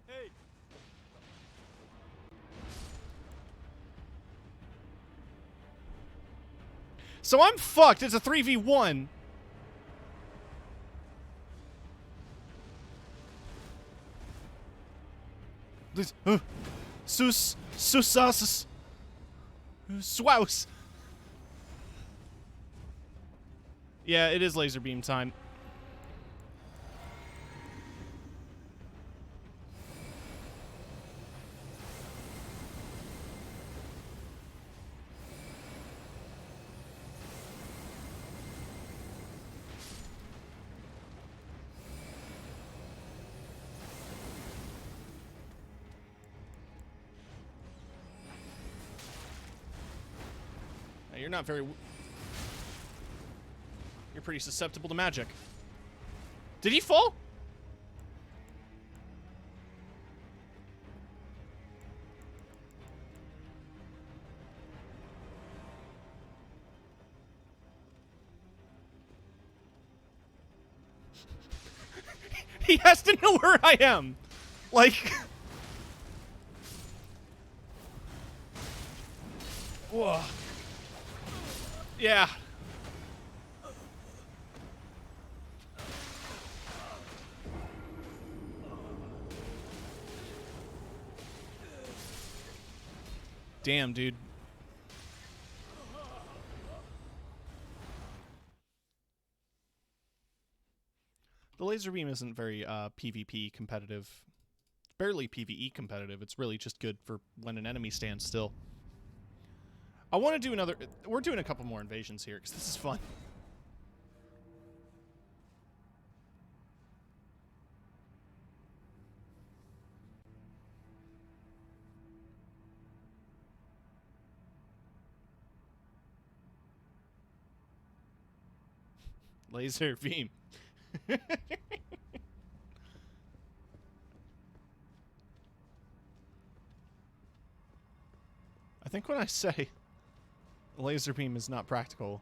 Hey. So I'm fucked. It's a 3v1. This, Susas. Swouse. Yeah, it is laser beam time. You're not very... You're pretty susceptible to magic. Did he fall? He has to know where I am. Like... Whoa. Yeah. Damn, dude. The laser beam isn't very PvP competitive. It's barely PvE competitive. It's really just good for when an enemy stands still. I want to do another... We're doing a couple more invasions here, because this is fun. Laser beam. I think when I say laser beam is not practical...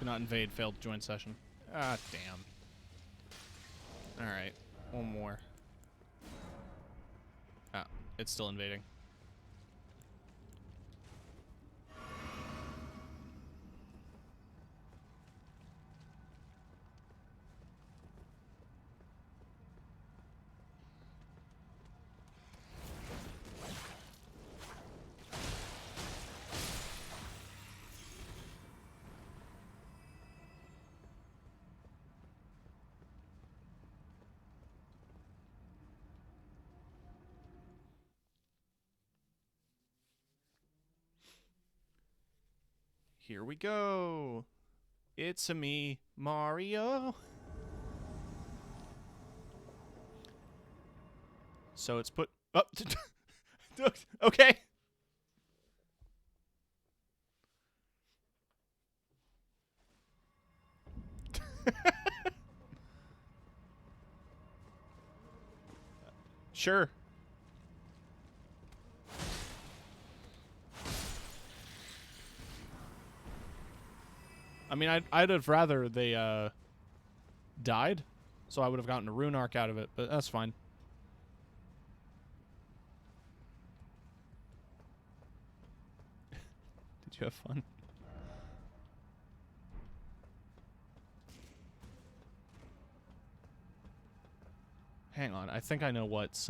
Could not invade. Failed to join session. Ah, damn. Alright. One more. Ah, it's still invading. Here we go. It's a me, Mario. So it's put up. Okay. Sure. I mean, I'd have rather they died, so I would have gotten a rune arc out of it, but that's fine. Did you have fun? Hang on, I think I know what's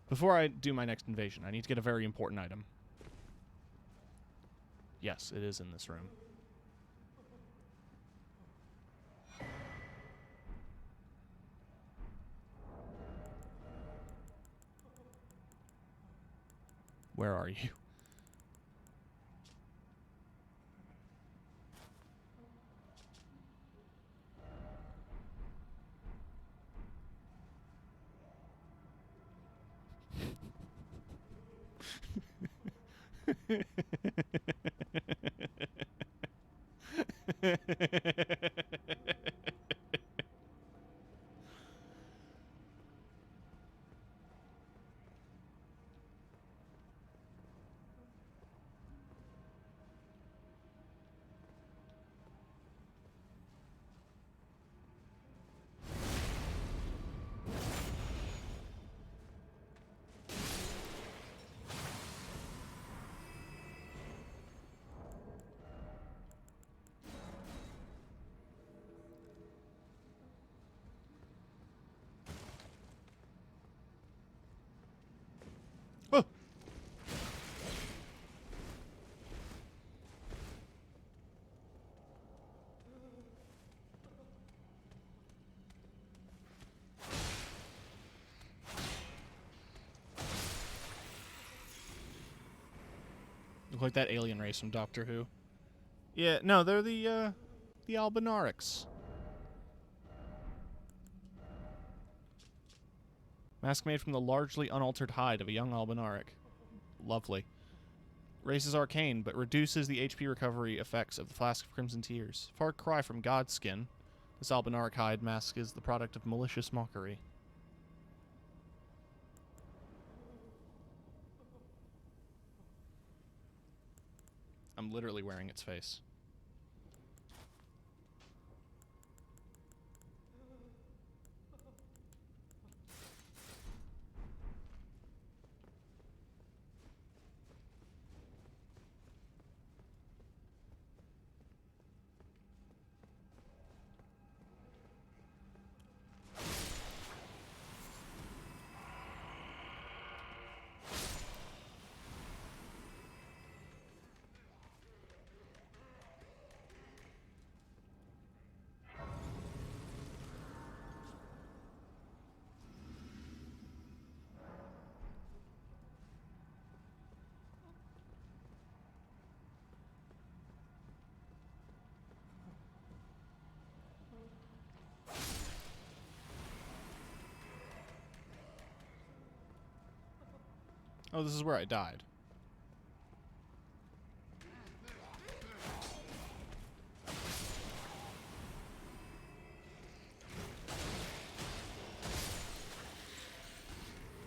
before I do my next invasion, I need to get a very important item. Yes, it is in this room. Where are you? Oh. Look like that alien race from Doctor Who. Yeah, no, they're the Albinarics. Mask made from the largely unaltered hide of a young Albinaric. Lovely. Race is arcane, but reduces the HP recovery effects of the Flask of Crimson Tears. Far cry from God's skin. This Albinaric hide mask is the product of malicious mockery. I'm literally wearing its face. Oh, this is where I died.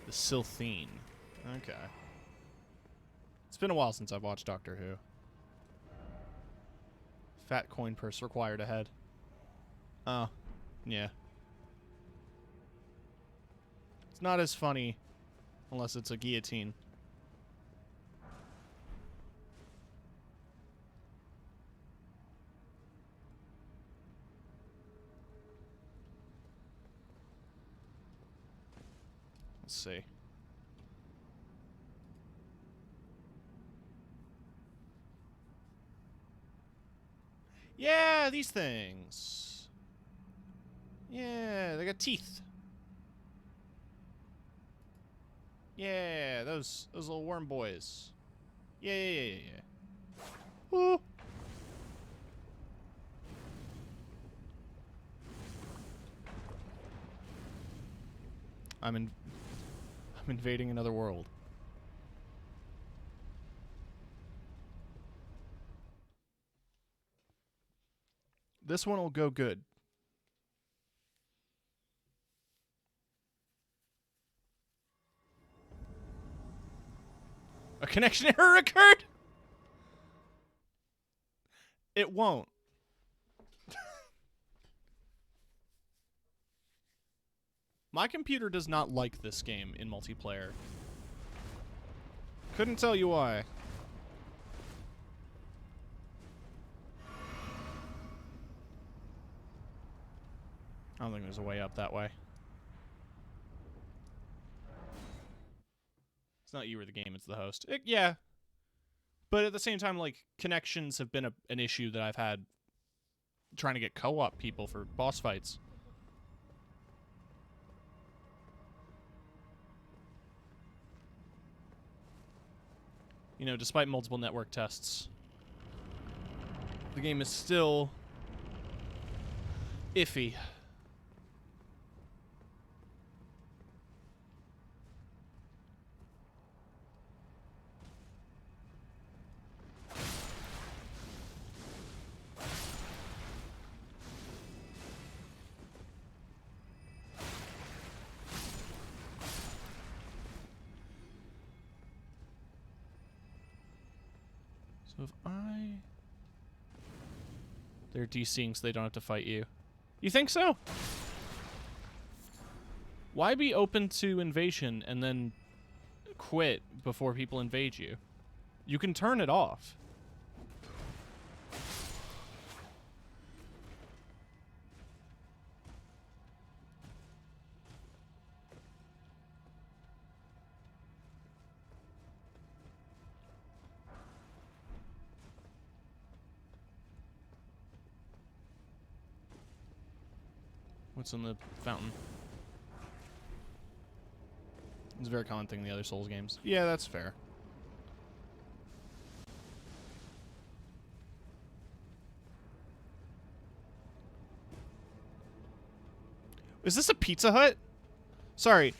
The Silthine. Okay. It's been a while since I've watched Doctor Who. Fat coin purse required ahead. Oh, yeah. It's not as funny unless it's a guillotine. Let's see. Yeah, these things. Yeah, they got teeth. Yeah, those little worm boys. Yeah. Ooh. I'm invading another world. This one will go good. A connection error occurred? It won't. My computer does not like this game in multiplayer. Couldn't tell you why. I don't think there's a way up that way. It's not you or the game, it's the host. Yeah. But at the same time, like, connections have been an issue that I've had trying to get co-op people for boss fights. You know, despite multiple network tests, the game is still iffy. So if they're DCing so they don't have to fight you. You think so? Why be open to invasion and then quit before people invade you? You can turn it off. What's in the fountain? It's a very common thing in the other Souls games. Yeah, that's fair. Is this a Pizza Hut? Sorry.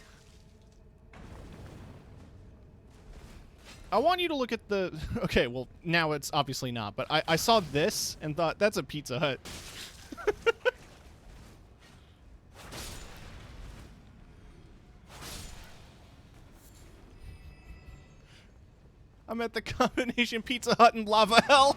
I want you to look at the... Okay, well, now it's obviously not, but I saw this and thought, that's a Pizza Hut. I'm at the combination Pizza Hut and Lava Hell.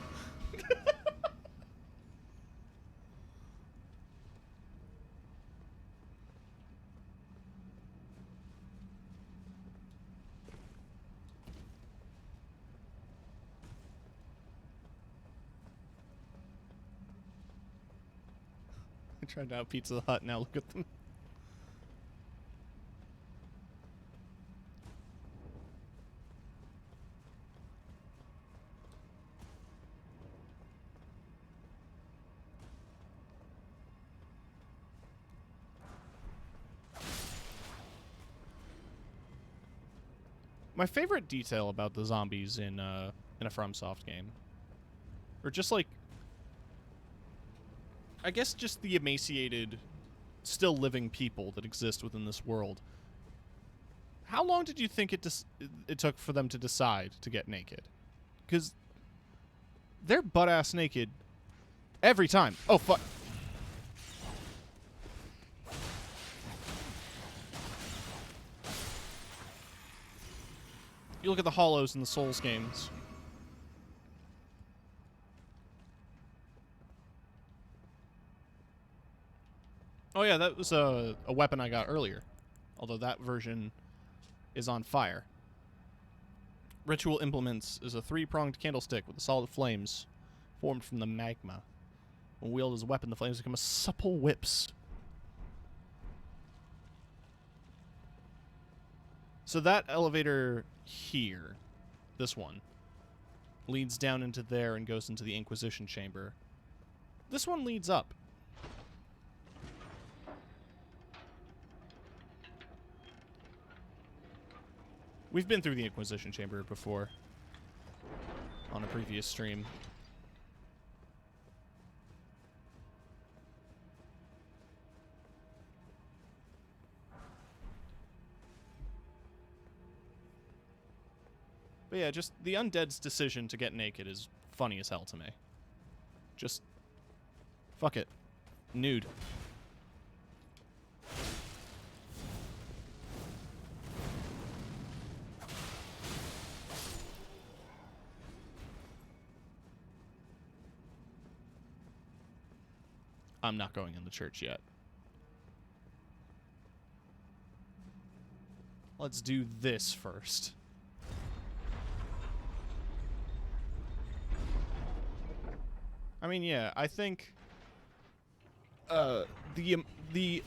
I tried out Pizza Hut, now look at them. My favorite detail about the zombies in a FromSoft game, or just like, I guess just the emaciated, still living people that exist within this world. How long did you think it took for them to decide to get naked? Because they're butt-ass naked every time. Oh, fuck. You look at the hollows in the Souls games. Oh yeah, that was a weapon I got earlier. Although that version is on fire. Ritual Implements is a 3-pronged candlestick with the solid flames formed from the magma. When wielded as a weapon, the flames become supple whips. So that elevator here, this one, leads down into there and goes into the Inquisition chamber. This one leads up. We've been through the Inquisition chamber before on a previous stream. But yeah, just the undead's decision to get naked is funny as hell to me. Just fuck it. Nude. I'm not going in the church yet. Let's do this first. I mean, yeah, I think the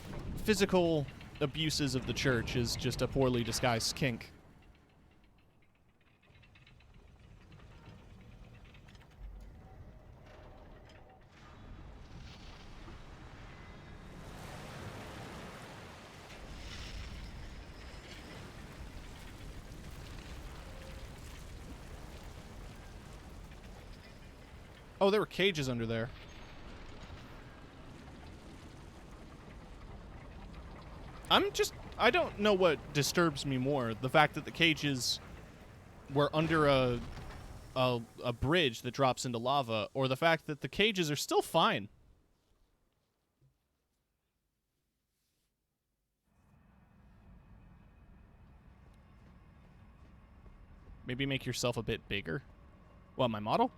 physical abuses of the church is just a poorly disguised kink. Oh, there were cages under there. I don't know what disturbs me more. The fact that the cages were under a bridge that drops into lava, or the fact that the cages are still fine. Maybe make yourself a bit bigger. What, my model?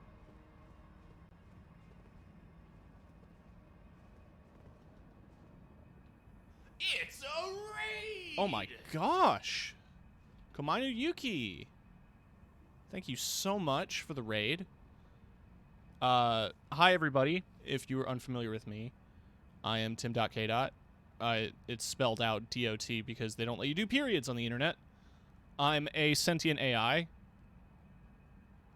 It's a raid! Oh my gosh! Komainu Yuki! Thank you so much for the raid. Hi everybody, if you were unfamiliar with me. I am Tim.K. It's spelled out D-O-T because they don't let you do periods on the internet. I'm a sentient AI.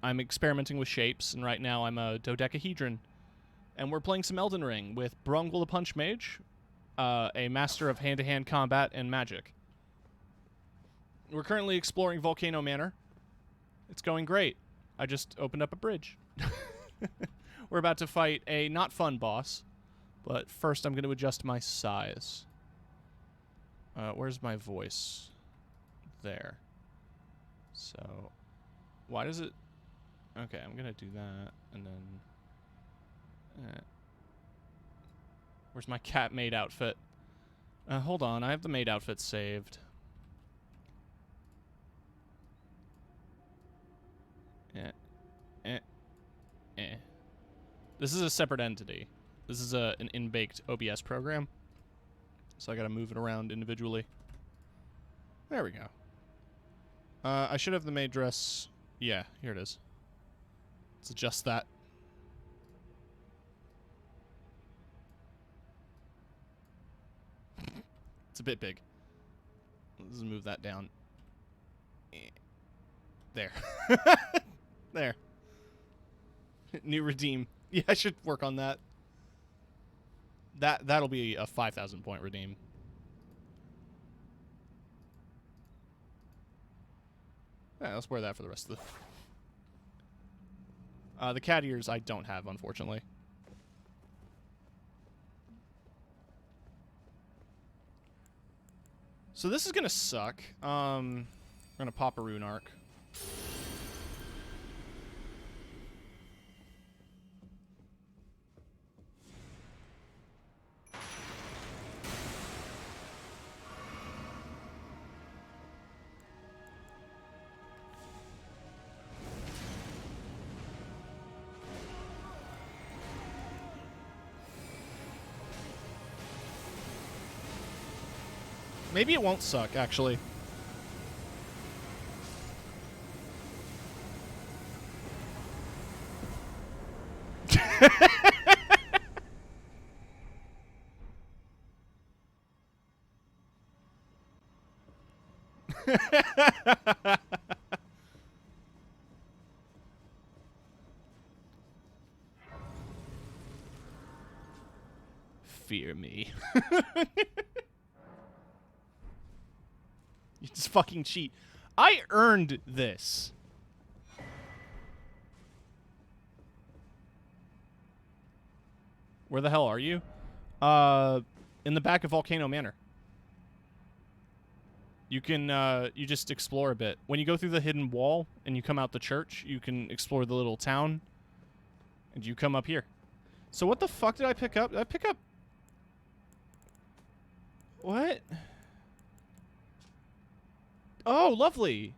I'm experimenting with shapes, and right now I'm a dodecahedron. And we're playing some Elden Ring with Brungle the Punch Mage, a master of hand-to-hand combat and magic. We're currently exploring Volcano Manor. It's going great. I just opened up a bridge. We're about to fight a not fun boss, but first I'm going to adjust my size. Where's my voice? There. So, why does it... Okay, I'm going to do that, and then... Where's my cat maid outfit? Hold on, I have the maid outfit saved. This is a separate entity. This is an in-baked OBS program. So I gotta move it around individually. There we go. I should have the maid dress. Yeah, here it is. Let's adjust that. It's a bit big. Let's move that down. There. There. New redeem. Yeah, I should work on that. That'll be a 5,000 point redeem. Yeah, let's wear that for the rest of the cat ears I don't have, unfortunately. So this is gonna suck. We're gonna pop a rune arc. Maybe it won't suck, actually. Fear me. You just fucking cheat. I earned this. Where the hell are you? In the back of Volcano Manor. You can, you just explore a bit. When you go through the hidden wall and you come out the church, you can explore the little town. And you come up here. So what the fuck did I pick up? Did I pick up... What? Oh, lovely.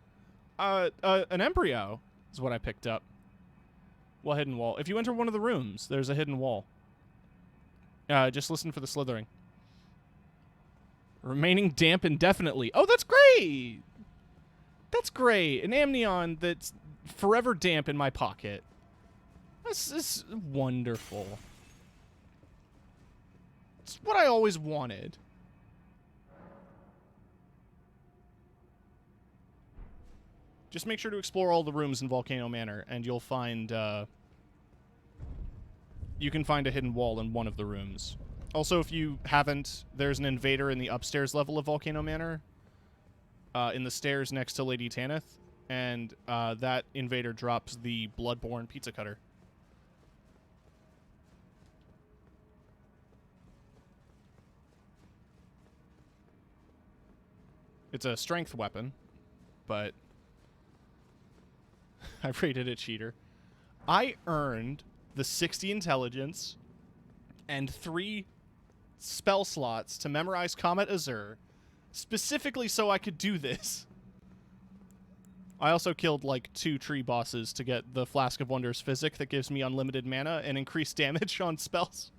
An embryo is what I picked up. What hidden wall? If you enter one of the rooms, there's a hidden wall. Just listen for the slithering. Remaining damp indefinitely. Oh, that's great! That's great. An amnion that's forever damp in my pocket. This is wonderful. It's what I always wanted. Just make sure to explore all the rooms in Volcano Manor, and you'll find, you can find a hidden wall in one of the rooms. Also, if you haven't, there's an invader in the upstairs level of Volcano Manor, in the stairs next to Lady Tanith, and that invader drops the Bloodborne pizza cutter. It's a strength weapon, but... I rated it cheater. I earned the 60 intelligence and 3 spell slots to memorize Comet Azure specifically so I could do this. I also killed like 2 tree bosses to get the Flask of Wonders Physic that gives me unlimited mana and increased damage on spells.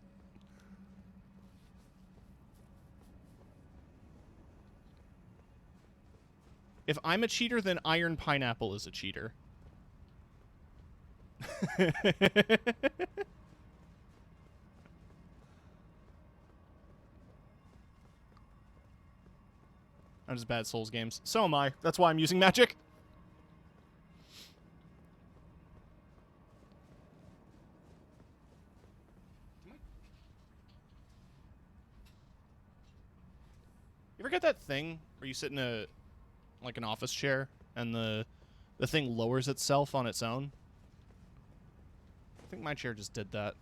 If I'm a cheater, then Iron Pineapple is a cheater. I'm just bad at Souls games. So am I. That's why I'm using magic. You ever get that thing where you sit in a like an office chair and the thing lowers itself on its own? I think my chair just did that.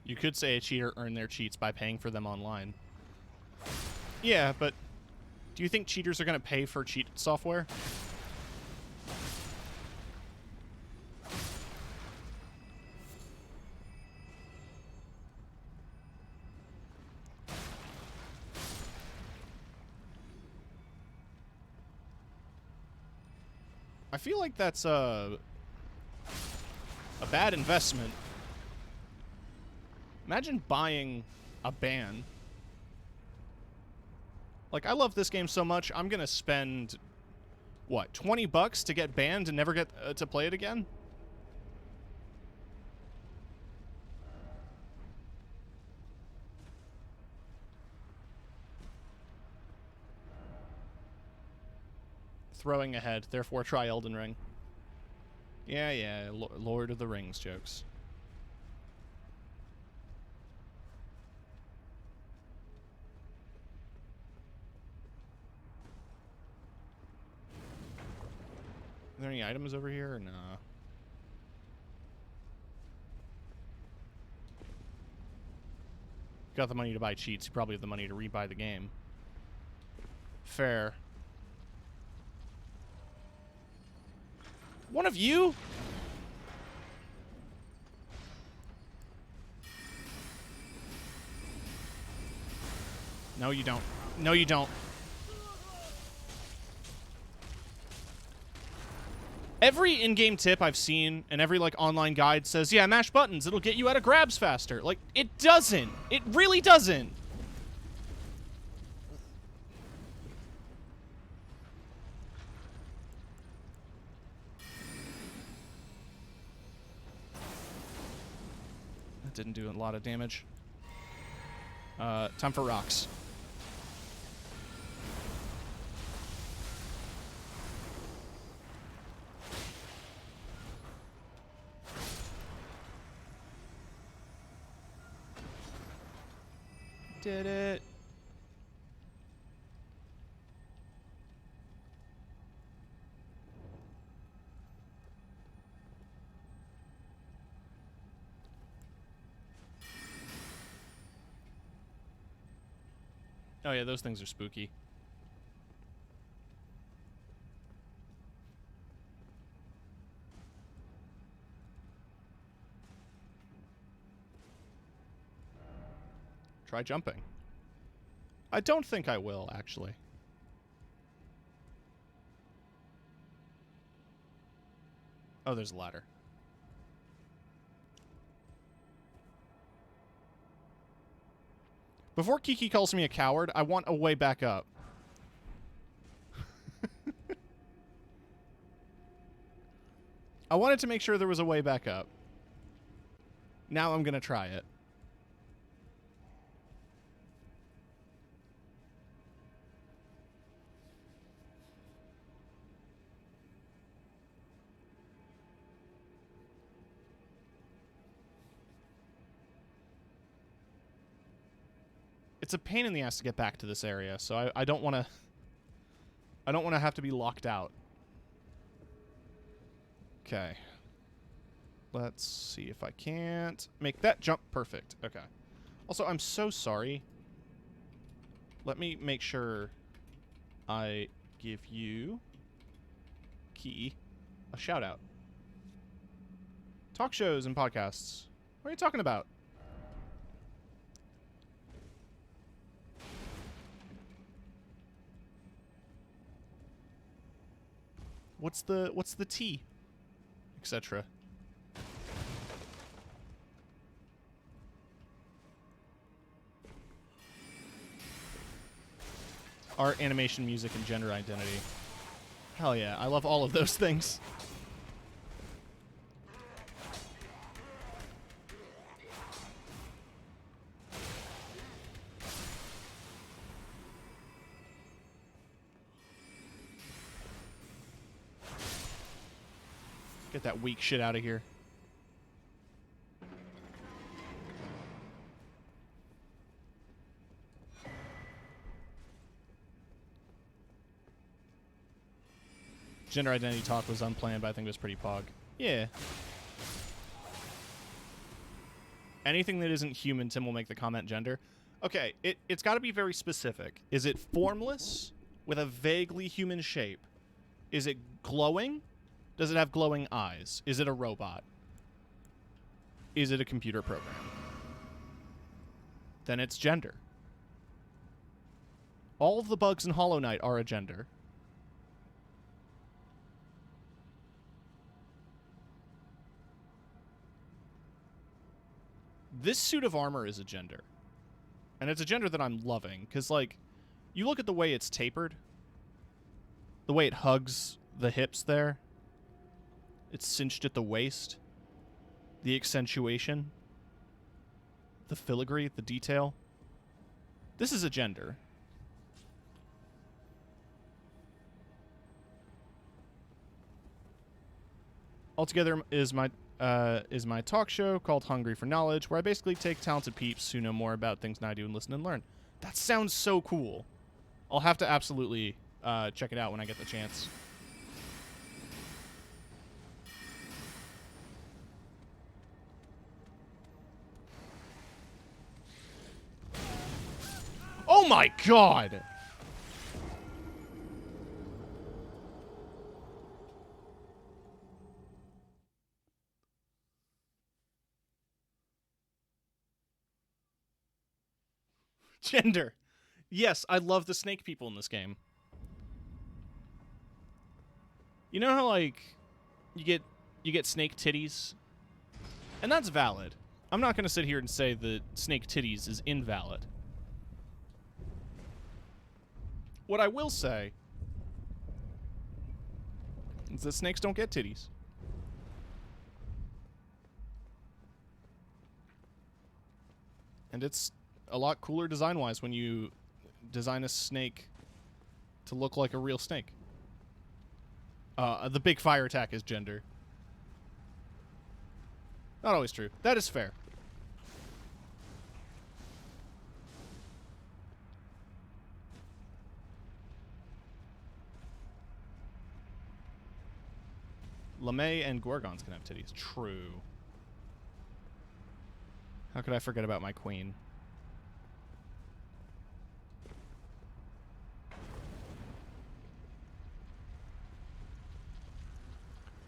You could say a cheater earned their cheats by paying for them online. Yeah, but do you think cheaters are going to pay for cheat software? I feel like that's a bad investment. Imagine buying a ban. Like, I love this game so much, I'm gonna spend, what, 20 bucks to get banned and never get to play it again? Throwing ahead, therefore try Elden Ring. Yeah, Lord of the Rings jokes. Are there any items over here or nah? Got the money to buy cheats, you probably have the money to rebuy the game. Fair. One of you? No, you don't. No, you don't. Every in-game tip I've seen and every, like, online guide says, yeah, mash buttons, it'll get you out of grabs faster. Like, it doesn't. It really doesn't. That didn't do a lot of damage. Time for rocks. Did it. Oh yeah, those things are spooky. Try jumping. I don't think I will, actually. Oh, there's a ladder. Before Kiki calls me a coward, I want a way back up. I wanted to make sure there was a way back up. Now I'm gonna try it. It's a pain in the ass to get back to this area, so I don't want to... I don't want to have to be locked out. Okay. Let's see if I can't make that jump perfect. Okay. Also, I'm so sorry. Let me make sure I give you, Key, a shout out. Talk shows and podcasts. What are you talking about? What's the T? Etc. Art, animation, music, and gender identity. Hell yeah, I love all of those things. Get that weak shit out of here. Gender identity talk was unplanned, but I think it was pretty pog. Yeah. Anything that isn't human, Tim will make the comment gender. Okay, it's got to be very specific. Is it formless with a vaguely human shape? Is it glowing? Does it have glowing eyes? Is it a robot? Is it a computer program? Then it's gender. All of the bugs in Hollow Knight are a gender. This suit of armor is a gender. And it's a gender that I'm loving, because, like, you look at the way it's tapered, the way it hugs the hips there, it's cinched at the waist, the accentuation, the filigree, the detail. This is a gender. Altogether is my talk show called Hungry for Knowledge, where I basically take talented peeps who know more about things than I do and listen and learn. That sounds so cool. I'll have to absolutely check it out when I get the chance. Oh my god! Gender. Yes, I love the snake people in this game. You know how, like, you get snake titties, and that's valid. I'm not going to sit here and say that snake titties is invalid. What I will say is that snakes don't get titties. And it's a lot cooler design-wise when you design a snake to look like a real snake. The big fire attack is gender. Not always true. That is fair. LeMay and Gorgons can have titties. True. How could I forget about my queen?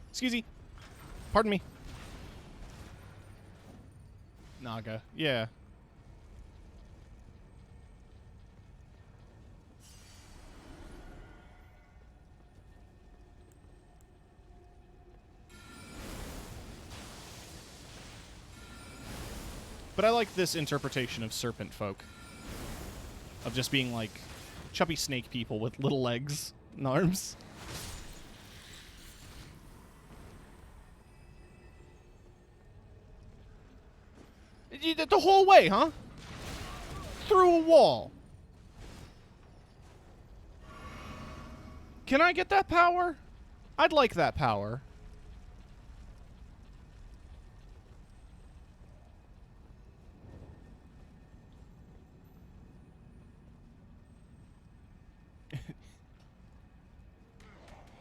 Excuse me. Pardon me. Naga. Yeah. But I like this interpretation of serpent folk. Of just being like chubby snake people with little legs and arms. The whole way, huh? Through a wall. Can I get that power? I'd like that power.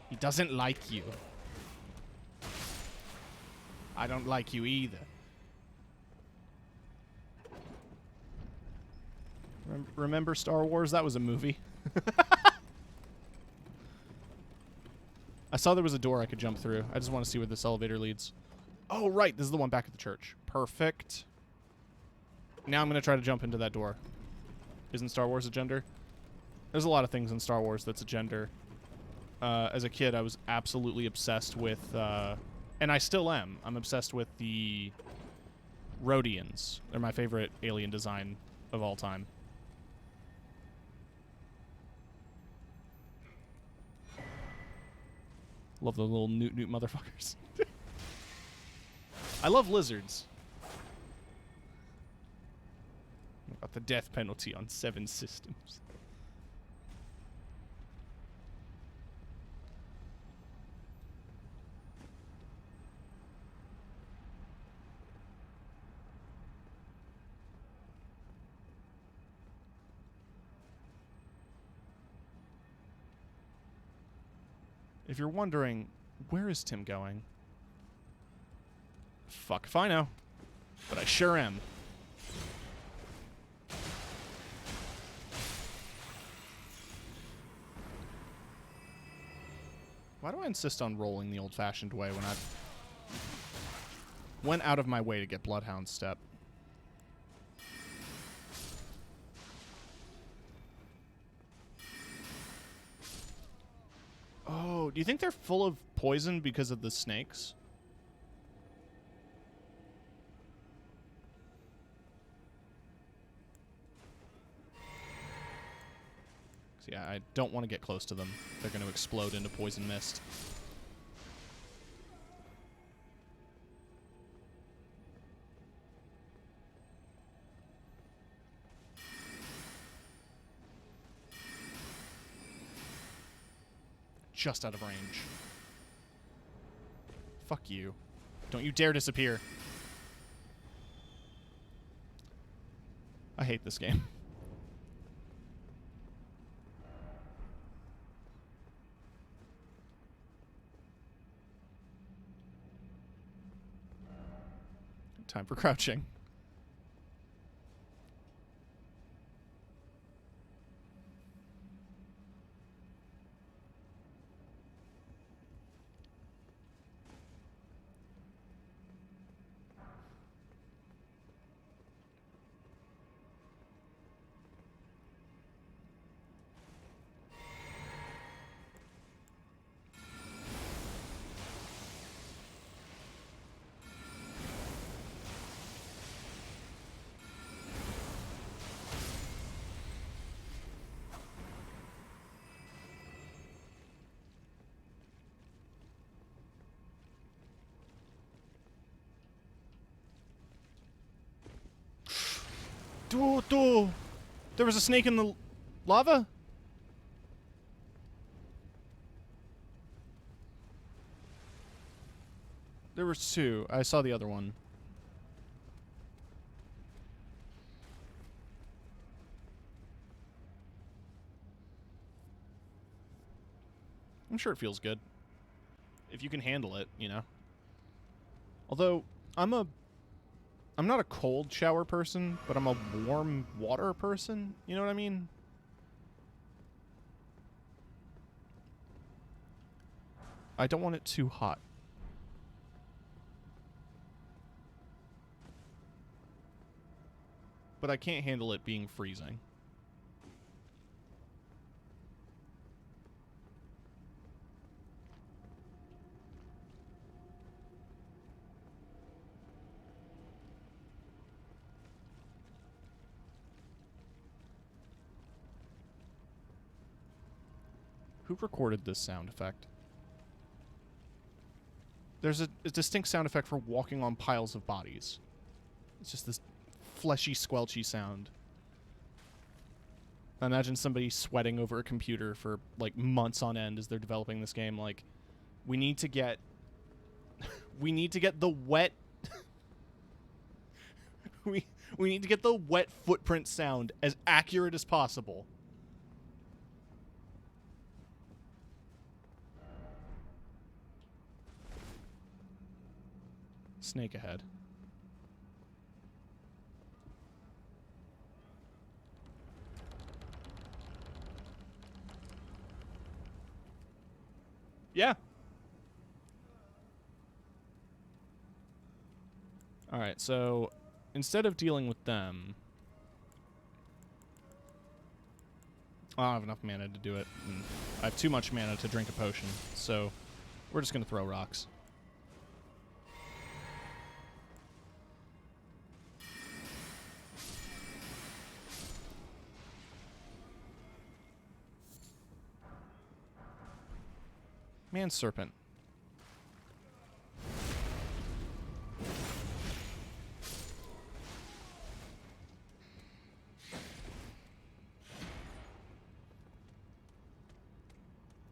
He doesn't like you. I don't like you either. Remember Star Wars? That was a movie. I saw there was a door I could jump through. I just want to see where this elevator leads. Oh, right. This is the one back at the church. Perfect. Now I'm going to try to jump into that door. Isn't Star Wars a gender? There's a lot of things in Star Wars that's a gender. As a kid, I was absolutely obsessed with... and I still am. I'm obsessed with the Rhodians. They're my favorite alien design of all time. Love the little newt motherfuckers. I love lizards. Got the death penalty on 7 systems. If you're wondering, where is Tim going? Fuck if I know. But I sure am. Why do I insist on rolling the old-fashioned way when I went out of my way to get Bloodhound Step? Oh, do you think they're full of poison because of the snakes? Yeah, I don't want to get close to them. They're going to explode into poison mist. Just out of range. Fuck you. Don't you dare disappear. I hate this game. Time for crouching. There was a snake in the lava? There were two. I saw the other one. I'm sure it feels good. If you can handle it, you know. Although, I'm not a cold shower person, but I'm a warm water person. You know what I mean? I don't want it too hot. But I can't handle it being freezing. Who recorded this sound effect? There's a distinct sound effect for walking on piles of bodies. It's just this fleshy, squelchy sound. I imagine somebody sweating over a computer for, like, months on end as they're developing this game. Like, we need to get... we need to get the wet... we need to get the wet footprint sound as accurate as possible. Snake ahead. Yeah. Alright, so instead of dealing with them... I don't have enough mana to do it. And I have too much mana to drink a potion, so we're just going to throw rocks. Man serpent.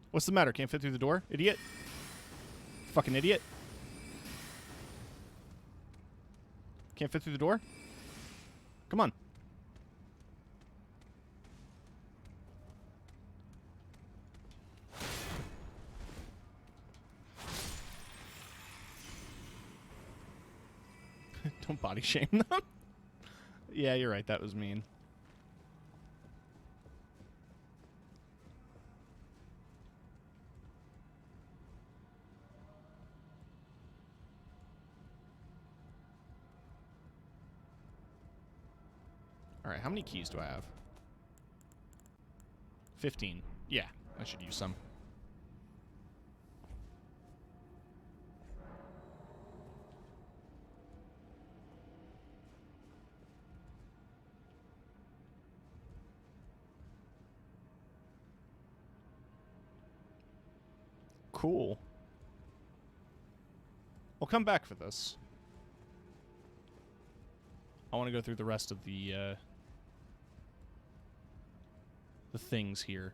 What's the matter? Can't fit through the door? Idiot. Fucking idiot. Can't fit through the door? Come on. Don't body shame them. Yeah, you're right. That was mean. All right, how many keys do I have? 15. Yeah, I should use some. Cool. We'll come back for this. I want to go through the rest of the things here.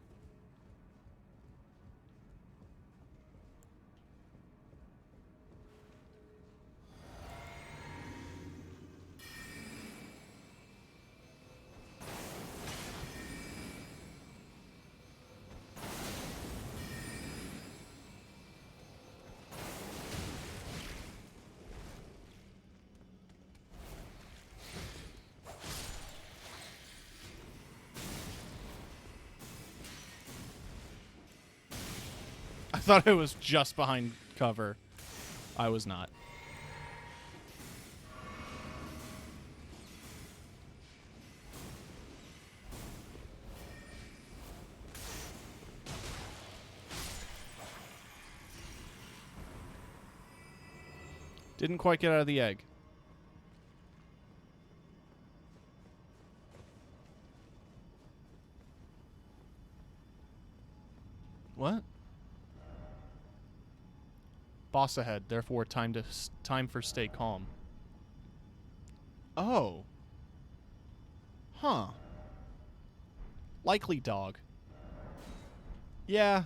I thought I was just behind cover. I was not. Didn't quite get out of the egg. What? Boss ahead, therefore time for stay calm. Oh. Huh. Likely dog. Yeah.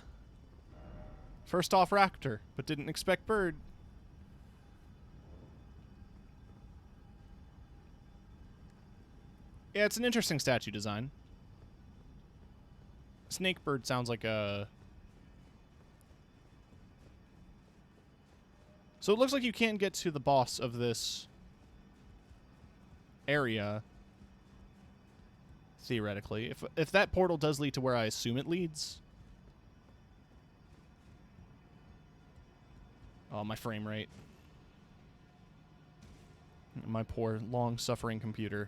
First off raptor, but didn't expect bird. Yeah, it's an interesting statue design. Snakebird sounds like a... So it looks like you can't get to the boss of this area, theoretically. If that portal does lead to where I assume it leads... Oh, my frame rate. My poor, long-suffering computer.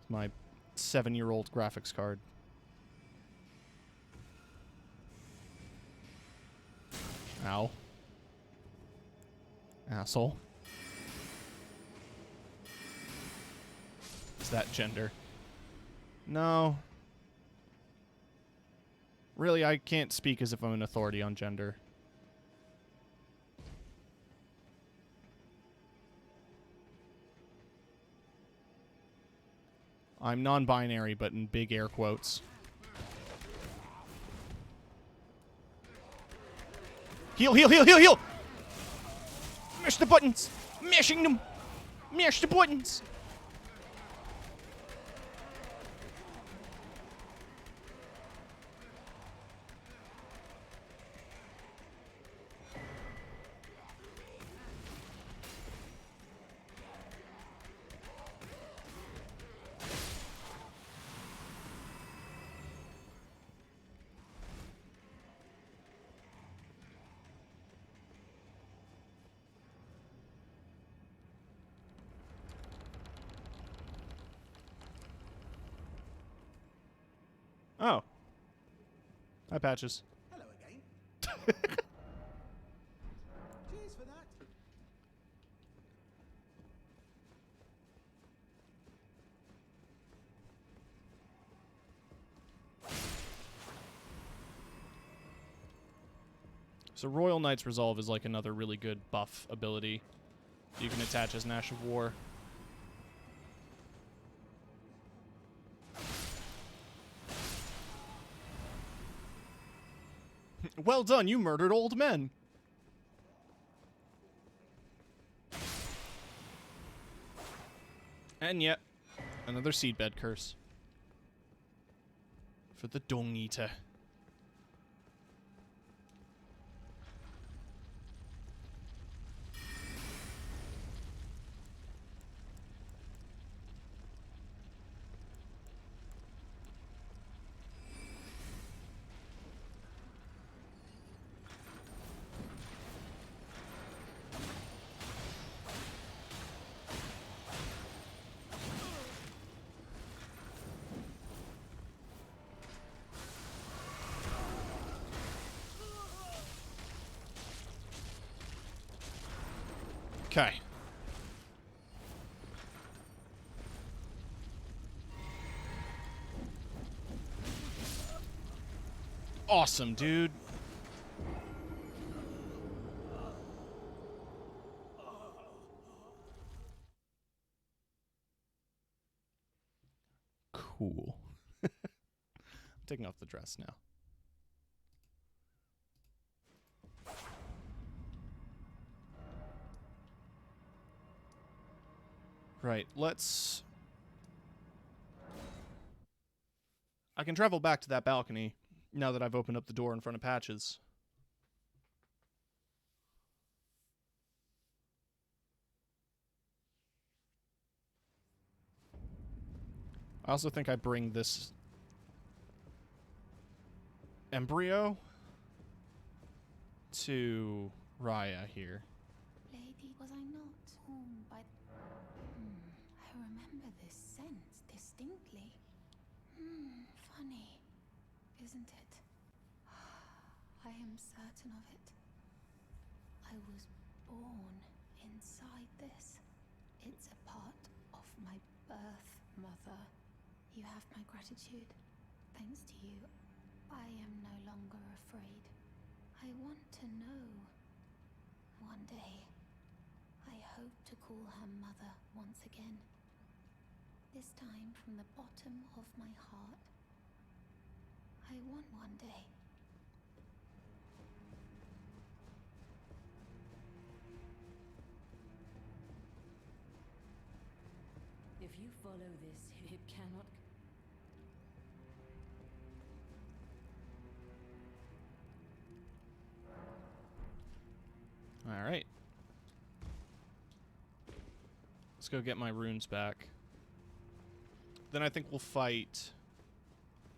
My 7-year-old graphics card. Ow. Asshole. Is that gender? No. Really, I can't speak as if I'm an authority on gender. I'm non-binary, but in big air quotes. Heal, heal, heal, heal, heal! Mash the buttons! Mashing them! Mash the buttons! Oh. Hi, Patches. Hello again. Cheers for that. So Royal Knight's Resolve is like another really good buff ability you can attach as an Ash of War. Well done, you murdered old men. And yet, another seedbed curse. For the Dung Eater. Okay. Awesome, dude. Cool. I'm taking off the dress now. Right, let's... I can travel back to that balcony now that I've opened up the door in front of Patches. I also think I bring this embryo to Raya here. Lady, was I not torn by... I remember this sense distinctly. Funny, isn't it? I am certain of it. I was born inside this. It's a part of my birth, Mother. You have my gratitude. Thanks to you, I am no longer afraid. I want to know. One day, I hope to call her mother once again. This time from the bottom of my heart. I won one day. If you follow this, it cannot. All right. Let's go get my runes back. Then I think we'll fight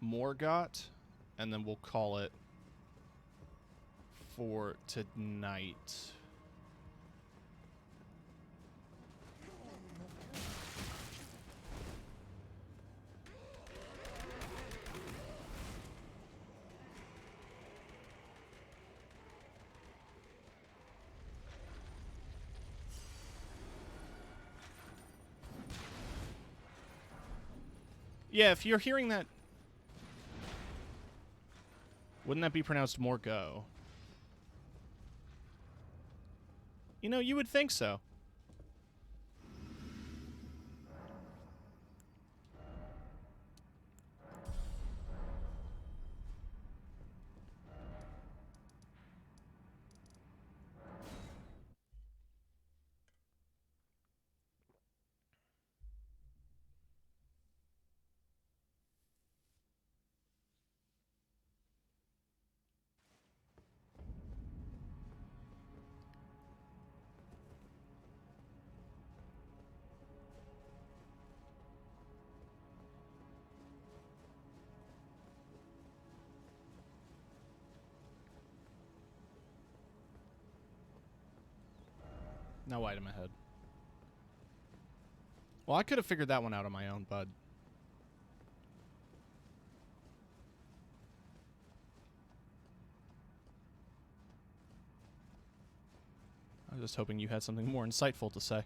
Morgott, and then we'll call it for tonight. Yeah, if you're hearing that, wouldn't that be pronounced Morgo? You know, you would think so. No item ahead. Well, I could have figured that one out on my own, bud. I was just hoping you had something more insightful to say.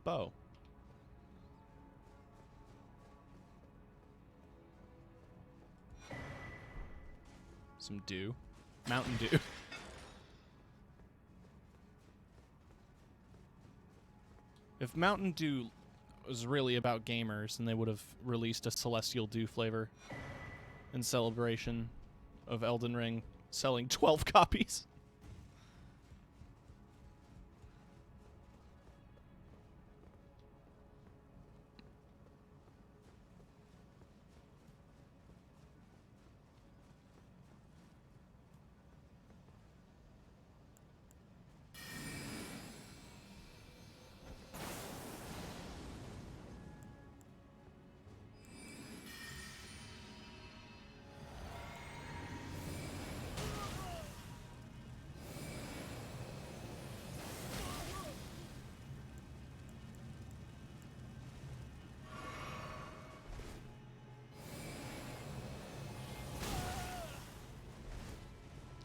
Bow. Some dew. Mountain Dew. If Mountain Dew was really about gamers, then they would have released a Celestial Dew flavor in celebration of Elden Ring selling 12 copies.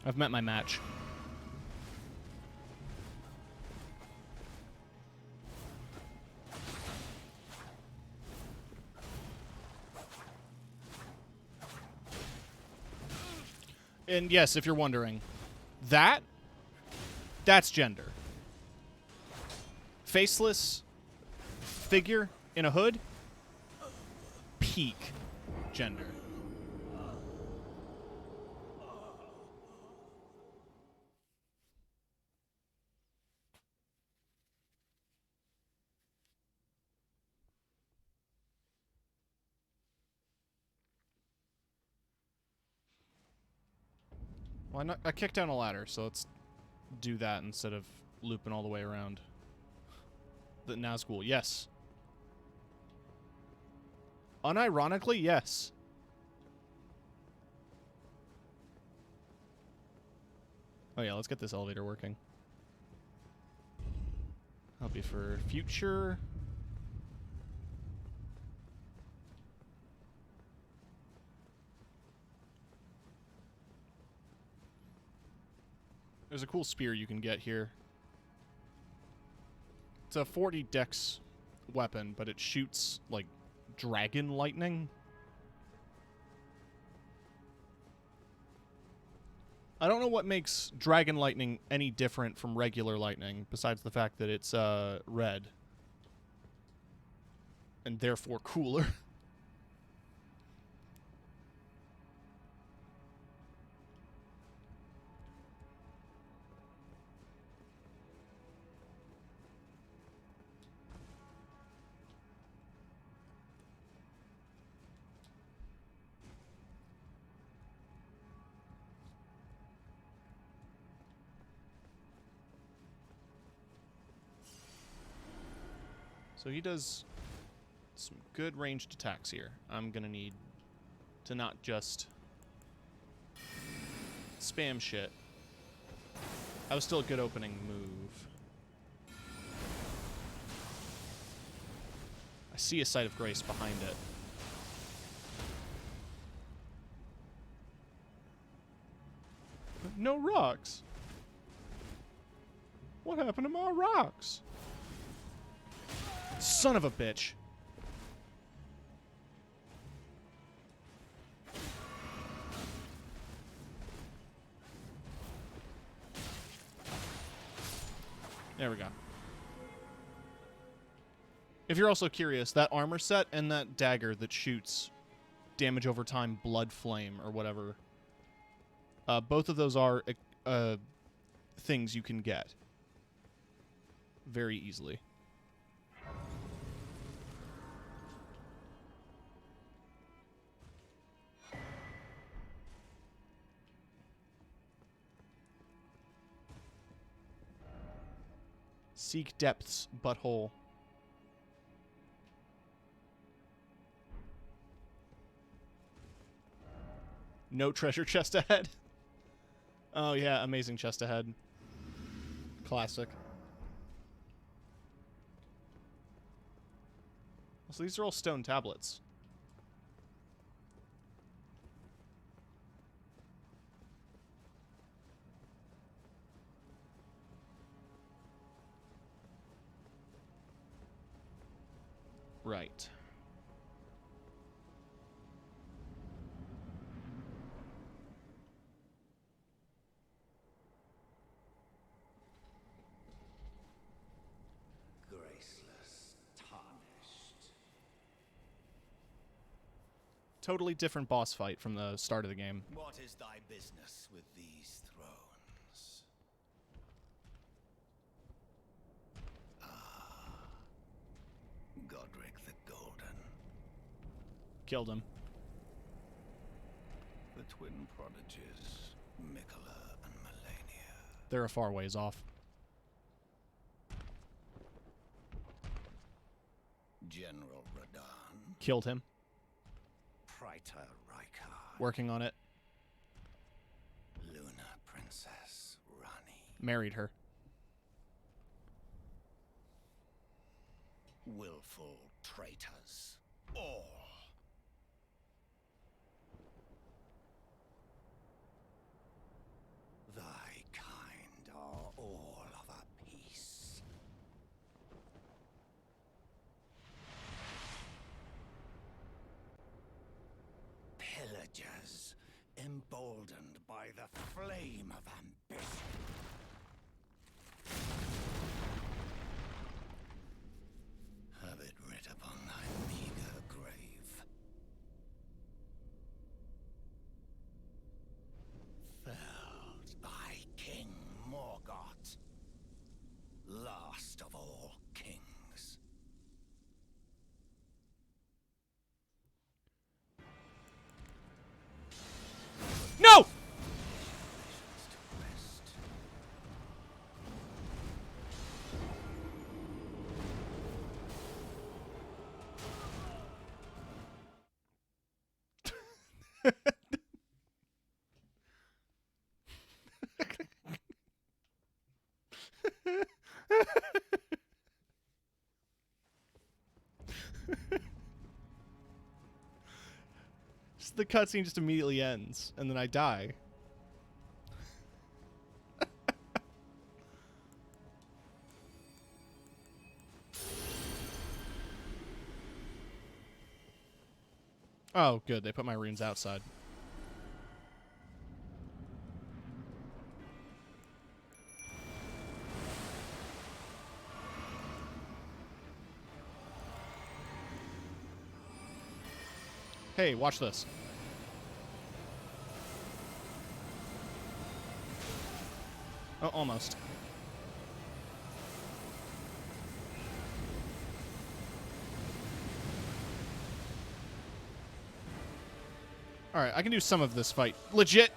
I've met my match. And yes, if you're wondering, that's gender. Faceless figure in a hood, peak gender. Well, I kicked down a ladder, so let's do that instead of looping all the way around. The Nazgul, yes. Unironically, yes. Oh yeah, let's get this elevator working. That'll be for future. There's a cool spear you can get here. It's a 40 dex weapon, but it shoots, like, dragon lightning. I don't know what makes dragon lightning any different from regular lightning, besides the fact that it's red. And therefore cooler. So he does some good ranged attacks here. I'm gonna need to not just spam shit. That was still a good opening move. I see a Sight of Grace behind it. No rocks. What happened to my rocks? Son of a bitch. There we go. If you're also curious, that armor set and that dagger that shoots damage over time, blood flame, or whatever, both of those are things you can get very easily. Seek depths, butthole. No treasure chest ahead. Oh yeah, amazing chest ahead. Classic. So these are all stone tablets. Right. Graceless, tarnished. Totally different boss fight from the start of the game. What is thy business with these thrones? Godric the Golden. Killed him. The twin prodigies, Mikola and Melania. They're a far ways off. General Radahn. Killed him. Praetor Rykard. Working on it. Luna Princess Rani. Married her. Willful traitors. All. Thy kind are all of a piece. Pillagers, emboldened by the flame of ambition. Have it writ upon thy meager grave. Felled by King Morgoth, last of all kings. No! The cutscene just immediately ends, and then I die. Oh, good. They put my runes outside. Hey, watch this. Oh, almost. Alright, I can do some of this fight. Legit.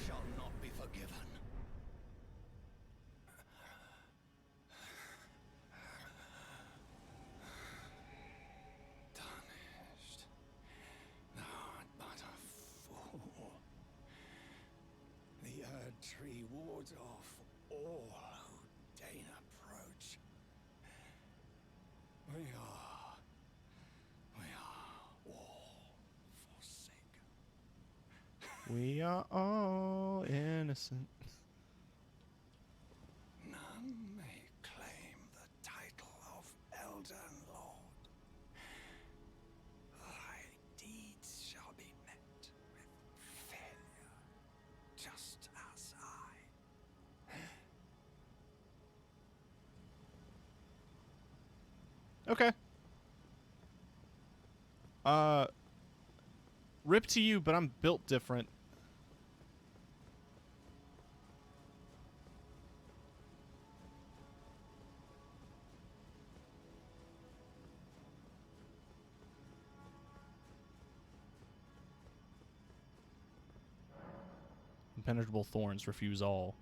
Shall not be forgiven. Tarnished. Thou art but a fool. The Erd Tree wards off all who deign approach. We are all forsaken. We are all innocent. None may claim the title of Elden Lord. Thy deeds shall be met with failure, just as I. Okay. Rip to you, but I'm built different. Impenetrable thorns refuse all.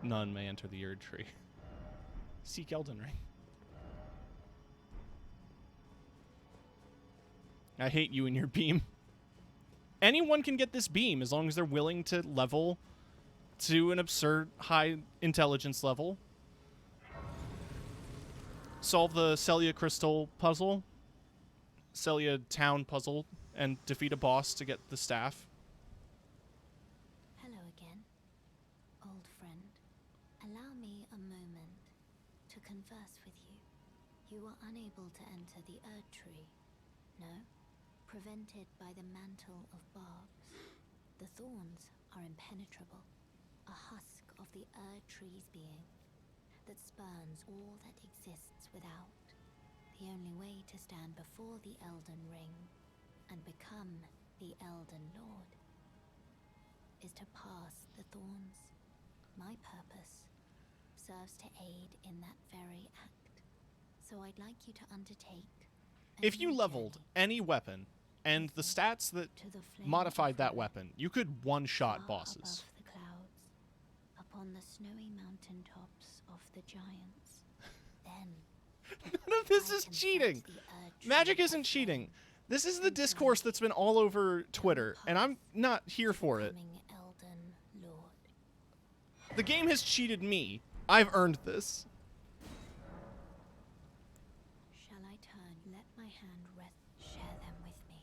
None may enter the Erd Tree. Seek Elden Ring. I hate you and your beam. Anyone can get this beam as long as they're willing to level to an absurd high intelligence level. Solve the Celia Crystal puzzle. Celia Town puzzle. And defeat a boss to get the staff. Hello again, old friend. Allow me a moment to converse with you. You are unable to enter the Erd Tree, no? Prevented by the mantle of barbs. The thorns are impenetrable, a husk of the Erd Tree's being that spurns all that exists without. The only way to stand before the Elden Ring and become the Elden Lord is to pass the thorns. My purpose serves to aid in that very act. So I'd like you to undertake a If you new leveled journey any weapon and the stats that to the flame modified of that Ruin, weapon, you could one-shot far bosses. above the clouds, upon the snowy mountain tops of the giants. Then None of this I is can set cheating. the Erd Tree Magic isn't aflame, cheating. This is the and discourse guide that's you been all over down Twitter, the and I'm path not here to for it. becoming Elden Lord. The game has cheated me. I've earned this. Shall I turn? Let my hand rest. Share them with me.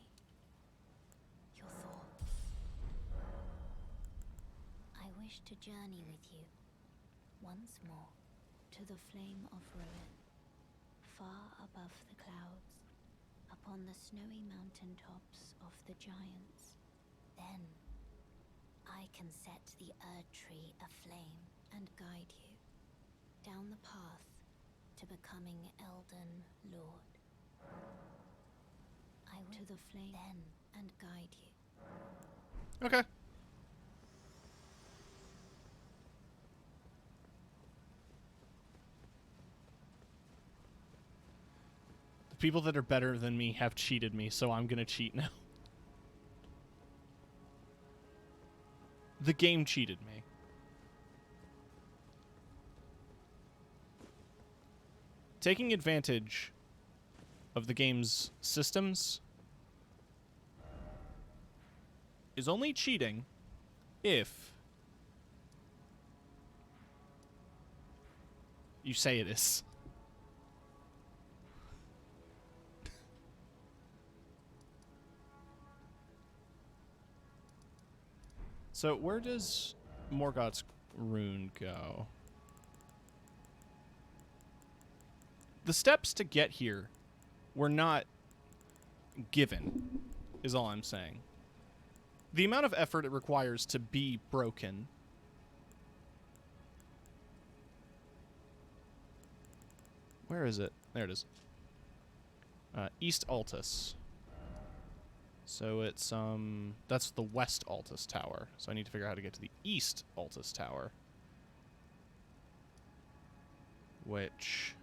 Your thoughts. I wish to journey with you once more to the flame of ruin, far above the clouds, upon the snowy mountain tops of the giants. Then I can set the Erd Tree aflame and guide you down the path to becoming Elden Lord. I will to the flame then and guide you. Okay. The people that are better than me have cheated me, so I'm gonna cheat now. The game cheated me. Taking advantage of the game's systems is only cheating if You say it is. So where does Morgoth's rune go? The steps to get here were not given, is all I'm saying. The amount of effort it requires to be broken. Where is it? There it is. East Altus. So it's, that's the West Altus Tower. So I need to figure out how to get to the East Altus Tower. Which...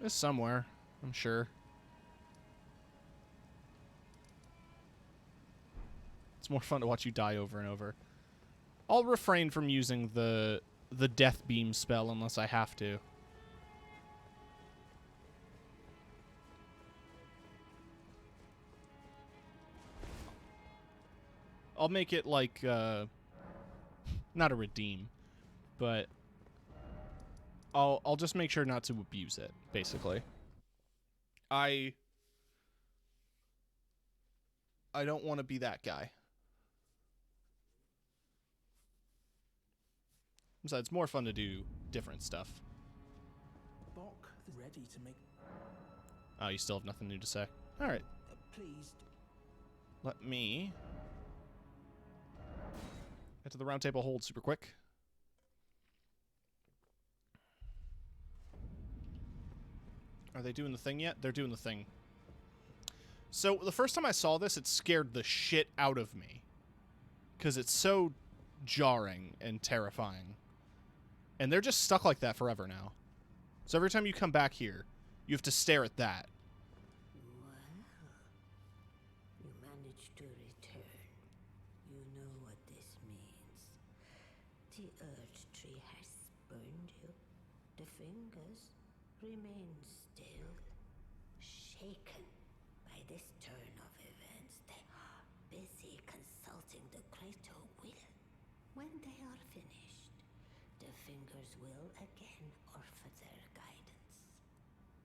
is somewhere, I'm sure. It's more fun to watch you die over and over. I'll refrain from using the Death Beam spell unless I have to. I'll make it like, not a redeem, but I'll just make sure not to abuse it, basically. I don't want to be that guy. Besides, it's more fun to do different stuff. Bok, ready to make... Oh, you still have nothing new to say? Alright. Pleased. Let me get to the round table hold super quick. Are they doing the thing yet? They're doing the thing. So, the first time I saw this, it scared the shit out of me. Because it's so jarring and terrifying. And they're just stuck like that forever now. So every time you come back here, you have to stare at that. Well, you managed to return. You know what this means. The Earth Tree has spurned you. The fingers remain still, shaken by this turn of events. They are busy consulting the greater will. When they are finished, the fingers will again offer their guidance.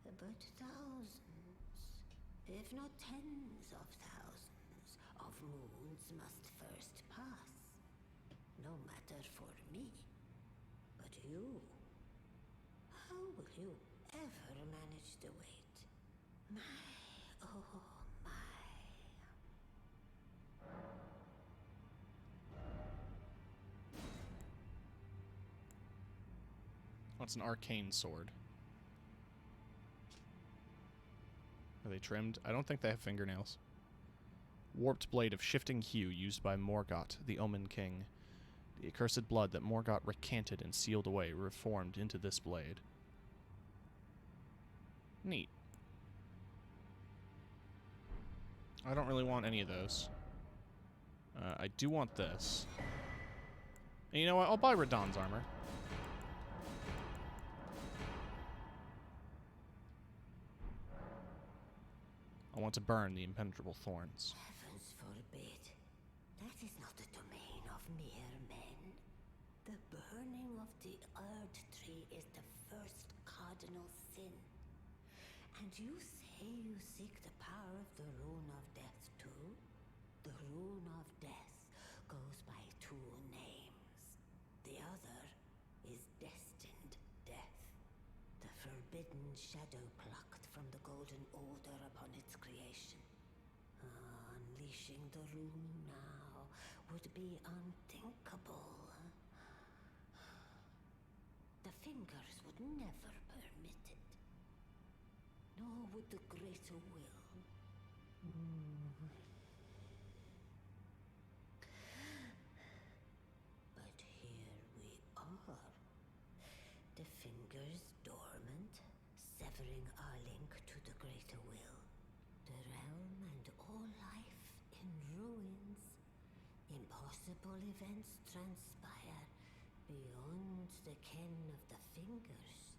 But thousands, if not tens of thousands, of moons must first pass. No matter for me. But you, how will you ever manage to wait? My, oh my. What's an arcane sword? Are they trimmed? I don't think they have fingernails. Warped blade of shifting hue used by Morgoth, the Omen King. The accursed blood that Morgoth recanted and sealed away reformed into this blade. Neat. I don't really want any of those. I do want this. And you know what? I'll buy Radahn's armor. I want to burn the impenetrable thorns. Heavens forbid. That is not the domain of mere men. The burning of the Earth Tree is the first cardinal sin. And you say you seek the power of the Rune of Death too? The Rune of Death goes by two names. The other is Destined Death. The forbidden shadow plucked from the Golden Order upon its creation. Unleashing the rune now would be unthinkable. The fingers would never permit it. Nor would the greater will. But here we are. The fingers dormant, severing our link to the greater will. The realm and all life in ruins. Impossible events transpire beyond the ken of the fingers.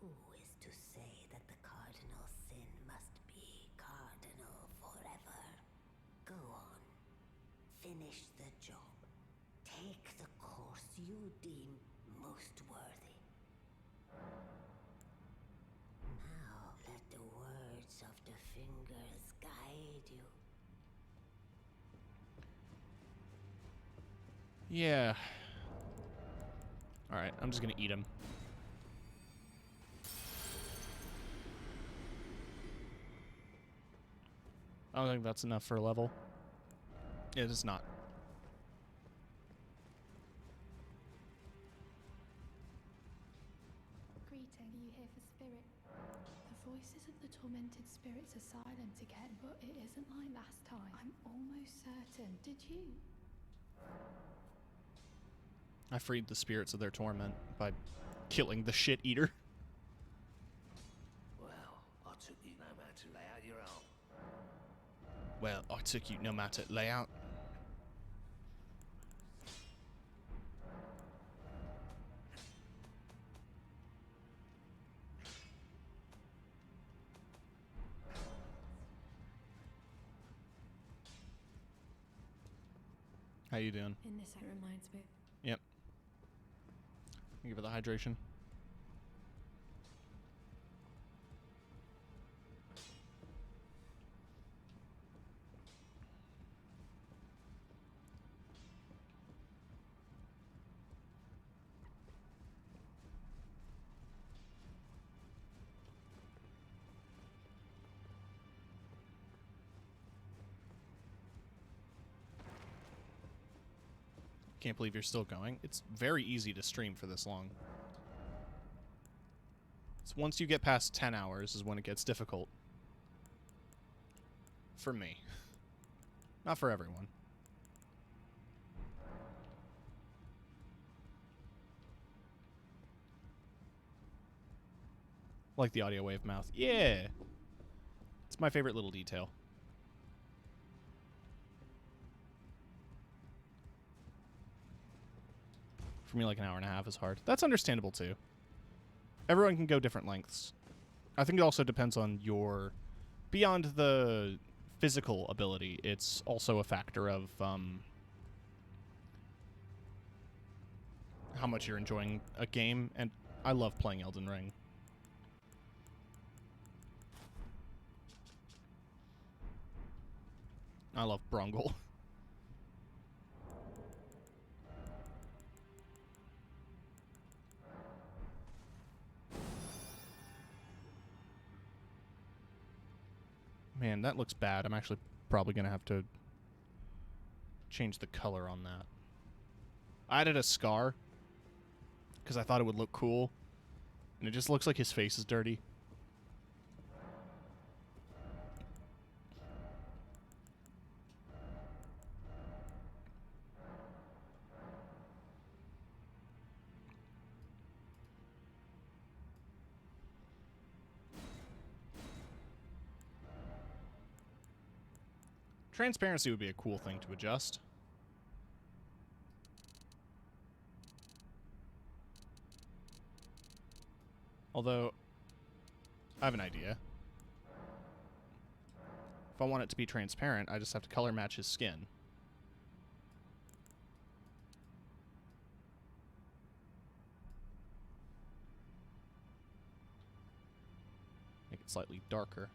Who is to say that the cardinal sin must be cardinal forever? Go on. Finish the job. Take take the course you deem most worthy. Now let the words of the fingers guide you. Yeah. Alright, I'm just gonna eat him. I don't think that's enough for a level. It is not. Greeting, are you here for spirit? The voices of the tormented spirits are silent again, but it isn't like last time. I'm almost certain. Did you? I freed the spirits of their torment by killing the shit eater. Well, I took you no man to lay out your arm. Well, I took you no matter layout. How you doing? In this, it reminds me. Yep. Give it the hydration. Can't believe you're still going. It's very easy to stream for this long. It's once you get past 10 hours is when it gets difficult. For me. Not for everyone. Like the audio wave mouth. Yeah! It's my favorite little detail. For me, like an hour and a half is hard. That's understandable, too. Everyone can go different lengths. I think it also depends on your... Beyond the physical ability, it's also a factor of how much you're enjoying a game, and I love playing Elden Ring. I love Brungle. Man, that looks bad. I'm actually probably going to have to change the color on that. I added a scar because I thought it would look cool, and it just looks like his face is dirty. Transparency would be a cool thing to adjust. Although, I have an idea. If I want it to be transparent, I just have to color match his skin. Make it slightly darker.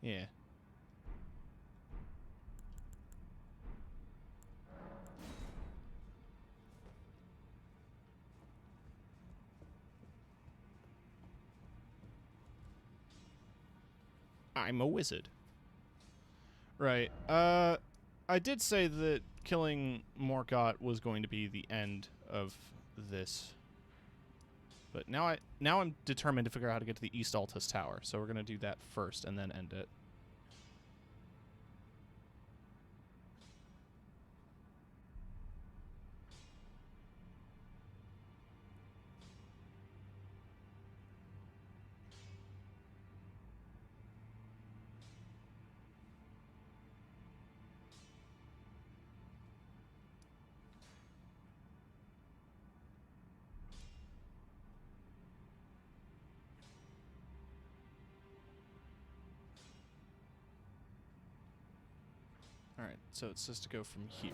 Yeah. I'm a wizard. Right. I did say that killing Morgott was going to be the end of this. But now I'm determined to figure out how to get to the East Altus Tower. So we're going to do that first and then end it. Alright, so it says to go from here.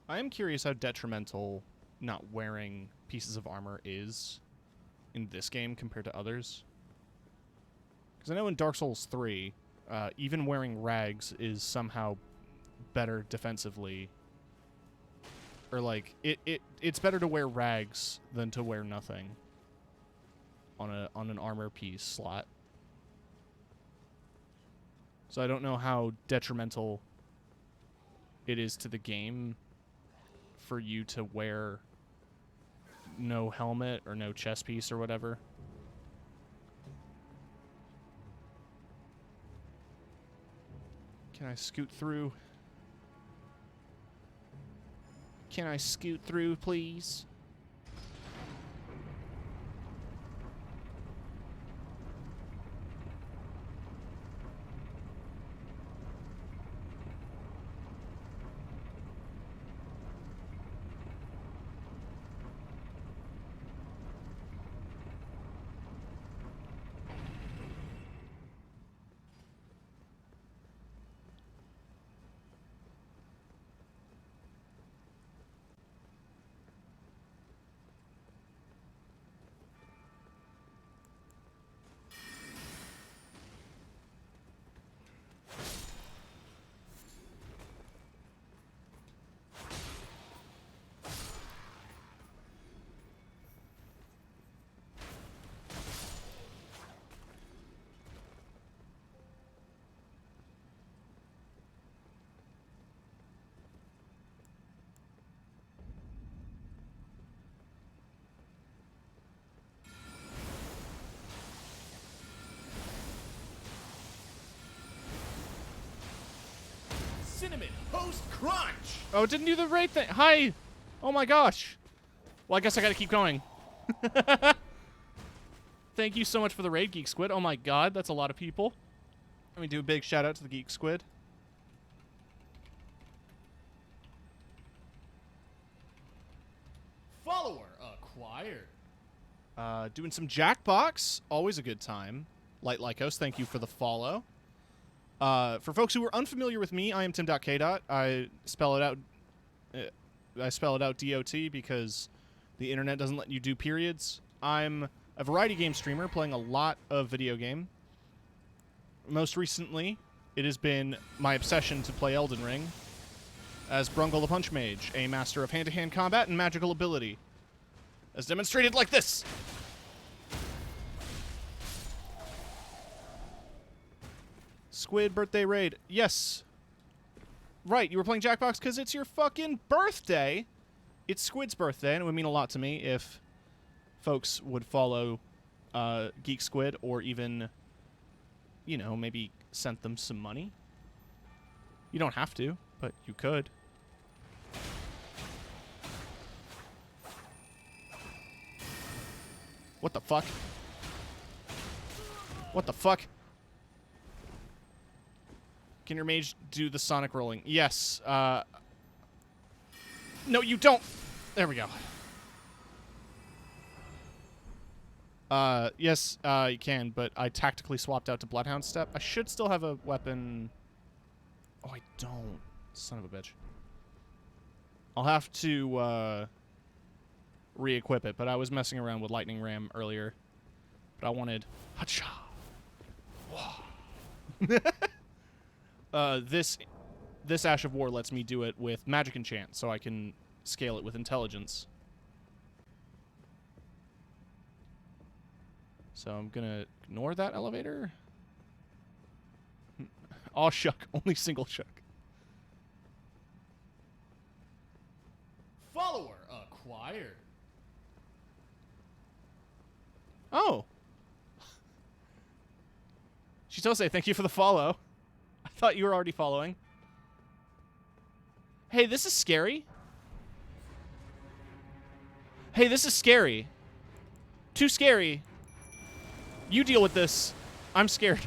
I am curious how detrimental not wearing pieces of armor is in this game compared to others. Because I know in Dark Souls 3, even wearing rags is somehow better defensively. Or, like, it's better to wear rags than to wear nothing on an armor piece slot. So I don't know how detrimental it is to the game for you to wear no helmet or no chest piece or whatever. Can I scoot through? Can I scoot through, please? Cinnamon Post Crunch! Oh, it didn't do the raid thing. Hi! Oh my gosh. Well, I guess I gotta keep going. Thank you so much for the raid, Geek Squid. Oh my god, that's a lot of people. Let me do a big shout out to the Geek Squid. Follower acquired. Doing some Jackbox. Always a good time. Light Lycos, thank you for the follow. For folks who are unfamiliar with me, I am Tim.K. I spell it out. I spell it out DOT because the internet doesn't let you do periods. I'm a variety game streamer playing a lot of video game. Most recently, it has been my obsession to play Elden Ring as Brungle the Punch Mage, a master of hand-to-hand combat and magical ability, as demonstrated like this. Squid birthday raid. Yes. Right, you were playing Jackbox because it's your fucking birthday. It's Squid's birthday, and it would mean a lot to me if folks would follow Geek Squid or even, you know, maybe sent them some money. You don't have to, but you could. What the fuck? What the fuck? Can your mage do the sonic rolling? Yes. No, you don't. There we go. Yes, you can, but I tactically swapped out to Bloodhound Step. I should still have a weapon. Oh, I don't. Son of a bitch. I'll have to, re-equip it, but I was messing around with Lightning Ram earlier. But I wanted... Hacha! This Ash of War lets me do it with Magic Enchant, so I can scale it with Intelligence. So I'm gonna ignore that elevator. Aw, shuck. Only single shuck. Follower acquired. Oh. Chitose, thank you for the follow. I thought you were already following. Hey, this is scary. Hey, this is scary. Too scary. You deal with this. I'm scared.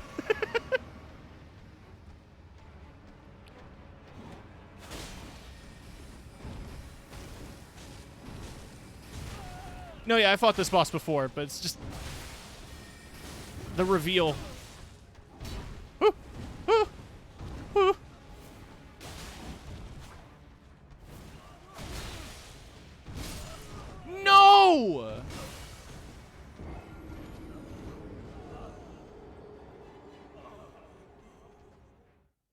No, yeah, I fought this boss before, but it's just the reveal. No!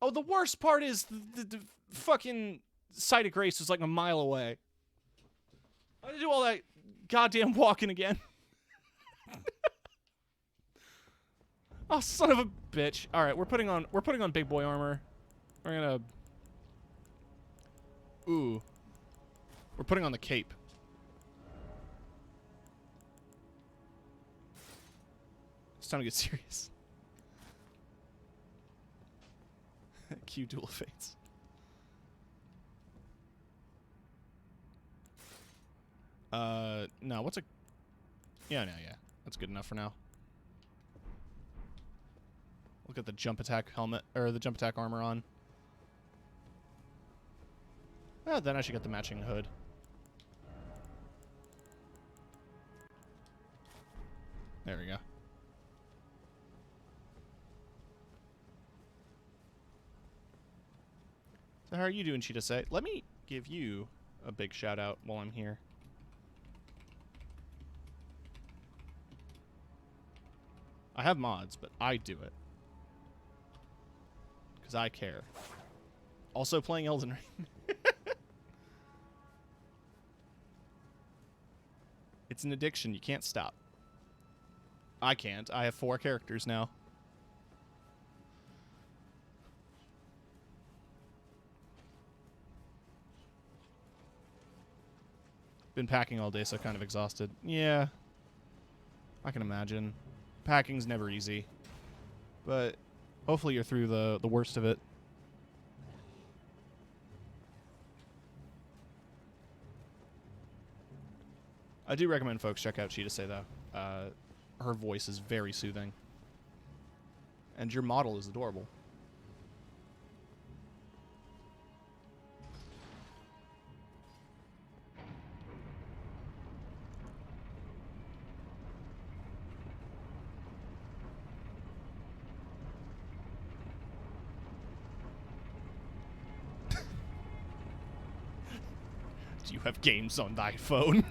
Oh, the worst part is the fucking site of grace was like a mile away. I had to do all that goddamn walking again. Oh, son of a bitch. All right, we're putting on big boy armor. We're gonna we're putting on the cape. It's time to get serious. Q dual fates. No, what's a... Yeah, that's good enough for now. Look at the jump attack helmet, or the jump attack armor on. Then I should get the matching hood. There we go. So how are you doing, Chitose? Let me give you a big shout out while I'm here. I have mods, but I do it. Because I care. Also playing Elden Ring. It's an addiction. You can't stop. I can't. I have 4 characters now. Been packing all day, so kind of exhausted. Yeah. I can imagine. Packing's never easy. But hopefully you're through the worst of it. I do recommend folks check out Chitose, though. Her voice is very soothing. And your model is adorable. Do you have games on thy phone?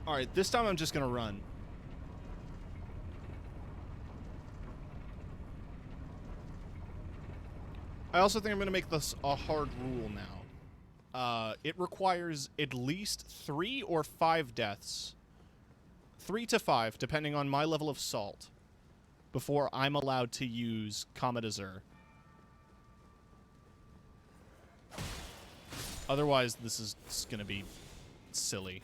Alright, this time I'm just gonna run. I also think I'm gonna make this a hard rule now. It requires at least 3 or 5 deaths. 3 to 5, depending on my level of salt, before I'm allowed to use Comet Azure. Otherwise, this is gonna be silly.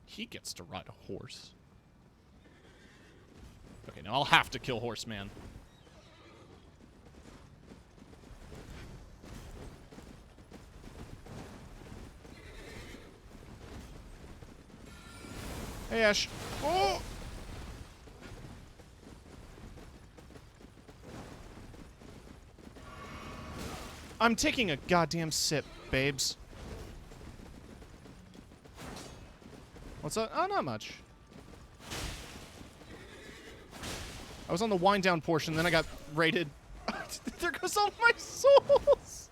He gets to ride a horse. Okay, now I'll have to kill Horseman. Hey, Ash. Oh! I'm taking a goddamn sip, babes. What's up? Oh, not much. I was on the wind down portion, then I got raided. There goes all my souls!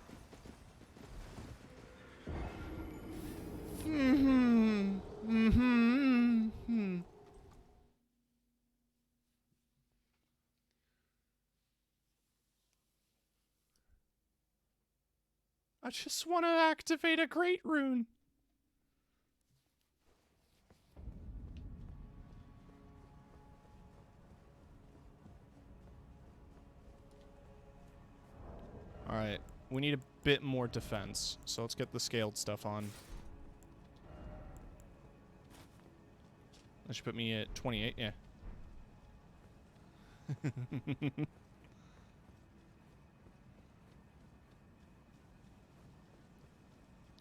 I just want to activate a great rune. Alright, we need a bit more defense, so let's get the scaled stuff on. That should put me at 28, yeah.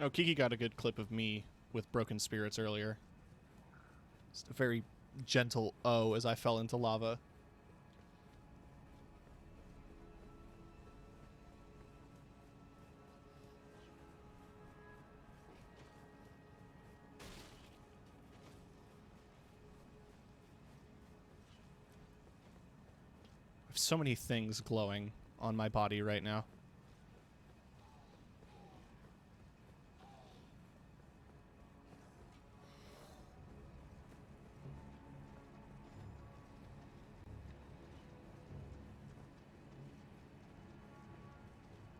Oh, Kiki got a good clip of me with broken spirits earlier. Just a very gentle oh as I fell into lava. I have so many things glowing on my body right now.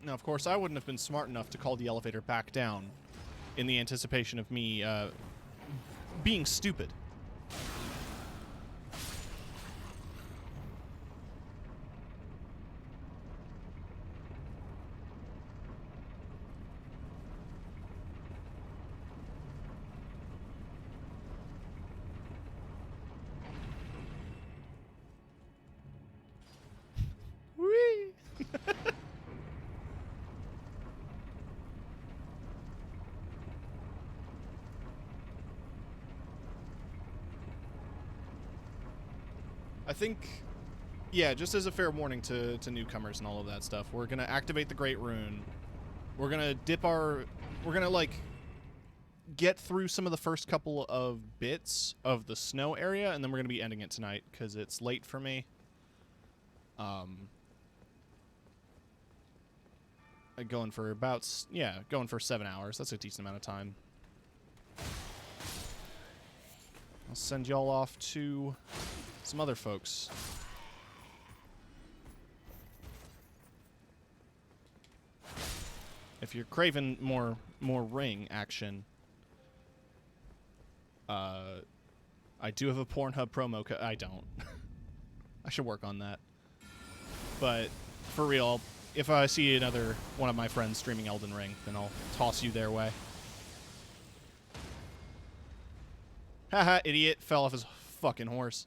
Now, of course, I wouldn't have been smart enough to call the elevator back down in the anticipation of me being stupid. Whee! I think, yeah, just as a fair warning to newcomers and all of that stuff, we're going to activate the Great Rune. We're going to dip our... We're going to, like, get through some of the first couple of bits of the snow area, and then we're going to be ending it tonight, because it's late for me. Going for about... Yeah, going for 7 hours. That's a decent amount of time. I'll send y'all off to some other folks. If you're craving more ring action, I do have a Pornhub promo code. I don't. I should work on that. But for real, if I see another one of my friends streaming Elden Ring, then I'll toss you their way. Haha, idiot. Fell off his fucking horse.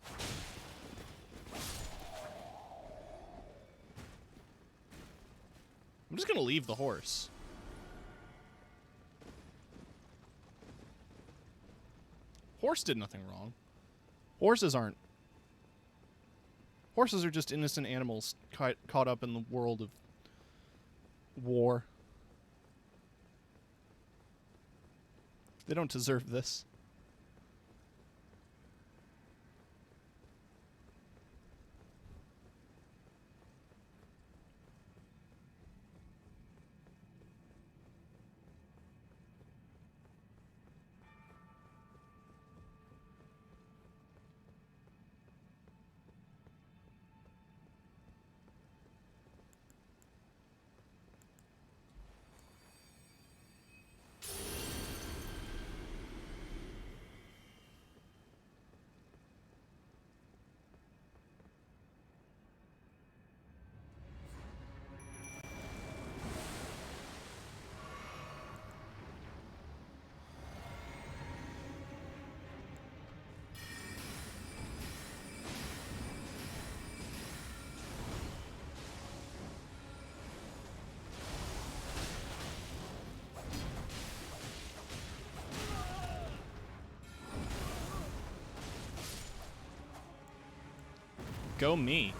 I'm just gonna leave the horse. Horse did nothing wrong. Horses aren't. Horses are just innocent animals caught up in the world of war. They don't deserve this. Go me.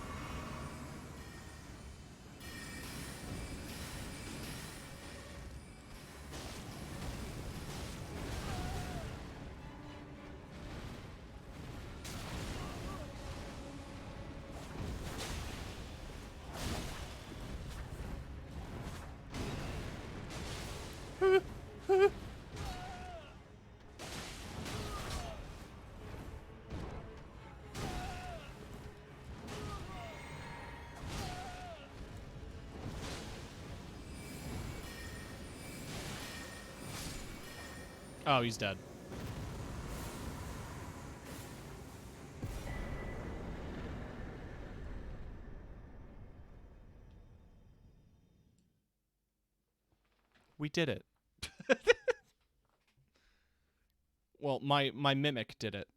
Oh, he's dead. We did it. Well, my mimic did it.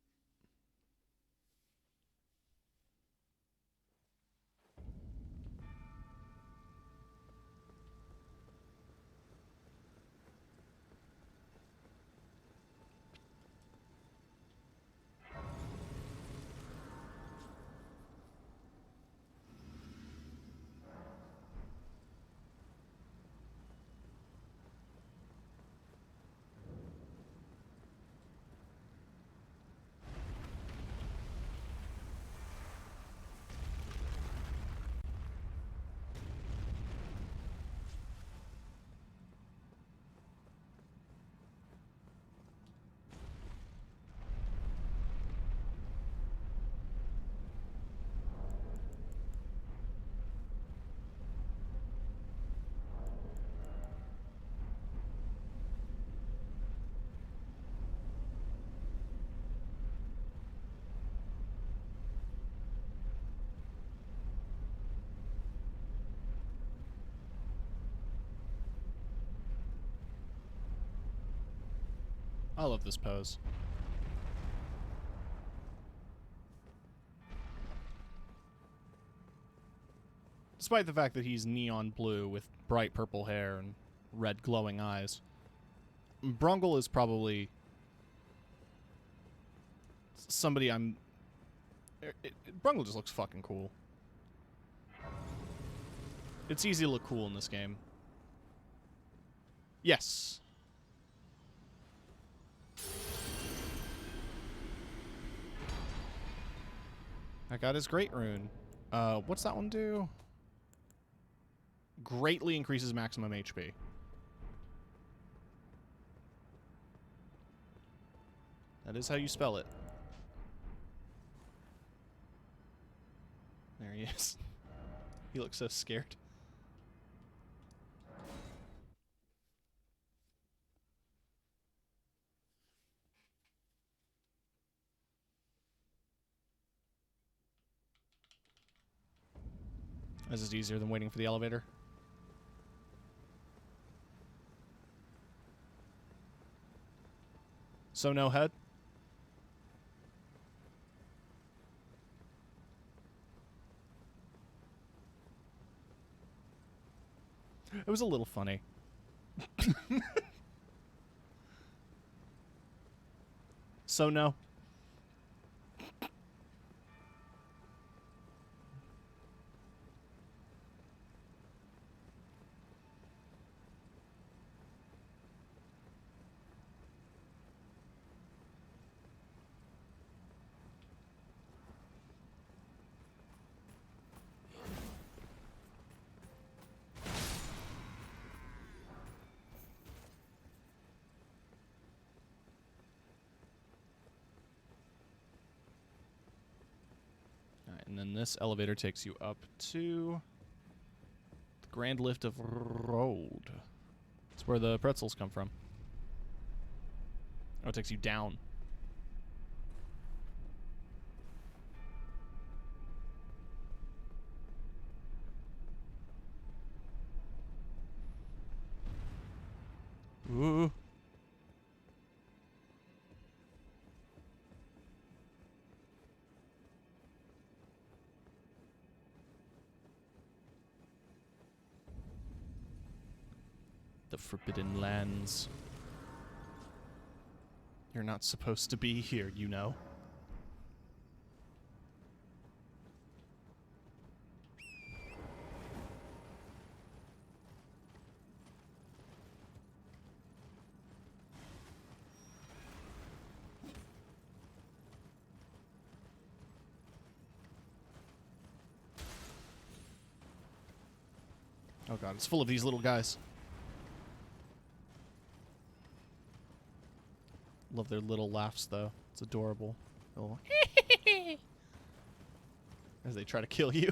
I love this pose. Despite the fact that he's neon blue with bright purple hair and red glowing eyes. Brungle is probably somebody Brungle just looks fucking cool. It's easy to look cool in this game. Yes. I got his great rune. What's that one do? Greatly increases maximum HP. That is how you spell it. There he is. He looks so scared. This is easier than waiting for the elevator. So no head? It was a little funny. So no. And then this elevator takes you up to the Grand Lift of Road. That's where the pretzels come from. Oh, it takes you down. Ooh. The Forbidden Lands. You're not supposed to be here, you know. Oh god, it's full of these little guys. Love their little laughs, though. It's adorable. Little as they try to kill you.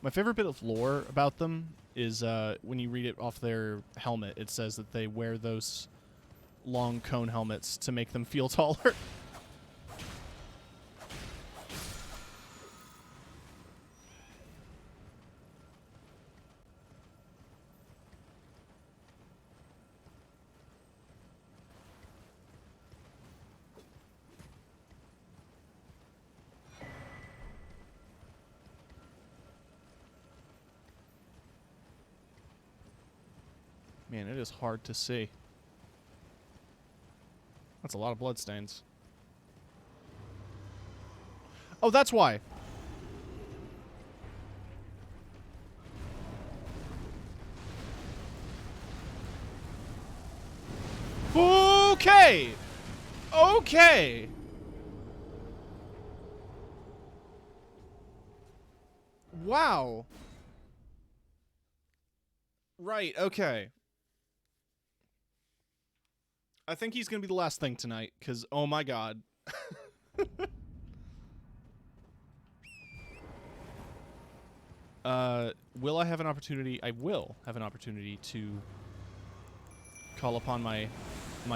My favorite bit of lore about them is when you read it off their helmet, it says that they wear those long cone helmets to make them feel taller. Man, it is hard to see. That's a lot of bloodstains. Oh, that's why. Okay. Okay. Wow. Right, okay. I think he's going to be the last thing tonight, because, oh my god. Will I have an opportunity? I will have an opportunity to call upon my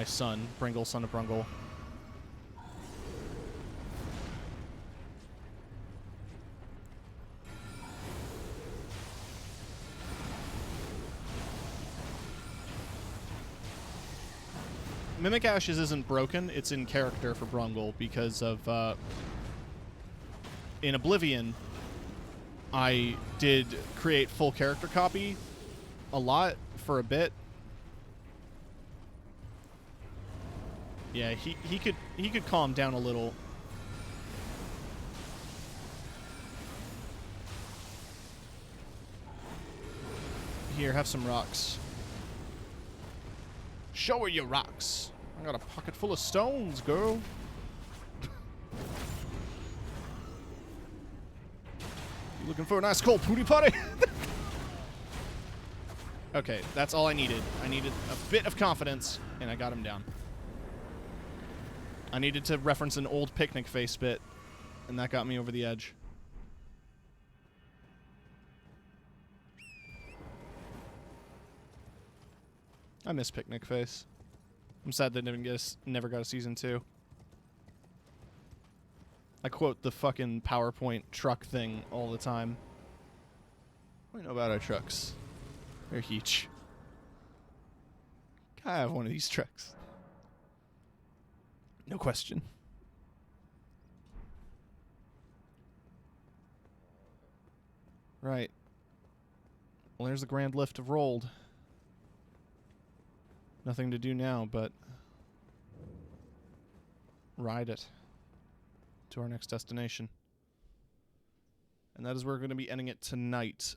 son, Brungle, son of Brungle. Mimic Ashes isn't broken, it's in character for Brungle because of, in Oblivion, I did create full character copy a lot for a bit. Yeah, he could calm down a little. Here, have some rocks. Show her your rocks. I got a pocket full of stones, girl. You looking for a nice cold pooty potty? Okay, that's all I needed. I needed a bit of confidence, and I got him down. I needed to reference an old Picnic Face bit, and that got me over the edge. I miss Picnic Face. I'm sad they never got a season 2. I quote the fucking PowerPoint truck thing all the time. What do you know about our trucks? They're huge. I have one of these trucks. No question. Right. Well, there's the grand lift of Rolled. Nothing to do now, but ride it to our next destination. And that is where we're going to be ending it tonight.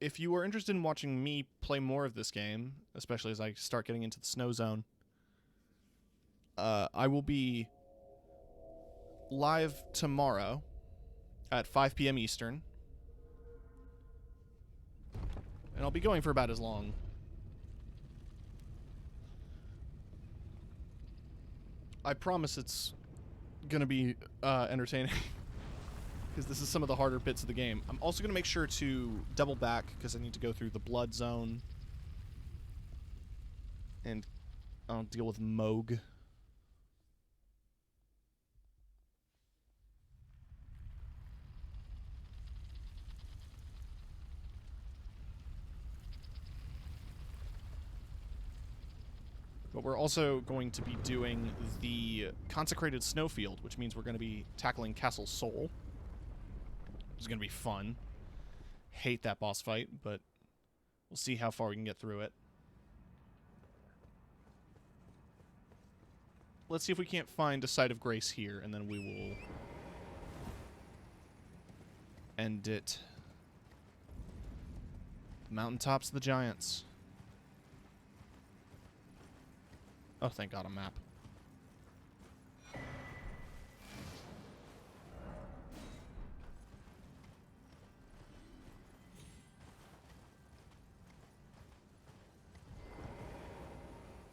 If you are interested in watching me play more of this game, especially as I start getting into the snow zone, I will be live tomorrow at 5 p.m. Eastern. And I'll be going for about as long. I promise it's going to be entertaining. Because this is some of the harder bits of the game. I'm also going to make sure to double back, because I need to go through the blood zone. And I'll deal with Moog. But we're also going to be doing the Consecrated Snowfield, which means we're going to be tackling Castle Sol. It's going to be fun. Hate that boss fight, but we'll see how far we can get through it. Let's see if we can't find a site of grace here, and then we will end it. The mountaintops of the giants. Oh, thank God, a map.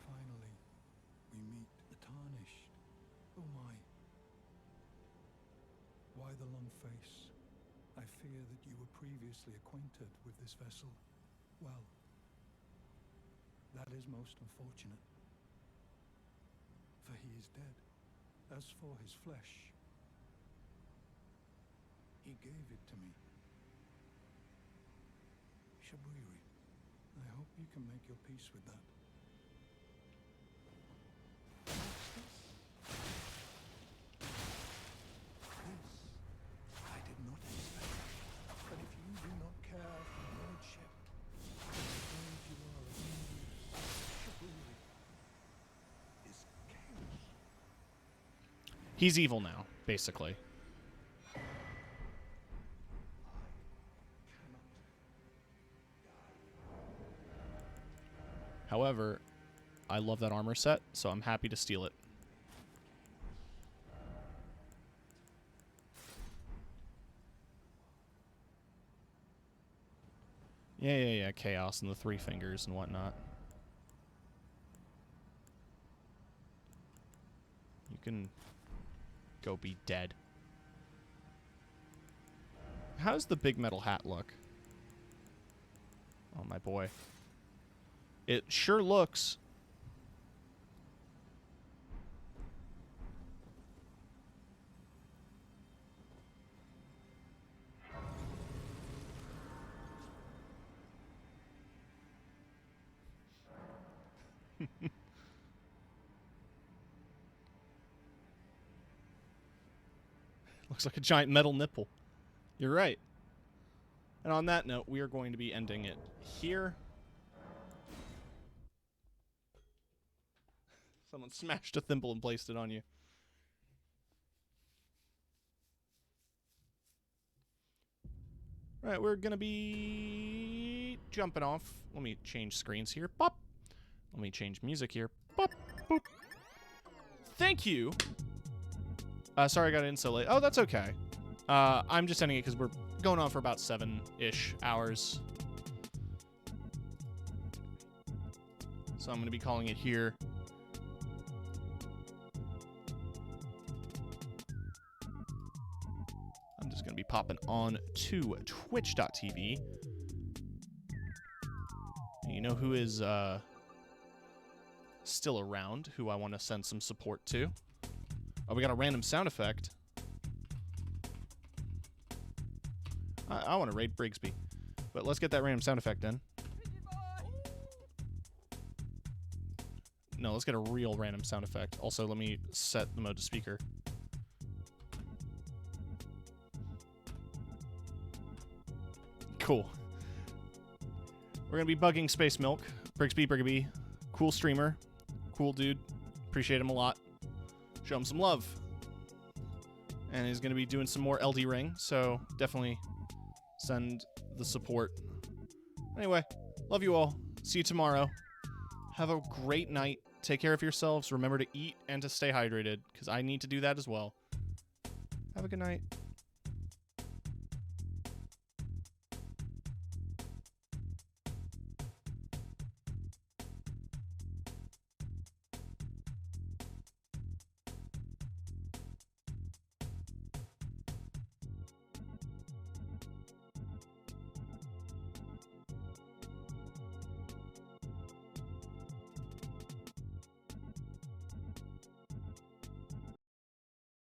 Finally, we meet the Tarnished. Oh my. Why the long face? I fear that you were previously acquainted with this vessel. Well, that is most unfortunate. For he is dead. As for his flesh, he gave it to me. Shabuiri, I hope you can make your peace with that. I did not expect that. But if you do not care for lordship, I suppose you are of Indian He's evil now, basically. However, I love that armor set, so I'm happy to steal it. Yeah, chaos and the 3 fingers and whatnot. You can go be dead. How's the big metal hat look? Oh, my boy. It sure looks... Looks like a giant metal nipple. You're right. And on that note, we are going to be ending it here. Someone smashed a thimble and placed it on you. Right, we're going to be jumping off. Let me change screens here. Pop. Let me change music here. Pop. Boop. Thank you. Sorry I got in so late. Oh, that's okay. I'm just ending it because we're going on for about 7-ish hours. So I'm going to be calling it here. I'm just going to be popping on to twitch.tv. You know who is still around, who I want to send some support to? Oh, we got a random sound effect. I want to raid Brigsby. But let's get that random sound effect in. No, let's get a real random sound effect. Also, let me set the mode to speaker. Cool. We're going to be bugging Space Milk. Brigsby. Cool streamer. Cool dude. Appreciate him a lot. Show him some love. And he's going to be doing some more LD Ring, so definitely send the support. Anyway, love you all. See you tomorrow. Have a great night. Take care of yourselves. Remember to eat and to stay hydrated, because I need to do that as well. Have a good night.